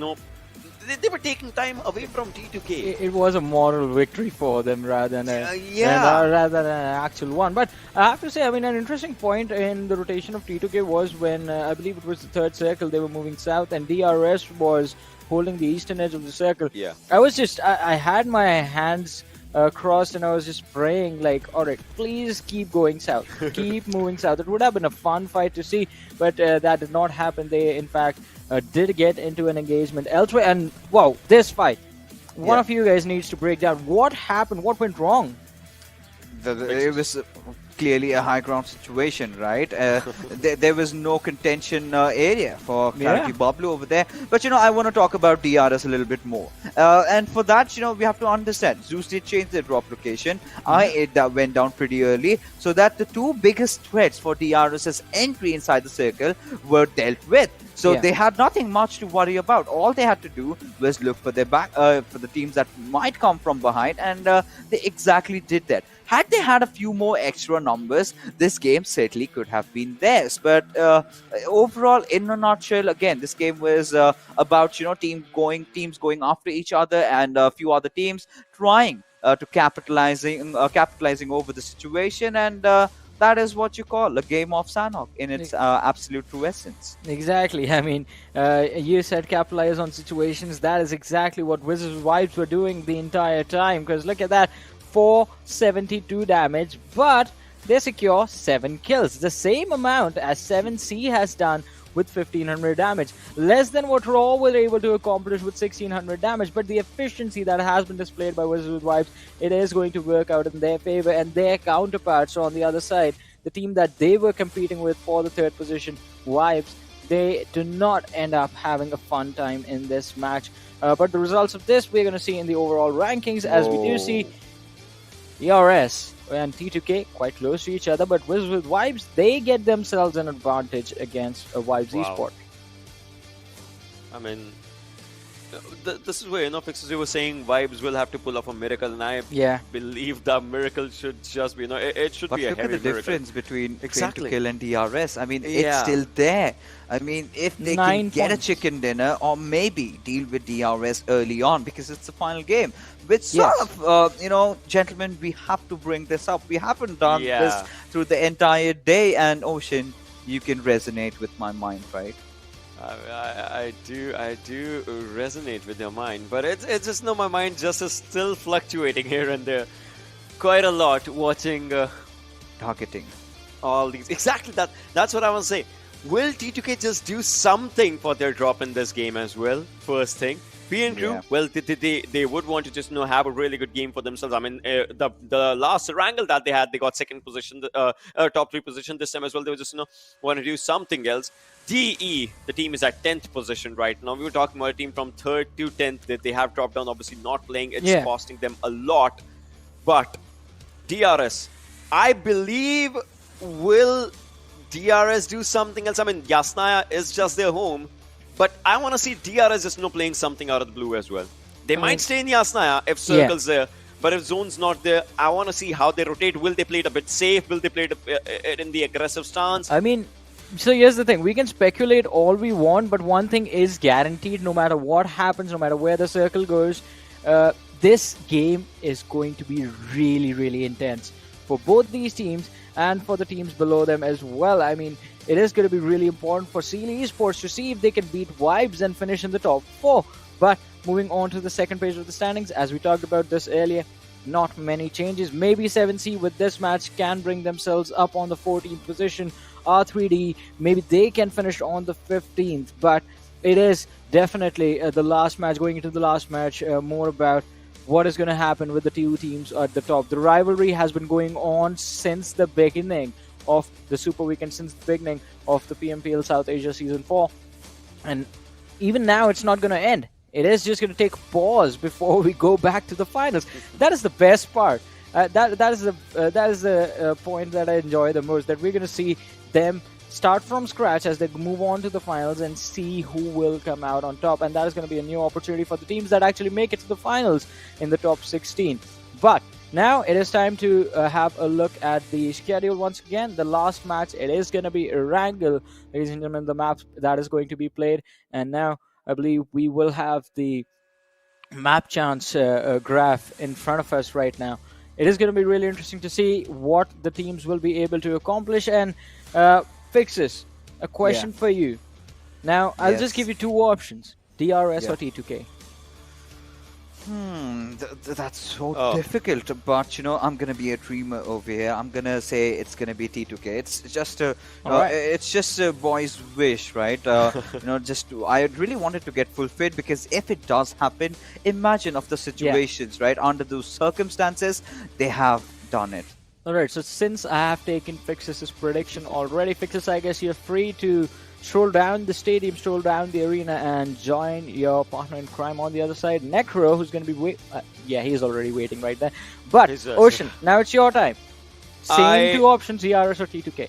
F: they were taking time away from T2K.
E: It was a moral victory for them rather than an actual one. But I have to say, I mean, an interesting point in the rotation of T2K was when I believe it was the 3rd circle, they were moving south, and DRS was holding the eastern edge of the circle.
F: Yeah.
E: I had my hands crossed, and I was just praying, like, all right, please keep going south, keep moving south. It would have been a fun fight to see, but that did not happen. They, in fact, did get into an engagement elsewhere, and wow, this fight. One of you guys needs to break down what happened, what went wrong.
G: It was clearly a high ground situation, right? There was no contention area for Clarity BABLU over there. But, I want to talk about DRS a little bit more. And for that, we have to understand, ZEUS did change their drop location. That went down pretty early, so that the 2 biggest threats for DRS's entry inside the circle were dealt with. So they had nothing much to worry about. All they had to do was look for their for the teams that might come from behind, and they exactly did that. Had they had a few more extra numbers, this game certainly could have been theirs. But overall, in a nutshell, again, this game was about teams going after each other, and a few other teams trying to capitalizing over the situation, and that is what you call a game of Sanhok in its absolute true essence.
E: Exactly. I mean, you said capitalize on situations. That is exactly what Wizzes Vibes were doing the entire time. Because look at that, 472 damage, but they secure 7 kills, the same amount as 7C has done with 1500 damage, less than what Raw were able to accomplish with 1600 damage. But the efficiency that has been displayed by Wizzes with Vibes, it is going to work out in their favor, and their counterparts on the other side, the team that they were competing with for the 3rd position, Vibes, they do not end up having a fun time in this match. But the results of this we're going to see in the overall rankings, as we do see ERS and T2K quite close to each other, but with Vibes, they get themselves an advantage against a Vibes Esport.
F: I mean, this is where, Fixes, you were saying Vibes will have to pull off a miracle, and I believe the miracle should just be, it should be a heavy miracle.
G: But look at the difference between
F: Exactly.
G: Train to Kill and DRS. I mean, it's still there. I mean, if they
E: 9
G: can get a
E: points.
G: chicken dinner, or maybe deal with DRS early on, because it's the final game. Which sort of, gentlemen, we have to bring this up. We haven't done this through the entire day, and Ocean, you can resonate with my mind, right?
F: I do resonate with your mind, but it's just my mind just is still fluctuating here and there quite a lot watching
G: Targeting.
F: all these. Exactly, that's what I want to say. Will T2K just do something for their drop in this game as well? First thing. PN Crew, well, they would want to just have a really good game for themselves. I mean, the last Erangel that they had, they got 2nd position, top 3 position this time as well. They were just want to do something else. DE, the team is at 10th position right now. We were talking about a team from 3rd to 10th that they have dropped down. Obviously, not playing. It's costing them a lot. But DRS, I believe, will DRS do something else? I mean, Yasnaya is just their home. But I want to see DRS just playing something out of the blue as well. They might stay in Yasnaya if Circle's there, but if Zone's not there, I want to see how they rotate. Will they play it a bit safe? Will they play it in the aggressive stance?
E: I mean, so here's the thing. We can speculate all we want, but one thing is guaranteed: no matter what happens, no matter where the circle goes, this game is going to be really, really intense for both these teams and for the teams below them as well. I mean, it is going to be really important for Stalwart Esports to see if they can beat Vibes and finish in the top 4. But moving on to the second page of the standings, as we talked about this earlier, not many changes. Maybe 7C with this match can bring themselves up on the 14th position. R3D, maybe they can finish on the 15th. But it is definitely the last match, going into the last match, more about what is going to happen with the two teams at the top. The rivalry has been going on since the beginning of the Super Weekend, since the beginning of the PMPL South Asia Season 4. And even now, it's not going to end. It is just going to take a pause before we go back to the finals. That is the best part. That is the point that I enjoy the most, that we're going to see them start from scratch as they move on to the finals and see who will come out on top. And that is going to be a new opportunity for the teams that actually make it to the finals in the top 16. But now it is time to have a look at the schedule once again. The last match, it is going to be Erangel, ladies and gentlemen, the map that is going to be played. And now I believe we will have the map chance graph in front of us right now. It is going to be really interesting to see what the teams will be able to accomplish. And Fixes, a question for you. Now, I'll just give you two options, DRS or T2K.
G: That's so difficult, but I'm gonna be a dreamer over here. I'm gonna say it's gonna be T2K. It's just a boy's wish, right? I really wanted to get fulfilled, because if it does happen, imagine of the situations, right? Under those circumstances, they have done it.
E: Alright, so since I have taken Fixes' prediction already, Fixes, I guess you're free to stroll down the stadium, stroll down the arena, and join your partner in crime on the other side, Necro, who's going to be he's already waiting right there. But Ocean, now it's your time. Same two options, ERS or T2K.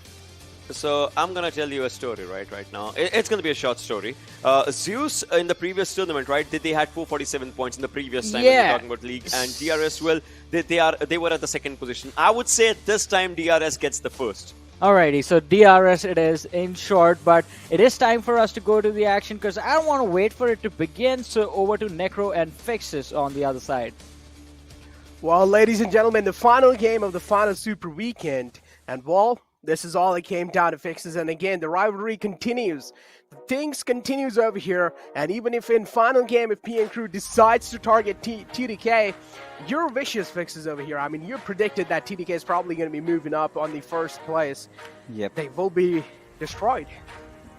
F: So I'm gonna tell you a story right now. It's gonna be a short story. ZEUS in the previous tournament, right? They had 447 points in the previous time when we were talking about league, and DRS, well, they were at the second position. I would say this time DRS gets the first.
E: Alrighty, so DRS it is in short, but it is time for us to go to the action, because I don't want to wait for it to begin. So over to Necro and Fixes on the other side.
L: Well, ladies and gentlemen, the final game of the final Super Weekend, And well, this is all it came down to fixes. And again, the rivalry continues. Things continues over here. And even if in final game, if PN Crew decides to target TDK, your vicious fixes over here. I mean, you predicted that TDK is probably going to be moving up on the first place.
G: Yep.
L: They will be destroyed.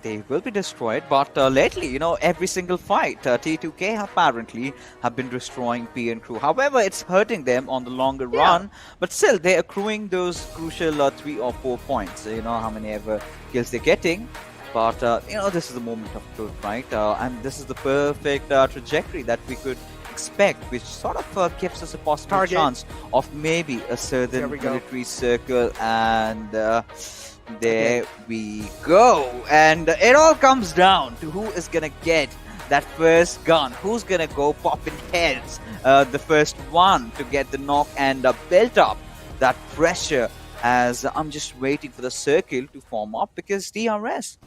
G: They will be destroyed, but lately, every single fight, T2K apparently have been destroying PN Crew. However, it's hurting them on the longer run, but still, they're accruing those crucial 3 or 4 points. How many ever kills they're getting. But, this is the moment of truth, right? And this is the perfect trajectory that we could expect, which sort of gives us a possible chance of maybe a certain military circle, and there we go. And it all comes down to who is gonna get that first gun, who's gonna go popping heads, the first one to get the knock and build up that pressure, as I'm just waiting for the circle to form up, because DRS,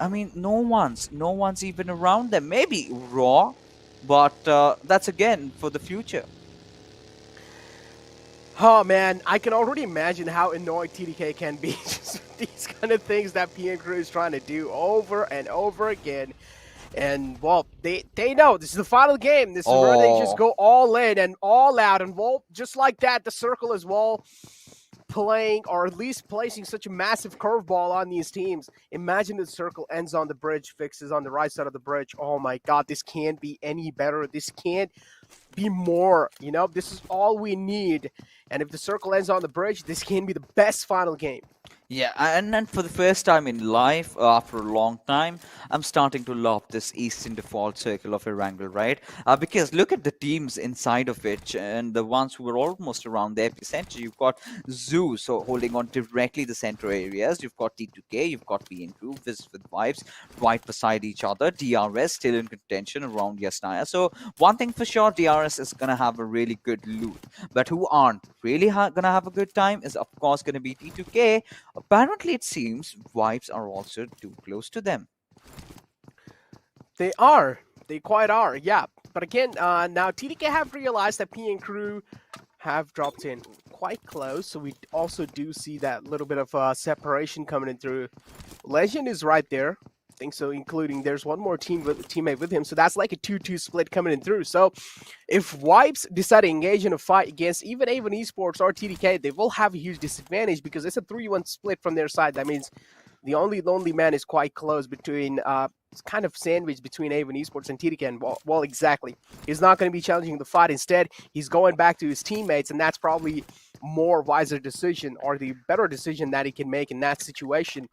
G: I mean, no one's even around them. Maybe Raw, but that's again for the future.
L: Oh man, I can already imagine how annoyed TDK can be. Just these kind of things that PN Crew is trying to do over and over again. And well, they know this is the final game. This is where they just go all in and all out. And well, just like that, the circle as well, playing, or at least placing such a massive curveball on these teams. Imagine the circle ends on the bridge, fixes on the right side of the bridge. Oh my god, this can't be any better. This can't be more. This is all we need. And if the circle ends on the bridge, this can be the best final game.
G: Yeah, and then for the first time in life, after a long time, I'm starting to love this Eastern Default Circle of Erangel, right? Because look at the teams inside of it, and the ones who were almost around the epicenter. You've got ZEUS, so holding on directly the center areas. You've got T2K, you've got PN Crew, Wizzes with Vibes, right beside each other. DRS still in contention around Yasnaya. So one thing for sure, DRS is going to have a really good loot. But who aren't really going to have a good time is, of course, going to be T2K. Apparently, it seems Vibes are also too close to them.
L: They are. They quite are, yeah. But again, now TDK have realized that PN Crew have dropped in quite close. So we also do see that little bit of separation coming in through. Legend is right there. I think so, including there's one more teammate with him. So that's like a 2-2 split coming in through. So if Wipes decide to engage in a fight against even Avon Esports or TDK, they will have a huge disadvantage because it's a 3-1 split from their side. That means the only lonely man is quite close between, it's kind of sandwiched between Avon Esports and TDK. And well, exactly. He's not going to be challenging the fight. Instead, he's going back to his teammates, and that's probably more wiser decision, or the better decision that he can make in that situation.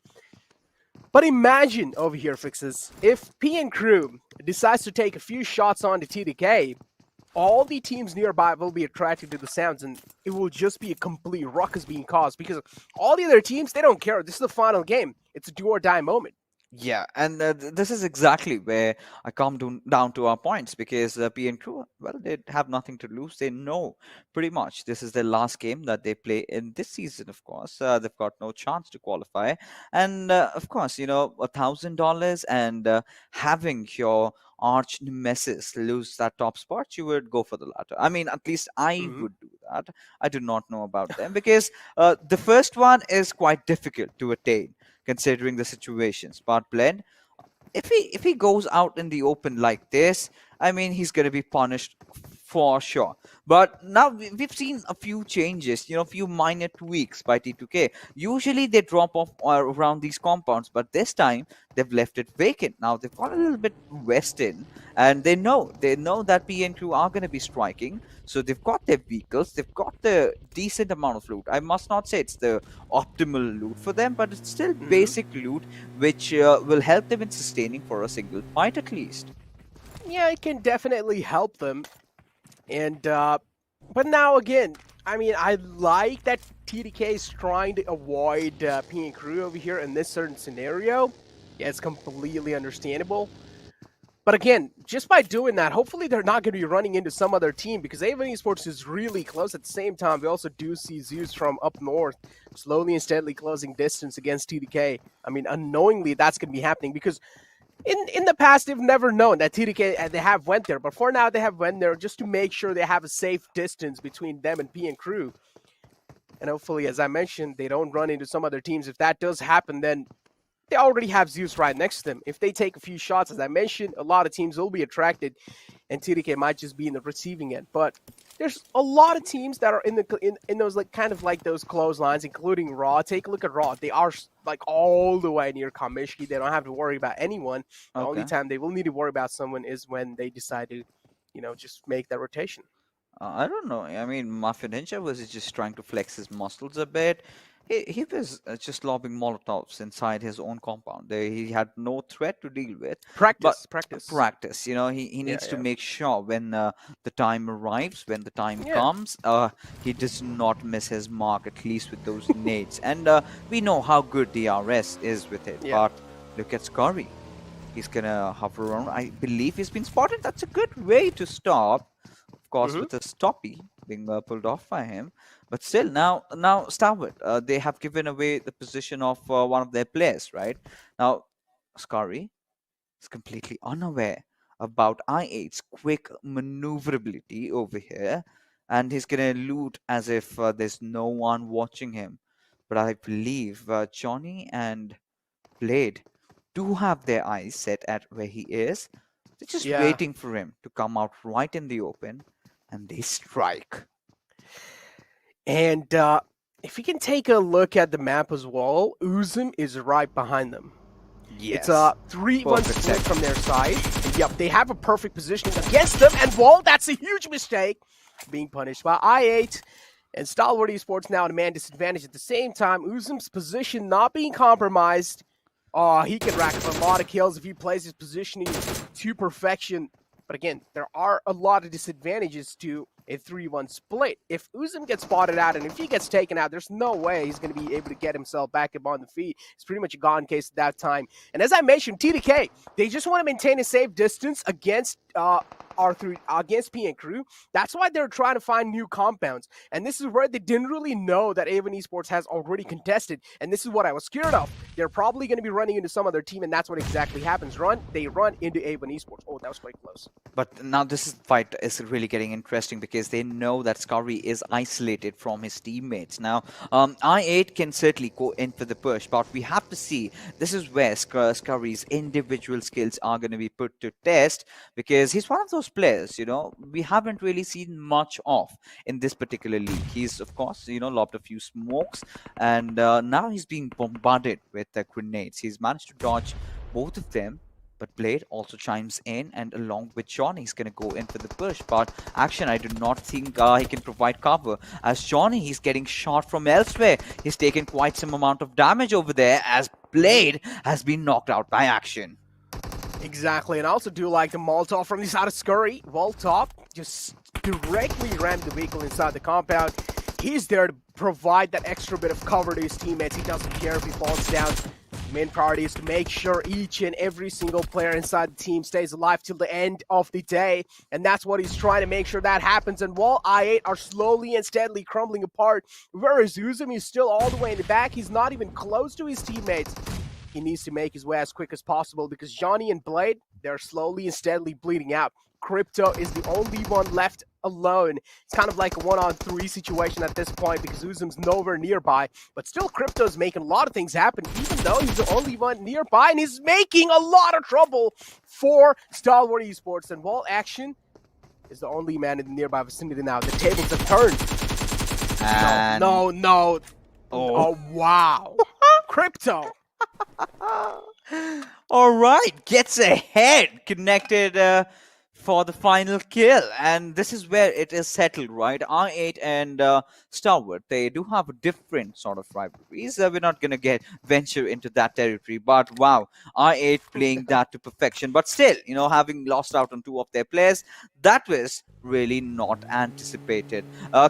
L: But imagine over here, Fixes, if PN Crew decides to take a few shots on the TDK, all the teams nearby will be attracted to the sounds, and it will just be a complete ruckus being caused, because all the other teams, they don't care. This is the final game. It's a do-or-die moment.
G: Yeah, and this is exactly where I come down to our points, because PN Crew, well, they have nothing to lose. They know pretty much this is their last game that they play in this season, of course. They've got no chance to qualify. And of course, $1,000 and having your arch nemesis lose that top spot, you would go for the latter. I mean, at least I would do that. I do not know about them, because the first one is quite difficult to attain, considering the situations. But Blend, if he goes out in the open like this, I mean, he's going to be punished for sure. But now we've seen a few changes, a few minor tweaks by T2K. Usually they drop off around these compounds, but this time they've left it vacant. Now they've got a little bit west in, and they know that PN Crew are going to be striking. So they've got their vehicles, they've got the decent amount of loot. I must not say it's the optimal loot for them, but it's still basic loot, which will help them in sustaining for a single fight at least.
L: Yeah, it can definitely help them. And but now again, I mean, I like that TDK is trying to avoid PN Crew over here in this certain scenario. Yeah, it's completely understandable. But again, just by doing that, hopefully they're not going to be running into some other team, because Avon Esports is really close. At the same time, we also do see ZEUS from up north slowly and steadily closing distance against TDK. I mean, unknowingly, that's going to be happening, because in the past, they've never known that TDK, they have went there. But for now, they have went there just to make sure they have a safe distance between them and PN Crew. and hopefully, as I mentioned, they don't run into some other teams. If that does happen, then they already have ZEUS right next to them. If they take a few shots, as I mentioned, a lot of teams will be attracted, and TDK might just be in the receiving end. But there's a lot of teams that are in those like kind of like those close lines, including Raw. Take a look at Raw; they are like all the way near Kamishki. They don't have to worry about anyone. The only time they will need to worry about someone is when they decide to, just make that rotation.
G: I don't know. I mean, Mafia Ninja was just trying to flex his muscles a bit. He was just lobbing Molotovs inside his own compound. He had no threat to deal with.
L: Practice.
G: Practice. He needs to make sure when the time arrives, when the time comes, he does not miss his mark, at least with those nades. And we know how good DRS is with it. But look at Scurry. He's gonna hover around. I believe he's been spotted. That's a good way to stop. Of course, with a stoppie being pulled off by him. But still, now Stalwart, they have given away the position of one of their players, right? Now, Scurry is completely unaware about I8's quick maneuverability over here. And he's going to loot as if there's no one watching him. But I believe Johnny and Blade do have their eyes set at where he is. They're just waiting for him to come out right in the open. And they strike.
L: And if you can take a look at the map as well, Uzum is right behind them.
G: Yes.
L: It's a 3-1 split from their side. And yep, they have a perfect positioning against them. And Wall, that's a huge mistake. Being punished by I8. And Stalwart Esports now at a man disadvantage at the same time. Uzum's position not being compromised. He can rack up a lot of kills if he plays his positioning to perfection. But again, there are a lot of disadvantages to a 3-1 split. If Uzum gets spotted out and if he gets taken out, there's no way he's going to be able to get himself back up on the feet. It's pretty much a gone case at that time. And as I mentioned, TDK, they just want to maintain a safe distance against R3 against PN Crew. That's why they're trying to find new compounds. And this is where they didn't really know that Avon Esports has already contested. And this is what I was scared of. They're probably going to be running into some other team, and that's what exactly happens. They run into Avon Esports. Oh, that was quite close.
G: But now this fight is really getting interesting because they know that Scurry is isolated from his teammates. Now, I8 can certainly go in for the push, but we have to see. This is where Scurry's individual skills are going to be put to test because he's one of those players, we haven't really seen much of in this particular league. He's, of course, lobbed a few smokes, and now he's being bombarded with grenades. He's managed to dodge both of them. But Blade also chimes in, and along with Johnny, he's going to go in for the push. But Action, I do not think he can provide cover. As Johnny, he's getting shot from elsewhere. He's taken quite some amount of damage over there as Blade has been knocked out by Action.
L: Exactly, and I also do like the Molotov from the side of Scurry. Voltop just directly rammed the vehicle inside the compound. He's there to provide that extra bit of cover to his teammates. He doesn't care if he falls down. Main priority is to make sure each and every single player inside the team stays alive till the end of the day, and that's what he's trying to make sure that happens. And while I8 are slowly and steadily crumbling apart, whereas Uzum is still all the way in the back, he's not even close to his teammates. He needs to make his way as quick as possible because Johnny and Blade, they're slowly and steadily bleeding out. Crypto is the only one left alone. It's kind of like a 1-on-3 situation at this point because Uzum's nowhere nearby. But still, Crypto's making a lot of things happen, even though he's the only one nearby, and he's making a lot of trouble for Stalwart Esports. And while Action is the only man in the nearby vicinity now, the tables have turned.
G: And
L: No. Oh, wow. Crypto.
G: All right, gets ahead, connected for the final kill, and this is where it is settled, right? R8 and Stalwart, they do have a different sort of rivalries. We're not going to venture into that territory, but wow, R8 playing that to perfection. But still, having lost out on two of their players, that was really not anticipated.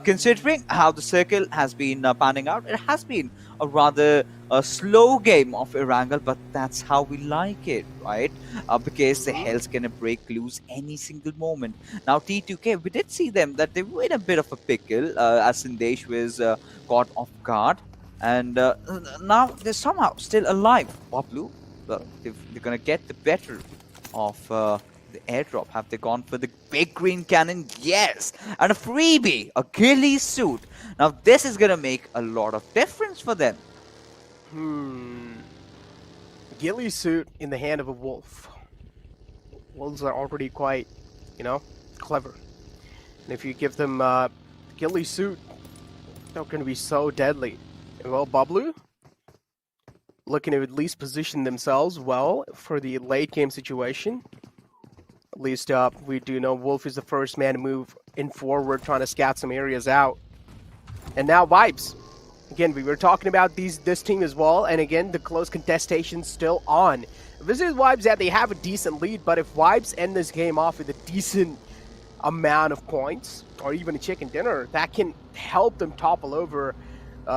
G: Considering how the circle has been panning out, it has been a rather slow game of Erangel, but that's how we like it, right? Because the hell's gonna break loose any single moment. Now T2K, we did see them that they were in a bit of a pickle as Sandesh was caught off guard, and now they're somehow still alive. BABLU, they're gonna get the better of the airdrop? Have they gone for the big green cannon? Yes. And a freebie, a ghillie suit. Now this is gonna make a lot of difference for them.
L: Ghillie suit in the hand of a wolf. Wolves are already quite, clever. And if you give them ghillie suit, they're going to be so deadly. And well, BABLU looking to at least position themselves well for the late game situation. At least we do know Wolf is the first man to move in forward, trying to scout some areas out. And now Vibes. Again, we were talking about this team as well, and again, the close contestation still on. This is Vibes that they have a decent lead, but if Vibes end this game off with a decent amount of points, or even a chicken dinner, that can help them topple over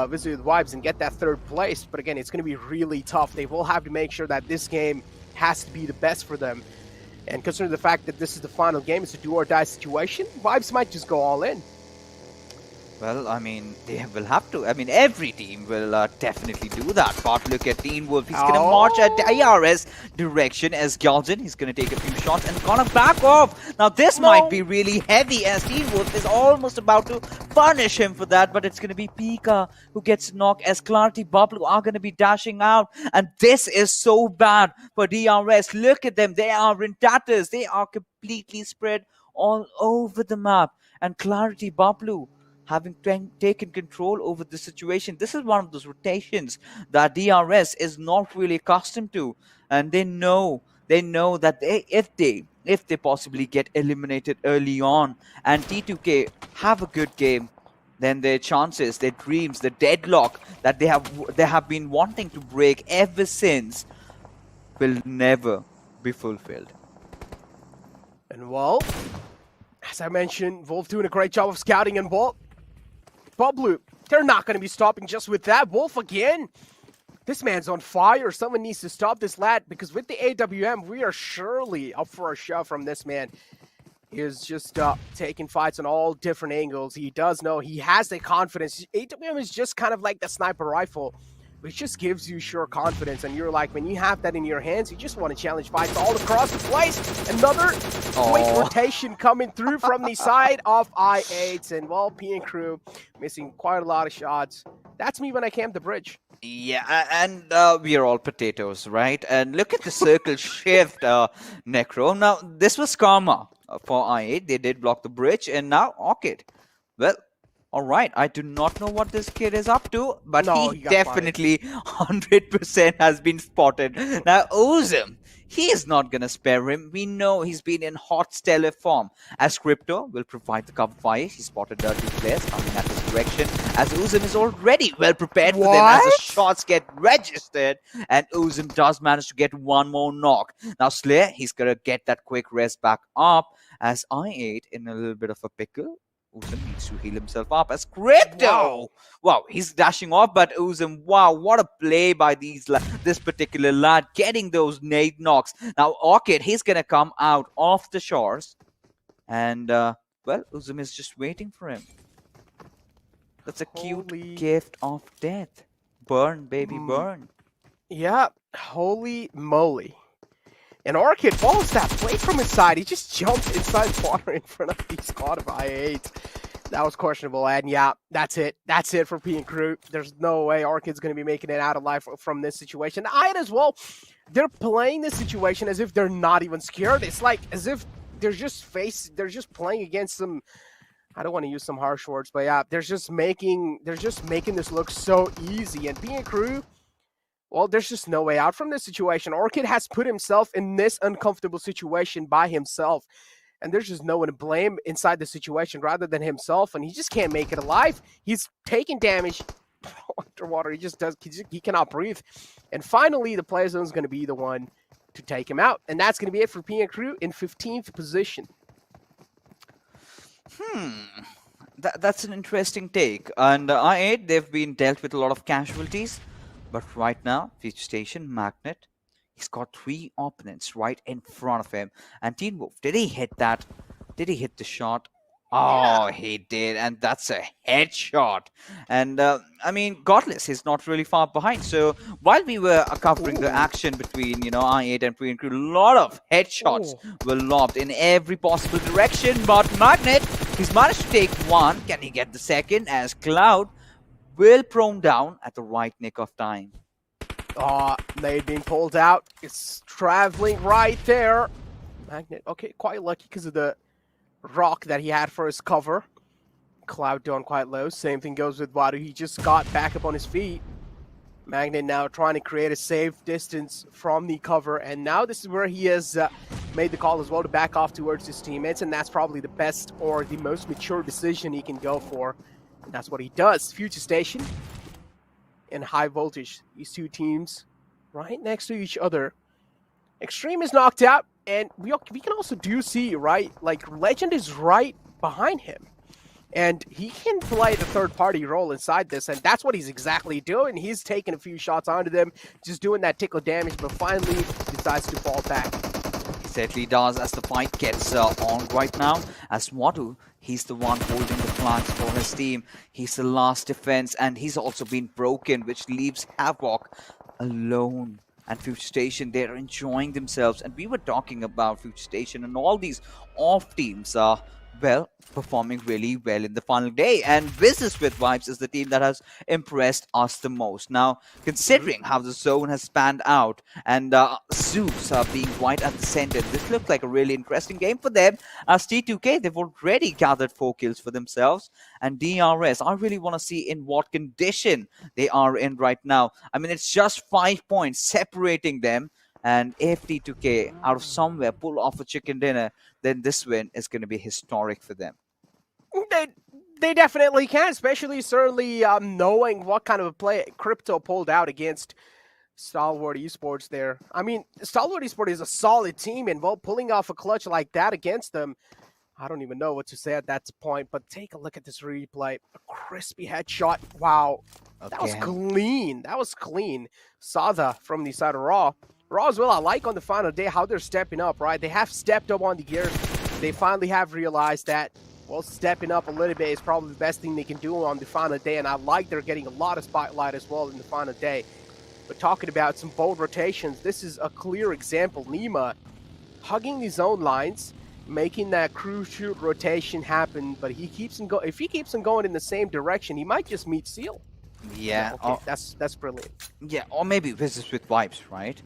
L: Visit Vibes and get that third place. But again, it's going to be really tough. They will have to make sure that this game has to be the best for them. And considering the fact that this is the final game, it's a do-or-die situation, Vibes might just go all in.
G: Well, I mean, they will have to. I mean, every team will definitely do that. But look at Teen Wolf. He's going to march at the IRS direction as Galjan. He's going to take a few shots and gonna back off. Now, this might be really heavy as Teen Wolf is almost about to punish him for that. But it's going to be Pika who gets knocked as Clarity BABLU are going to be dashing out. And this is so bad for DRS. Look at them. They are in tatters. They are completely spread all over the map. And Clarity BABLU having taken control over the situation. This is one of those rotations that DRS is not really accustomed to, and they know that if they possibly get eliminated early on and T2K have a good game, then their chances, their dreams, the deadlock that they have been wanting to break ever since will never be fulfilled.
L: And well, as I mentioned, Wolf doing a great job of scouting, and BABLU, they're not going to be stopping just with that. Wolf again. This man's on fire. Someone needs to stop this lad, because with the AWM, we are surely up for a shove from this man. He is just taking fights on all different angles. He does know he has the confidence. AWM is just kind of like the sniper rifle, which just gives you sure confidence. And you're like, when you have that in your hands, you just want to challenge fights all across the place. Another quick rotation coming through from the side of I8. And well, P and crew missing quite a lot of shots. That's me when I camp the bridge.
G: Yeah, and we are all potatoes, right? And look at the circle shift, Necro. Now, this was karma for I8. They did block the bridge, and now Orchid. Well, all right, I do not know what this kid is up to, but he definitely 100% has been spotted. Now, Ozem, he is not going to spare him. We know he's been in hot stellar form. As Crypto will provide the cover fire, he spotted 2 players coming at his direction, as Ozem is already well prepared for them as the shots get registered, and Ozem does manage to get one more knock. Now, Slayer, he's going to get that quick rest back up, as I8 in a little bit of a pickle. Ozem needs to heal himself up as Crypto. Wow, he's dashing off, but Ozem, wow, what a play by this particular lad, getting those nade knocks. Now, Orchid, he's going to come out off the shores. And, well, Ozem is just waiting for him. That's a cute gift of death. Burn, baby, burn.
L: Yeah, holy moly. And Orchid follows that play from his side. He just jumped inside water in front of the squad of I8. That was questionable, and yeah, that's it. That's it for P and crew. There's no way Orchid's going to be making it out alive from this situation. I8 as well, they're playing this situation as if they're not even scared. It's like as if they're just playing against some, I don't want to use some harsh words, but yeah, they're just making this look so easy. And P and crew, well, there's just no way out from this situation. Orchid has put himself in this uncomfortable situation by himself. And there's just no one to blame inside the situation rather than himself. And he just can't make it alive. He's taking damage underwater. He cannot breathe. And finally, the play zone is going to be the one to take him out. And that's going to be it for P and crew in 15th position.
G: That's an interesting take. And I8, they've been dealt with a lot of casualties. But right now, Future Station, Magnet, he's got 3 opponents right in front of him. And Teen Wolf, did he hit that? Did he hit the shot? Oh, he did, and that's a headshot. And I mean, Godless is not really far behind. So while we were covering the action between, I8 and Pre and Crew, a lot of headshots were lobbed in every possible direction. But Magnet, he's managed to take one. Can he get the second? As Cloud will prone down at the right nick of time.
L: Nade being pulled out. It's traveling right there. Magnet, okay, quite lucky because of the rock that he had for his cover. Cloud down quite low. Same thing goes with BABLU. He just got back up on his feet. Magnet now trying to create a safe distance from the cover, and now this is where he has made the call as well to back off towards his teammates, and that's probably the best or the most mature decision he can go for. And that's what he does. Future Station and High Voltage. These two teams right next to each other. Extreme is knocked out, and we can also see, right? Like, Legend is right behind him. And he can play the third-party role inside this, and that's what he's exactly doing. He's taking a few shots onto them, just doing that tickle damage, but finally decides to fall back.
G: He certainly does as the fight gets on right now. As Wadu, he's the one holding the flanks for his team. He's the last defense, and he's also been broken, which leaves Havoc alone. And Future Station, they're enjoying themselves. And we were talking about Future Station and all these off teams are, well, performing really well in the final day. And Wizzes with Vibes is the team that has impressed us the most. Now, considering how the zone has spanned out and ZEUS being right at the center, this looked like a really interesting game for them. As T2K, they've already gathered 4 kills for themselves. And DRS, I really want to see in what condition they are in right now. I mean, it's just 5 points separating them. And if T2K out of somewhere pull off a chicken dinner, then this win is going to be historic for them.
L: They definitely can, especially certainly knowing what kind of a play Crypto pulled out against Stalwart Esports there. I mean, Stalwart Esports is a solid team, and well, pulling off a clutch like that against them, I don't even know what to say at that point, but take a look at this replay. A crispy headshot. Wow. Okay. That was clean. That was clean. Sada from the side of Raw. Raw as well, I like on the final day how they're stepping up, right? They have stepped up on the gear. They finally have realized that, well, stepping up a little bit is probably the best thing they can do on the final day, and I like they're getting a lot of spotlight as well in the final day. But talking about some bold rotations, this is a clear example. Nima hugging his own lines, making that crucial rotation happen, but he keeps him if he keeps him going in the same direction, he might just meet Seal.
G: Yeah,
L: okay, that's brilliant.
G: Yeah, or maybe Wizzes with Vibes, right?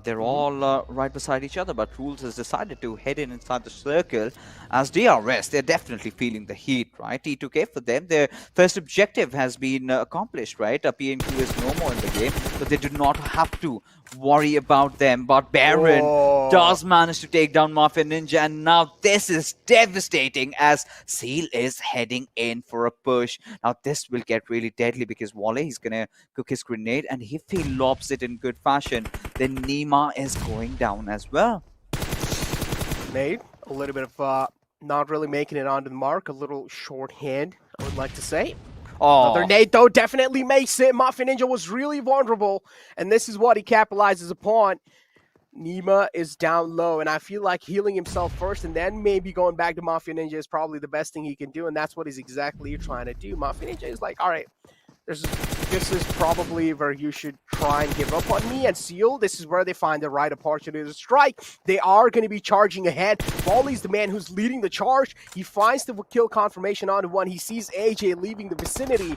G: They're all right beside each other, but Rules has decided to head in inside the circle. As DRS, they're definitely feeling the heat, right? T2K, for them, their first objective has been accomplished, right? PNQ is no more in the game, but they do not have to worry about them. But Baron does manage to take down Mafia Ninja, and now this is devastating as Seal is heading in for a push. Now this will get really deadly because Wally, he's gonna cook his grenade, and if he lobs it in good fashion, then Nima is going down as well.
L: Nade, a little bit of not really making it onto the mark, a little shorthand, I would like to say. Another nade, though, definitely makes it. Mafia Ninja was really vulnerable, and this is what he capitalizes upon. Nima is down low, and I feel like healing himself first and then maybe going back to Mafia Ninja is probably the best thing he can do, and that's what he's exactly trying to do. Mafia Ninja is like, all right, this is probably where you should try and give up on me. And Seal, this is where they find the right opportunity to strike. They are going to be charging ahead. Wally's the man who's leading the charge. He finds the kill confirmation onto one. He sees AJ leaving the vicinity.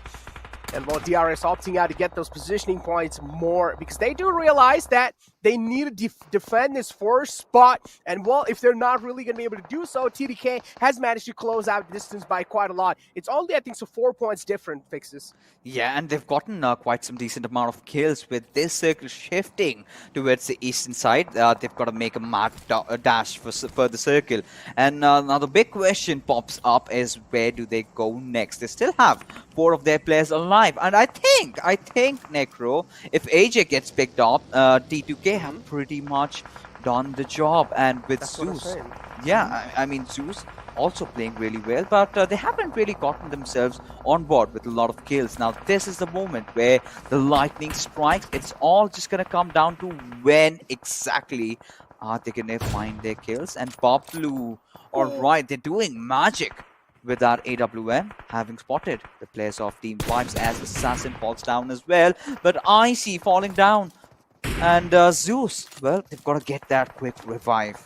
L: And while DRS opting out to get those positioning points more, because they do realize that they need to defend this first spot. And well, if they're not really going to be able to do so, TDK has managed to close out the distance by quite a lot. It's only, I think, so 4 points different, Fixes.
G: Yeah, and they've gotten quite some decent amount of kills with this circle shifting towards the eastern side. They've got to make a mad dash for the circle. And now the big question pops up is, where do they go next? They still have 4 of their players alive. And I think, Necro, if AJ gets picked up, T2K have pretty much done the job. And with ZEUS, yeah, I mean, ZEUS also playing really well, but they haven't really gotten themselves on board with a lot of kills. Now, this is the moment where the lightning strikes. It's all just going to come down to when exactly are they going to find their kills. And BABLU, all right, they're doing magic. with that AWM having spotted the players of Team Vibes as Assassin falls down as well. But Icy falling down. And ZEUS, well, they've got to get that quick revive.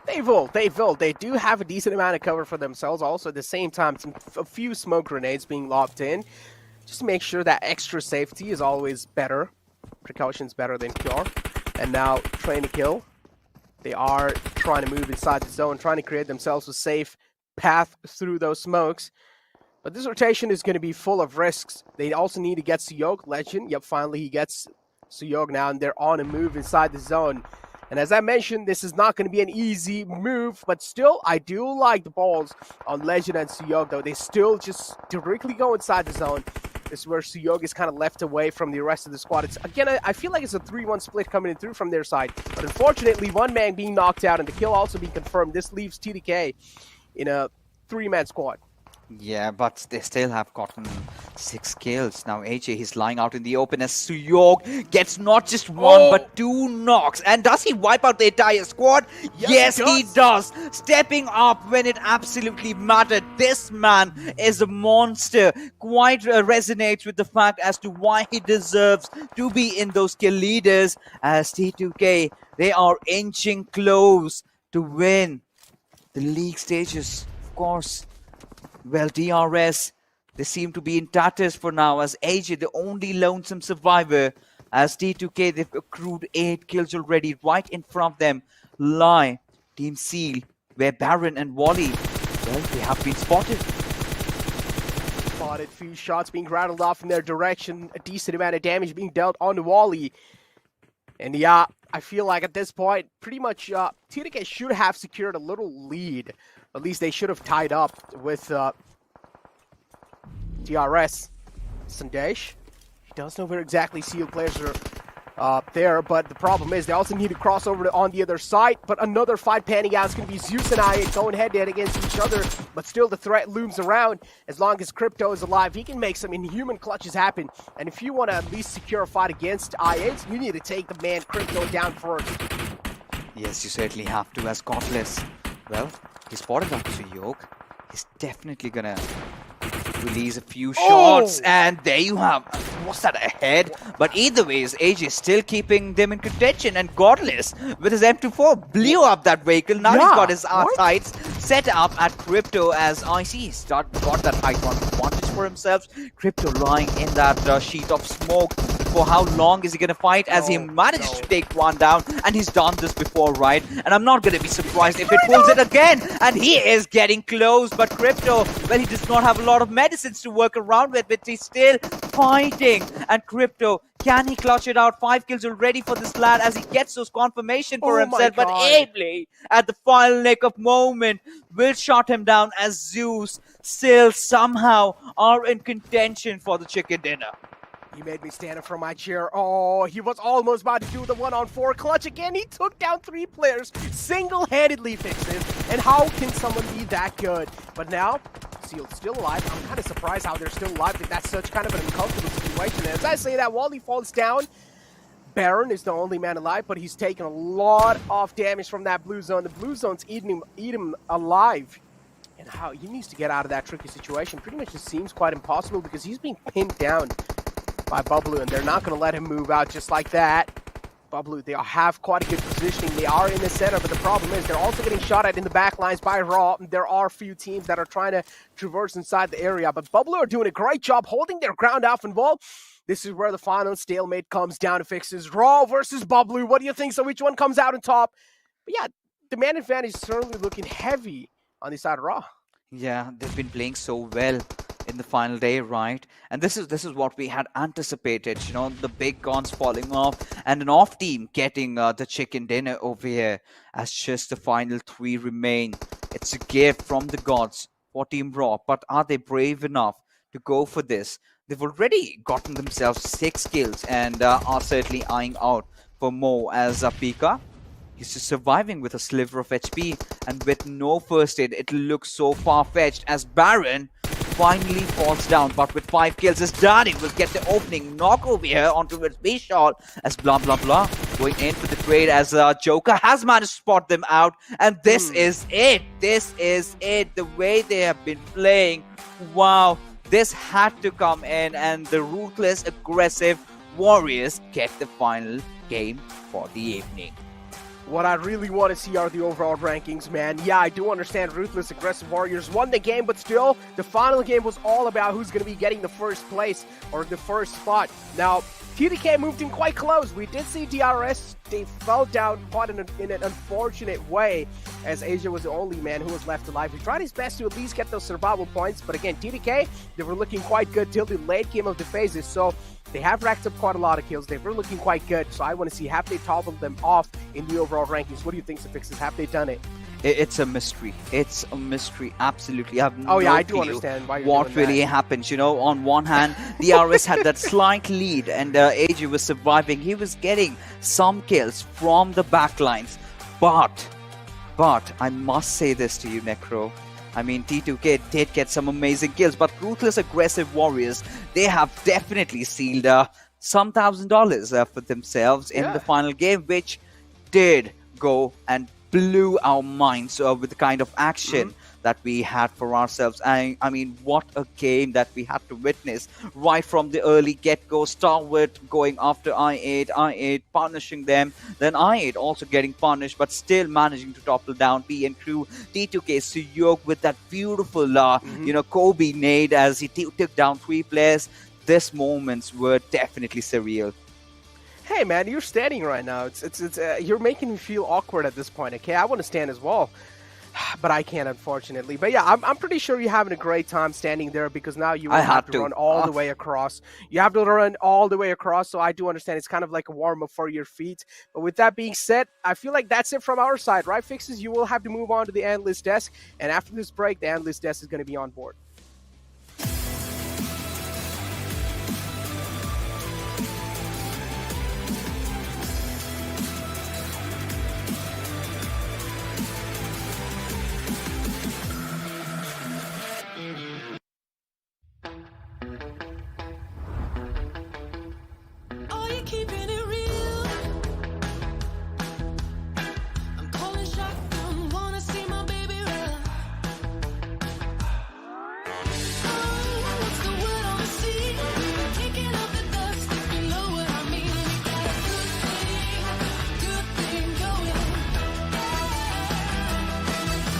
L: They will. They do have a decent amount of cover for themselves. Also, at the same time, a few smoke grenades being lobbed in. Just to make sure that extra safety is always better. Precaution's better than cure. And now, trying to kill. They are trying to move inside the zone, trying to create themselves a safe path through those smokes. But this rotation is going to be full of risks. They also need to get Suyog, Legend. Yep, finally he gets Suyog now, and they're on a move inside the zone. And as I mentioned, this is not going to be an easy move, but still, I do like the balls on Legend and Suyog, though. They still just directly go inside the zone. This is where Suyog is kind of left away from the rest of the squad. It's again, I feel like it's a 3-1 split coming in through from their side. But unfortunately, one man being knocked out and the kill also being confirmed. This leaves TDK in a 3-man squad.
G: Yeah, but they still have gotten 6 kills. Now AJ, he's lying out in the open as Suyog gets not just one, but 2 knocks. And does he wipe out the entire squad? Yes, he does. Stepping up when it absolutely mattered. This man is a monster. Quite resonates with the fact as to why he deserves to be in those kill leaders. As T2K, they are inching close to win the league stages, of course. Well, DRS, they seem to be in tatters for now as AJ, the only lonesome survivor. As T2K, they've accrued 8 kills already. Right in front of them lie Team Seal, where Baron and Wally, well, they have been spotted.
L: Spotted, few shots being rattled off in their direction. A decent amount of damage being dealt on Wally. And yeah, I feel like at this point, pretty much TDK should have secured a little lead. At least they should have tied up with DRS. Sandesh, he does know where exactly Seal players are there, but the problem is they also need to cross over on the other side. But another fight panning out. It's going to be ZEUS and I going head-to-head against each other, but still the threat looms around. As long as Crypto is alive, he can make some inhuman clutches happen. And if you want to at least secure a fight against IH, you need to take the man Crypto down first.
G: Yes, you certainly have to as Godless. Well, he spotted up Suyog. He's definitely gonna release a few shots, and there you have. Was that a head? But either ways, AJ is still keeping them in contention, and Godless with his M24 blew up that vehicle. Now he's got his sights set up at Crypto as IC got that height advantage for himself. Crypto lying in that sheet of smoke. For how long is he going to fight as he managed to take one down? And he's done this before, right? And I'm not going to be surprised if it pulls it again. And he is getting close. But Crypto, well, he does not have a lot of medicines to work around with, but he's still fighting. And Crypto, can he clutch it out? 5 kills already for this lad as he gets those confirmation for himself. But ably, at the final neck of moment, will shut him down as ZEUS still somehow are in contention for the chicken dinner.
L: He made me stand up from my chair. Oh, he was almost about to do the 1-on-4 clutch again. He took down 3 players, single-handedly fixes. And how can someone be that good? But now, Seal's still alive. I'm kind of surprised how they're still alive. That's such kind of an uncomfortable situation. And as I say that, Wally falls down. Baron is the only man alive, but he's taken a lot of damage from that blue zone. The blue zone's eating him alive. And how he needs to get out of that tricky situation pretty much just seems quite impossible because he's being pinned down by BABLU, and they're not going to let him move out just like that. BABLU, they have quite a good positioning. They are in the center, but the problem is they're also getting shot at in the back lines by Raw. There are a few teams that are trying to traverse inside the area, but BABLU are doing a great job holding their ground off and wall. This is where the final stalemate comes down to fixes. Raw versus BABLU. What do you think? So which one comes out on top? But yeah, the man advantage is certainly looking heavy on the side of Raw.
G: Yeah, they've been playing so well in the final day, right? And this is what we had anticipated, you know, the big guns falling off and an off team getting the chicken dinner over here as just the final 3 remain. It's a gift from the gods for Team Raw, but are they brave enough to go for this? They've already gotten themselves 6 kills and are certainly eyeing out for more as Pika. He's just surviving with a sliver of HP and with no first aid. It looks so far-fetched as Baron finally falls down, but with 5 kills, his daddy will get the opening knock over here onto his B shot as blah blah blah going in for the trade as Joker has managed to spot them out, and this is it. This is it. The way they have been playing, wow, this had to come in, and the ruthless, aggressive Warriors get the final game for the evening.
L: What I really want to see are the overall rankings, man. Yeah, I do understand Ruthless Aggressive Warriors won the game, but still, the final game was all about who's going to be getting the first place or the first spot. Now, TDK moved in quite close. We did see DRS, they fell down quite in an unfortunate way, as Asia was the only man who was left alive. He tried his best to at least get those survival points, but again, TDK, they were looking quite good till the late game of the phases, so they have racked up quite a lot of kills. They were looking quite good, so I want to see, have they toppled them off in the overall rankings? What do you think, Suffixes? Have they done it?
G: It's a mystery. It's a mystery. Absolutely. I have no
L: I do
G: clue
L: understand why you're
G: what
L: doing
G: really
L: that.
G: happens. You know, on one hand, DRS had that slight lead, and AJ was surviving. He was getting some kills from the backlines. But I must say this to you, Necro. I mean, T2K did get some amazing kills, but Ruthless Aggressive Warriors, they have definitely sealed some $1,000 for themselves in the final game, which did go and blew our minds with the kind of action that we had for ourselves. I mean, what a game that we had to witness right from the early get-go. Stalwart going after I8 punishing them, then I8 also getting punished, but still managing to topple down P and crew. T2K Suyok with that beautiful, Kobe nade as he took down 3 players. These moments were definitely surreal.
L: Hey man, you're standing right now. It's you're making me feel awkward at this point. Okay, I want to stand as well, but I can't, unfortunately. But yeah, I'm pretty sure you're having a great time standing there, because now you will have to run all the way across. You have to run all the way across, so I do understand it's kind of like a warm-up for your feet. But with that being said, I feel like that's it from our side, right, Fixes? You will have to move on to the analyst desk, and after this break, the analyst desk is going to be on board.
K: Are you keeping it real? I'm calling shotgun, wanna see my baby run. Oh, what's the word on the sea? Kicking up the dust, if you know what I mean. We got a good thing going.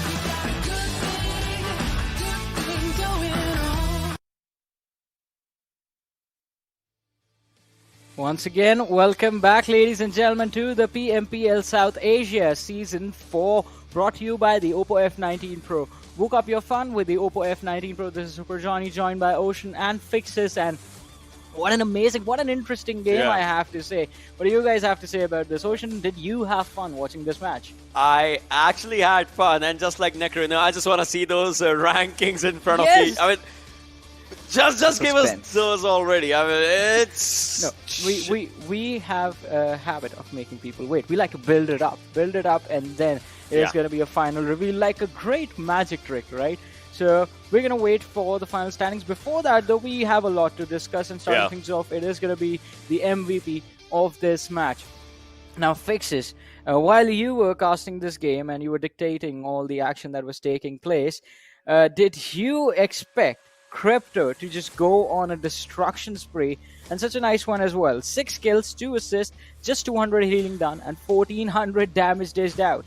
K: We got a good thing going on.
E: Once again, welcome back, ladies and gentlemen, to the PMPL South Asia Season 4, brought to you by the Oppo F19 Pro. Woke up your fun with the Oppo F19 Pro. This is Super Johnny, joined by Ocean and Fixes, and what an interesting game, I have to say. What do you guys have to say about this? Ocean, did you have fun watching this match?
F: I actually had fun, and just like Necro, I just want to see those rankings in front of me. I mean, just give us those already. I mean, it's
E: we have a habit of making people wait. We like to build it up, and then it is going to be a final reveal, like a great magic trick, right? So we're going to wait for the final standings. Before that, though, we have a lot to discuss, and starting things off, it is going to be the MVP of this match. Now, Fixes, while you were casting this game and you were dictating all the action that was taking place, did you expect Crypto to just go on a destruction spree, and such a nice one as well? 6 kills, 2 assists, just 200 healing done, and 1400 damage dished out.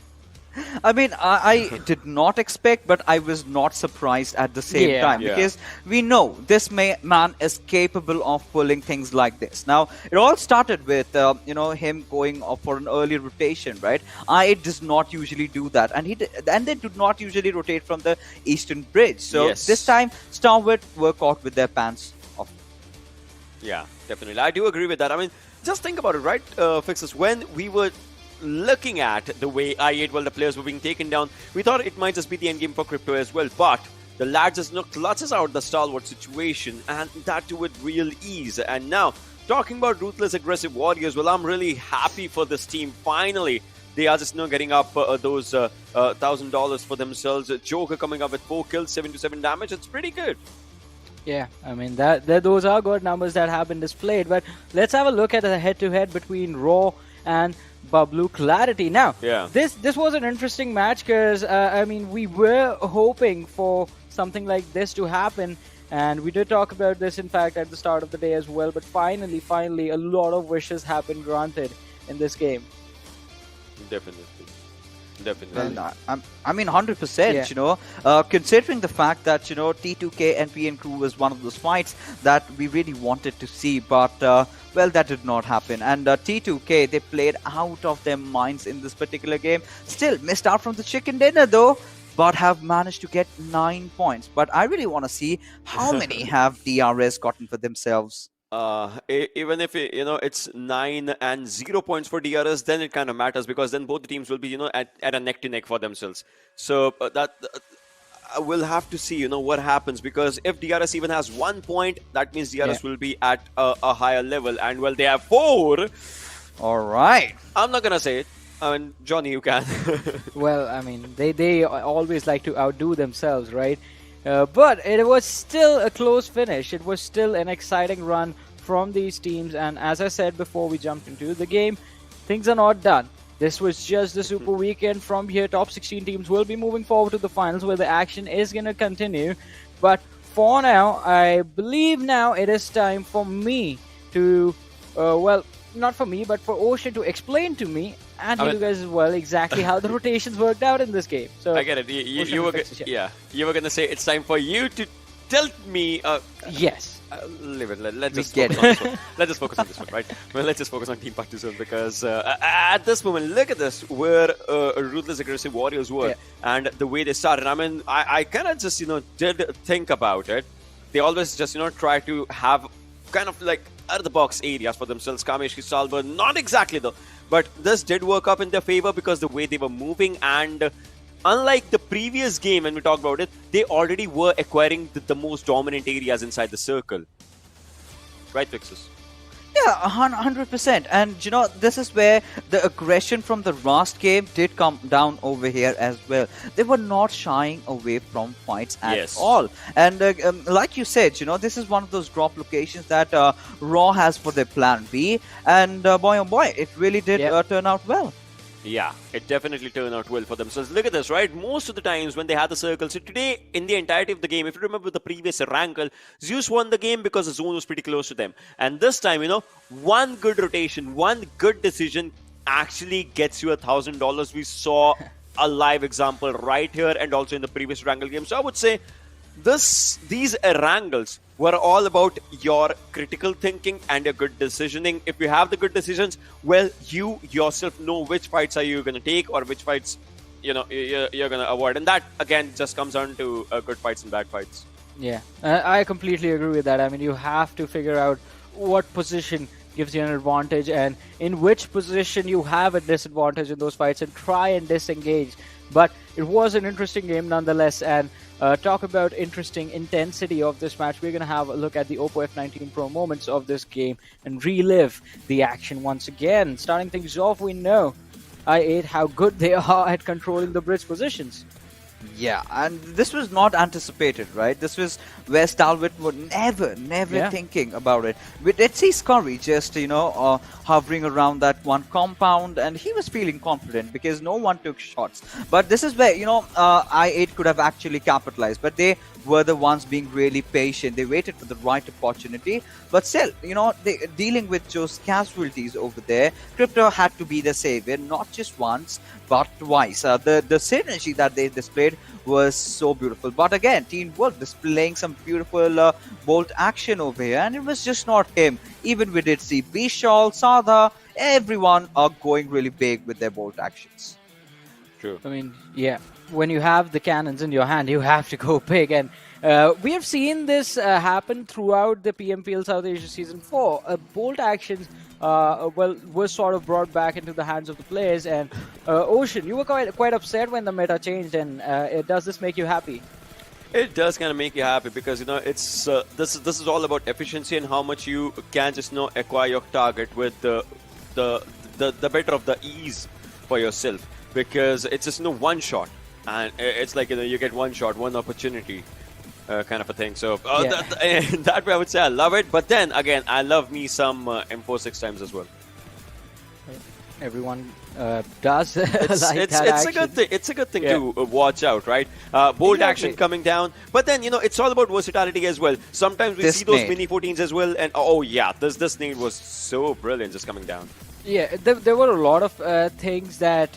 G: I mean, I did not expect, but I was not surprised at the same time, because we know this man is capable of pulling things like this. Now, it all started with him going for an early rotation, right? I does not usually do that, and they do not usually rotate from the eastern bridge. So this time, Stalwart were caught with their pants off.
F: Yeah, definitely. I do agree with that. I mean, just think about it, right, Fixes? When we were looking at the way I8, well, the players were being taken down, we thought it might just be the end game for Crypto as well. But the lad just clutches out the Stalwart situation, and that too with real ease. And now, talking about Ruthless Aggressive Warriors, well, I'm really happy for this team. Finally, they are just getting up those $1,000 for themselves. Joker coming up with 4 kills, 7 to 7 damage. It's pretty good.
E: Yeah, I mean those are good numbers that have been displayed. But let's have a look at the head-to-head between Raw and BABLU Clarity. Now,
F: Yeah.
E: this was an interesting match because I mean we were hoping for something like this to happen, and we did talk about this in fact at the start of the day as well. But finally, a lot of wishes have been granted in this game.
F: Definitely.
G: Well, I mean, 100%.
E: Yeah.
G: You know, considering the fact that T2K and PN Crew was one of those fights that we really wanted to see, but well, that did not happen. And T2K, they played out of their minds in this particular game. Still missed out from the chicken dinner though, but have managed to get 9 points. But I really want to see how many have DRS gotten for themselves.
F: Even if it's 9 and 0 points for DRS, then it kind of matters because then both the teams will be at a neck to neck for themselves. So that we'll have to see what happens, because if DRS even has 1 point, that means DRS will be at a higher level, and well, they have 4.
G: All right.
F: I'm not gonna say it. I mean, Johnny, you can.
E: Well, I mean, they always like to outdo themselves, right? But it was still a close finish. It was still an exciting run from these teams. And as I said before we jumped into the game, things are not done. This was just the Super Weekend. From here, top 16 teams will be moving forward to the finals where the action is going to continue. But for now, I believe now it is time for me to, well, not for me, but for Ocean to explain to me and to you guys as well exactly how the rotations worked out in this game. So
F: I get it. You were gonna say it's time for you to tell me.
E: Yes.
F: Leave it. Let's just focus on this one. Let's just focus on this one, right? Well, let's just focus on Team Pakistan because at this moment, look at this, where Ruthless Aggressive Warriors were and the way they started. I mean, I kind of just did think about it. They always just try to have kind of like out of the box areas for themselves. Kamesh, Stalwart, not exactly though, but this did work up in their favor because the way they were moving, and unlike the previous game when we talked about it, they already were acquiring the most dominant areas inside the circle. Right, Wizzes?
G: Yeah, 100%. And this is where the aggression from the last game did come down over here as well. They were not shying away from fights at all. And like you said, this is one of those drop locations that Raw has for their plan B. And boy, oh boy, it really did turn out well.
F: Yeah, it definitely turned out well for themselves. Look at this, right? Most of the times when they had the circle. So today, in the entirety of the game, if you remember the previous Erangel, ZEUS won the game because the zone was pretty close to them. And this time, one good rotation, one good decision actually gets you $1,000. We saw a live example right here and also in the previous Erangel game. So I would say these Erangels were all about your critical thinking and your good decisioning. If you have the good decisions, well, you yourself know which fights are you going to take or which fights you're going to avoid. And that, again, just comes down to good fights and bad fights.
E: Yeah, I completely agree with that. I mean, you have to figure out what position gives you an advantage and in which position you have a disadvantage in those fights and try and disengage. But it was an interesting game nonetheless, and talk about interesting intensity of this match. We're going to have a look at the Oppo F19 Pro moments of this game and relive the action once again. Starting things off, we know I8 how good they are at controlling the bridge positions.
G: Yeah, and this was not anticipated, right? This was where Stalwart were never thinking about it. We did see Scurry just, hovering around that one compound, and he was feeling confident because no one took shots. But this is where, I8 could have actually capitalized, but they were the ones being really patient. They waited for the right opportunity, but still, they dealing with those casualties over there. Crypto had to be the savior, not just once, but twice. The synergy that they displayed was so beautiful. But again, Teen Wolf displaying some beautiful bolt action over here, and it was just not him. Even we did see Bishal, Sada, everyone are going really big with their bolt actions.
F: True.
E: I mean, yeah, when you have the cannons in your hand, you have to go big. And we have seen this happen throughout the PMPL South Asia Season 4. Bolt actions, were sort of brought back into the hands of the players. And Ocean, you were quite upset when the meta changed. And does this make you happy?
F: It does kind of make you happy because it's this is all about efficiency and how much you can just acquire your target with the better of the ease for yourself, because it's just one shot and it's like you get one shot, one opportunity. kind of a thing. So
E: Yeah.
F: that way I would say I love it. But then again, I love me some M4 6 times as well.
E: Everyone does
F: It's,
E: like
F: it's,
E: that
F: it's a
E: action.
F: good thing. It's a good thing
E: Yeah.
F: to watch out, right? Bold action
E: Exactly.
F: coming down, but then it's all about versatility as well. Sometimes we
G: This
F: see those
G: nade.
F: mini 14s as well, and oh yeah, this nade was so brilliant just coming down.
E: Yeah, there were a lot of things that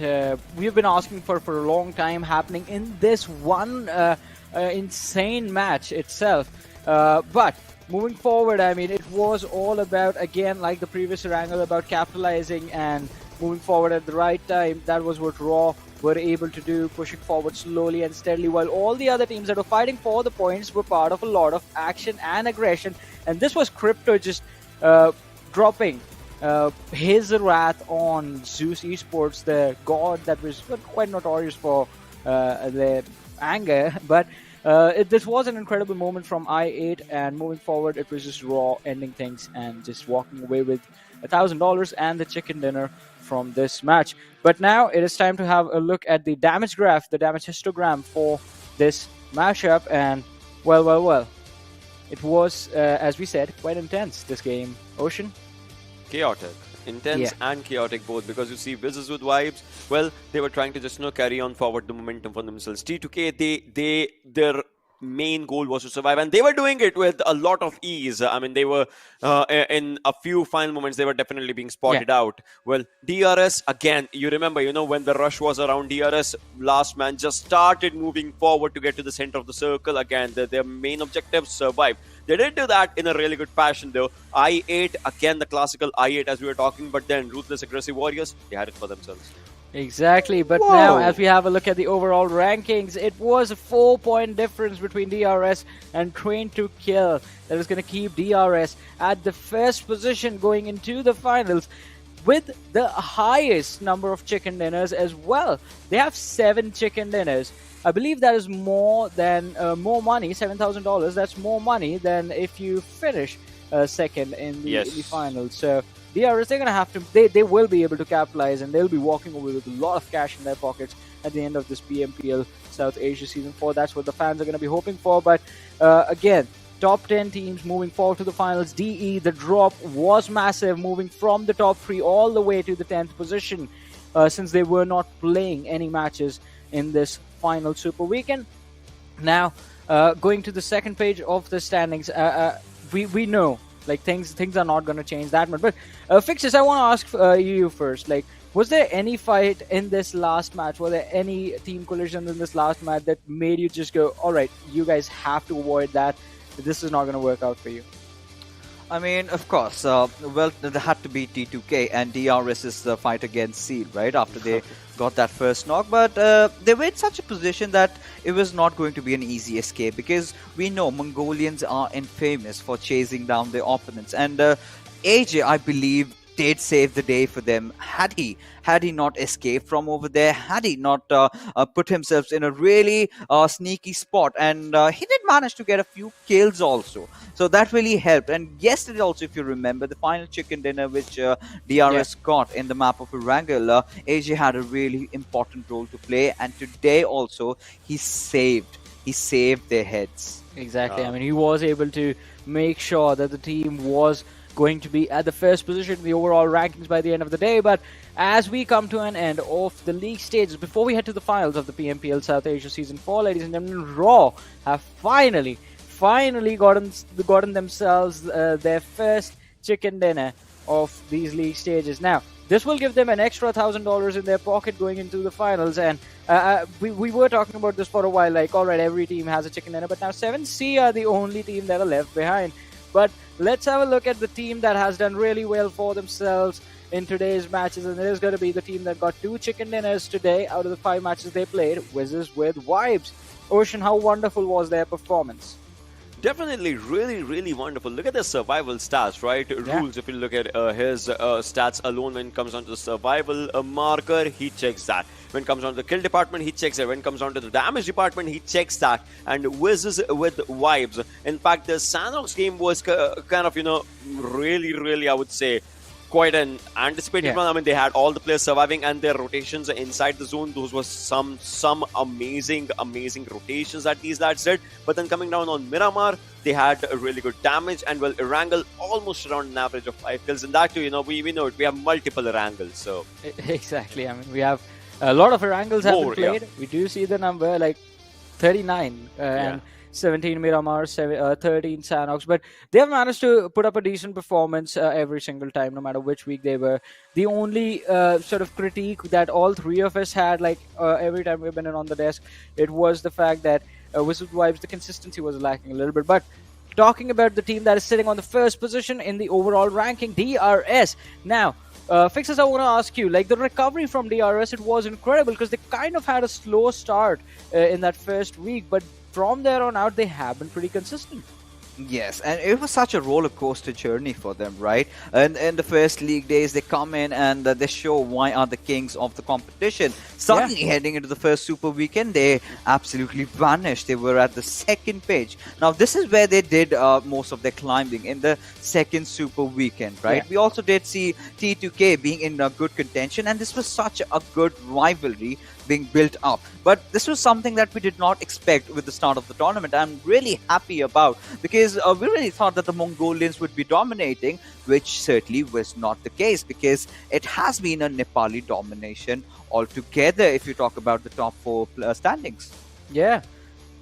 E: we've been asking for a long time happening in this one insane match itself. But moving forward, I mean, it was all about, again, like the previous Erangel, about capitalizing and moving forward at the right time. That was what Raw were able to do, pushing forward slowly and steadily, while all the other teams that were fighting for the points were part of a lot of action and aggression. And this was Crypto just dropping his wrath on ZEUS Esports, the god that was quite notorious for their anger. But this was an incredible moment from I8, and moving forward, it was just Raw ending things and just walking away with $1,000 and the chicken dinner from this match. But now it is time to have a look at the damage graph, the damage histogram for this matchup, and well, it was, as we said, quite intense, this game. Ocean?
F: Chaotic. Intense and chaotic both, because you see Wizzes with vibes, well, they were trying to just carry on forward the momentum for themselves. T2K, their main goal was to survive, and they were doing it with a lot of ease. I mean, they were in a few final moments, they were definitely being spotted out. Well, DRS, again, you remember, when the rush was around, DRS, last man just started moving forward to get to the center of the circle. Again, their main objective, survive. They did do that in a really good fashion, though. I8, again, the classical I8 as we were talking, but then Ruthless Aggressive Warriors, they had it for themselves.
E: Exactly, but now as we have a look at the overall rankings, it was a 4-point difference between DRS and Train to Kill that is going to keep DRS at the first position going into the finals with the highest number of chicken dinners as well. They have 7 chicken dinners. I believe that is more than more money, $7,000. That's more money than if you finish second in the finals. So DRS, they're going to have to, they will be able to capitalize, and they'll be walking away with a lot of cash in their pockets at the end of this PMPL South Asia Season 4. That's what the fans are going to be hoping for. But again, top 10 teams moving forward to the finals. DE, the drop was massive, moving from the top 3 all the way to the 10th position, since they were not playing any matches in this final Super Weekend. Now, going to the second page of the standings, we know, like, things are not going to change that much. But Fixes, I want to ask you first, like, was there any fight in this last match? Were there any team collisions in this last match that made you just go, all right, you guys have to avoid that, this is not going to work out for you?
G: I mean, of course, well, there had to be T2K, and DRS's fight against Seal, right, after they got that first knock. But they were in such a position that it was not going to be an easy escape, because we know Mongolians are infamous for chasing down their opponents. And AJ, I believe, did save the day for them. Had he not escaped from over there, had he not put himself in a really sneaky spot, and he did manage to get a few kills also. So that really helped. And yesterday also, if you remember, the final chicken dinner which DRS got in the map of Erangel, AJ had a really important role to play. And today also, he saved their heads.
E: Exactly. I mean, he was able to make sure that the team was going to be at the first position in the overall rankings by the end of the day. But as we come to an end of the league stages, before we head to the finals of the PMPL South Asia Season 4, ladies and gentlemen, Raw have finally gotten themselves their first chicken dinner of these league stages. Now, this will give them an extra $1,000 in their pocket going into the finals. And we were talking about this for a while, like, all right, every team has a chicken dinner, but now 7C are the only team that are left behind. But let's have a look at the team that has done really well for themselves in today's matches, and it is going to be the team that got 2 chicken dinners today out of the 5 matches they played, Wizzes with Vibes. Ocean, how wonderful was their performance?
F: Definitely really, really wonderful. Look at the survival stats, right?
E: Yeah.
F: Rules, if you look at his stats alone, when it comes down to the survival marker, he checks that. When it comes down to the kill department, he checks it. When it comes down to the damage department, he checks that. And Wizzes with Vibes. In fact, the Sanhok's game was kind of, really, really, I would say, quite an anticipated
E: Yeah.
F: one. I mean, they had all the players surviving and their rotations inside the zone. Those were some amazing rotations that these lads did. But then coming down on Miramar, they had a really good damage, and well, Erangel almost around an average of 5 kills. And that too, we know it. We have multiple Erangels, so
E: Exactly. I mean, we have a lot of Erangels have been
F: More, yeah.
E: played. We do see the number like 39 and 17 Miramar, 13 Sanhoks, but they have managed to put up a decent performance every single time, no matter which week they were. The only sort of critique that all three of us had, like every time we've been in on the desk, it was the fact that Wizard Vibes, the consistency was lacking a little bit. But talking about the team that is sitting on the first position in the overall ranking, DRS. Now, Fixes, I want to ask you, like the recovery from DRS, it was incredible because they kind of had a slow start in that first week, but from there on out, they have been pretty consistent.
G: Yes, and it was such a roller coaster journey for them, right? And in the first league days, they come in and they show why are the kings of the competition. Suddenly, heading into the first Super Weekend, they absolutely vanished. They were at the second page. Now, this is where they did most of their climbing in the second Super Weekend, right?
E: Yeah.
G: We also did see T2K being in a good contention, and this was such a good rivalry being built up. But this was something that we did not expect with the start of the tournament. I'm really happy about, because we really thought that the Mongolians would be dominating, which certainly was not the case, because it has been a Nepali domination altogether if you talk about the top 4 standings.
E: Yeah,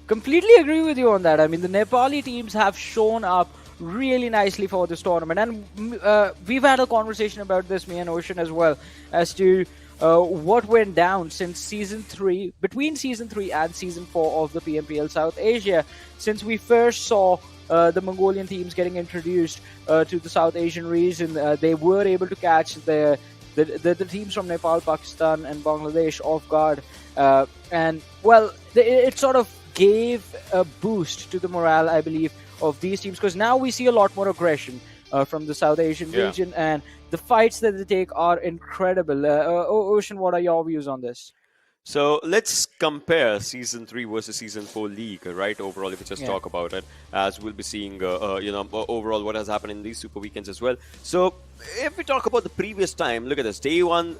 E: completely agree with you on that. I mean, the Nepali teams have shown up really nicely for this tournament, and we've had a conversation about this, me and Ocean as well, as to what went down since between season 3 and season 4 of the PMPL South Asia, since we first saw the Mongolian teams getting introduced to the South Asian region. They were able to catch the teams from Nepal, Pakistan, and Bangladesh off guard, and well, it sort of gave a boost to the morale, I believe, of these teams, because now we see a lot more aggression from the South Asian region, and the fights that they take are incredible. Ocean, what are your views on this?
F: So let's compare Season 3 versus Season 4 League, right? Overall, if we just talk about it, as we'll be seeing, overall what has happened in these Super Weekends as well. So if we talk about the previous time, look at this. Day 1,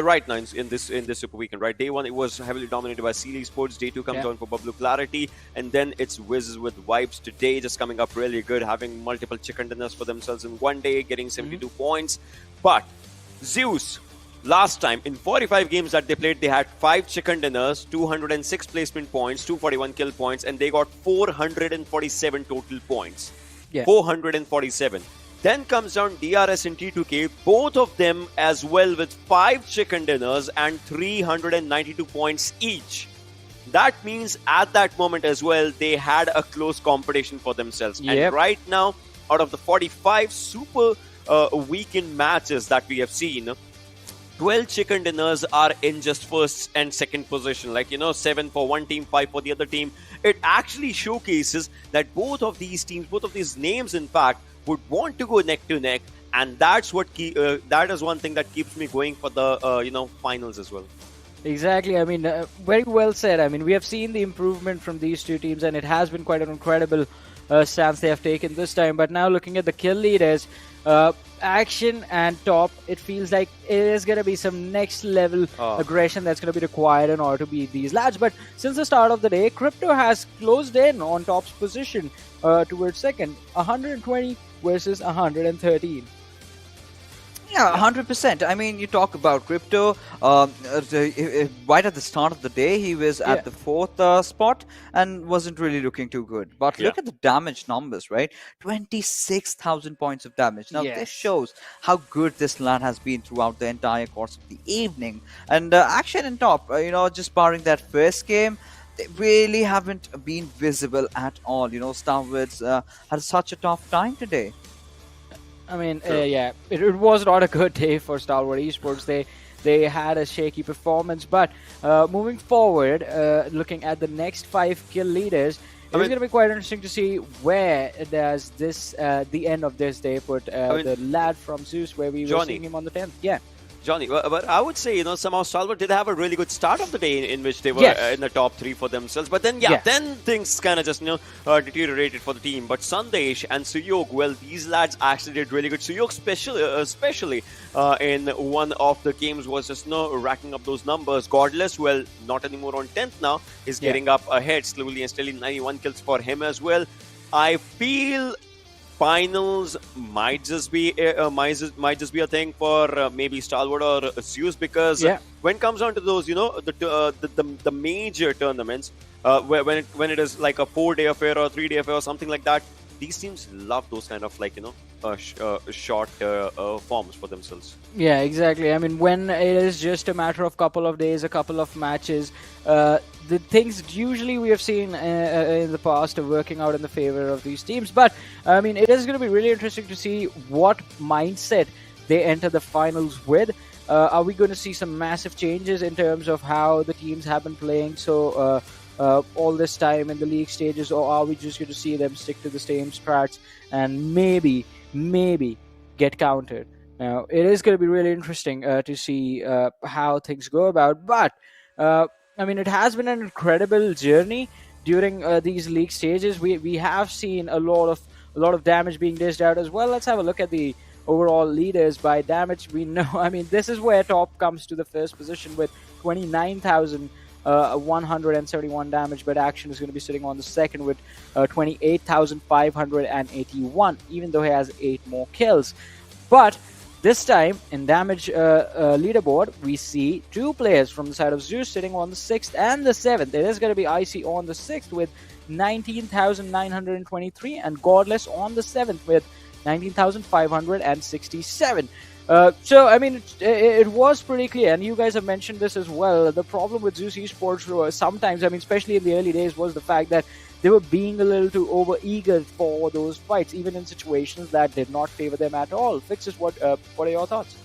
F: right now in this Super Weekend, right? Day 1, it was heavily dominated by Stalwart Esports. Day 2 comes on for BABLU Clarity, and then it's Wizzes with Vibes today, just coming up really good, having multiple chicken dinners for themselves in one day, getting 72 points. But ZEUS, last time, in 45 games that they played, they had 5 chicken dinners, 206 placement points, 241 kill points, and they got 447 total points. 447. Then comes down DRS and T2K, both of them as well with 5 chicken dinners and 392 points each. That means at that moment as well, they had a close competition for themselves. And right now, out of the 45 Super Weekend matches that we have seen, 12 chicken dinners are in just first and second position, 7 for one team, 5 for the other team. It actually showcases that both of these teams, both of these names in fact, would want to go neck to neck, and that's what that is one thing that keeps me going for the finals as well.
E: Exactly. I mean, very well said. I mean, we have seen the improvement from these two teams, and it has been quite an incredible stance they have taken this time. But now looking at the kill leaders, Action and Top, it feels like it is going to be some next level aggression that's going to be required in order to beat these lads. But since the start of the day, Crypto has closed in on Top's position towards second, 120 versus 113.
G: Yeah, 100%. I mean, you talk about Crypto. Right at the start of the day, he was at the 4th spot and wasn't really looking too good. But look at the damage numbers, right? 26,000 points of damage. Now, this shows how good this lad has been throughout the entire course of the evening. And Action and Top, just barring that first game, they really haven't been visible at all. Stalwarts had such a tough time today.
E: I mean, it was not a good day for Stalwart Esports. They had a shaky performance, but moving forward, looking at the next 5 kill leaders, it's going to be quite interesting to see where does this the end of this day put the lad from ZEUS, where we were seeing him on the 10th.
F: Johnny, but I would say, somehow Stalwart did have a really good start of the day in which they were
E: Yes.
F: in the top 3 for themselves. But then, then things kind of just, deteriorated for the team. But Sandesh and Suyog, well, these lads actually did really good. Suyog especially in one of the games was just, racking up those numbers. Godless, well, not anymore on 10th now, is getting up ahead slowly and steadily. 91 kills for him as well. I feel finals might just be a thing for maybe Stalwart or ZEUS, because when it comes down to those, the major tournaments, when it is like a 4-day affair or a 3-day affair or something like that, these teams love those kind of short forms for themselves.
E: Yeah, exactly. I mean, when it is just a matter of couple of days, a couple of matches, the things usually we have seen in the past are working out in the favor of these teams. But I mean, it is going to be really interesting to see what mindset they enter the finals with. Are we going to see some massive changes in terms of how the teams have been playing all this time in the league stages, or are we just going to see them stick to the same strats and maybe get countered? Now, it is going to be really interesting to see how things go about. But I mean, it has been an incredible journey during these league stages. We have seen a lot of damage being dished out as well. Let's have a look at the overall leaders by damage. We know, I mean, this is where top comes to the first position with 29,171 damage, but Action is going to be sitting on the second with 28,581, even though he has 8 more kills. But this time in damage leaderboard, we see 2 players from the side of ZEUS sitting on the 6th and the 7th. It is going to be Icy on the 6th with 19,923 and Godless on the 7th with 19,567. So, I mean, it was pretty clear, and you guys have mentioned this as well. The problem with ZEUS Esports sometimes, I mean, especially in the early days, was the fact that they were being a little too over-eager for those fights, even in situations that did not favor them at all. Fixes, what are your thoughts?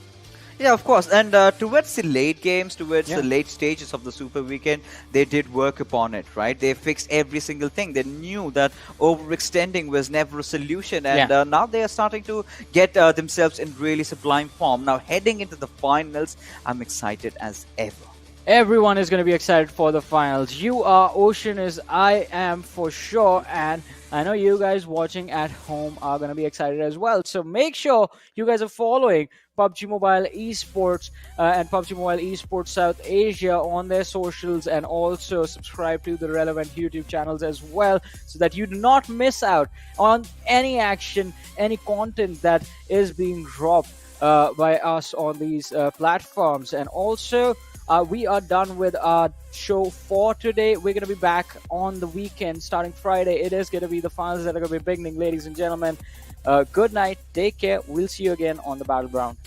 G: Yeah, of course. And towards the late games, towards the late stages of the Super Weekend, they did work upon it, right? They fixed every single thing. They knew that overextending was never a solution. And now they are starting to get themselves in really sublime form. Now, heading into the finals, I'm excited as ever.
E: Everyone is going to be excited for the finals. You are, Ocean is, I am for sure, and I know you guys watching at home are going to be excited as well. So make sure you guys are following PUBG Mobile Esports and PUBG Mobile Esports South Asia on their socials, and also subscribe to the relevant YouTube channels as well, so that you do not miss out on any action, any content that is being dropped by us on these platforms. And also, we are done with our show for today. We're going to be back on the weekend starting Friday. It is going to be the finals that are going to be beginning, ladies and gentlemen. Good night. Take care. We'll see you again on the battleground.